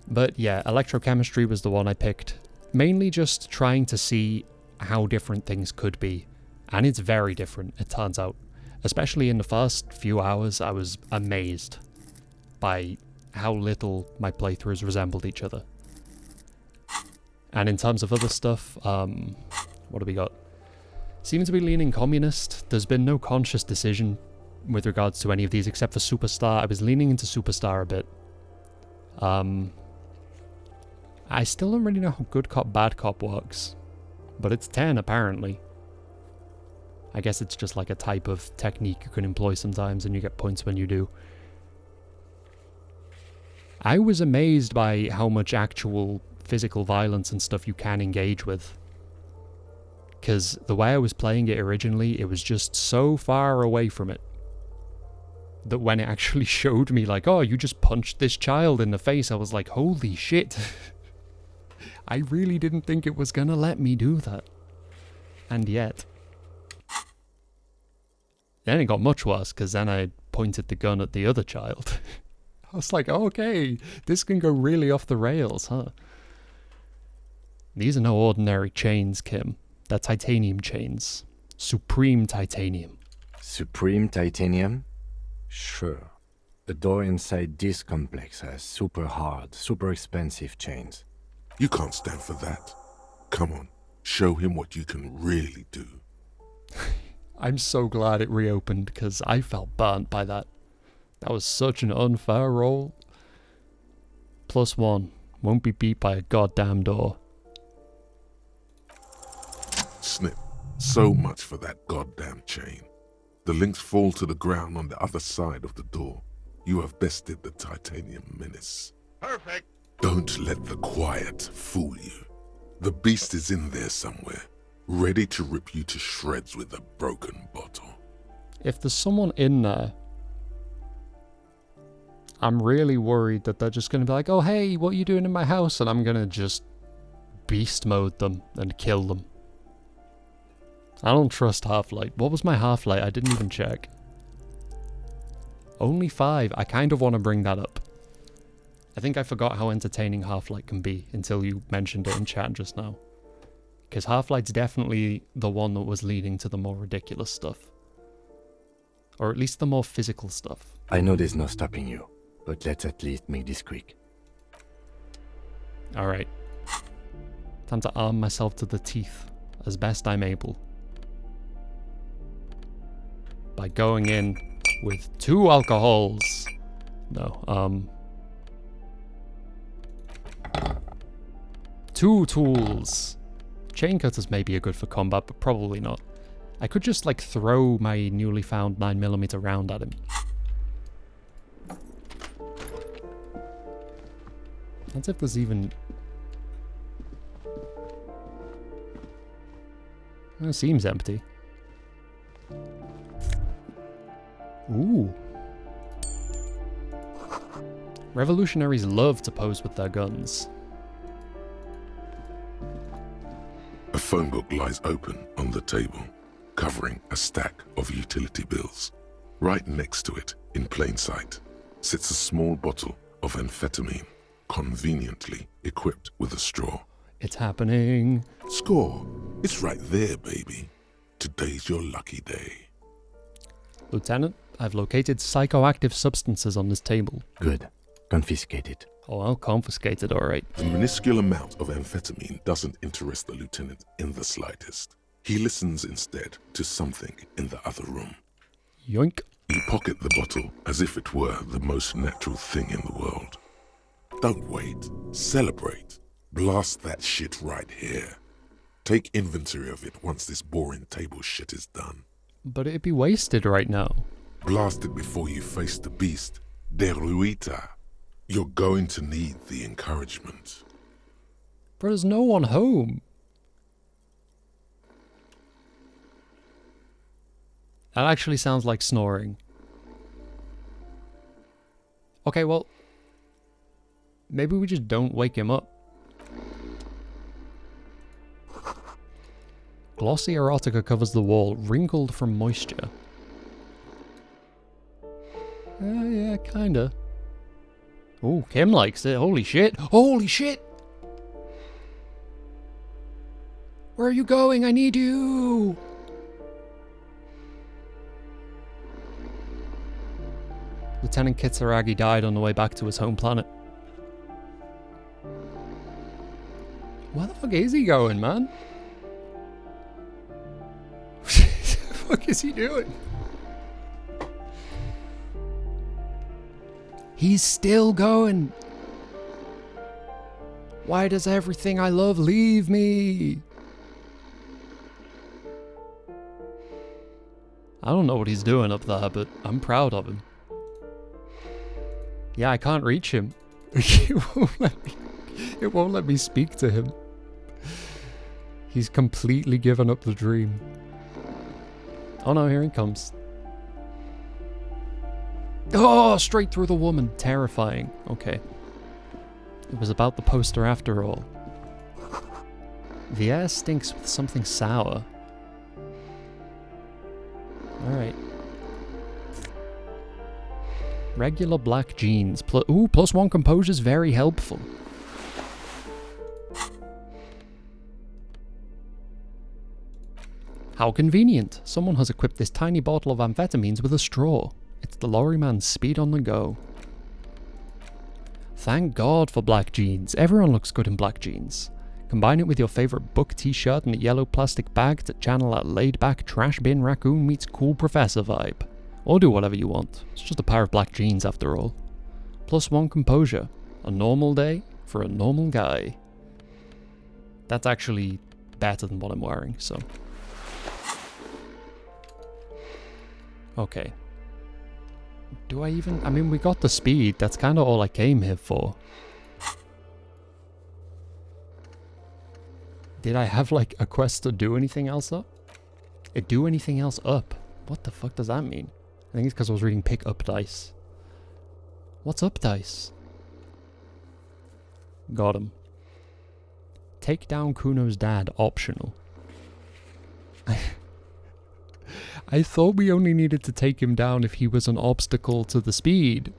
But yeah, electrochemistry was the one I picked. Mainly just trying to see how different things could be. And it's very different, it turns out. Especially in the first few hours, I was amazed by how little my playthroughs resembled each other. And in terms of other stuff, what do we got? Seem to be leaning communist. There's been no conscious decision with regards to any of these except for Superstar. I was leaning into Superstar a bit. I still don't really know how good cop, bad cop works. But it's 10 apparently. I guess it's just like a type of technique you can employ sometimes and you get points when you do. I was amazed by how much actual physical violence and stuff you can engage with. Because the way I was playing it originally, it was just so far away from it. That when it actually showed me like, oh, you just punched this child in the face, I was like, holy shit. I really didn't think it was gonna let me do that. And yet. Then it got much worse, because then I pointed the gun at the other child. I was like, okay, this can go really off the rails, huh? These are no ordinary chains, Kim. They're titanium chains. Supreme titanium. Supreme titanium? Sure. The door inside this complex has super hard, super expensive chains. You can't stand for that. Come on, show him what you can really do. I'm so glad it reopened, because I felt burnt by that. That was such an unfair roll. +1. Won't be beat by a goddamn door. Snip. So much for that goddamn chain. The links fall to the ground on the other side of the door. You have bested the titanium menace. Perfect. Don't let the quiet fool you. The beast is in there somewhere, ready to rip you to shreds with a broken bottle. If there's someone in there, I'm really worried that they're just going to be like, oh hey, what are you doing in my house? And I'm going to just beast mode them and kill them. I don't trust Half-Light. What was my Half-Light? I didn't even check. Only 5. I kind of want to bring that up. I think I forgot how entertaining Half-Light can be until you mentioned it in chat just now. Because Half-Light's definitely the one that was leading to the more ridiculous stuff. Or at least the more physical stuff. I know there's no stopping you, but let's at least make this quick. Alright. Time to arm myself to the teeth as best I'm able. By going in with 2 alcohols. No, 2 tools. Chain cutters may be good for combat, but probably not. I could just like throw my newly found 9mm round at him. That's if there's even... It seems empty. Ooh. Revolutionaries love to pose with their guns. A phone book lies open on the table, covering a stack of utility bills. Right next to it, in plain sight, sits a small bottle of amphetamine, conveniently equipped with a straw. It's happening. Score. It's right there, baby. Today's your lucky day. Lieutenant, I've located psychoactive substances on this table. Good. Confiscate it. Oh, I'll confiscate it, alright. The minuscule amount of amphetamine doesn't interest the lieutenant in the slightest. He listens instead to something in the other room. Yoink. You pocket the bottle as if it were the most natural thing in the world. Don't wait. Celebrate. Blast that shit right here. Take inventory of it once this boring table shit is done. But it'd be wasted right now. Blast it before you face the beast. Deruita. You're going to need the encouragement. But there's no one home. That actually sounds like snoring. Okay, well, maybe we just don't wake him up. Glossy erotica covers the wall, wrinkled from moisture. Yeah, kinda. Oh, Kim likes it. Holy shit. Holy shit! Where are you going? I need you! Lieutenant Kitsuragi died on the way back to his home planet. Where the fuck is he going, man? What the fuck is he doing? He's still going. Why does everything I love leave me? I don't know what he's doing up there, but I'm proud of him. Yeah, I can't reach him. It won't let me speak to him. He's completely given up the dream. Oh no, here he comes. Oh, straight through the woman. Terrifying. Okay. It was about the poster after all. The air stinks with something sour. Alright. Regular black jeans. +1 composure's very helpful. How convenient. Someone has equipped this tiny bottle of amphetamines with a straw. It's the lorryman's speed on the go. Thank God for black jeans. Everyone looks good in black jeans. Combine it with your favorite book t-shirt and a yellow plastic bag to channel that laid-back trash bin raccoon meets cool professor vibe. Or do whatever you want. It's just a pair of black jeans after all. +1 composure. A normal day for a normal guy. That's actually better than what I'm wearing, so. Okay. Do I even... I mean, we got the speed. That's kind of all I came here for. Did I have, like, a quest to do anything else up? Do anything else up? What the fuck does that mean? I think it's because I was reading pick up dice. What's up dice? Got him. Take down Kuno's dad, optional. I thought we only needed to take him down if he was an obstacle to the speed.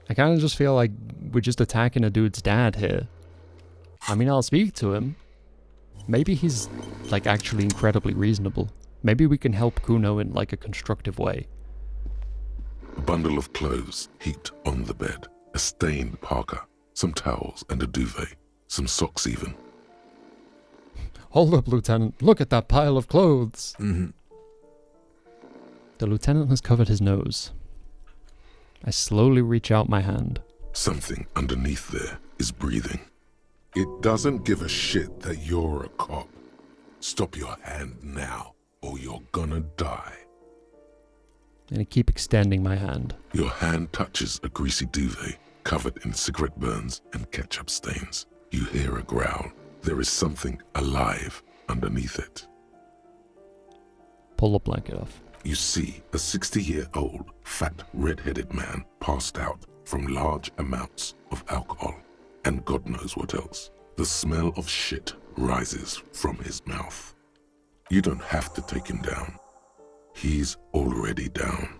I kind of just feel like we're just attacking a dude's dad here. I mean, I'll speak to him. Maybe he's, like, actually incredibly reasonable. Maybe we can help Kuno in, like, a constructive way. A bundle of clothes heaped on the bed. A stained parka. Some towels and a duvet. Some socks even. Hold up, Lieutenant. Look at that pile of clothes. Mm-hmm. The lieutenant has covered his nose. I slowly reach out my hand. Something underneath there is breathing. It doesn't give a shit that you're a cop. Stop your hand now, or you're gonna die. And I keep extending my hand. Your hand touches a greasy duvet, covered in cigarette burns and ketchup stains. You hear a growl. There is something alive underneath it. Pull the blanket off. You see a 60-year-old, fat, red-headed man passed out from large amounts of alcohol. And God knows what else. The smell of shit rises from his mouth. You don't have to take him down. He's already down.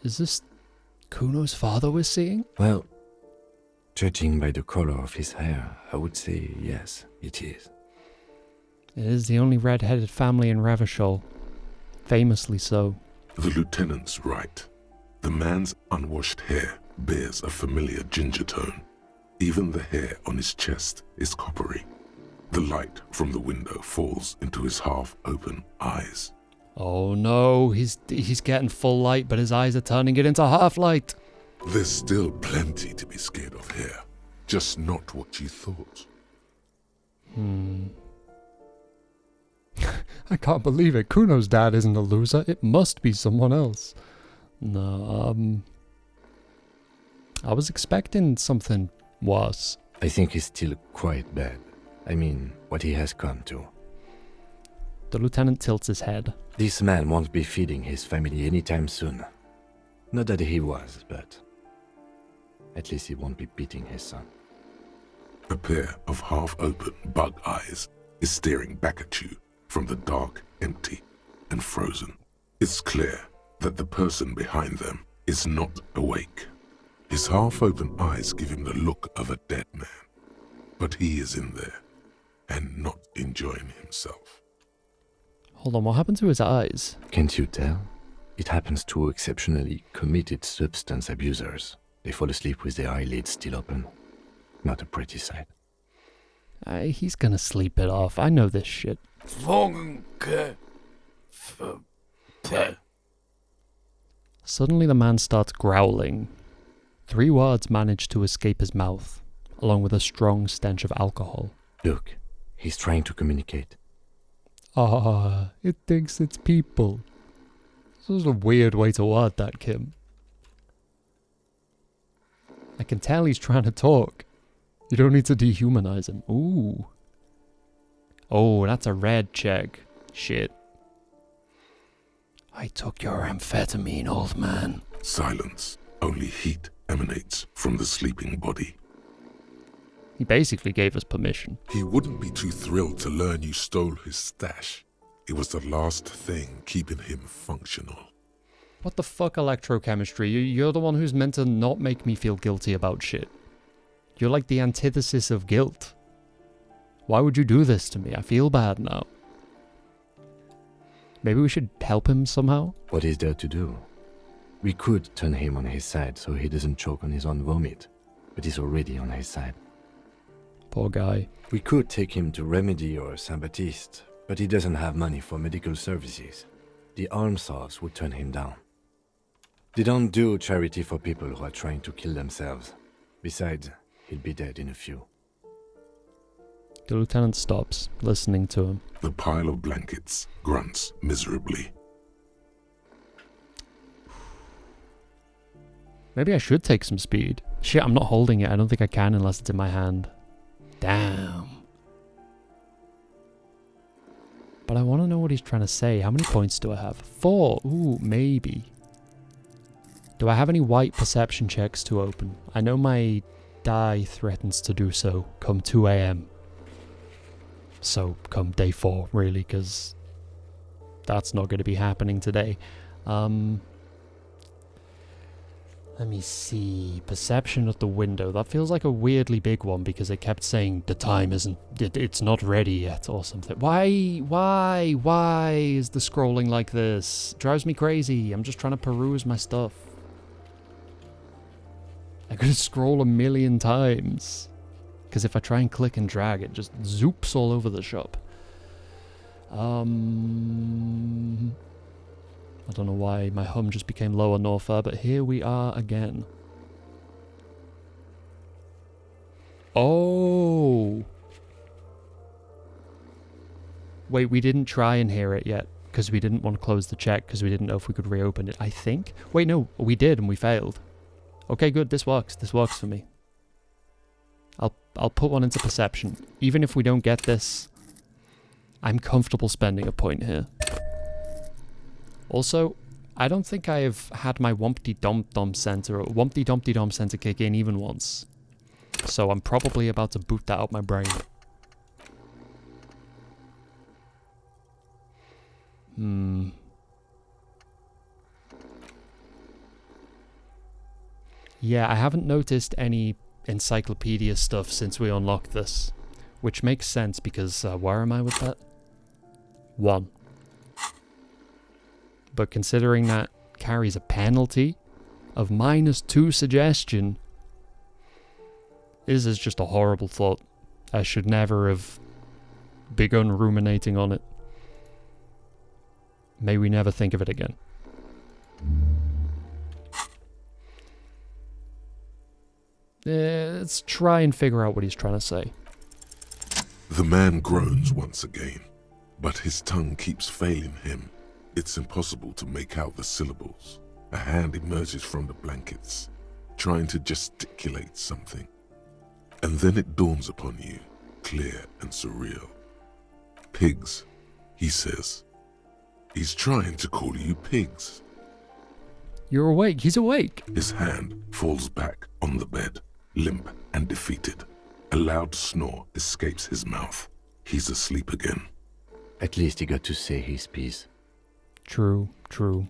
Is this Kuno's father we're seeing? Well, Judging by the color of his hair, I would say yes, it is. It is the only red-headed family in Revachol. Famously so. The lieutenant's right. The man's unwashed hair bears a familiar ginger tone. Even the hair on his chest is coppery. The light from the window falls into his half-open eyes. Oh no, he's getting full light, but his eyes are turning it into half-light. There's still plenty to be scared of here. Just not what you thought. I can't believe it. Kuno's dad isn't a loser. It must be someone else. No, I was expecting something worse. I think he's still quite bad. I mean, what he has come to. The lieutenant tilts his head. This man won't be feeding his family anytime soon. Not that he was, but at least he won't be beating his son. A pair of half-open bug eyes is staring back at you from the dark, empty, and frozen. It's clear that the person behind them is not awake. His half-open eyes give him the look of a dead man, but he is in there and not enjoying himself. Hold on, what happened to his eyes? Can't you tell? It happens to exceptionally committed substance abusers. They fall asleep with their eyelids still open. Not a pretty sight. He's gonna sleep it off. I know this shit. Suddenly the man starts growling. 3 words manage to escape his mouth, along with a strong stench of alcohol. Look, he's trying to communicate. Ah, it thinks it's people. This is a weird way to word that, Kim. I can tell he's trying to talk. You don't need to dehumanize him. Ooh. Oh, that's a red check. Shit. I took your amphetamine, old man. Silence. Only heat emanates from the sleeping body. He basically gave us permission. He wouldn't be too thrilled to learn you stole his stash. It was the last thing keeping him functional. What the fuck, electrochemistry? You're the one who's meant to not make me feel guilty about shit. You're like the antithesis of guilt. Why would you do this to me? I feel bad now. Maybe we should help him somehow? What is there to do? We could turn him on his side so he doesn't choke on his own vomit, but he's already on his side. Poor guy. We could take him to Remedy or Saint-Baptiste, but he doesn't have money for medical services. The Almshouse would turn him down. They don't do charity for people who are trying to kill themselves. Besides, he'll be dead in a few. The lieutenant stops, listening to him. The pile of blankets grunts miserably. Maybe I should take some speed. Shit, I'm not holding it. I don't think I can unless it's in my hand. Damn. But I want to know what he's trying to say. How many points do I have? 4. Ooh, maybe. Do I have any white perception checks to open? I know my die threatens to do so come 2 a.m. So come day 4, really, because that's not going to be happening today. Let me see. Perception at the window. That feels like a weirdly big one because it kept saying the time isn't... It's not ready yet or something. Why is the scrolling like this? Drives me crazy. I'm just trying to peruse my stuff. I could scroll 1,000,000 times. Because if I try and click and drag, it just zoops all over the shop. I don't know why my hum just became lower nor far, but here we are again. Oh! Wait, we didn't try and hear it yet, because we didn't want to close the check, because we didn't know if we could reopen it, I think. Wait, no, we did, and we failed. Okay, good, this works. This works for me. I'll put one into perception. Even if we don't get this, I'm comfortable spending a point here. Also, I don't think I have had my Wumpty-Dum-Dum Center or Wumpty-Dumpty-Dum Center kick in even once. So I'm probably about to boot that out my brain. Yeah, I haven't noticed any encyclopedia stuff since we unlocked this. Which makes sense because, where am I with that? 1. But considering that carries a penalty of -2 suggestion, this is just a horrible thought. I should never have begun ruminating on it. May we never think of it again. Let's try and figure out what he's trying to say. The man groans once again, but his tongue keeps failing him. It's impossible to make out the syllables. A hand emerges from the blankets, trying to gesticulate something. And then it dawns upon you, clear and surreal. Pigs, he says. He's trying to call you pigs. You're awake. He's awake. His hand falls back on the bed, limp and defeated. A loud snore escapes his mouth. He's asleep again. At least he got to say his piece. True, true.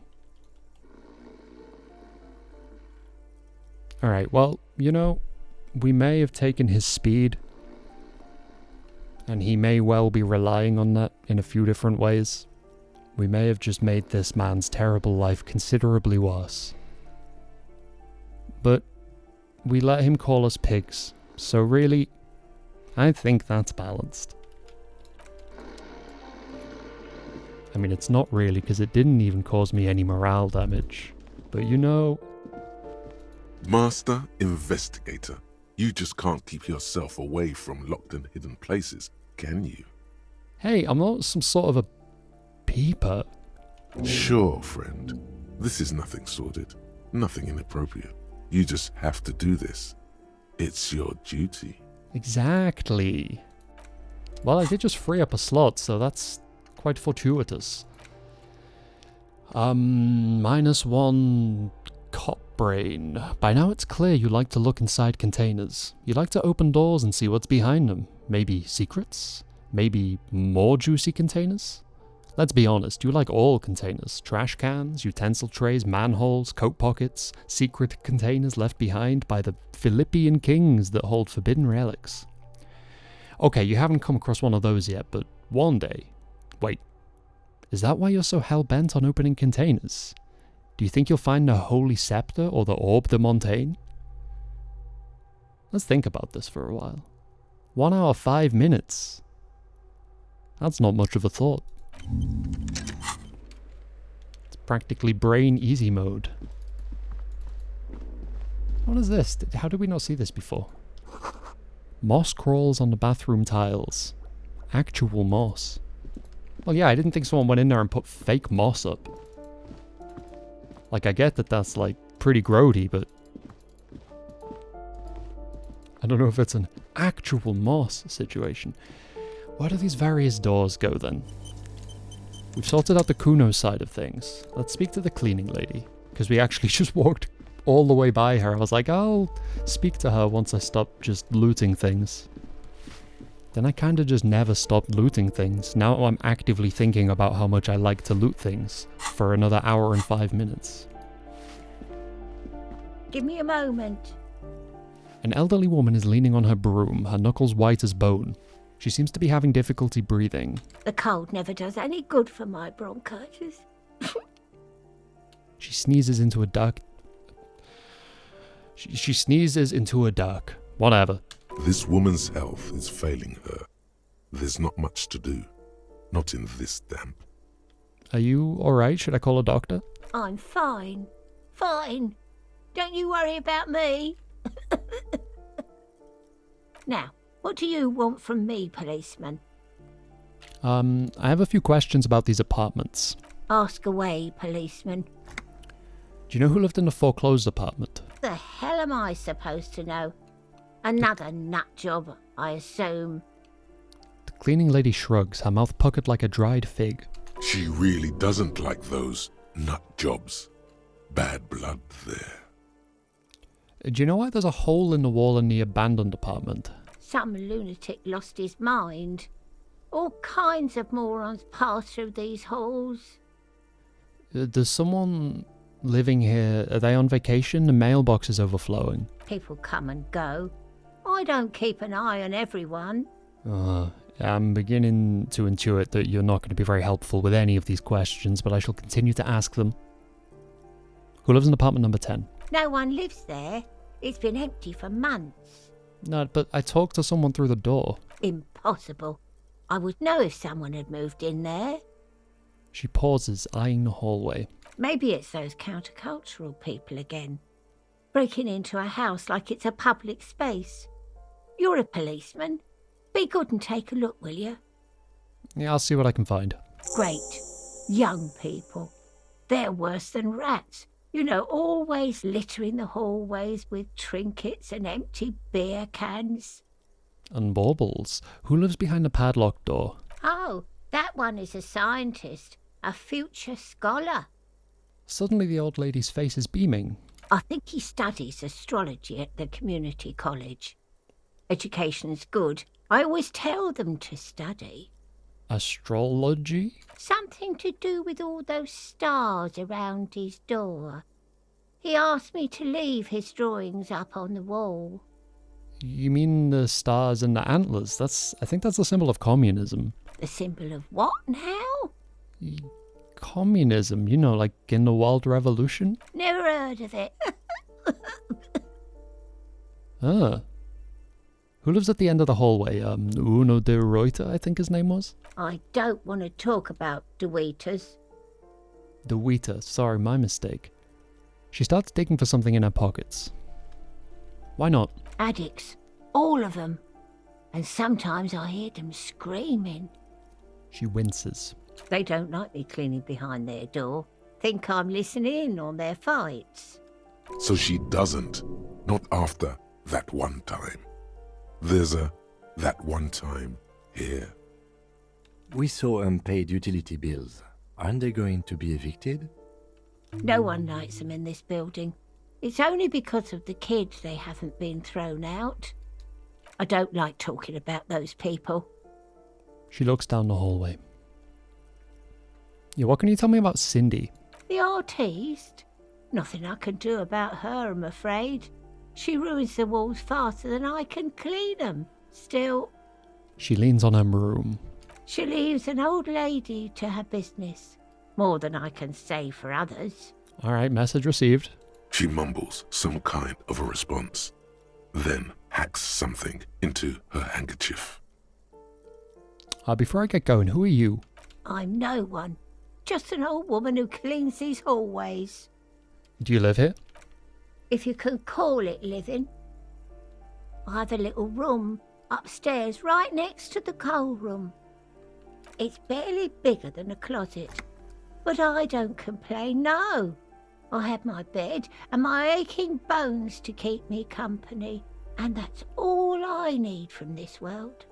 Alright, well, you know, we may have taken his speed, and he may well be relying on that in a few different ways. We may have just made this man's terrible life considerably worse. But we let him call us pigs, so really, I think that's balanced. I mean, it's not really, because it didn't even cause me any morale damage. But you know... Master Investigator, you just can't keep yourself away from locked and hidden places, can you? Hey, I'm not some sort of a peeper. Sure, friend. This is nothing sordid, nothing inappropriate. You just have to do this. It's your duty. Exactly. Well, I did just free up a slot, so that's quite fortuitous. -1 cop brain. By now it's clear you like to look inside containers. You like to open doors and see what's behind them. Maybe secrets? Maybe more juicy containers? Let's be honest, you like all containers. Trash cans, utensil trays, manholes, coat pockets, secret containers left behind by the Philippian kings that hold forbidden relics. Okay, you haven't come across one of those yet, but one day... Wait, is that why you're so hell-bent on opening containers? Do you think you'll find the Holy Scepter or the Orbe de Montaigne? Let's think about this for a while. 1 hour 5 minutes. That's not much of a thought. It's practically brain easy mode. What is this? How did we not see this before? Moss crawls on the bathroom tiles. Actual moss. Well, yeah, I didn't think someone went in there and put fake moss up. Like, I get that that's, like, pretty grody, but... I don't know if it's an actual moss situation. Where do these various doors go, then? We've sorted out the Kuno side of things. Let's speak to the cleaning lady. Because we actually just walked all the way by her. I was like, I'll speak to her once I stop just looting things. Then I kind of just never stopped looting things. Now I'm actively thinking about how much I like to loot things for another hour and 5 minutes. Give me a moment. An elderly woman is leaning on her broom, her knuckles white as bone. She seems to be having difficulty breathing. The cold never does any good for my bronchitis. She sneezes into a duck. She sneezes into a duck. Whatever. This woman's health is failing her. There's not much to do. Not in this damp. Are you alright? Should I call a doctor? I'm fine. Fine. Don't you worry about me. Now, what do you want from me, policeman? I have a few questions about these apartments. Ask away, policeman. Do you know who lived in the foreclosed apartment? The hell am I supposed to know? Another nut job, I assume. The cleaning lady shrugs, her mouth puckered like a dried fig. She really doesn't like those nut jobs. Bad blood there. Do you know why there's a hole in the wall in the abandoned apartment? Some lunatic lost his mind. All kinds of morons pass through these halls. Does someone living here, are they on vacation? The mailbox is overflowing. People come and go. I don't keep an eye on everyone. I'm beginning to intuit that you're not going to be very helpful with any of these questions, but I shall continue to ask them. Who lives in apartment number 10? No one lives there. It's been empty for months. No, but I talked to someone through the door. Impossible. I would know if someone had moved in there. She pauses, eyeing the hallway. Maybe it's those countercultural people again. Breaking into a house like it's a public space. You're a policeman. Be good and take a look, will you? Yeah, I'll see what I can find. Great. Young people. They're worse than rats. You know, always littering the hallways with trinkets and empty beer cans. And baubles. Who lives behind the padlocked door? Oh, that one is a scientist. A future scholar. Suddenly the old lady's face is beaming. I think he studies astrology at the community college. Education's good. I always tell them to study. Astrology? Something to do with all those stars around his door. He asked me to leave his drawings up on the wall. You mean the stars and the antlers? I think that's a symbol of communism. The symbol of what now? Communism, you know, like in the World Revolution? Never heard of it. Who lives at the end of the hallway? Uno de Reuter, I think his name was? I don't want to talk about De Weeters. De Weeter, sorry, my mistake. She starts digging for something in her pockets. Why not? Addicts. All of them. And sometimes I hear them screaming. She winces. They don't like me cleaning behind their door. Think I'm listening in on their fights. So she doesn't. Not after that one time. There's a that one time here. We saw unpaid utility bills. Aren't they going to be evicted? No one likes them in this building. It's only because of the kids they haven't been thrown out. I don't like talking about those people. She looks down the hallway. Yeah, what can you tell me about Cindy? The artiste? Nothing I can do about her, I'm afraid. She ruins the walls faster than I can clean them. Still... She leans on her broom. She leaves an old lady to her business. More than I can say for others. Alright, message received. She mumbles some kind of a response, then hacks something into her handkerchief. Before I get going, who are you? I'm no one. Just an old woman who cleans these hallways. Do you live here? If you can call it living. I have a little room upstairs right next to the coal room. It's barely bigger than a closet. But I don't complain, no. I have my bed and my aching bones to keep me company. And that's all I need from this world.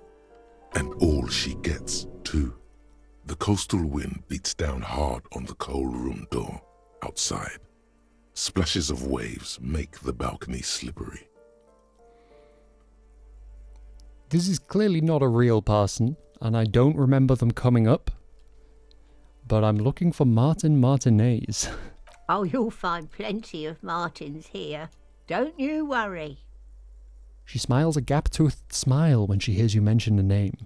And all she gets, too. The coastal wind beats down hard on the coal room door outside. Splashes of waves make the balcony slippery. This is clearly not a real person, and I don't remember them coming up. But I'm looking for Martin Martinez. Oh, you'll find plenty of Martins here. Don't you worry. She smiles a gap-toothed smile when she hears you mention the name.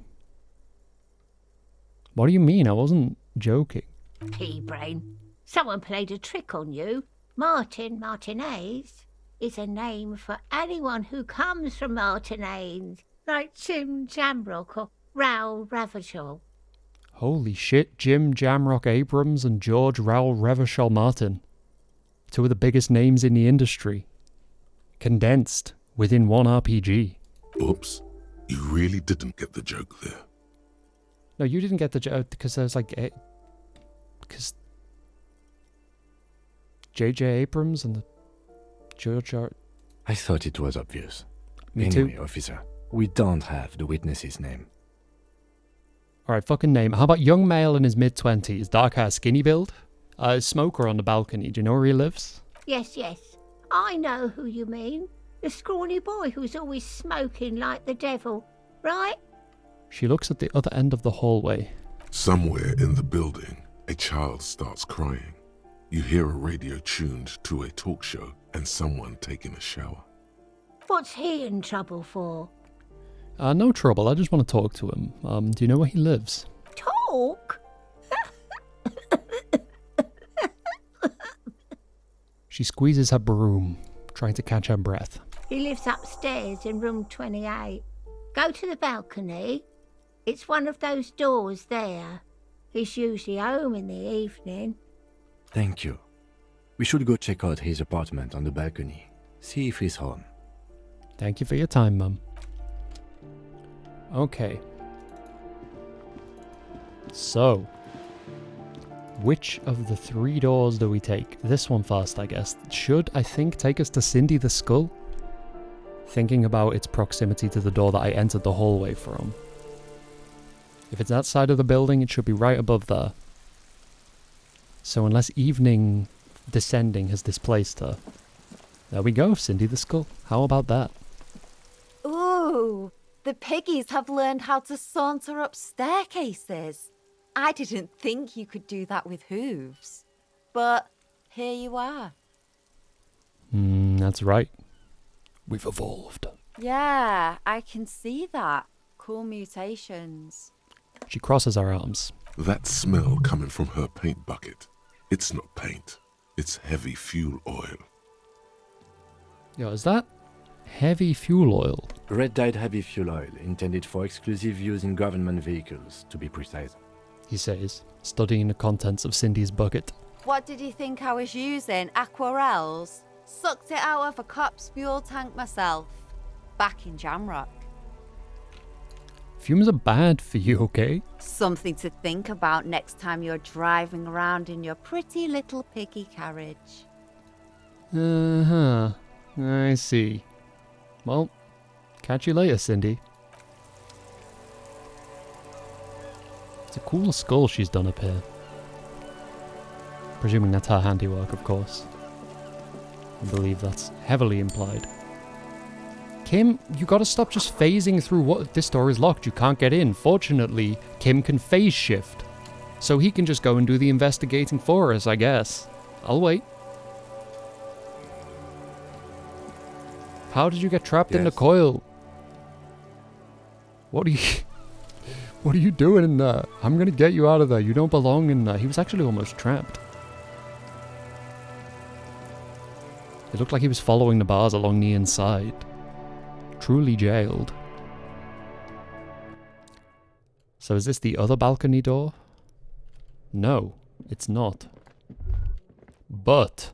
What do you mean? I wasn't joking. Pea-brain. Someone played a trick on you. Martin Martinez is a name for anyone who comes from Martinez, like Jim Jamrock or Raoul Ravachol. Holy shit, Jim Jamrock Abrams and George Raoul Revachol Martin. Two of the biggest names in the industry. Condensed within one RPG. Oops, you really didn't get the joke there. No, you didn't get the joke because there's like... Because... J.J. Abrams and the George R... I thought it was obvious. Me anyway, too. officer, we don't have the witness's name. Alright, fucking name. How about young male in his mid-20s, dark hair, skinny build? Smoker on the balcony. Do you know where he lives? Yes, yes. I know who you mean. The scrawny boy who's always smoking like the devil, right? She looks at the other end of the hallway. Somewhere in the building, a child starts crying. You hear a radio tuned to a talk show and someone taking a shower. What's he in trouble for? No trouble, I just want to talk to him. Do you know where he lives? Talk? She squeezes her broom, trying to catch her breath. He lives upstairs in room 28. Go to the balcony. It's one of those doors there. He's usually home in the evening. Thank you. We should go check out his apartment on the balcony. See if he's home. Thank you for your time, Mum. Okay. So, which of the 3 doors do we take? This one first, I guess. Should, I think, take us to Cindy the Skull? Thinking about its proximity to the door that I entered the hallway from. If it's that side of the building, it should be right above there. So unless evening descending has displaced her. There we go, Cindy the Skull. How about that? Ooh, the piggies have learned how to saunter up staircases. I didn't think you could do that with hooves. But here you are. That's right. We've evolved. Yeah, I can see that. Cool mutations. She crosses her arms. That smell coming from her paint bucket. It's not paint. It's heavy fuel oil. Yo, is that heavy fuel oil? Red-dyed heavy fuel oil, intended for exclusive use in government vehicles, to be precise. He says, studying the contents of Cindy's bucket. What did you think I was using? Aquarels? Sucked it out of a cop's fuel tank myself. Back in Jamrock. Fumes are bad for you, okay? Something to think about next time you're driving around in your pretty little piggy carriage. Uh-huh. I see. Well, catch you later, Cindy. It's a cool skull she's done up here. Presuming that's her handiwork, of course. I believe that's heavily implied. Kim, you gotta stop just phasing through what this door is locked. You can't get in. Fortunately, Kim can phase shift. So he can just go and do the investigating for us, I guess. I'll wait. How did you get trapped in the coil? What are you doing in there? I'm gonna get you out of there. You don't belong in there. He was actually almost trapped. It looked like he was following the bars along the inside. Truly jailed. So is this the other balcony door? No, it's not. But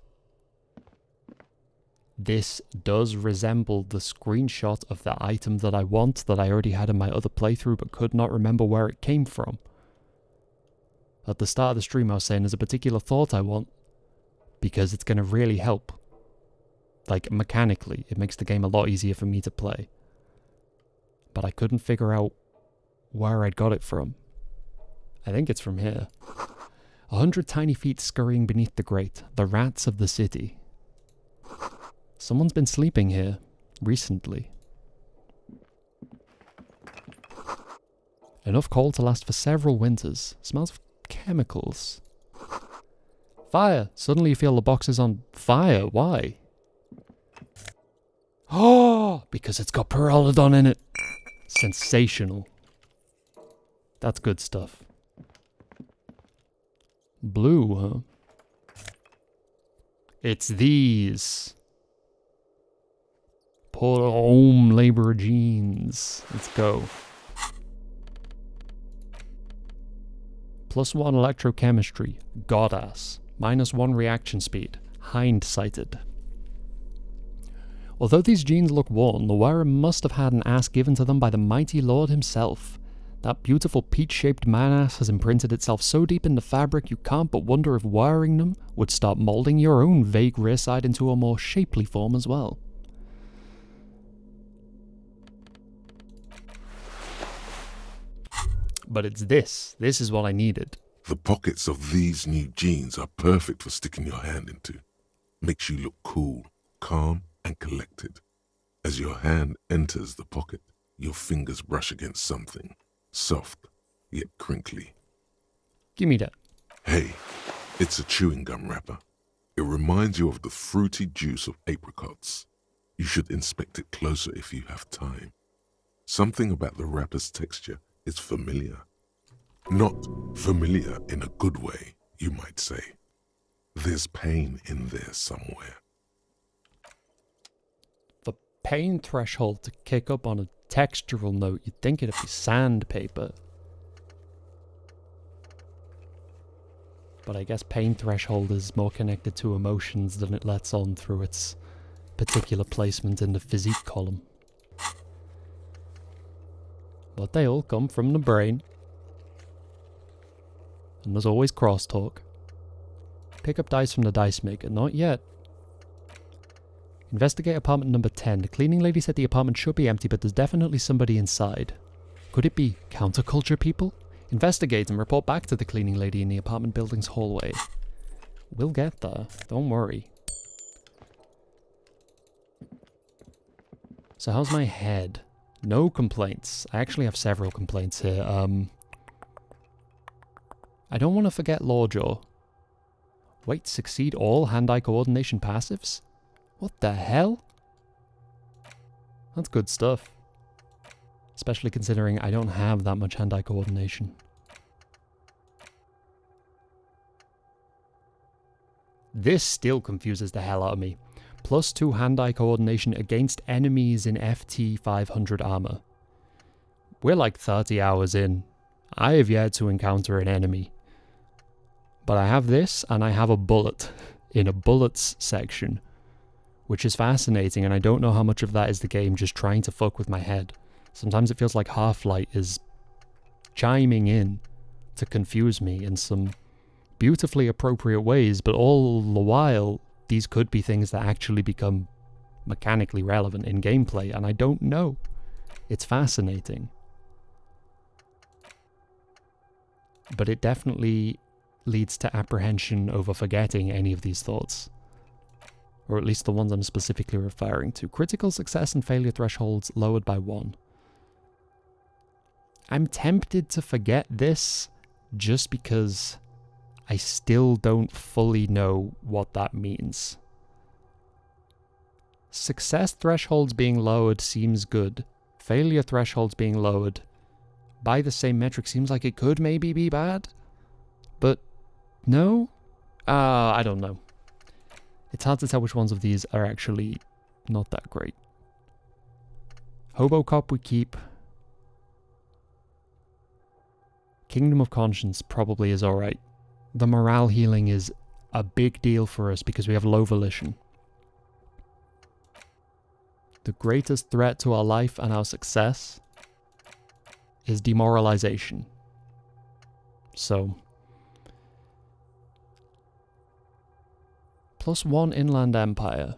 this does resemble the screenshot of the item that I want, that I already had in my other playthrough but could not remember where it came from. At the start of the stream I was saying there's a particular thought I want because it's going to really help. Like, mechanically, it makes the game a lot easier for me to play. But I couldn't figure out where I'd got it from. I think it's from here. 100 tiny feet scurrying beneath the grate, the rats of the city. Someone's been sleeping here, recently. Enough coal to last for several winters. Smells of chemicals. Fire! Suddenly you feel the box is on fire. Why? Oh, because it's got Pyrrolidon in it. Sensational. That's good stuff. Blue, huh? It's these. Poor home labor jeans. Let's go. +1 electrochemistry. Godass. -1 reaction speed. Hind-sighted. Although these jeans look worn, the wearer must have had an ass given to them by the mighty Lord himself. That beautiful peach-shaped man-ass has imprinted itself so deep in the fabric you can't but wonder if wearing them would start moulding your own vague rear side into a more shapely form as well. But it's this. This is what I needed. The pockets of these new jeans are perfect for sticking your hand into. Makes you look cool, calm, and collected. As your hand enters the pocket, your fingers brush against something, soft, yet crinkly. Give me that. Hey, it's a chewing gum wrapper. It reminds you of the fruity juice of apricots. You should inspect it closer if you have time. Something about the wrapper's texture is familiar. Not familiar in a good way, you might say. There's pain in there somewhere. The pain threshold to kick up on a textural note, you'd think it'd be sandpaper. But I guess pain threshold is more connected to emotions than it lets on through its particular placement in the physique column. But they all come from the brain. And there's always crosstalk. Pick up dice from the dice maker. Not yet. Investigate apartment number 10. The cleaning lady said the apartment should be empty, but there's definitely somebody inside. Could it be counterculture people? Investigate and report back to the cleaning lady in the apartment building's hallway. We'll get there. Don't worry. So how's my head? No complaints. I actually have several complaints here. I don't want to forget Lawjaw. Wait, succeed all hand-eye coordination passives? What the hell? That's good stuff. Especially considering I don't have that much hand-eye coordination. This still confuses the hell out of me. +2 hand-eye coordination against enemies in FT 500 armor. We're like 30 hours in. I have yet to encounter an enemy. But I have this, and I have a bullet in a bullets section, which is fascinating, and I don't know how much of that is the game just trying to fuck with my head. Sometimes it feels like Half-Light is chiming in to confuse me in some beautifully appropriate ways, but all the while, these could be things that actually become mechanically relevant in gameplay, and I don't know. It's fascinating. But it definitely leads to apprehension over forgetting any of these thoughts. Or at least the ones I'm specifically referring to. Critical success and failure thresholds lowered by 1. I'm tempted to forget this just because I still don't fully know what that means. Success thresholds being lowered seems good. Failure thresholds being lowered by the same metric seems like it could maybe be bad. But no? I don't know. It's hard to tell which ones of these are actually not that great. Hobocop we keep. Kingdom of Conscience probably is alright. The morale healing is a big deal for us because we have low volition. The greatest threat to our life and our success is demoralization. So, +1 Inland Empire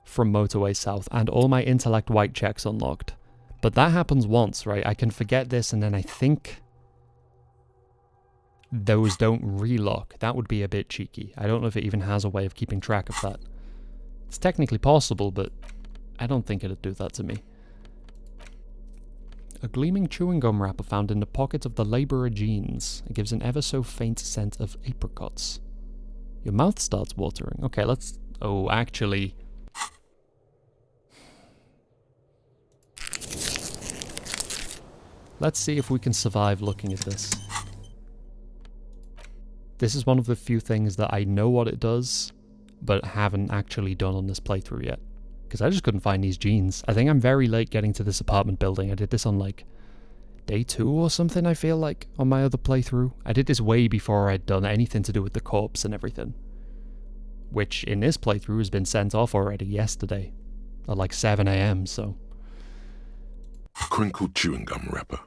from Motorway South and all my intellect white checks unlocked. But that happens once, right? I can forget this and then I think those don't relock. That would be a bit cheeky. I don't know if it even has a way of keeping track of that. It's technically possible, but I don't think it'd do that to me. A gleaming chewing gum wrapper found in the pocket of the labourer jeans. It gives an ever so faint scent of apricots. Your mouth starts watering. Okay, let's... Oh, actually... Let's see if we can survive looking at this. This is one of the few things that I know what it does, but haven't actually done on this playthrough yet. Because I just couldn't find these jeans. I think I'm very late getting to this apartment building. I did this on like day 2 or something, I feel like, on my other playthrough. I did this way before I'd done anything to do with the corpse and everything. Which, in this playthrough, has been sent off already yesterday. At like 7 AM, so... A crinkled chewing gum wrapper.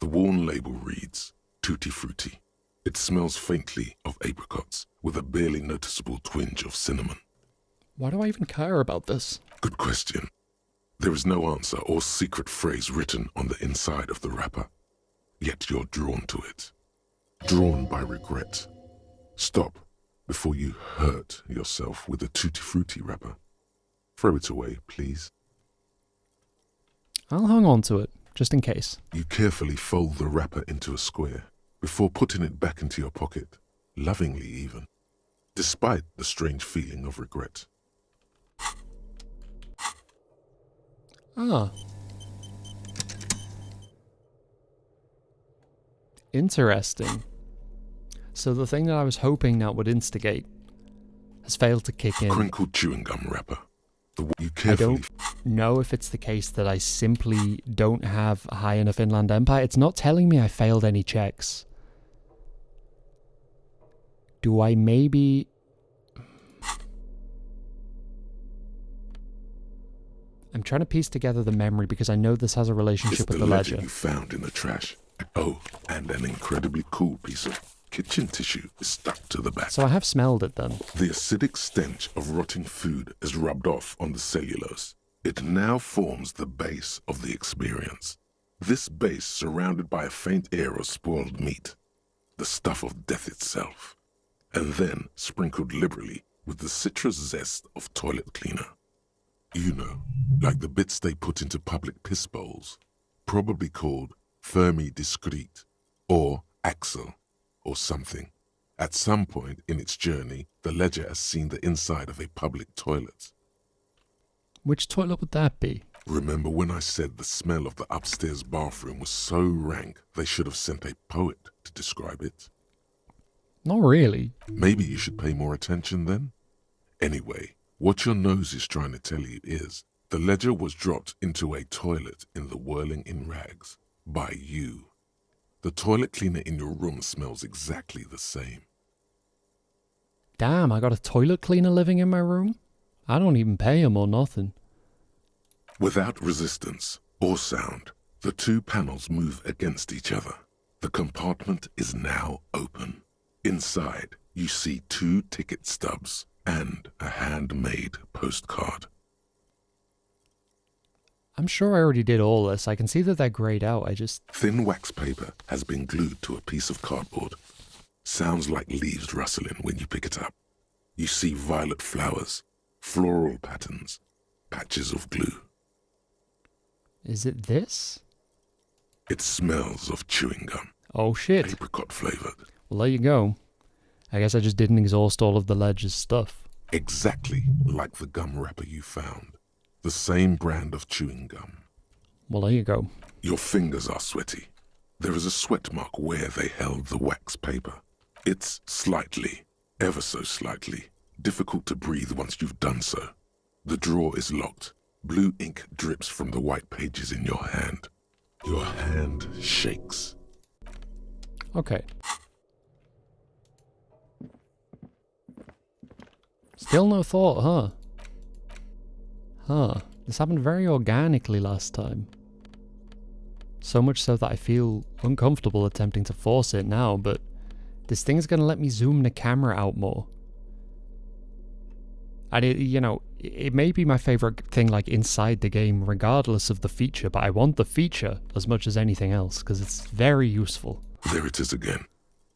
The worn label reads, Tutti Frutti. It smells faintly of apricots, with a barely noticeable twinge of cinnamon. Why do I even care about this? Good question. There is no answer or secret phrase written on the inside of the wrapper. Yet you're drawn to it. Drawn by regret. Stop before you hurt yourself with a Tutti Frutti wrapper. Throw it away, please. I'll hang on to it, just in case. You carefully fold the wrapper into a square before putting it back into your pocket, lovingly even, despite the strange feeling of regret. Ah. Interesting. So the thing that I was hoping that would instigate has failed to kick in. Crinkled chewing gum wrapper. You I carefully... don't know if it's the case that I simply don't have a high enough Inland Empire. It's not telling me I failed any checks. Do I maybe... I'm trying to piece together the memory because I know this has a relationship with the ledger. You found in the trash. Oh, and an incredibly cool piece of kitchen tissue is stuck to the back. So I have smelled it then. The acidic stench of rotting food is rubbed off on the cellulose. It now forms the base of the experience. This base surrounded by a faint air of spoiled meat, the stuff of death itself, and then sprinkled liberally with the citrus zest of toilet cleaner. You know, like the bits they put into public piss bowls, probably called Fermi Discrete, or Axel, or something. At some point in its journey, the ledger has seen the inside of a public toilet. Which toilet would that be? Remember when I said the smell of the upstairs bathroom was so rank they should have sent a poet to describe it? Not really. Maybe you should pay more attention then? Anyway, what your nose is trying to tell you is the ledger was dropped into a toilet in the Whirling in Rags by you. The toilet cleaner in your room smells exactly the same. Damn, I got a toilet cleaner living in my room? I don't even pay him or nothing. Without resistance or sound, the two panels move against each other. The compartment is now open. Inside, you see 2 ticket stubs and a handmade postcard. I'm sure I already did all this. I can see that they're grayed out. Thin wax paper has been glued to a piece of cardboard. Sounds like leaves rustling when you pick it up. You see violet flowers, floral patterns, patches of glue. Is it this? It smells of chewing gum. Oh shit. Apricot flavored. Well, there you go. I guess I just didn't exhaust all of the ledger's stuff. Exactly like the gum wrapper you found. The same brand of chewing gum. Well, there you go. Your fingers are sweaty. There is a sweat mark where they held the wax paper. It's slightly, ever so slightly, difficult to breathe once you've done so. The drawer is locked. Blue ink drips from the white pages in your hand. Your hand shakes. Okay. Still no thought, huh? Huh. This happened very organically last time. So much so that I feel uncomfortable attempting to force it now, but this thing's gonna let me zoom the camera out more. And it may be my favorite thing like inside the game regardless of the feature, but I want the feature as much as anything else because it's very useful. There it is again.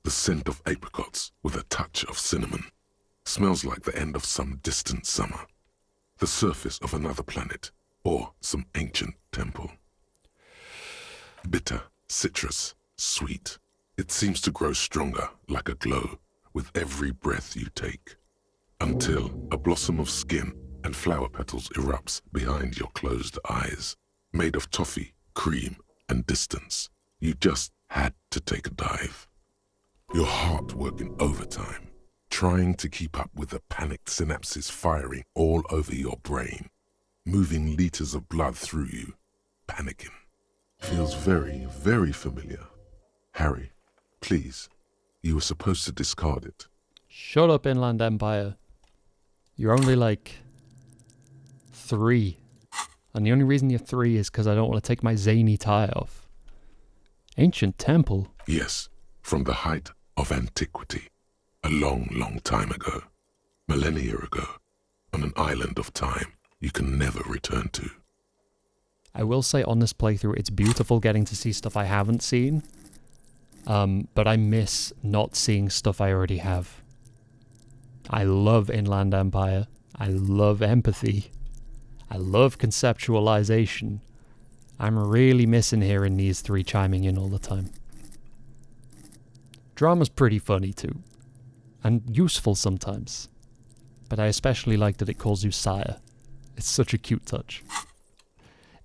The scent of apricots with a touch of cinnamon. Smells like the end of some distant summer. The surface of another planet or some ancient temple. Bitter, citrus, sweet. It seems to grow stronger like a glow with every breath you take. Until a blossom of skin and flower petals erupts behind your closed eyes. Made of toffee, cream, and distance. You just had to take a dive. Your heart working overtime, trying to keep up with the panicked synapses firing all over your brain, moving liters of blood through you, panicking. Feels very, very familiar. Harry, please, you were supposed to discard it. Shut up, Inland Empire. You're only like 3. And the only reason you're 3 is because I don't want to take my zany tie off. Ancient temple? Yes, from the height of antiquity. A long, long time ago. Millennia ago. On an island of time you can never return to. I will say on this playthrough, it's beautiful getting to see stuff I haven't seen. But I miss not seeing stuff I already have. I love Inland Empire. I love empathy. I love conceptualization. I'm really missing hearing these 3 chiming in all the time. Drama's pretty funny too. And useful sometimes. But I especially like that it calls you sire. It's such a cute touch.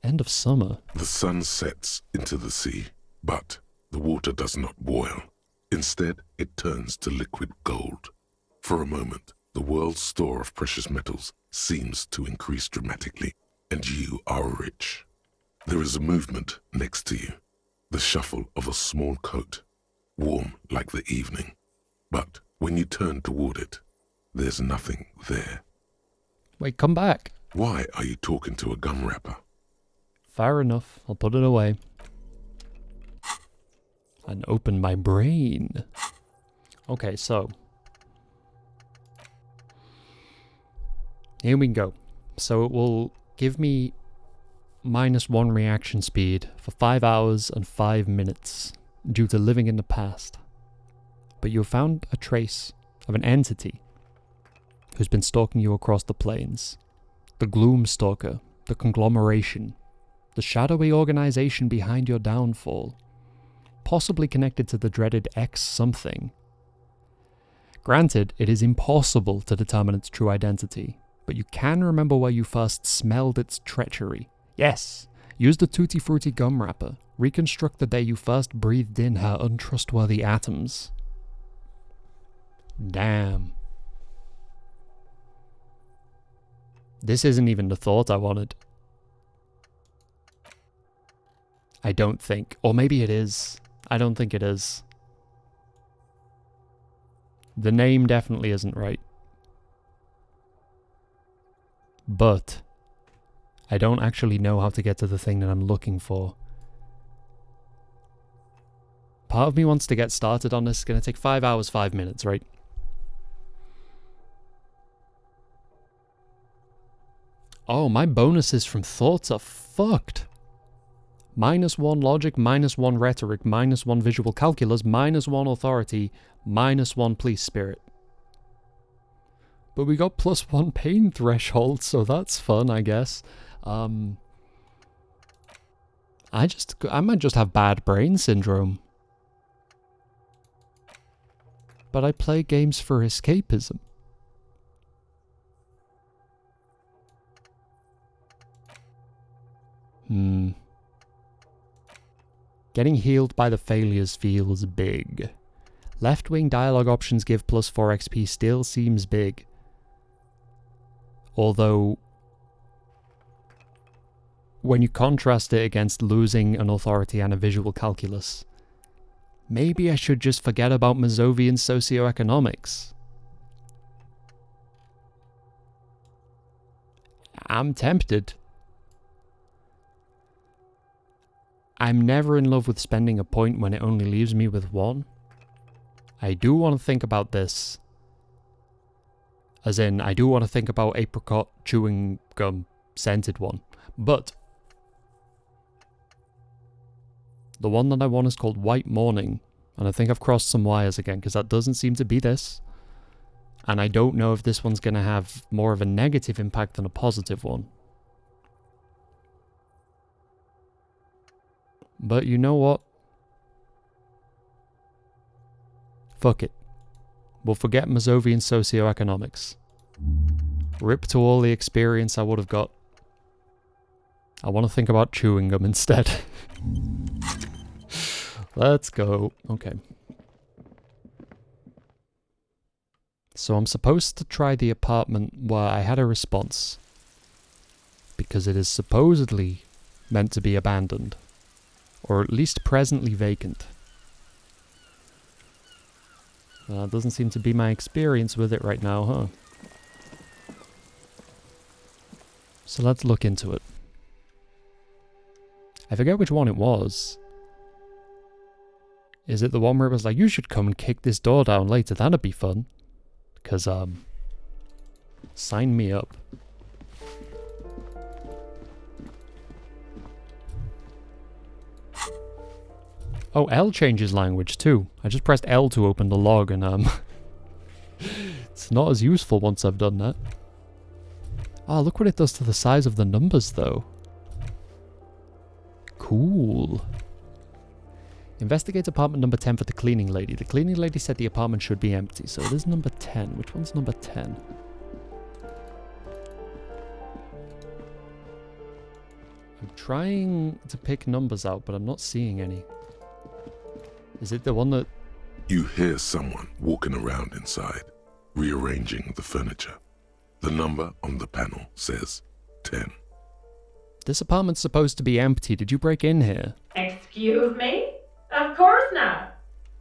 End of summer. The sun sets into the sea, but the water does not boil. Instead, it turns to liquid gold. For a moment, the world's store of precious metals seems to increase dramatically, and you are rich. There is a movement next to you, the shuffle of a small coat, warm like the evening. But when you turn toward it, there's nothing there. Wait, come back. Why are you talking to a gum wrapper? Fair enough. I'll put it away. And open my brain. Okay, so. Here we go. So it will give me -1 reaction speed for 5 hours and 5 minutes due to living in the past. But you found a trace of an entity who's been stalking you across the plains. The Gloom Stalker, the conglomeration, the shadowy organization behind your downfall, possibly connected to the dreaded X something. Granted, it is impossible to determine its true identity, but you can remember where you first smelled its treachery. Yes, use the Tutti Frutti gum wrapper. Reconstruct the day you first breathed in her untrustworthy atoms. Damn. This isn't even the thought I wanted. I don't think. Or maybe it is. I don't think it is. The name definitely isn't right. But I don't actually know how to get to the thing that I'm looking for. Part of me wants to get started on this. It's going to take 5 hours, 5 minutes, right? Oh, my bonuses from thoughts are fucked. -1 logic, -1 rhetoric, -1 visual calculus, -1 authority, -1 police spirit. But we got +1 pain threshold, so that's fun, I guess. I might just have bad brain syndrome. But I play games for escapism. Getting healed by the failures feels big. Left-wing dialogue options give +4 XP still seems big. Although, when you contrast it against losing an authority and a visual calculus, maybe I should just forget about Mazovian socioeconomics. I'm tempted. I'm never in love with spending a point when it only leaves me with 1. I do want to think about this. As in, I do want to think about apricot chewing gum scented one. But the one that I want is called White Morning. And I think I've crossed some wires again, because that doesn't seem to be this. And I don't know if this one's going to have more of a negative impact than a positive one. But you know what? Fuck it. We'll forget Mazovian socioeconomics. Rip to all the experience I would have got. I want to think about chewing gum instead. Let's go. Okay. So I'm supposed to try the apartment where I had a response. Because it is supposedly meant to be abandoned. Or at least presently vacant. Doesn't seem to be my experience with it right now, huh? So let's look into it. I forget which one it was. Is it the one where it was like, you should come and kick this door down later, that'd be fun. Because, sign me up. Oh, L changes language too. I just pressed L to open the log and it's not as useful once I've done that. Oh, look what it does to the size of the numbers though. Cool. Investigate apartment number 10 for the cleaning lady. The cleaning lady said the apartment should be empty, so it is number 10. Which one's number 10? I'm trying to pick numbers out, but I'm not seeing any. Is it the one that... You hear someone walking around inside, rearranging the furniture. The number on the panel says 10. This apartment's supposed to be empty. Did you break in here? Excuse me? Of course not.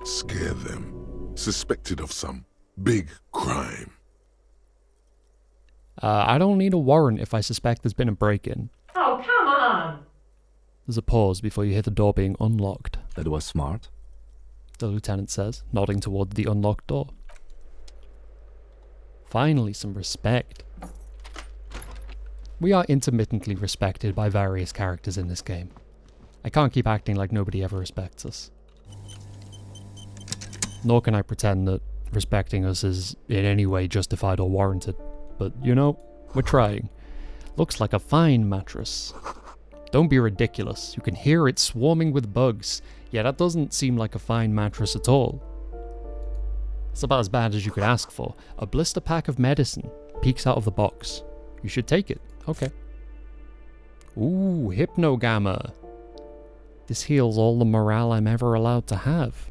Scare them. Suspected of some big crime. I don't need a warrant if I suspect there's been a break-in. Oh, come on. There's a pause before you hear the door being unlocked. That was smart. The lieutenant says, nodding toward the unlocked door. Finally, some respect. We are intermittently respected by various characters in this game. I can't keep acting like nobody ever respects us. Nor can I pretend that respecting us is in any way justified or warranted. But, you know, we're trying. Looks like a fine mattress. Don't be ridiculous. You can hear it swarming with bugs. Yeah, that doesn't seem like a fine mattress at all. It's about as bad as you could ask for. A blister pack of medicine peeks out of the box. You should take it. Okay. Ooh, Hypnogamma. This heals all the morale I'm ever allowed to have.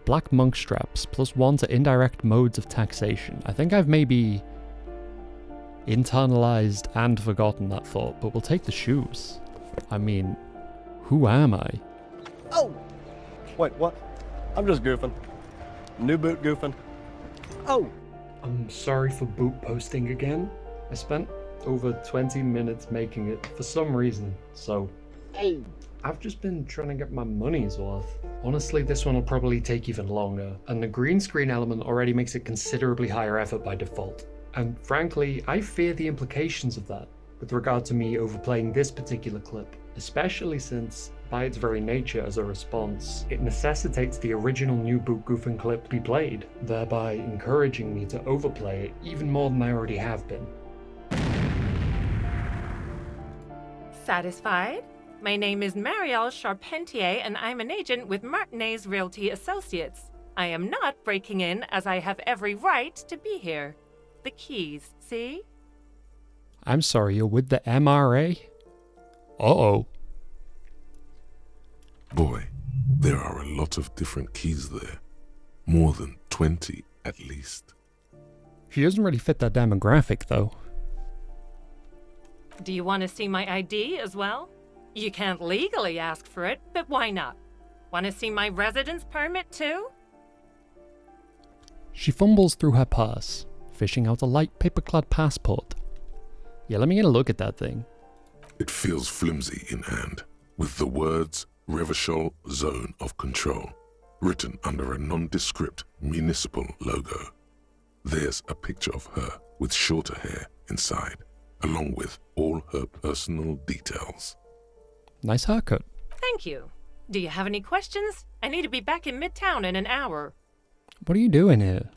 Black monk straps, +1 to indirect modes of taxation. I think I've maybe internalized and forgotten that thought, but we'll take the shoes. I mean, who am I? Oh! Wait, what? I'm just goofing. New boot goofing. Oh! I'm sorry for boot posting again. I spent over 20 minutes making it for some reason, so... Hey! I've just been trying to get my money's worth. Honestly, this one will probably take even longer, and the green screen element already makes it considerably higher effort by default. And frankly, I fear the implications of that with regard to me overplaying this particular clip, especially since, by its very nature as a response, it necessitates the original New Boot Goofing clip be played, thereby encouraging me to overplay it even more than I already have been. Satisfied? My name is Marielle Charpentier, and I'm an agent with Martinez Realty Associates. I am not breaking in, as I have every right to be here. The keys, see? I'm sorry, you're with the MRA? Uh-oh. Boy, there are a lot of different keys there. More than 20 at least. She doesn't really fit that demographic, though. Do you want to see my ID as well? You can't legally ask for it, but why not? Want to see my residence permit too? She fumbles through her purse, fishing out a light paper-clad passport. Yeah, let me get a look at that thing. It feels flimsy in hand, with the words Revachol Zone of Control written under a nondescript municipal logo. There's a picture of her with shorter hair inside, along with all her personal details. Nice haircut. Thank you. Do you have any questions? I need to be back in Midtown in an hour. What are you doing here?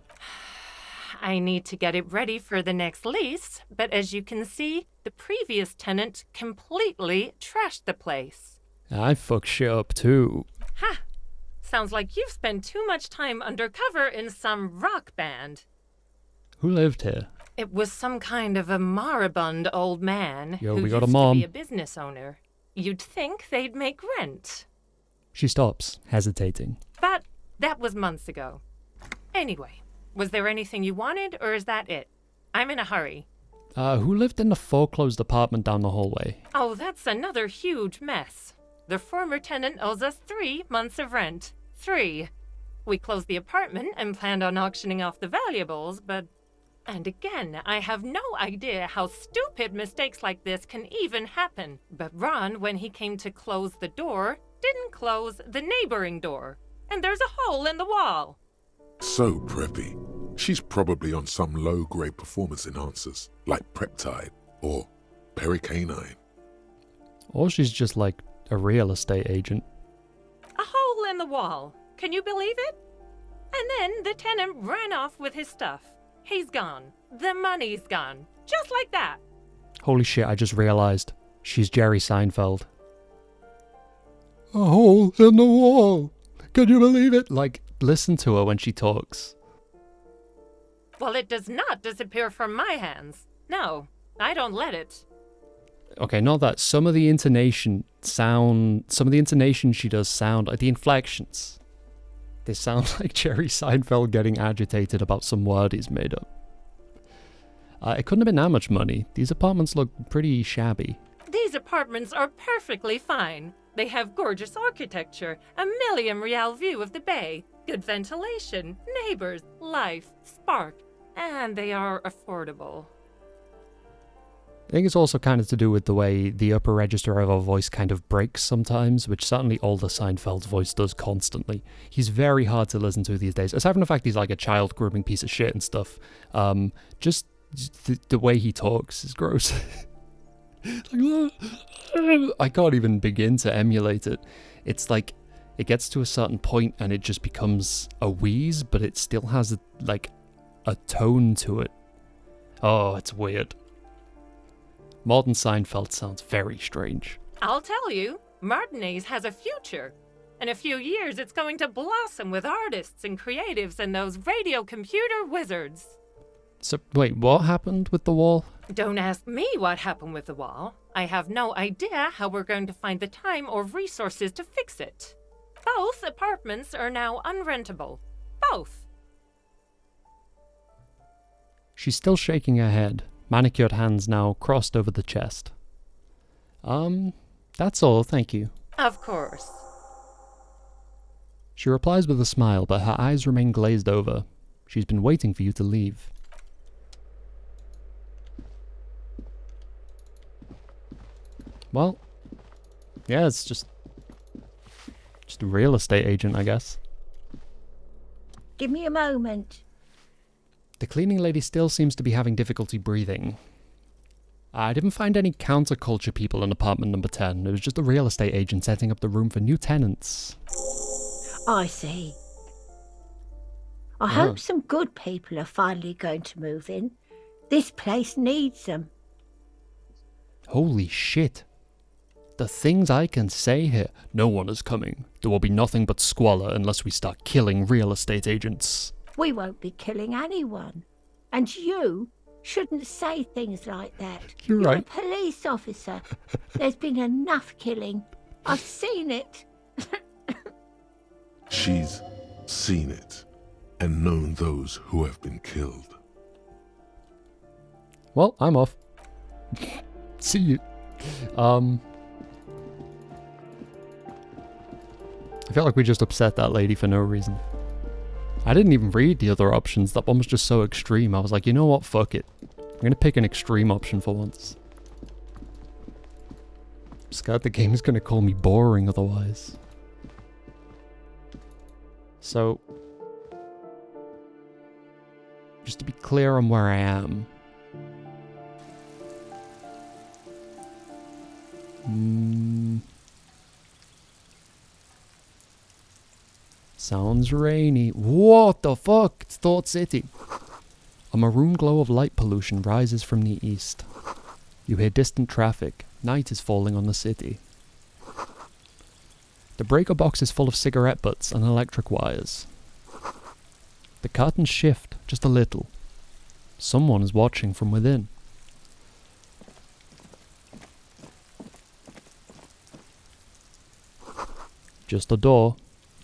I need to get it ready for the next lease, but as you can see, the previous tenant completely trashed the place. I fucked shit up too. Ha! Sounds like you've spent too much time undercover in some rock band. Who lived here? It was some kind of a moribund old man Yo, who we got used a mom. to be a business owner. You'd think they'd make rent. She stops, hesitating. But that was months ago. Anyway, was there anything you wanted, or is that it? I'm in a hurry. Who lived in the foreclosed apartment down the hallway? Oh, that's another huge mess. The former tenant owes us 3 months of rent. 3. We closed the apartment and planned on auctioning off the valuables, but... And again, I have no idea how stupid mistakes like this can even happen. But Ron, when he came to close the door, didn't close the neighboring door. And there's a hole in the wall. So preppy. She's probably on some low-grade performance enhancers, like Preptide or Pericanine. Or she's just like a real estate agent. A hole in the wall. Can you believe it? And then the tenant ran off with his stuff. He's gone. The money's gone. Just like that. Holy shit, I just realized. She's Jerry Seinfeld. A hole in the wall. Can you believe it? Like, listen to her when she talks. Well, it does not disappear from my hands. No, I don't let it. Okay, not that. Some of the intonation she does sound like the inflections. They sound like Jerry Seinfeld getting agitated about some word he's made up. It couldn't have been that much money. These apartments look pretty shabby. These apartments are perfectly fine. They have gorgeous architecture, a million-real view of the bay, good ventilation, neighbors, life, spark, and they are affordable. I think it's also kind of to do with the way the upper register of our voice kind of breaks sometimes, which certainly older Seinfeld's voice does constantly. He's very hard to listen to these days, aside from the fact he's like a child grooming piece of shit and stuff. Just the way he talks is gross. I can't even begin to emulate it. It's like, it gets to a certain point and it just becomes a wheeze, but it still has a tone to it. Oh, it's weird. Modern Seinfeld sounds very strange. I'll tell you, Martinez has a future. In a few years, it's going to blossom with artists and creatives and those radio computer wizards. So, wait, what happened with the wall? Don't ask me what happened with the wall. I have no idea how we're going to find the time or resources to fix it. Both apartments are now unrentable. Both. She's still shaking her head, manicured hands now crossed over the chest. That's all, thank you. Of course. She replies with a smile, but her eyes remain glazed over. She's been waiting for you to leave. Well, yeah, it's just a real estate agent, I guess. Give me a moment. The cleaning lady still seems to be having difficulty breathing. I didn't find any counterculture people in apartment number 10. It was just a real estate agent setting up the room for new tenants. I see. I hope some good people are finally going to move in. This place needs them. Holy shit. The things I can say here. No one is coming. There will be nothing but squalor unless we start killing real estate agents. We won't be killing anyone. And you shouldn't say things like that. You're right. A police officer. There's been enough killing. I've seen it. She's seen it and known those who have been killed. Well, I'm off. See you. I feel like we just upset that lady for no reason. I didn't even read the other options. That one was just so extreme. I was like, you know what? Fuck it. I'm gonna pick an extreme option for once. I'm scared the game is gonna call me boring otherwise. So, just to be clear on where I am. Sounds rainy. What the fuck? It's Thought City. A maroon glow of light pollution rises from the east. You hear distant traffic. Night is falling on the city. The breaker box is full of cigarette butts and electric wires. The curtains shift just a little. Someone is watching from within. Just a door.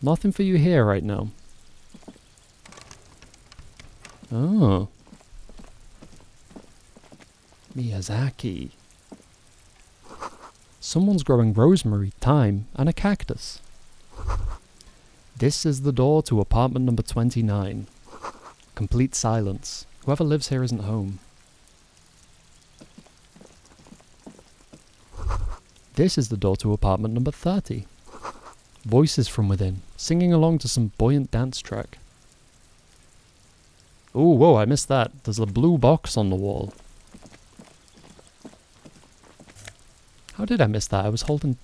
Nothing for you here right now. Oh. Miyazaki. Someone's growing rosemary, thyme, and a cactus. This is the door to apartment number 29. Complete silence. Whoever lives here isn't home. This is the door to apartment number 30. Voices from within, singing along to some buoyant dance track. Ooh, whoa, I missed that. There's a blue box on the wall. How did I miss that? I was holding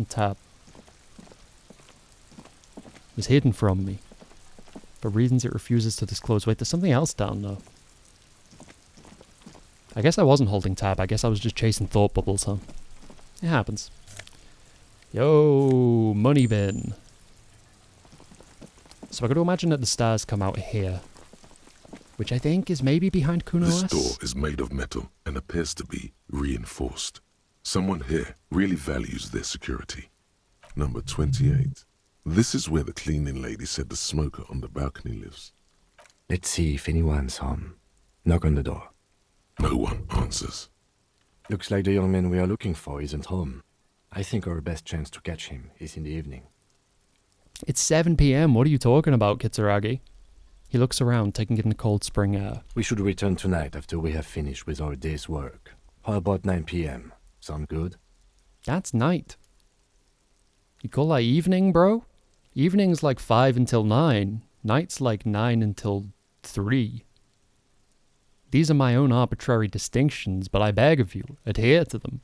tab. It was hidden from me. For reasons it refuses to disclose. Wait, there's something else down though. I guess I wasn't holding tab. I guess I was just chasing thought bubbles, huh? It happens. Yo, money bin. So I got to imagine that the stairs come out here. which I think is maybe behind Kuno This S. door is made of metal and appears to be reinforced. Someone here really values their security. Number 28. This is where the cleaning lady said the smoker on the balcony lives. Let's see if anyone's home. Knock on the door. No one answers. Looks like the young man we are looking for isn't home. I think our best chance to catch him is in the evening. It's 7 p.m. What are you talking about, Kitsuragi? He looks around, taking in the cold spring air. We should return tonight after we have finished with our day's work. How about 9 p.m.? Sound good? That's night. You call that evening, bro? Evening's like 5 until 9. Night's like 9 until 3. These are my own arbitrary distinctions, but I beg of you, adhere to them.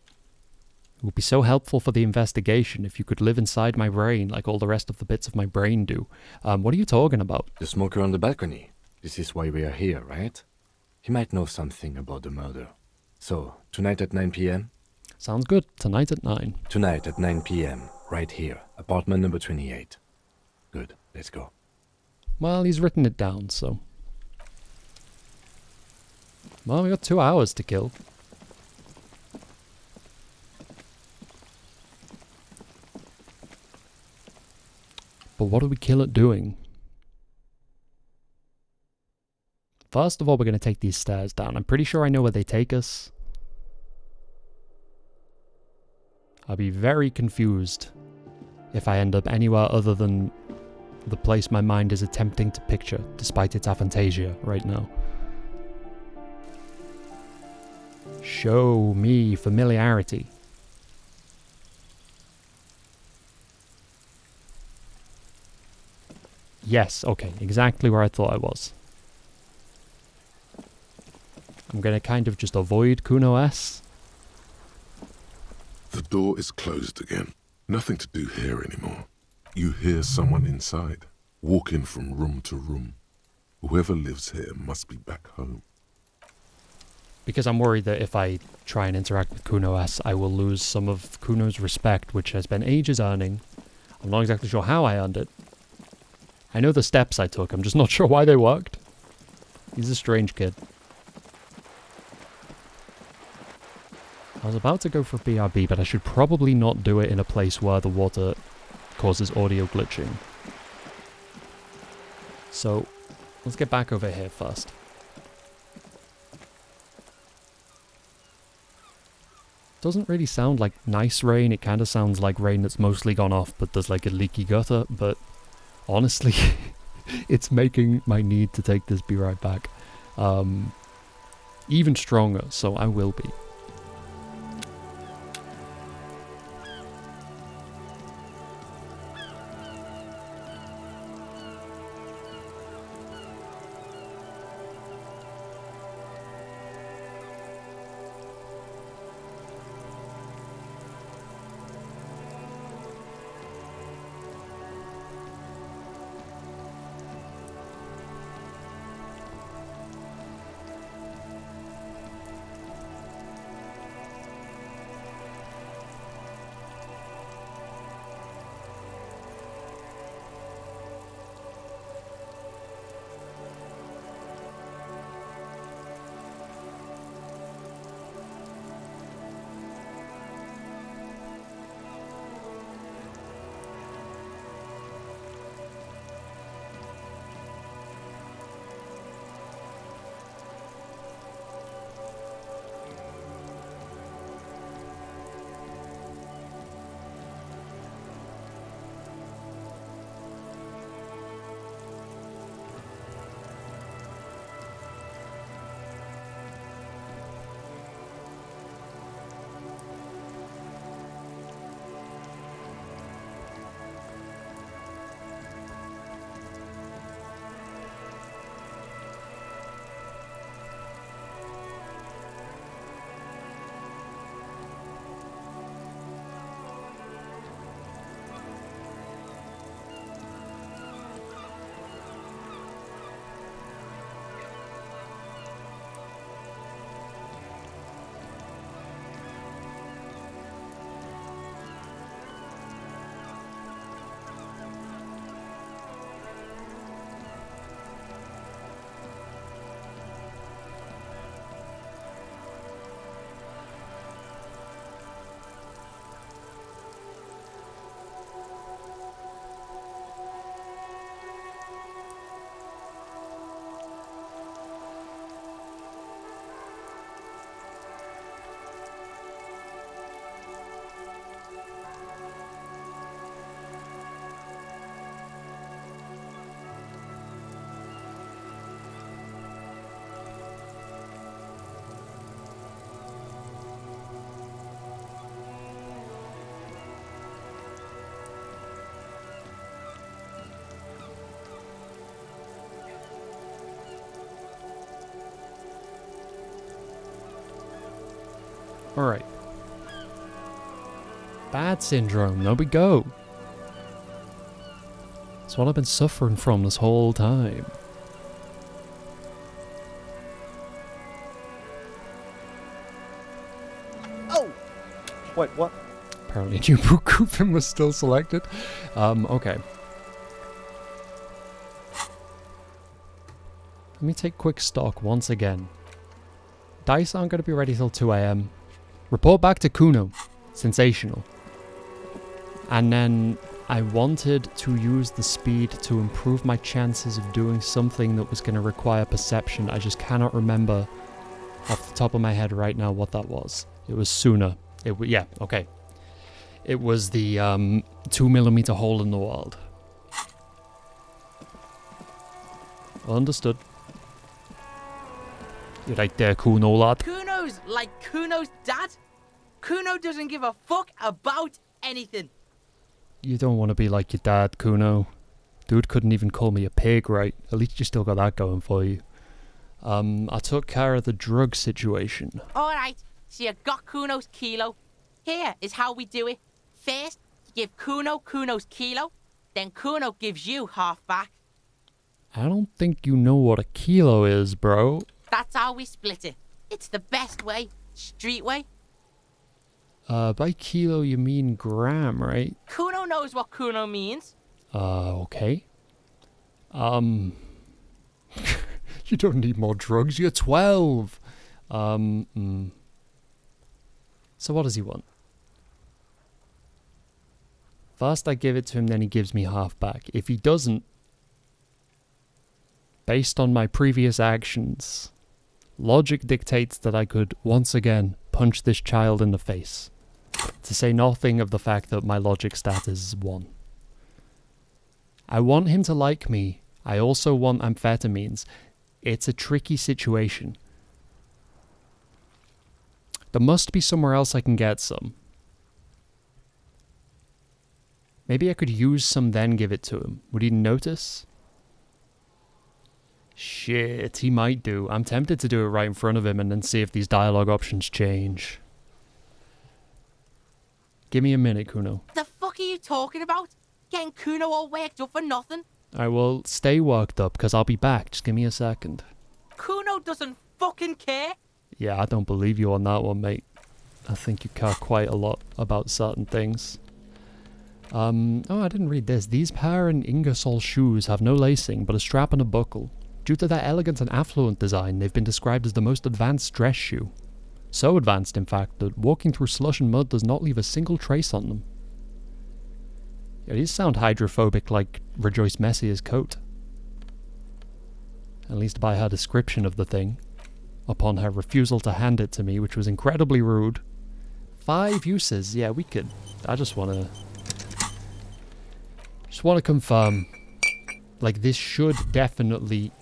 It would be so helpful for the investigation if you could live inside my brain like all the rest of the bits of my brain do. What are you talking about? The smoker on the balcony. This is why we are here, right? He might know something about the murder. So, tonight at 9 p.m.? Sounds good. Tonight at 9. Tonight at 9 p.m. Right here. Apartment number 28. Good. Let's go. Well, he's written it down, so... Well, we got 2 hours to kill. But what do we kill it doing? First of all, we're going to take these stairs down. I'm pretty sure I know where they take us. I'll be very confused if I end up anywhere other than the place my mind is attempting to picture, despite its aphantasia right now. Show me familiarity. Yes, okay, exactly where I thought I was. I'm gonna kind of just avoid Kuno S. The door is closed again. Nothing to do here anymore. You hear someone inside, walking from room to room. Whoever lives here must be back home. Because I'm worried that if I try and interact with Kuno S, I will lose some of Kuno's respect, which has been ages earning. I'm not exactly sure how I earned it. I know the steps I took, I'm just not sure why they worked. He's a strange kid. I was about to go for BRB, but I should probably not do it in a place where the water causes audio glitching. So, let's get back over here first. Doesn't really sound like nice rain, it kind of sounds like rain that's mostly gone off, but there's like a leaky gutter, but honestly, it's making my need to take this be right back even stronger, so I will be. Alright. Bad syndrome, there we go. It's what I've been suffering from this whole time. Oh! Wait, what? Apparently new book grouping was still selected. Okay. Let me take quick stock once again. Dice aren't going to be ready till 2 AM. Report back to Kuno. Sensational. And then I wanted to use the speed to improve my chances of doing something that was going to require perception. I just cannot remember off the top of my head right now what that was. It was sooner. Yeah, okay. It was the 2mm hole in the wall. Understood. You're right there, Kuno lad. Kuno's like Kuno's dad. Kuno doesn't give a fuck about anything. You don't want to be like your dad, Kuno. Dude couldn't even call me a pig, right? At least you still got that going for you. I took care of the drug situation. Alright, so you got Kuno's kilo. Here is how we do it. First, you give Kuno Kuno's kilo, then Kuno gives you half back. I don't think you know what a kilo is, bro. That's how we split it. It's the best way. Street way. By kilo you mean gram, right? Kuno knows what Kuno means. Okay. You don't need more drugs, you're 12. So what does he want? First I give it to him, then he gives me half back. If he doesn't, based on my previous actions, logic dictates that I could once again punch this child in the face. To say nothing of the fact that my logic stat is 1. I want him to like me. I also want amphetamines. It's a tricky situation. There must be somewhere else I can get some. Maybe I could use some then give it to him. Would he notice? Shit, he might do. I'm tempted to do it right in front of him and then see if these dialogue options change. Give me a minute, Kuno. The fuck are you talking about? Getting Kuno all worked up for nothing? I will stay worked up because I'll be back. Just give me a second. Kuno doesn't fucking care. Yeah, I don't believe you on that one, mate. I think you care quite a lot about certain things. Oh, I didn't read this. These pair and Ingersoll shoes have no lacing, but a strap and a buckle. Due to their elegant and affluent design, they've been described as the most advanced dress shoe. So advanced, in fact, that walking through slush and mud does not leave a single trace on them. Yeah, these sound hydrophobic like Rejoice Messier's coat. At least by her description of the thing. Upon her refusal to hand it to me, which was incredibly rude. 5 uses, yeah, we could. I just want to confirm. Like, this should definitely...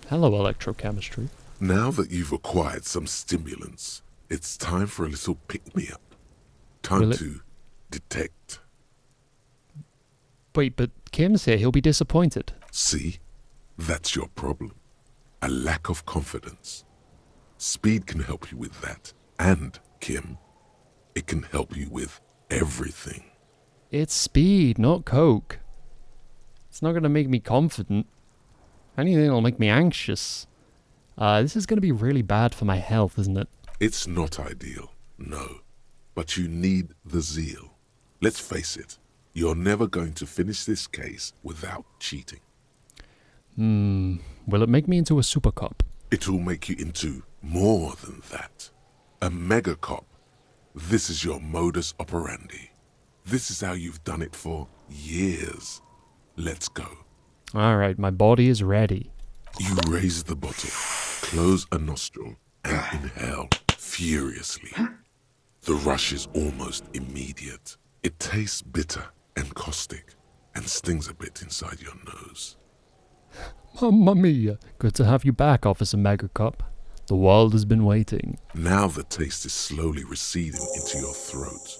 Hello, electrochemistry. Now that you've acquired some stimulants, it's time for a little pick-me-up. Time to detect. Wait, but Kim's here. He'll be disappointed. See? That's your problem. A lack of confidence. Speed can help you with that. And, Kim, it can help you with everything. It's speed, not coke. It's not going to make me confident. If anything, it'll make me anxious. This is going to be really bad for my health, isn't it? It's not ideal, no. But you need the zeal. Let's face it, you're never going to finish this case without cheating. Will it make me into a super cop? It will make you into more than that. A mega cop. This is your modus operandi. This is how you've done it for years. Let's go. Alright, my body is ready. You raise the bottle, close a nostril, and inhale furiously. The rush is almost immediate. It tastes bitter and caustic, and stings a bit inside your nose. Mamma mia. Good to have you back, Officer Megacop. The world has been waiting. Now the taste is slowly receding into your throat.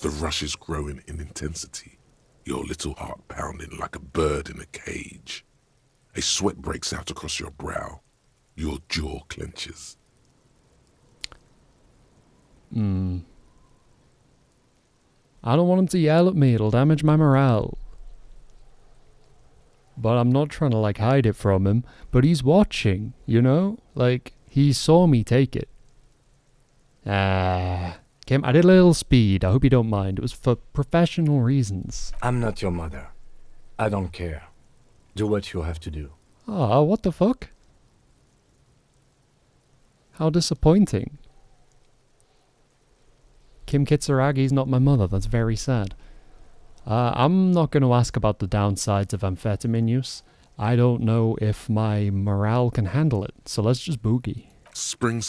The rush is growing in intensity, your little heart pounding like a bird in a cage. A sweat breaks out across your brow. Your jaw clenches. I don't want him to yell at me, it'll damage my morale. But I'm not trying to, like, hide it from him. But he's watching, you know? Like, he saw me take it. Kim, I did a little speed. I hope you don't mind. It was for professional reasons. I'm not your mother. I don't care. Do what you have to do. Ah, what the fuck? How disappointing. Kim Kitsuragi's not my mother. That's very sad. I'm not going to ask about the downsides of amphetamine use. I don't know if my morale can handle it, so let's just boogie. Spring.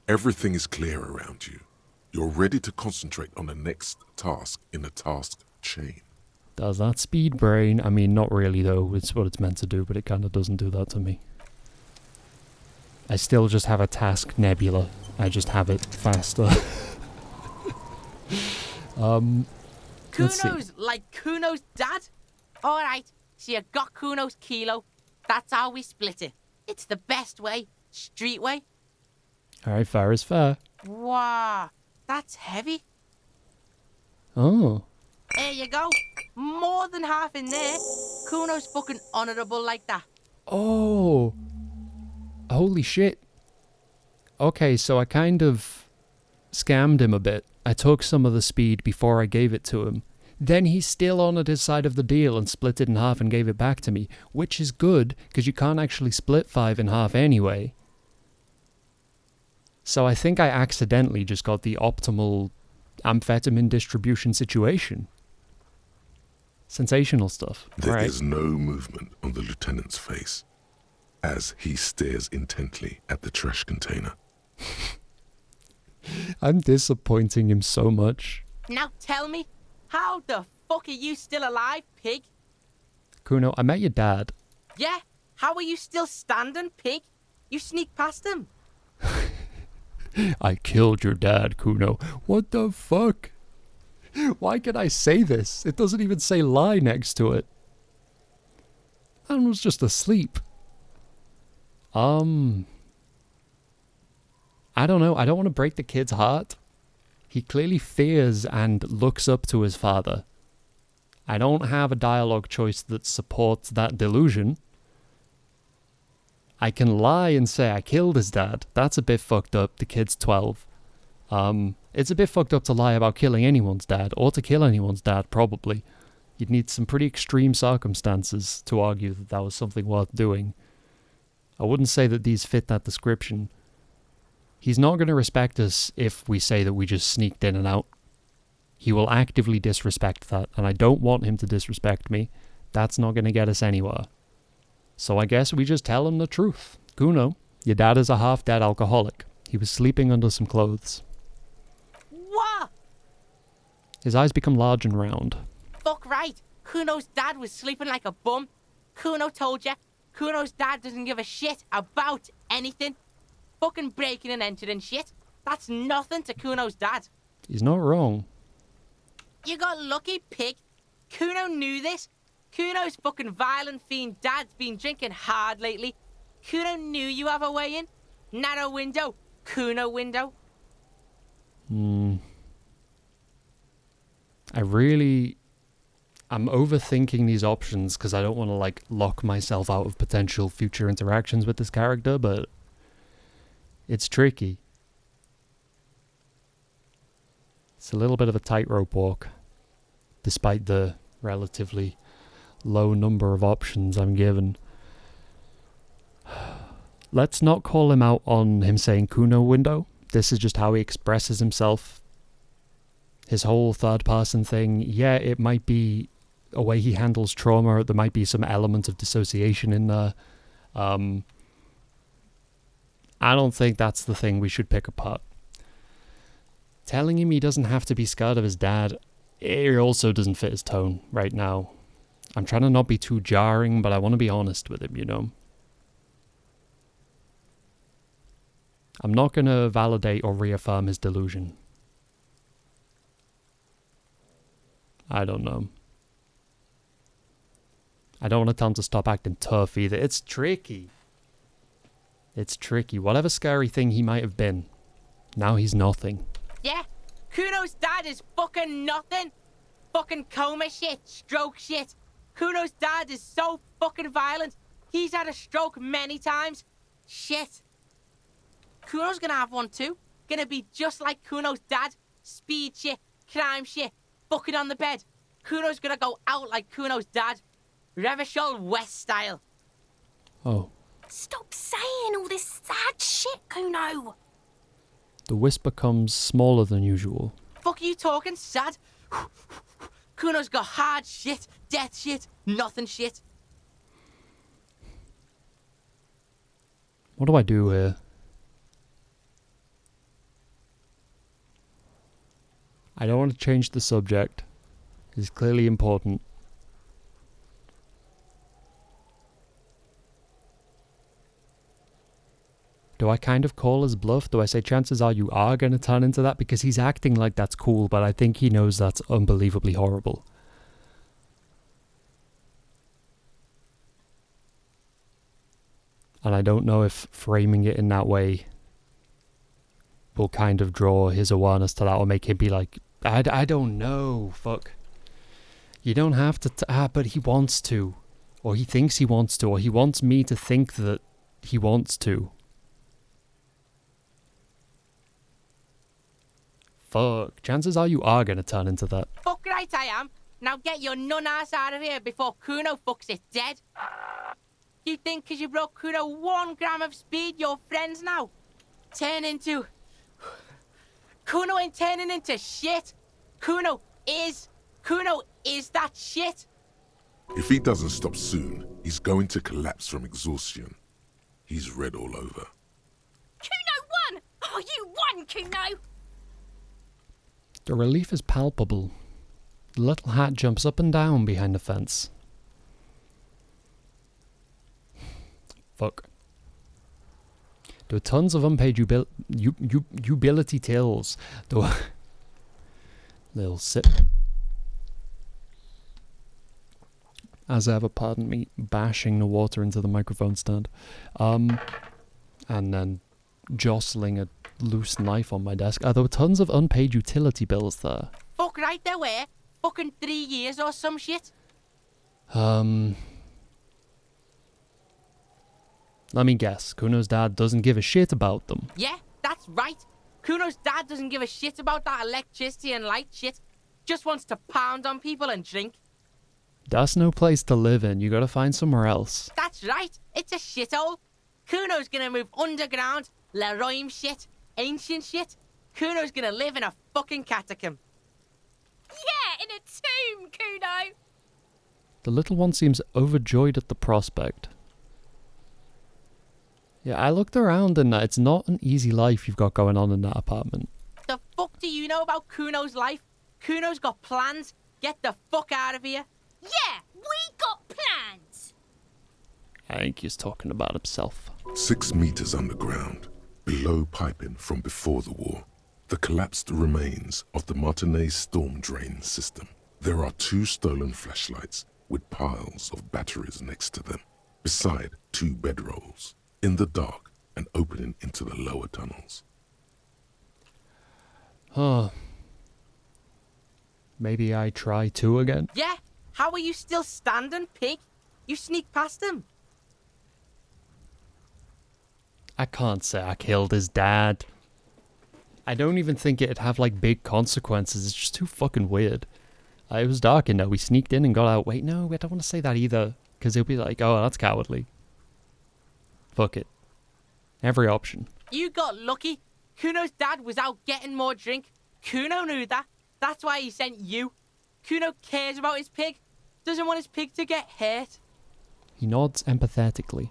Everything is clear around you. You're ready to concentrate on the next task in the task chain. Does that speed brain? I mean, not really though. It's what it's meant to do, but it kind of doesn't do that to me. I still just have a task nebula. I just have it faster. Kuno's like Kuno's dad? Alright, so you got Kuno's kilo. That's how we split it. It's the best way. Street way. Alright, fair is fair. Wow, that's heavy. Oh. There you go. More than half in there. Kuno's fucking honourable like that. Oh. Holy shit. Okay, so I kind of scammed him a bit. I took some of the speed before I gave it to him. Then he still honoured his side of the deal and split it in half and gave it back to me, which is good, because you can't actually split 5 in half anyway. So I think I accidentally just got the optimal amphetamine distribution situation. Sensational stuff. There is no movement on the lieutenant's face as he stares intently at the trash container. I'm disappointing him so much. Now tell me, how the fuck are you still alive, pig? Kuno, I met your dad. Yeah? How are you still standing, pig? You sneaked past him. I killed your dad, Kuno. What the fuck? Why can I say this? It doesn't even say lie next to it. Man was just asleep. I don't know. I don't want to break the kid's heart. He clearly fears and looks up to his father. I don't have a dialogue choice that supports that delusion. I can lie and say I killed his dad. That's a bit fucked up. The kid's 12. It's a bit fucked up to lie about killing anyone's dad, or to kill anyone's dad, probably. You'd need some pretty extreme circumstances to argue that that was something worth doing. I wouldn't say that these fit that description. He's not going to respect us if we say that we just sneaked in and out. He will actively disrespect that, and I don't want him to disrespect me. That's not going to get us anywhere. So I guess we just tell him the truth. Kuno, your dad is a half-dead alcoholic. He was sleeping under some clothes. What? His eyes become large and round. Fuck right. Kuno's dad was sleeping like a bum. Kuno told ya. Kuno's dad doesn't give a shit about anything. Fucking breaking and entering shit. That's nothing to Kuno's dad. He's not wrong. You got lucky, pig. Kuno knew this. Kuno's fucking violent fiend dad's been drinking hard lately. Kuno knew you have a way in. Narrow window. Kuno window. I'm overthinking these options because I don't want to, like, lock myself out of potential future interactions with this character, but it's tricky. It's a little bit of a tightrope walk, despite the relatively low number of options I'm given. Let's not call him out on him saying Kuno window. This is just how he expresses himself. His whole third-person thing, yeah, it might be a way he handles trauma. There might be some element of dissociation in there. I don't think that's the thing we should pick apart. Telling him he doesn't have to be scared of his dad, it also doesn't fit his tone right now. I'm trying to not be too jarring, but I want to be honest with him, you know? I'm not going to validate or reaffirm his delusion. I don't know. I don't want to tell him to stop acting tough either. It's tricky. It's tricky. Whatever scary thing he might have been, now he's nothing. Yeah? Kuno's dad is fucking nothing. Fucking coma shit, stroke shit. Kuno's dad is so fucking violent. He's had a stroke many times. Shit. Kuno's gonna have one too. Gonna be just like Kuno's dad. Speed shit, crime shit, fucking on the bed. Kuno's gonna go out like Kuno's dad. Revachol West style. Oh. Stop saying all this sad shit, Kuno. The whisper comes smaller than usual. Fuck are you talking, sad? Kuno's got hard shit, death shit, nothing shit. What do I do here? I don't want to change the subject. It's clearly important. Do I kind of call his bluff? Do I say chances are you are going to turn into that? Because he's acting like that's cool, but I think he knows that's unbelievably horrible. And I don't know if framing it in that way will kind of draw his awareness to that or make him be like, I don't know, fuck. You don't have to, but he wants to. Or he thinks he wants to, or he wants me to think that he wants to. Fuck. Chances are you are going to turn into that. Fuck right I am. Now get your nun ass out of here before Kuno fucks it dead. You think because you broke Kuno 1 gram of speed, you're friends now? Turn into... Kuno ain't turning into shit. Kuno is that shit. If he doesn't stop soon, he's going to collapse from exhaustion. He's red all over. Kuno won! Oh, you won, Kuno! The relief is palpable. The little hat jumps up and down behind the fence. Fuck. There were tons of unpaid utility tills. There were... Little sip. As ever, pardon me, bashing the water into the microphone stand. And then jostling a loose knife on my desk. There were tons of unpaid utility bills there. Fuck right there were. Fucking 3 years or some shit. Let me guess. Kuno's dad doesn't give a shit about them. Yeah, that's right. Kuno's dad doesn't give a shit about that electricity and light shit. Just wants to pound on people and drink. That's no place to live in. You gotta find somewhere else. That's right. It's a shithole. Kuno's gonna move underground. Leroy shit. Ancient shit. Kuno's gonna live in a fucking catacomb. Yeah, in a tomb, Kuno! The little one seems overjoyed at the prospect. Yeah, I looked around and it's not an easy life you've got going on in that apartment. The fuck do you know about Kuno's life? Kuno's got plans. Get the fuck out of here. Yeah, we got plans! I think he's talking about himself. 6 meters underground, below piping from before the war, the collapsed remains of the Martinez storm drain system. There are 2 stolen flashlights with piles of batteries next to them, beside 2 bedrolls, in the dark and opening into the lower tunnels. Huh. Maybe I try 2 again? Yeah? How are you still standing, pig? You sneak past him. I can't say I killed his dad. I don't even think it'd have, like, big consequences. It's just too fucking weird. It was dark in there. We sneaked in and got out. Wait, no, I don't want to say that either. Because they'll be like, oh, that's cowardly. Fuck it. Every option. You got lucky. Kuno's dad was out getting more drink. Kuno knew that. That's why he sent you. Kuno cares about his pig. Doesn't want his pig to get hurt. He nods empathetically.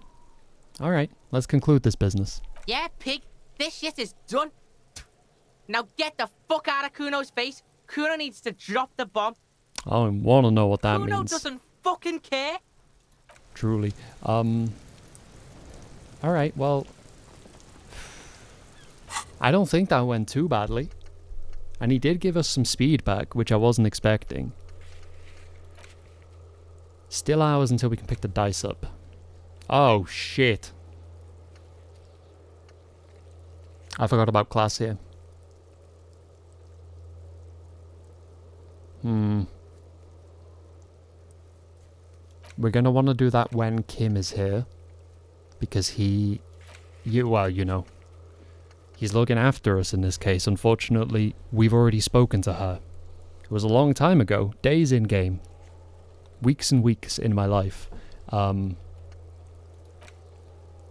Alright, let's conclude this business. Yeah, pig. This shit is done. Now get the fuck out of Kuno's face. Kuno needs to drop the bomb. I don't want to know what that Kuno means. doesn't fucking care. Truly. Alright, well... I don't think that went too badly. And he did give us some speed back, which I wasn't expecting. Still hours until we can pick the dice up. Oh, shit. I forgot about class here. We're going to want to do that when Kim is here. Because he's looking after us in this case. Unfortunately, we've already spoken to her. It was a long time ago. Days in-game. Weeks and weeks in my life. But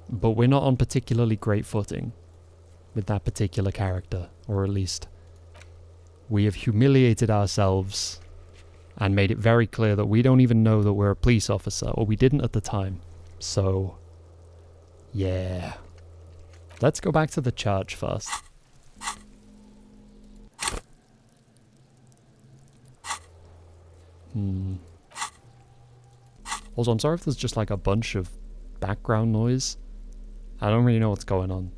we're not on particularly great footing with that particular character. Or at least, we have humiliated ourselves and made it very clear that we don't even know that we're a police officer, or we didn't at the time. So, yeah. Let's go back to the church first. Also, I'm sorry if there's just like a bunch of background noise. I don't really know what's going on.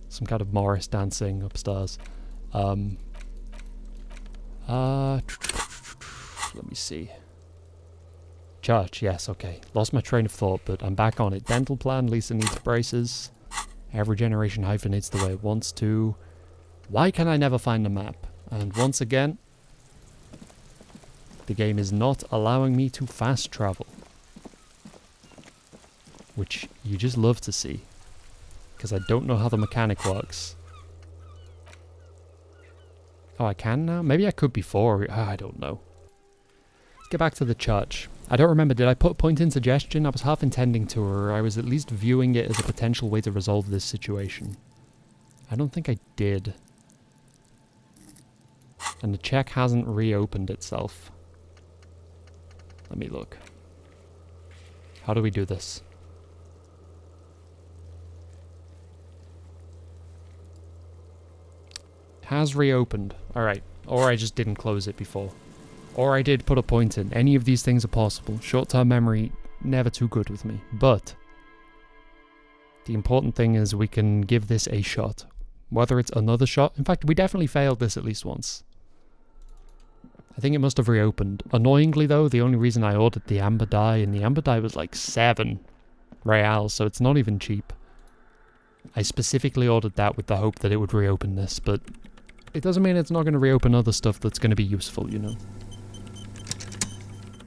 Some kind of Morris dancing upstairs. Let me see. Church, yes, okay. Lost my train of thought, but I'm back on it. Dental plan, Lisa needs braces. Every generation hyphenates the way it wants to. Why can I never find a map? And once again, the game is not allowing me to fast travel. Which you just love to see. Because I don't know how the mechanic works. Oh, I can now? Maybe I could before. I don't know. Let's get back to the church. I don't remember, did I put point in suggestion? I was half intending to, or I was at least viewing it as a potential way to resolve this situation. I don't think I did. And the check hasn't reopened itself. Let me look. How do we do this? It has reopened. Alright. Or I just didn't close it before. Or I did put a point in. Any of these things are possible. Short-term memory, never too good with me. But the important thing is we can give this a shot. Whether it's another shot. In fact, we definitely failed this at least once. I think it must have reopened. Annoyingly though, the only reason I ordered the amber dye, and the amber dye was like 7 reals, so it's not even cheap. I specifically ordered that with the hope that it would reopen this, but it doesn't mean it's not going to reopen other stuff that's going to be useful, you know.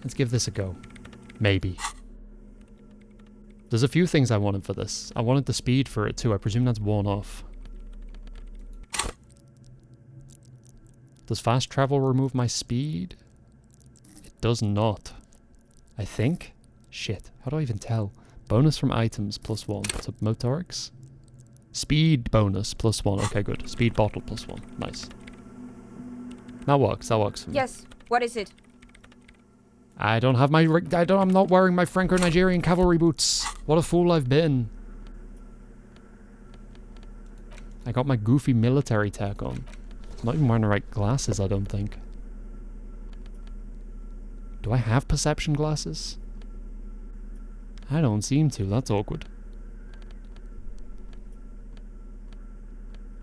Let's give this a go. Maybe. There's a few things I wanted for this. I wanted the speed for it too. I presume that's worn off. Does fast travel remove my speed? It does not. I think? Shit. How do I even tell? Bonus from items +1. So motorics? Speed bonus +1. Okay, good. Speed bottle +1. Nice. That works. That works for me. Yes. What is it? I don't have my... I'm not wearing my Franco-Nigerian cavalry boots. What a fool I've been. I got my goofy military tech on. I'm not even wearing the right glasses, I don't think. Do I have perception glasses? I don't seem to. That's awkward.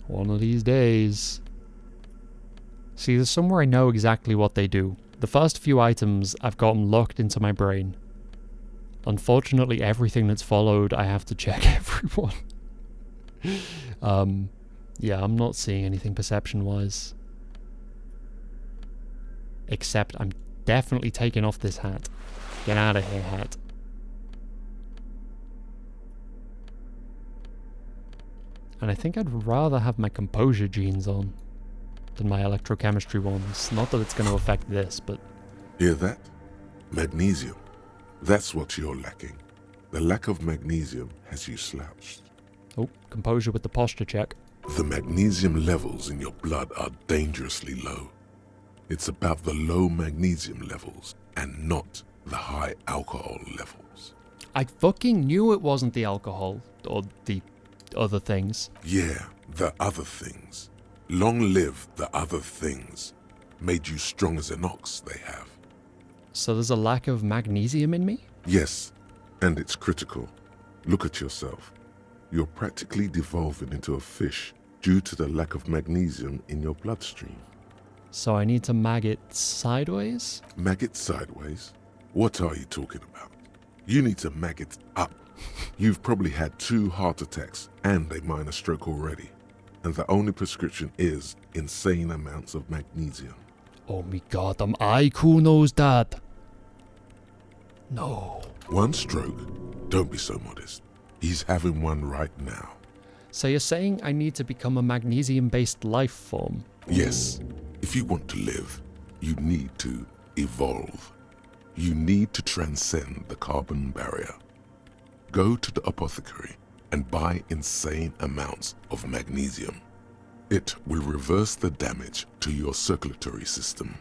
One of these days. See, there's somewhere I know exactly what they do. The first few items I've gotten locked into my brain. Unfortunately, everything that's followed, I have to check everyone. Yeah, I'm not seeing anything perception-wise. Except I'm definitely taking off this hat. Get out of here, hat. And I think I'd rather have my composure genes on than my electrochemistry ones. Not that it's going to affect this, but... Hear that? Magnesium. That's what you're lacking. The lack of magnesium has you slouched. Oh, composure with the posture check. The magnesium levels in your blood are dangerously low. It's about the low magnesium levels and not the high alcohol levels. I fucking knew it wasn't the alcohol or the other things. Yeah, the other things. Long live the other things. Made you strong as an ox, they have. So there's a lack of magnesium in me? Yes, and it's critical. Look at yourself. You're practically devolving into a fish due to the lack of magnesium in your bloodstream. So I need to mag it sideways? Mag it sideways? What are you talking about? You need to mag it up. You've probably had 2 heart attacks and a minor stroke already. and the only prescription is insane amounts of magnesium. Oh my god, I who knows that? No. One stroke? Don't be so modest. He's having one right now. So you're saying I need to become a magnesium-based life form? Yes. If you want to live, you need to evolve. You need to transcend the carbon barrier. Go to the apothecary and buy insane amounts of magnesium. It will reverse the damage to your circulatory system.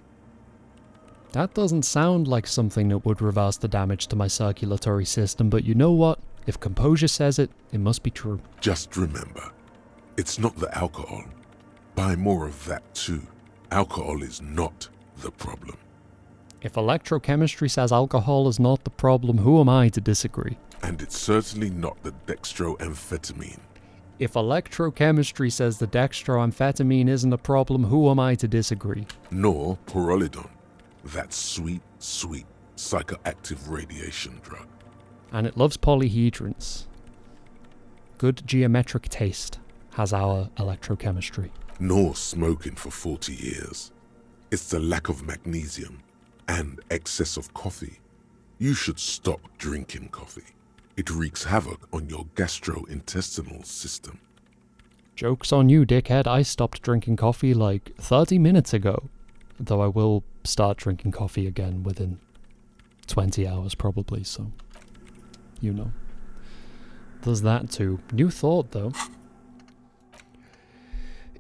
That doesn't sound like something that would reverse the damage to my circulatory system, but you know what? If composure says it, it must be true. Just remember, it's not the alcohol. Buy more of that too. Alcohol is not the problem. If electrochemistry says alcohol is not the problem, who am I to disagree? And it's certainly not the dextroamphetamine. If electrochemistry says the dextroamphetamine isn't a problem, who am I to disagree? Nor pyrrolidone, that sweet, sweet psychoactive radiation drug. And it loves polyhedrons. Good geometric taste has our electrochemistry. Nor smoking for 40 years. It's the lack of magnesium and excess of coffee. You should stop drinking coffee. It wreaks havoc on your gastrointestinal system. Joke's on you, dickhead. I stopped drinking coffee like 30 minutes ago. Though I will start drinking coffee again within 20 hours probably, so you know. There's that too. New thought though.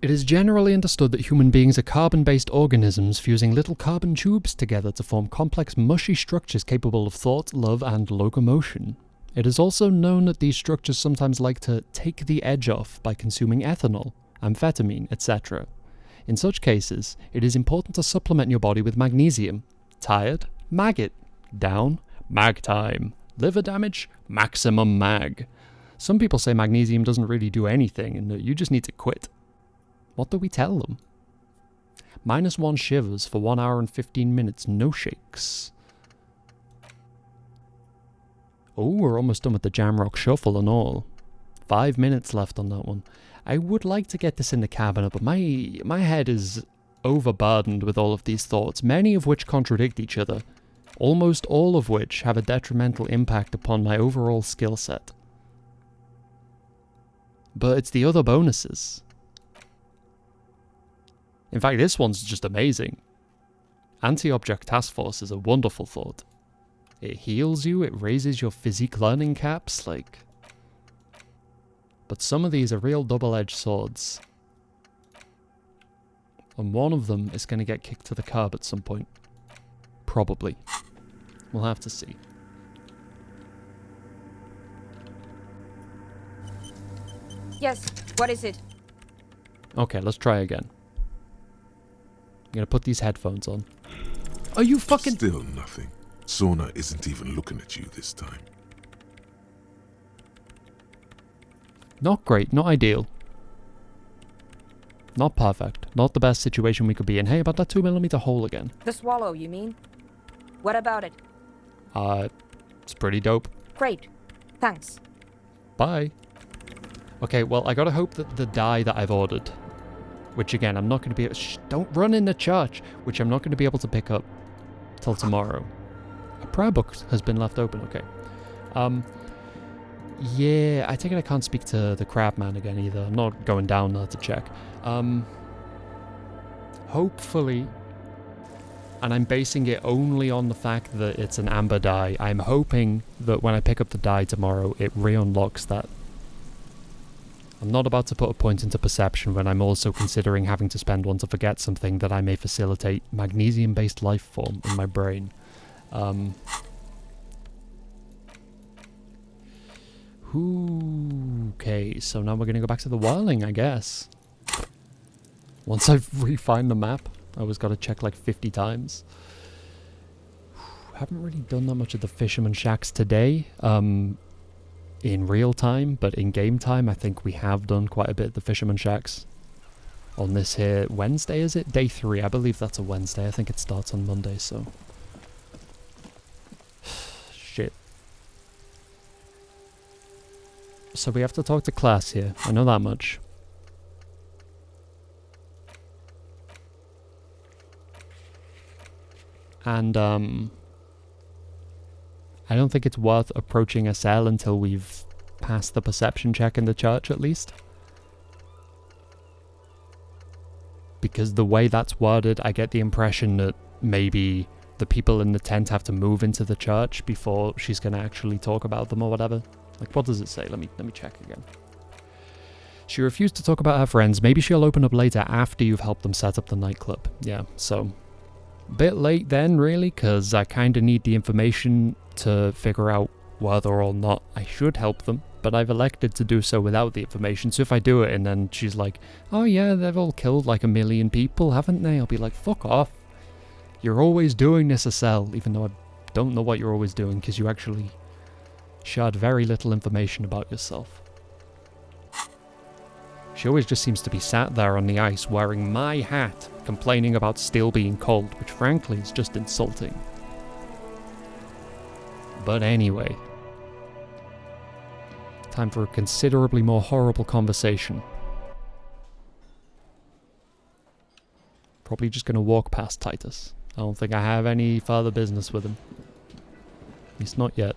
It is generally understood that human beings are carbon-based organisms fusing little carbon tubes together to form complex mushy structures capable of thought, love, and locomotion. It is also known that these structures sometimes like to take the edge off by consuming ethanol, amphetamine, etc. In such cases, it is important to supplement your body with magnesium. Tired? Mag it. Down? Mag time. Liver damage? Maximum mag. Some people say magnesium doesn't really do anything and that you just need to quit. What do we tell them? -1 shivers for 1 hour and 15 minutes, no shakes. Oh, we're almost done with the Jamrock Shuffle and all. 5 minutes left on that one. I would like to get this in the cabinet, but my head is overburdened with all of these thoughts, many of which contradict each other, almost all of which have a detrimental impact upon my overall skill set. But it's the other bonuses. In fact, this one's just amazing. Anti-object task force is a wonderful thought. It heals you, it raises your physique learning caps, like... But some of these are real double-edged swords. And one of them is going to get kicked to the curb at some point. Probably. We'll have to see. Yes, what is it? Okay, let's try again. I'm gonna put these headphones on. Are you fucking... Still nothing. Sauna isn't even looking at you this time. Not great, not ideal. Not perfect. Not the best situation we could be in. Hey, about that 2mm hole again. The swallow, you mean? What about it? It's pretty dope. Great. Thanks. Bye. Okay, well, I gotta hope that the dye that I've ordered, which again, I'm not gonna be... don't run in the church! Which I'm not gonna be able to pick up till tomorrow. A prayer book has been left open, okay. Yeah, I take it I can't speak to the crab man again either. I'm not going down there to check. Hopefully, and I'm basing it only on the fact that it's an amber dye, I'm hoping that when I pick up the dye tomorrow, it re-unlocks that. I'm not about to put a point into perception when I'm also considering having to spend one to forget something that I may facilitate magnesium-based life form in my brain. Okay, so now we're going to go back to the whirling, I guess. Once I've refined the map, I always got to check like 50 times. Haven't really done that much of the Fisherman Shacks today, in real time, but in game time I think we have done quite a bit of the Fisherman Shacks. On this here, Wednesday is it? Day 3, I believe that's a Wednesday. I think it starts on Monday, so... Shit. So we have to talk to class here, I know that much. And, I don't think it's worth approaching a cell until we've passed the perception check in the church, at least. Because the way that's worded, I get the impression that maybe the people in the tent have to move into the church before she's going to actually talk about them or whatever. Like, what does it say? Let me check again. She refused to talk about her friends. Maybe she'll open up later after you've helped them set up the nightclub. Yeah, so... bit late then, really, because I kind of need the information to figure out whether or not I should help them, but I've elected to do so without the information, so if I do it and then she's like, oh yeah, they've all killed like 1 million people, haven't they? I'll be like, fuck off. You're always doing this, Acel, even though I don't know what you're always doing, because you actually shared very little information about yourself. She always just seems to be sat there on the ice wearing my hat, complaining about still being cold, which frankly is just insulting. But anyway, time for a considerably more horrible conversation. Probably just going to walk past Titus. I don't think I have any further business with him. At least not yet.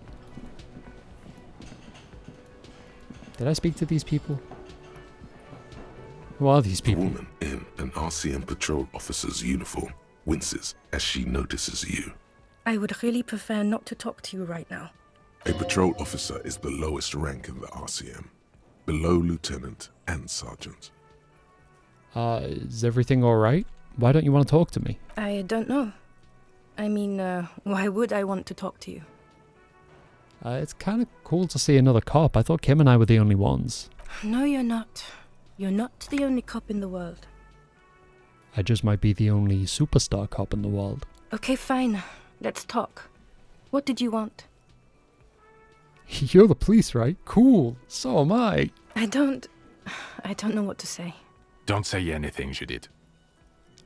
Did I speak to these people? Who are these people? A woman in an RCM patrol officer's uniform winces as she notices you. I would really prefer not to talk to you right now. A patrol officer is the lowest rank in the RCM, below lieutenant and sergeant. Is everything alright? Why don't you want to talk to me? I don't know. I mean, why would I want to talk to you? It's kind of cool to see another cop. I thought Kim and I were the only ones. No, you're not. You're not the only cop in the world. I just might be the only superstar cop in the world. Okay, fine. Let's talk. What did you want? You're the police, right? Cool. So am I. I don't know what to say. Don't say anything, Judith.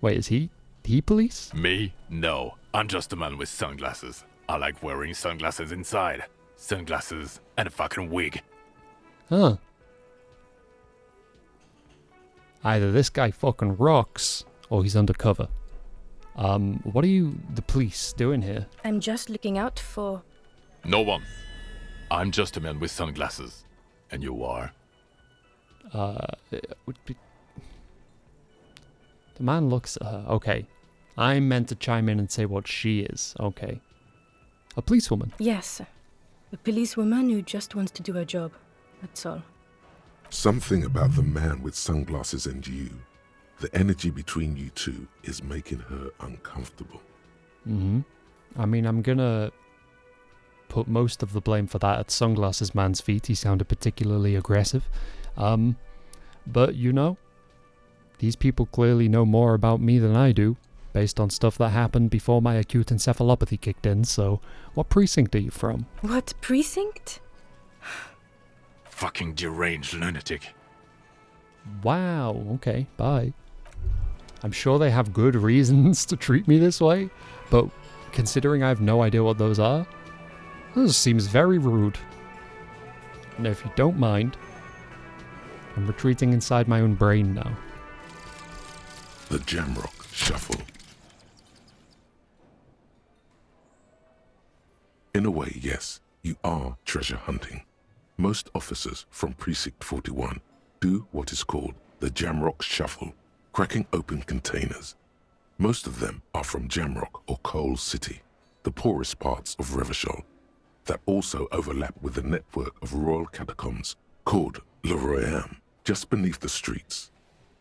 Wait, is he police? Me? No. I'm just a man with sunglasses. I like wearing sunglasses inside. Sunglasses and a fucking wig. Huh. Either this guy fucking rocks, or he's undercover. What are you, the police, doing here? I'm just looking out for... No one. I'm just a man with sunglasses. And you are? It would be... The man looks at her. Okay. I'm meant to chime in and say what she is. Okay. A policewoman? Yes. A policewoman who just wants to do her job. That's all. Something about the man with sunglasses and you, the energy between you two, is making her uncomfortable. Mm-hmm. I mean, I'm gonna put most of the blame for that at Sunglasses Man's feet. He sounded particularly aggressive. But you know, these people clearly know more about me than I do, based on stuff that happened before my acute encephalopathy kicked in, so what precinct are you from? What precinct? Fucking deranged lunatic. Wow, okay, bye. I'm sure they have good reasons to treat me this way, but considering I have no idea what those are, this seems very rude. And if you don't mind, I'm retreating inside my own brain now. The Jamrock Shuffle. In a way, yes, you are treasure hunting. Most officers from Precinct 41 do what is called the Jamrock Shuffle, cracking open containers. Most of them are from Jamrock or Coal City, the poorest parts of Revachol, that also overlap with the network of royal catacombs called Le Royaume, just beneath the streets.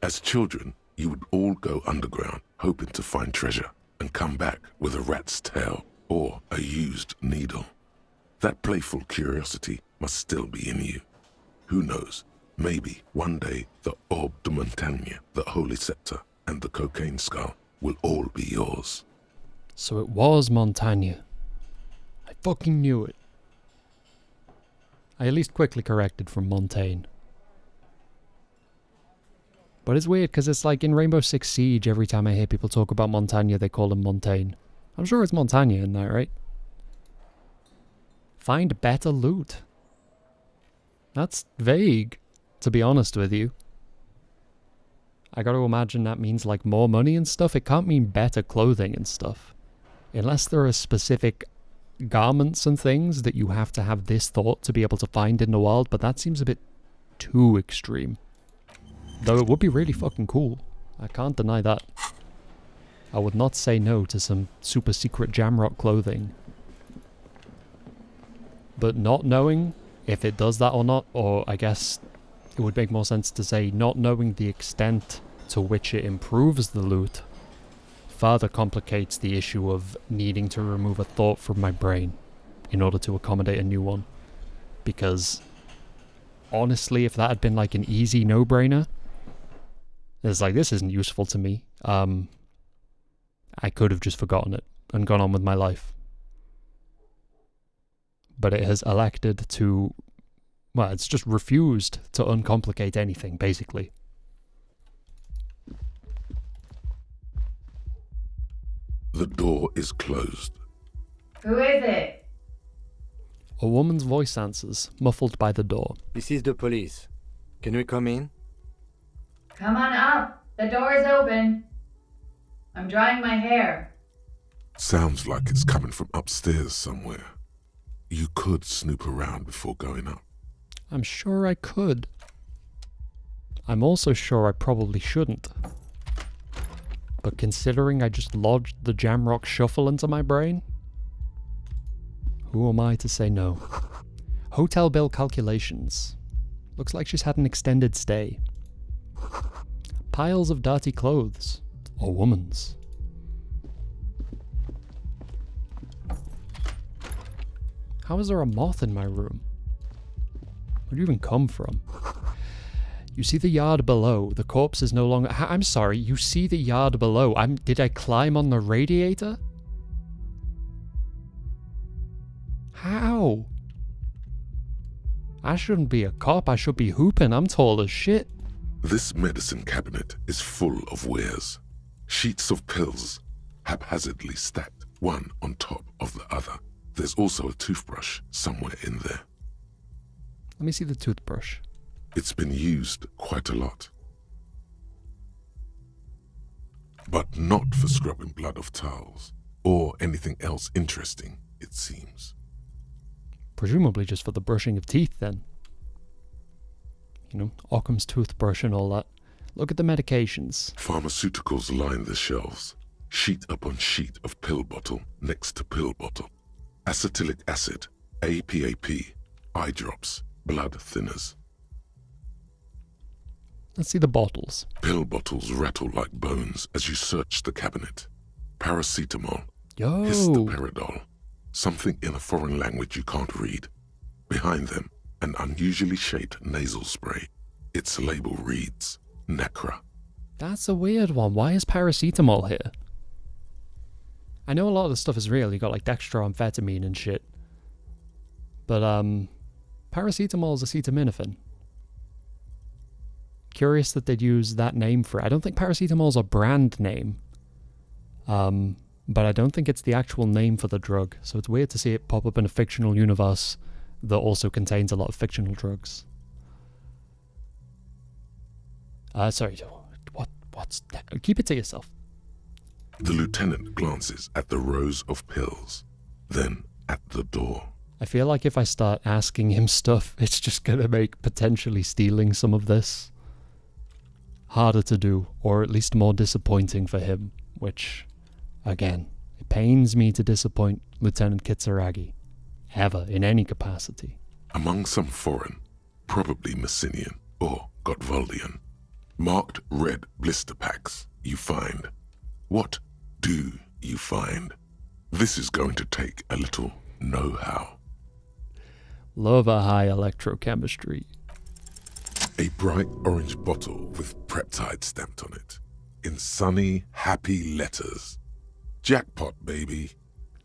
As children, you would all go underground, hoping to find treasure, and come back with a rat's tail or a used needle. That playful curiosity must still be in you. Who knows, maybe one day the Orbe de Montagne, the Holy Scepter, and the Cocaine Skull will all be yours. So it was Montagne. I fucking knew it. I at least quickly corrected from Montaigne. But it's weird because it's like in Rainbow Six Siege, every time I hear people talk about Montagne, they call him Montaigne. I'm sure it's Montagne in there, right? Find better loot. That's vague, to be honest with you. I gotta imagine that means like more money and stuff. It can't mean better clothing and stuff. Unless there are specific garments and things that you have to have this thought to be able to find in the wild, but that seems a bit too extreme. Though it would be really fucking cool. I can't deny that. I would not say no to some super secret Jamrock clothing. But not knowing if it does that or not, or I guess it would make more sense to say not knowing the extent to which it improves the loot, further complicates the issue of needing to remove a thought from my brain in order to accommodate a new one. Because honestly, if that had been like an easy no-brainer, it's like, this isn't useful to me. I could have just forgotten it and gone on with my life. But it has elected to, well, it's just refused to uncomplicate anything, basically. The door is closed. Who is it? A woman's voice answers, muffled by the door. This is the police. Can we come in? Come on up. The door is open. I'm drying my hair. Sounds like it's coming from upstairs somewhere. You could snoop around before going up. I'm sure I could. I'm also sure I probably shouldn't. But considering I just lodged the Jamrock Shuffle into my brain, who am I to say no? Hotel bill calculations. Looks like she's had an extended stay. Piles of dirty clothes. A woman's. How is there a moth in my room? Where'd you even come from? You see the yard below. The corpse is no longer... I'm sorry, you see the yard below. Did I climb on the radiator? How? I shouldn't be a cop. I should be hooping. I'm tall as shit. This medicine cabinet is full of wares. Sheets of pills, haphazardly stacked, one on top of the other. There's also a toothbrush somewhere in there. Let me see the toothbrush. It's been used quite a lot. But not for scrubbing blood off towels, or anything else interesting, it seems. Presumably just for the brushing of teeth, then. You know, Occam's toothbrush and all that. Look at the medications. Pharmaceuticals line the shelves. Sheet upon sheet of pill bottle next to pill bottle. Acetylic acid, APAP, eye drops, blood thinners. Let's see the bottles. Pill bottles rattle like bones as you search the cabinet. Paracetamol. Yo. Histoparidol. Something in a foreign language you can't read. Behind them, an unusually shaped nasal spray. Its label reads, Nacra. That's a weird one. Why is paracetamol here? I know a lot of the stuff is real. You got like dextroamphetamine and shit. But, paracetamol is acetaminophen. Curious that they'd use that name for it. I don't think paracetamol's a brand name. But I don't think it's the actual name for the drug. So it's weird to see it pop up in a fictional universe that also contains a lot of fictional drugs. Sorry. What's that? Keep it to yourself. The lieutenant glances at the rows of pills, then at the door. I feel like if I start asking him stuff, it's just gonna make potentially stealing some of this harder to do, or at least more disappointing for him, which, again, it pains me to disappoint Lieutenant Kitsuragi, ever, in any capacity. Among some foreign, probably Messinian or Gotvaldian, marked red blister packs you find. What do you find? This is going to take a little know-how. Love a high electrochemistry. A bright orange bottle with peptide stamped on it, in sunny, happy letters. Jackpot, baby.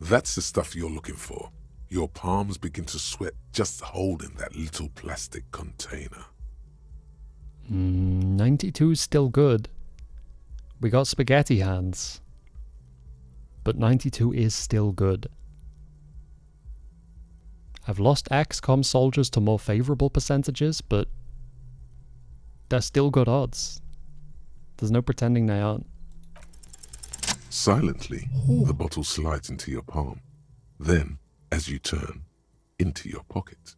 That's the stuff you're looking for. Your palms begin to sweat just holding that little plastic container. 92's still good. We got spaghetti hands. But 92 is still good. I've lost XCOM soldiers to more favorable percentages, but they're still good odds. There's no pretending they aren't. Silently, the bottle slides into your palm. Then, as you turn, into your pocket.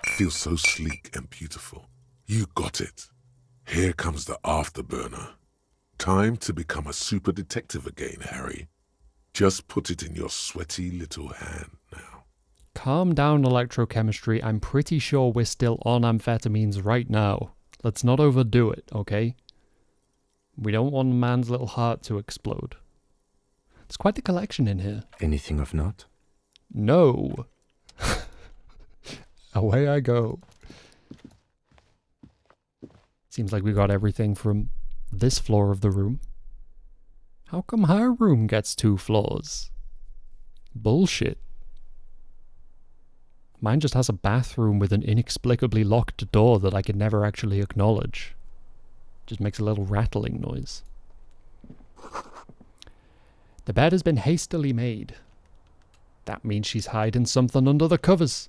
Feels so sleek and beautiful. You got it. Here comes the afterburner. Time to become a super detective again, Harry. Just put it in your sweaty little hand now. Calm down, electrochemistry. I'm pretty sure we're still on amphetamines right now. Let's not overdo it, okay? We don't want a man's little heart to explode. There's quite the collection in here. Anything of note? No. Away I go. Seems like we got everything from this floor of the room. How come her room gets 2 floors? Bullshit. Mine just has a bathroom with an inexplicably locked door that I could never actually acknowledge. Just makes a little rattling noise. The bed has been hastily made. That means she's hiding something under the covers.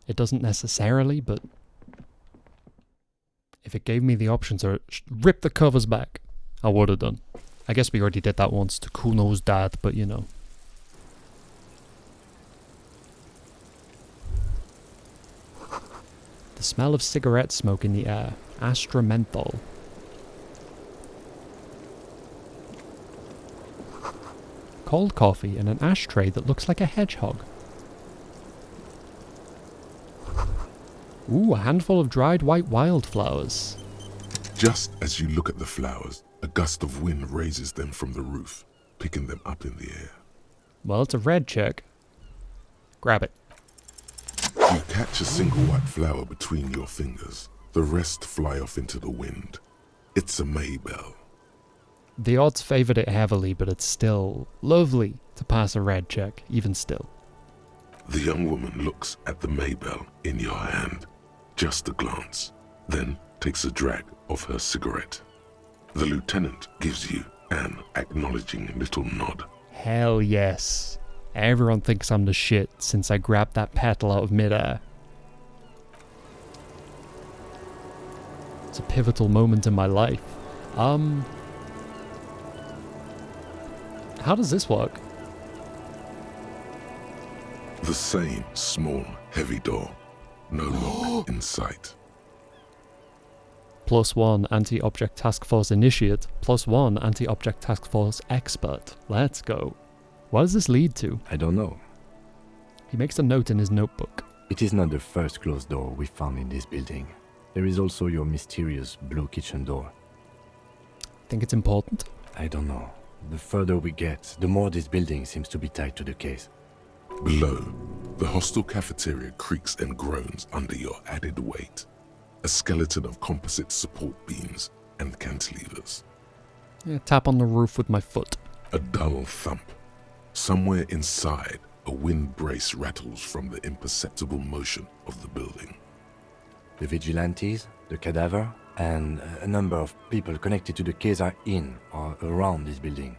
It doesn't necessarily, but if it gave me the option to rip the covers back, I would have done. I guess we already did that once to Kuno's dad, but you know. The smell of cigarette smoke in the air. Astra menthol. Cold coffee and an ashtray that looks like a hedgehog. Ooh, a handful of dried white wildflowers. Just as you look at the flowers, a gust of wind raises them from the roof, picking them up in the air. Well, it's a red check. Grab it. You catch a single white flower between your fingers. The rest fly off into the wind. It's a Maybell. The odds favoured it heavily, but it's still lovely to pass a red check, even still. The young woman looks at the Maybell in your hand. Just a glance, then takes a drag of her cigarette. The lieutenant gives you an acknowledging little nod. Hell yes. Everyone thinks I'm the shit since I grabbed that petal out of midair. It's a pivotal moment in my life. How does this work? The same small, heavy door. No lock in sight. +1 anti-object task force initiate, +1 anti-object task force expert. Let's go. What does this lead to? I don't know. He makes a note in his notebook. It is not the first closed door we found in this building. There is also your mysterious blue kitchen door. Think it's important? I don't know. The further we get, the more this building seems to be tied to the case. Below, the hostel cafeteria creaks and groans under your added weight. A skeleton of composite support beams and cantilevers. Yeah, tap on the roof with my foot. A dull thump. Somewhere inside, a wind brace rattles from the imperceptible motion of the building. The vigilantes, the cadaver, and a number of people connected to the case are in or around this building.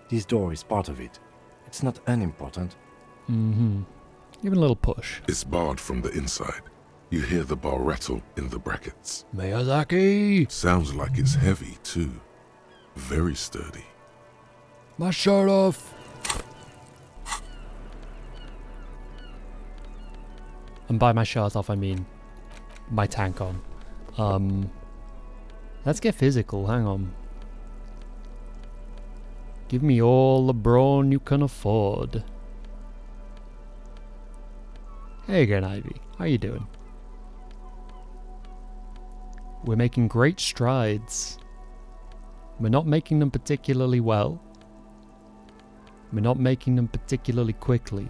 This door is part of it. It's not unimportant. Mm-hmm. Give it a little push. It's barred from the inside. You hear the bar rattle in the brackets. Miyazaki! Sounds like it's heavy, too. Very sturdy. My shirt off! And by my shirt off, I mean my tank on. Let's get physical, hang on. Give me all the brawn you can afford. Hey again, Ivy. How you doing? We're making great strides. We're not making them particularly well. We're not making them particularly quickly.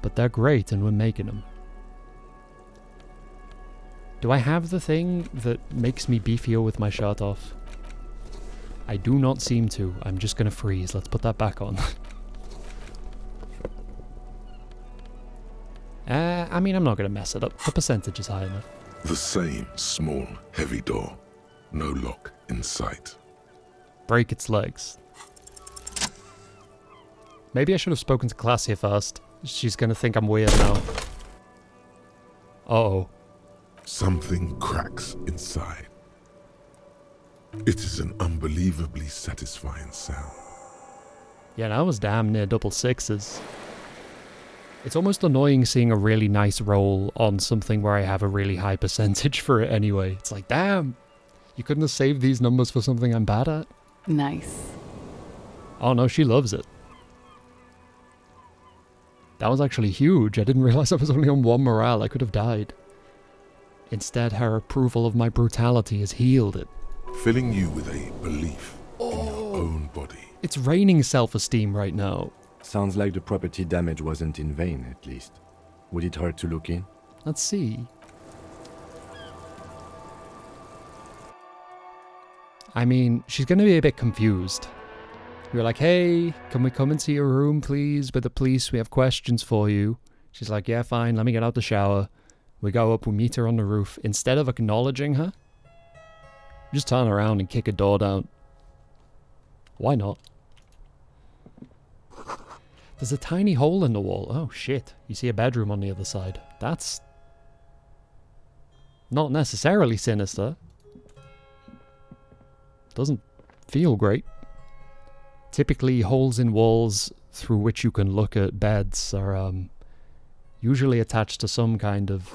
But they're great and we're making them. Do I have the thing that makes me beefier with my shirt off? I do not seem to. I'm just gonna freeze. Let's put that back on. I mean, I'm not gonna mess it up. The percentage is high enough. The same small, heavy door. No lock in sight. Break its legs. Maybe I should have spoken to Classia first. She's gonna think I'm weird now. Uh-oh. Something cracks inside. It is an unbelievably satisfying sound. Yeah, that was damn near double sixes. It's almost annoying seeing a really nice roll on something where I have a really high percentage for it anyway. It's like, damn, you couldn't have saved these numbers for something I'm bad at? Nice. Oh no, she loves it. That was actually huge. I didn't realize I was only on 1 morale. I could have died. Instead, her approval of my brutality has healed it. Filling you with a belief in your own body. It's raining self-esteem right now. Sounds like the property damage wasn't in vain, at least. Would it hurt to look in? Let's see. I mean, she's going to be a bit confused. You're like, hey, can we come into your room, please? With the police, we have questions for you. She's like, yeah, fine, let me get out the shower. We go up, we meet her on the roof. Instead of acknowledging her, just turn around and kick a door down. Why not? There's a tiny hole in the wall. Oh, shit. You see a bedroom on the other side. That's not necessarily sinister. Doesn't feel great. Typically, holes in walls through which you can look at beds are usually attached to some kind of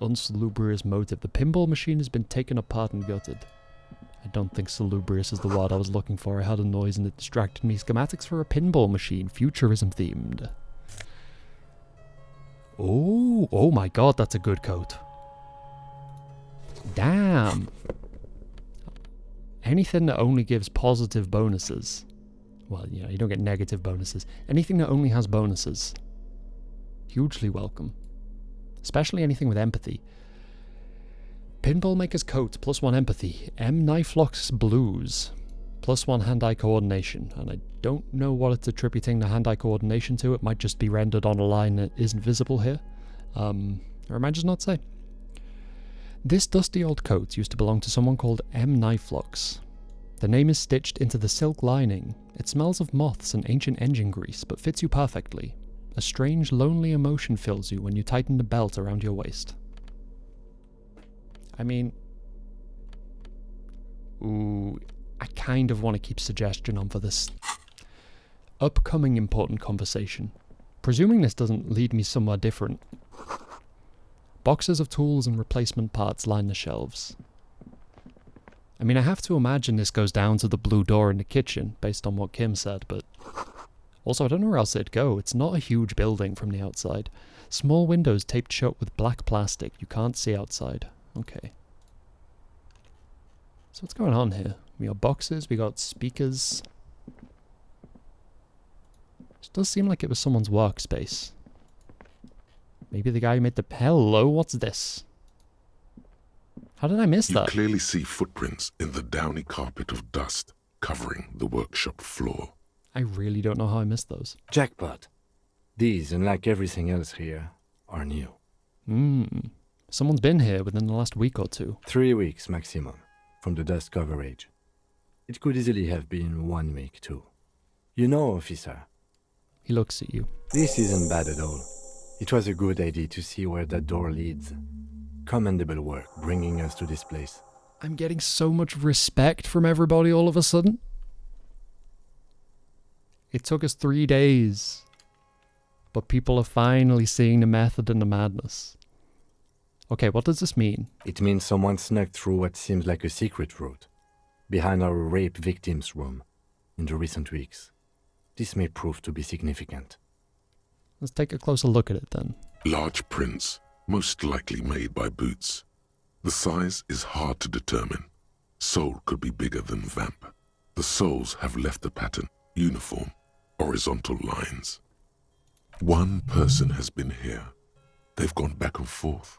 unsalubrious motive. The pinball machine has been taken apart and gutted. I don't think salubrious is the word I was looking for. I had a noise and it distracted me. Schematics for a pinball machine, futurism themed. Oh my god, that's a good coat. Damn. Anything that only gives positive bonuses. Well, you know, you don't get negative bonuses. Anything that only has bonuses. Hugely welcome. Especially anything with empathy. Pinball Maker's Coat, +1 empathy. M. Knifelock's Blues, +1 hand-eye coordination. And I don't know what it's attributing the hand-eye coordination to. It might just be rendered on a line that isn't visible here. Or I might just not say. This dusty old coat used to belong to someone called M. Knifelocks. The name is stitched into the silk lining. It smells of moths and ancient engine grease, but fits you perfectly. A strange, lonely emotion fills you when you tighten the belt around your waist. I mean... Ooh, I kind of want to keep suggestion on for this upcoming important conversation. Presuming this doesn't lead me somewhere different. Boxes of tools and replacement parts line the shelves. I mean, I have to imagine this goes down to the blue door in the kitchen, based on what Kim said, but... Also, I don't know where else it'd go. It's not a huge building from the outside. Small windows taped shut with black plastic. You can't see outside. Okay. So what's going on here? We got boxes, we got speakers. It does seem like it was someone's workspace. Maybe the guy who made the... Hello, what's this? How did I miss that? You clearly see footprints in the downy carpet of dust covering the workshop floor. I really don't know how I missed those. Jackpot. These, unlike everything else here, are new. Someone's been here within the last week or two. 3 weeks maximum, from the dust coverage. It could easily have been 1 week too. You know, officer. He looks at you. This isn't bad at all. It was a good idea to see where that door leads. Commendable work bringing us to this place. I'm getting so much respect from everybody all of a sudden. It took us 3 days. But people are finally seeing the method and the madness. Okay, what does this mean? It means someone snuck through what seems like a secret route. Behind our rape victim's room. In the recent weeks. This may prove to be significant. Let's take a closer look at it then. Large prints, most likely made by Boots. The size is hard to determine. Sole could be bigger than Vamp. The soles have left a pattern, uniform, horizontal lines. One person has been here. They've gone back and forth.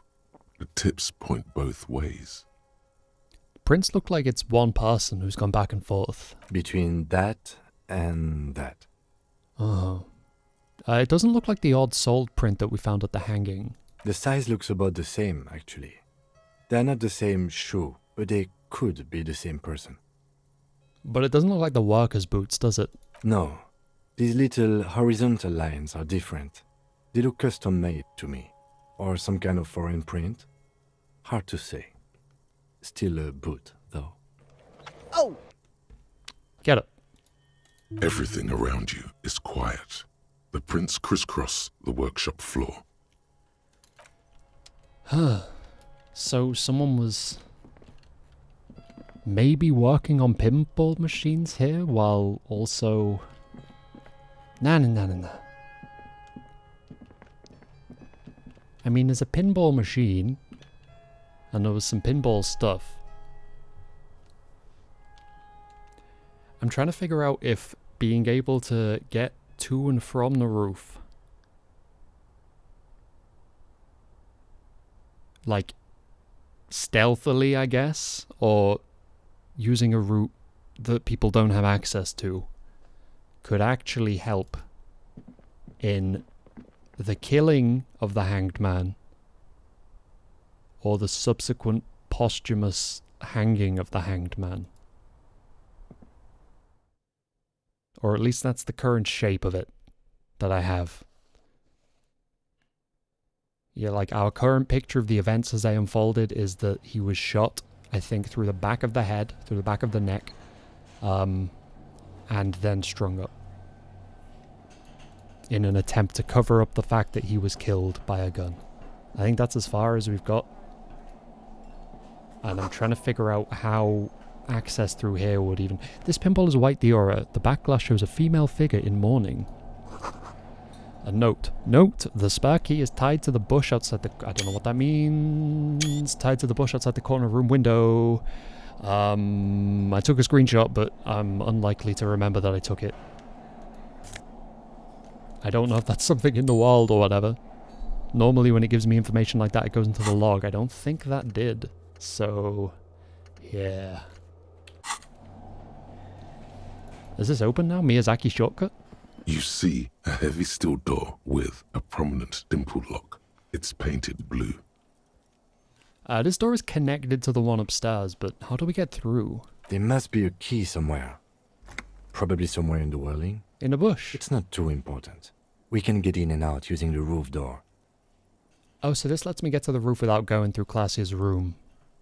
The tips point both ways. Prints look like it's one person who's gone back and forth. Between that and that. Oh. It doesn't look like the odd soled print that we found at the hanging. The size looks about the same, actually. They're not the same shoe, but they could be the same person. But it doesn't look like the worker's boots, does it? No. These little horizontal lines are different. They look custom-made to me. Or some kind of foreign print. Hard to say. Still a boot, though. Oh! Get it. Everything around you is quiet. The prints crisscross the workshop floor. So someone was maybe working on pinball machines here while also... Nah. I mean, there's a pinball machine and there was some pinball stuff. I'm trying to figure out if being able to get to and from the roof, like stealthily, I guess, or using a route that people don't have access to, could actually help in the killing of the hanged man or the subsequent posthumous hanging of the hanged man. Or at least that's the current shape of it that I have. Yeah, like our current picture of the events as they unfolded is that he was shot, I think, through the back of the head, through the back of the neck, and then strung up in an attempt to cover up the fact that he was killed by a gun. I think that's as far as we've got. And I'm trying to figure out how access through here would even... This pinball is white Diora. The backglass shows a female figure in mourning. A note. Note, the spare key is tied to the bush outside the... I don't know what that means. Tied to the bush outside the corner room window. I took a screenshot, but I'm unlikely to remember that I took it. I don't know if that's something in the world or whatever. Normally when it gives me information like that, it goes into the log. I don't think that did. So, yeah. Is this open now? Miyazaki shortcut? You see a heavy steel door with a prominent dimple lock. It's painted blue. This door is connected to the one upstairs, but how do we get through? There must be a key somewhere. Probably somewhere in the whirling. In a bush? It's not too important. We can get in and out using the roof door. Oh, so this lets me get to the roof without going through Classia's room.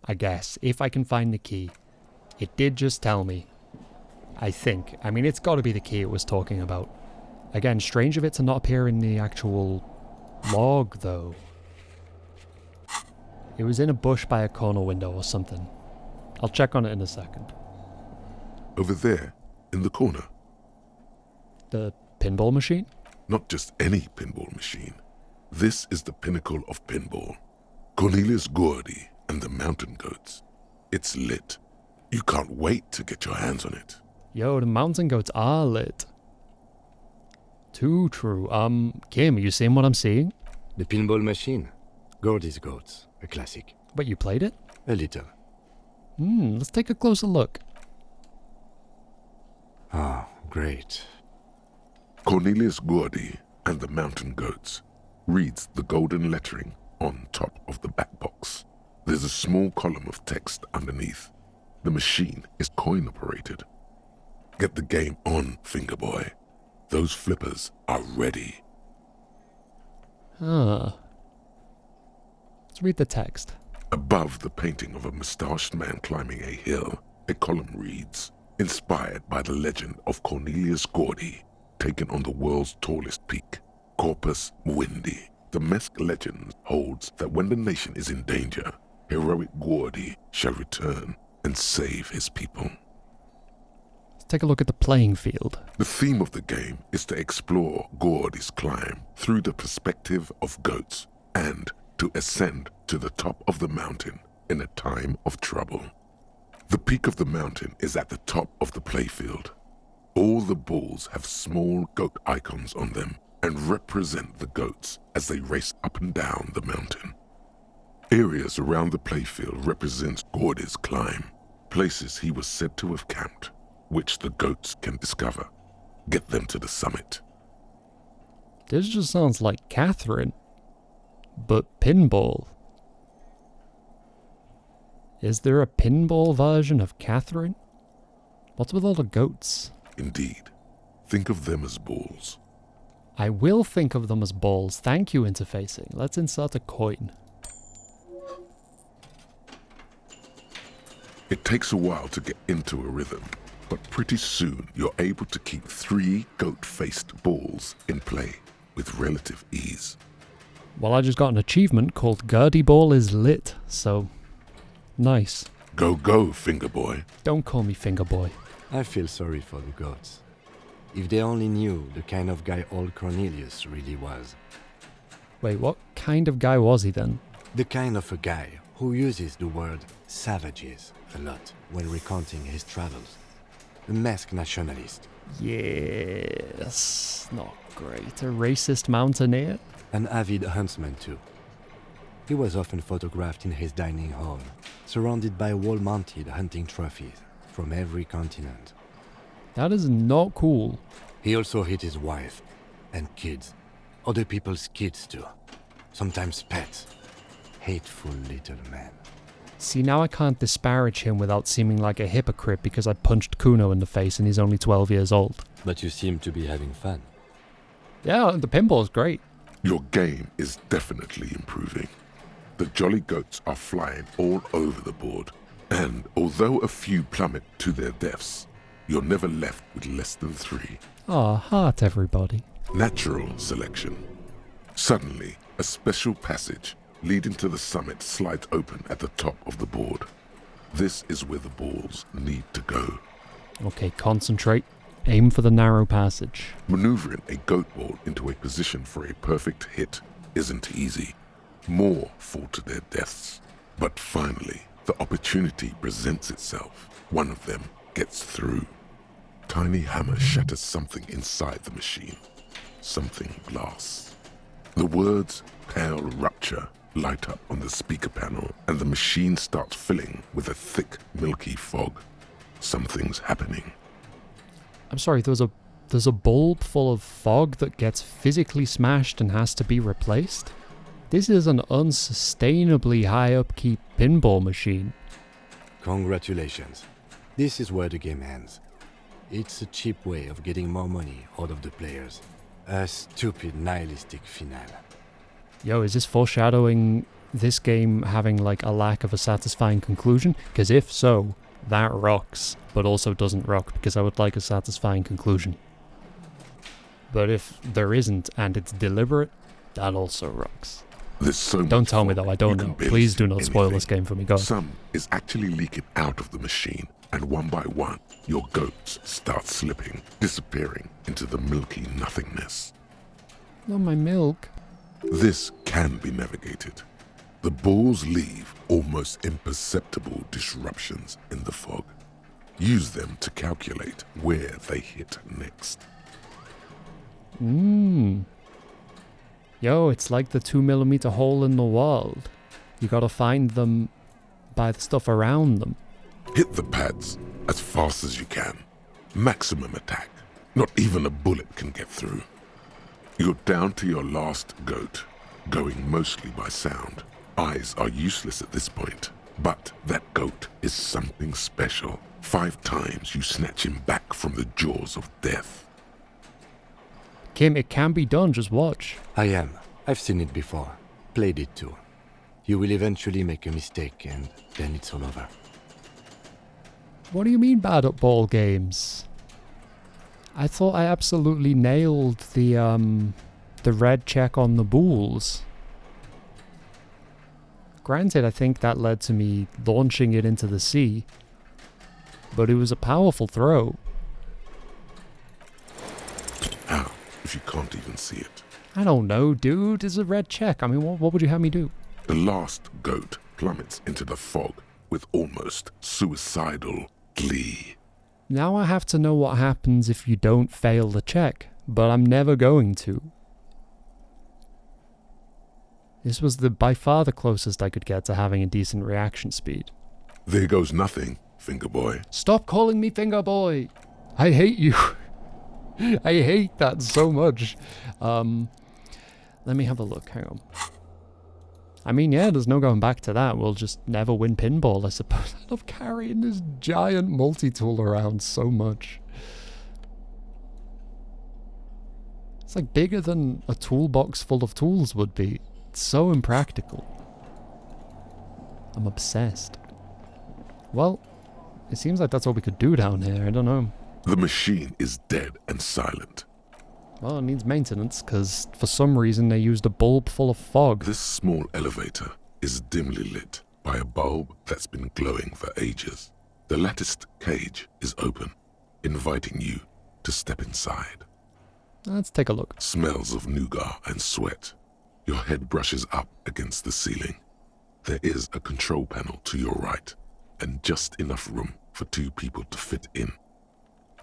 I guess, if I can find the key. It did just tell me. I think. I mean, it's got to be the key it was talking about. Again, strange of it to not appear in the actual log, though. It was in a bush by a corner window or something. I'll check on it in a second. Over there, in the corner. The pinball machine? Not just any pinball machine. This is the pinnacle of pinball. Cornelius Gordy and the Mountain Goats. It's lit. You can't wait to get your hands on it. Yo, the Mountain Goats are lit. Too true. Kim, are you seeing what I'm seeing? The pinball machine. Gordy's Goats. A classic. But you played it? A little. Let's take a closer look. Ah, great. Cornelius Gordy and the Mountain Goats reads the golden lettering on top of the back box. There's a small column of text underneath. The machine is coin operated. Get the game on, Fingerboy. Those flippers are ready. Let's read the text. Above the painting of a mustached man climbing a hill, a column reads, inspired by the legend of Cornelius Gordy, taken on the world's tallest peak, Corpus Muindi. The Mesk legend holds that when the nation is in danger, heroic Gordy shall return and save his people. Let's take a look at the playing field. The theme of the game is to explore Gordy's climb through the perspective of goats and to ascend to the top of the mountain in a time of trouble. The peak of the mountain is at the top of the playfield. All the balls have small goat icons on them and represent the goats as they race up and down the mountain. Areas around the playfield represent Gordy's climb, places he was said to have camped, which the goats can discover. Get them to the summit. This just sounds like Catherine, but pinball. Is there a pinball version of Catherine? What's with all the goats? Indeed. Think of them as balls. I will think of them as balls. Thank you, interfacing. Let's insert a coin. It takes a while to get into a rhythm, but pretty soon you're able to keep 3 goat-faced balls in play with relative ease. Well, I just got an achievement called Gurdy Ball is lit, so nice. Go, go, Finger Boy. Don't call me Finger Boy. I feel sorry for the goats. If they only knew the kind of guy old Cornelius really was. Wait, what kind of guy was he then? The kind of a guy who uses the word savages a lot when recounting his travels. A masked nationalist. Yes, not great. A racist mountaineer? An avid huntsman too. He was often photographed in his dining hall, surrounded by wall-mounted hunting trophies from every continent. That is not cool. He also hit his wife and kids. Other people's kids too. Sometimes pets. Hateful little man. See, now I can't disparage him without seeming like a hypocrite because I punched Kuno in the face and he's only 12 years old. But you seem to be having fun. Yeah, the pinball's great. Your game is definitely improving. The jolly goats are flying all over the board, and although a few plummet to their deaths, you're never left with less than 3. Aw, heart everybody. Natural selection. Suddenly, a special passage leading to the summit slides open at the top of the board. This is where the balls need to go. Okay, concentrate. Aim for the narrow passage. Maneuvering a goat ball into a position for a perfect hit isn't easy. More fall to their deaths. But finally, the opportunity presents itself. One of them gets through. Tiny hammer shatters something inside the machine. Something glass. The words "Pale Rupture" light up on the speaker panel, and the machine starts filling with a thick, milky fog. Something's happening. I'm sorry, there's a bulb full of fog that gets physically smashed and has to be replaced? This is an unsustainably high upkeep pinball machine. Congratulations. This is where the game ends. It's a cheap way of getting more money out of the players. A stupid nihilistic finale. Yo, is this foreshadowing this game having like a lack of a satisfying conclusion? Because if so, that rocks, but also doesn't rock because I would like a satisfying conclusion. But if there isn't and it's deliberate, that also rocks. There's so Don't tell me though, I don't know. Please do not spoil this game for me, go on. Some is actually leaking out of the machine, and one by one, your goats start slipping, disappearing into the milky nothingness. Not my milk. This can be navigated. The balls leave almost imperceptible disruptions in the fog. Use them to calculate where they hit next. Yo, it's like the 2mm hole in the wall. You gotta find them by the stuff around them. Hit the pads as fast as you can. Maximum attack. Not even a bullet can get through. You're down to your last goat, going mostly by sound. Eyes are useless at this point, but that goat is something special. 5 times you snatch him back from the jaws of death. Kim, it can be done, just watch. I am. I've seen it before. Played it too. You will eventually make a mistake and then it's all over. What do you mean bad at ball games? I thought I absolutely nailed the red check on the bulls. Granted, I think that led to me launching it into the sea, but it was a powerful throw. How, if you can't even see it? I don't know, dude. It's a red check. I mean, what would you have me do? The last goat plummets into the fog with almost suicidal glee. Now I have to know what happens if you don't fail the check, but I'm never going to. This was by far the closest I could get to having a decent reaction speed. There goes nothing, Finger Boy. Stop calling me Finger Boy! I hate you. I hate that so much. Let me have a look, hang on. I mean, yeah, there's no going back to that. We'll just never win pinball, I suppose. I love carrying this giant multi-tool around so much. It's like bigger than a toolbox full of tools would be. It's so impractical. I'm obsessed. Well, It seems like that's all we could do down here, I don't know. The machine is dead and silent. Well, it needs maintenance, because for some reason they used a bulb full of fog. This small elevator is dimly lit by a bulb that's been glowing for ages. The latticed cage is open, inviting you to step inside. Let's take a look. Smells of nougat and sweat. Your head brushes up against the ceiling. There is a control panel to your right, and just enough room for 2 people to fit in.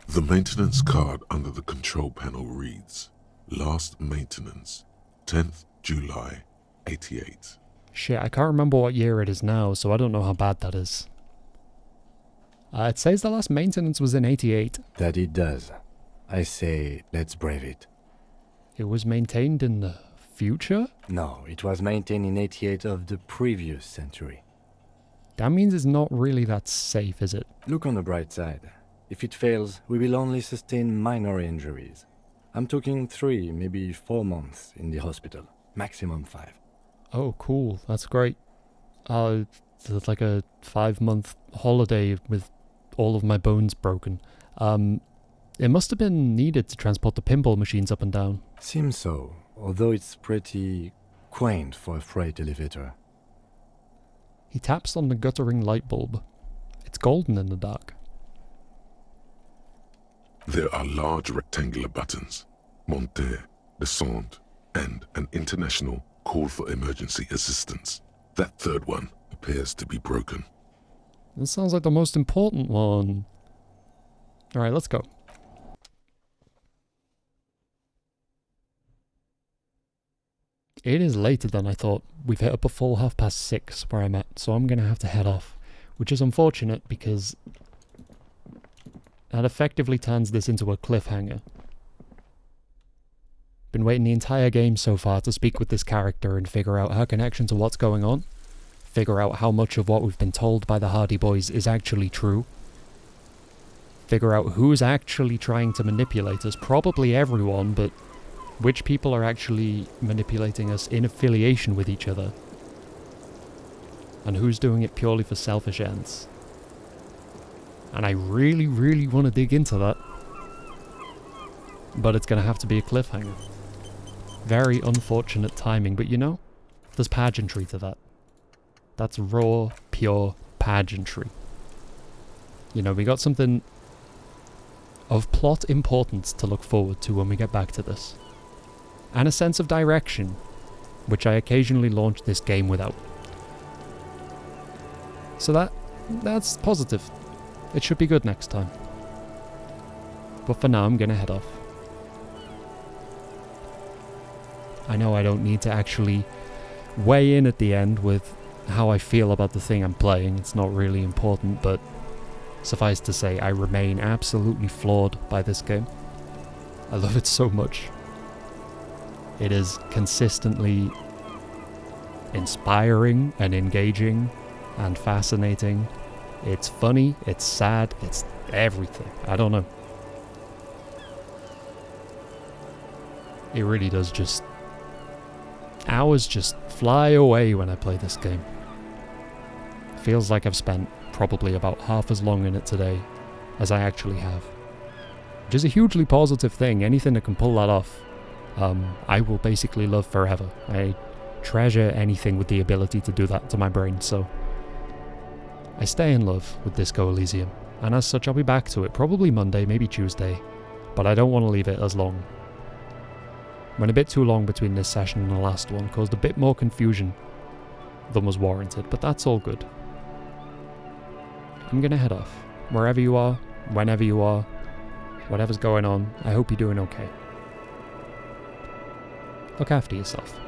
The maintenance card under the control panel reads, Last maintenance, 10th July, 88. Shit, I can't remember what year it is now, so I don't know how bad that is. It says the last maintenance was in 88. That it does. I say, let's brave it. It was maintained in the future? No, it was maintained in 88 of the previous century. That means it's not really that safe, is it? Look on the bright side. If it fails, we will only sustain minor injuries. I'm talking 3, maybe 4 months in the hospital. Maximum 5. Oh, cool. That's great. It's like a 5-month holiday with all of my bones broken. It must have been needed to transport the pinball machines up and down. Seems so, although it's pretty quaint for a freight elevator. He taps on the guttering light bulb. It's golden in the dark. There are large rectangular buttons, monter, descente, and an international call for emergency assistance. That third one appears to be broken. This sounds like the most important one. Alright, let's go. It is later than I thought. We've hit up a full 6:30 where I'm at, so I'm going to have to head off. Which is unfortunate because that effectively turns this into a cliffhanger. Been waiting the entire game so far to speak with this character and figure out her connection to what's going on. Figure out how much of what we've been told by the Hardy Boys is actually true. Figure out who's actually trying to manipulate us. Probably everyone, but which people are actually manipulating us in affiliation with each other. And who's doing it purely for selfish ends. And I really, really want to dig into that. But it's going to have to be a cliffhanger. Very unfortunate timing, but you know, there's pageantry to that. That's raw, pure pageantry. You know, we got something of plot importance to look forward to when we get back to this. And a sense of direction, which I occasionally launch this game without. So that's positive. It should be good next time. But for now, I'm gonna head off. I know I don't need to actually weigh in at the end with how I feel about the thing I'm playing. It's not really important, but suffice to say, I remain absolutely floored by this game. I love it so much. It is consistently inspiring and engaging and fascinating. It's funny, it's sad, it's everything. I don't know. It really does just... hours just fly away when I play this game. Feels like I've spent probably about half as long in it today as I actually have. Which is a hugely positive thing. Anything that can pull that off, I will basically love forever. I treasure anything with the ability to do that to my brain, so I stay in love with Disco Elysium, and as such I'll be back to it probably Monday, maybe Tuesday, but I don't want to leave it as long. Went a bit too long between this session and the last one, caused a bit more confusion than was warranted, but that's all good. I'm gonna head off. Wherever you are, whenever you are, whatever's going on, I hope you're doing okay. Look after yourself.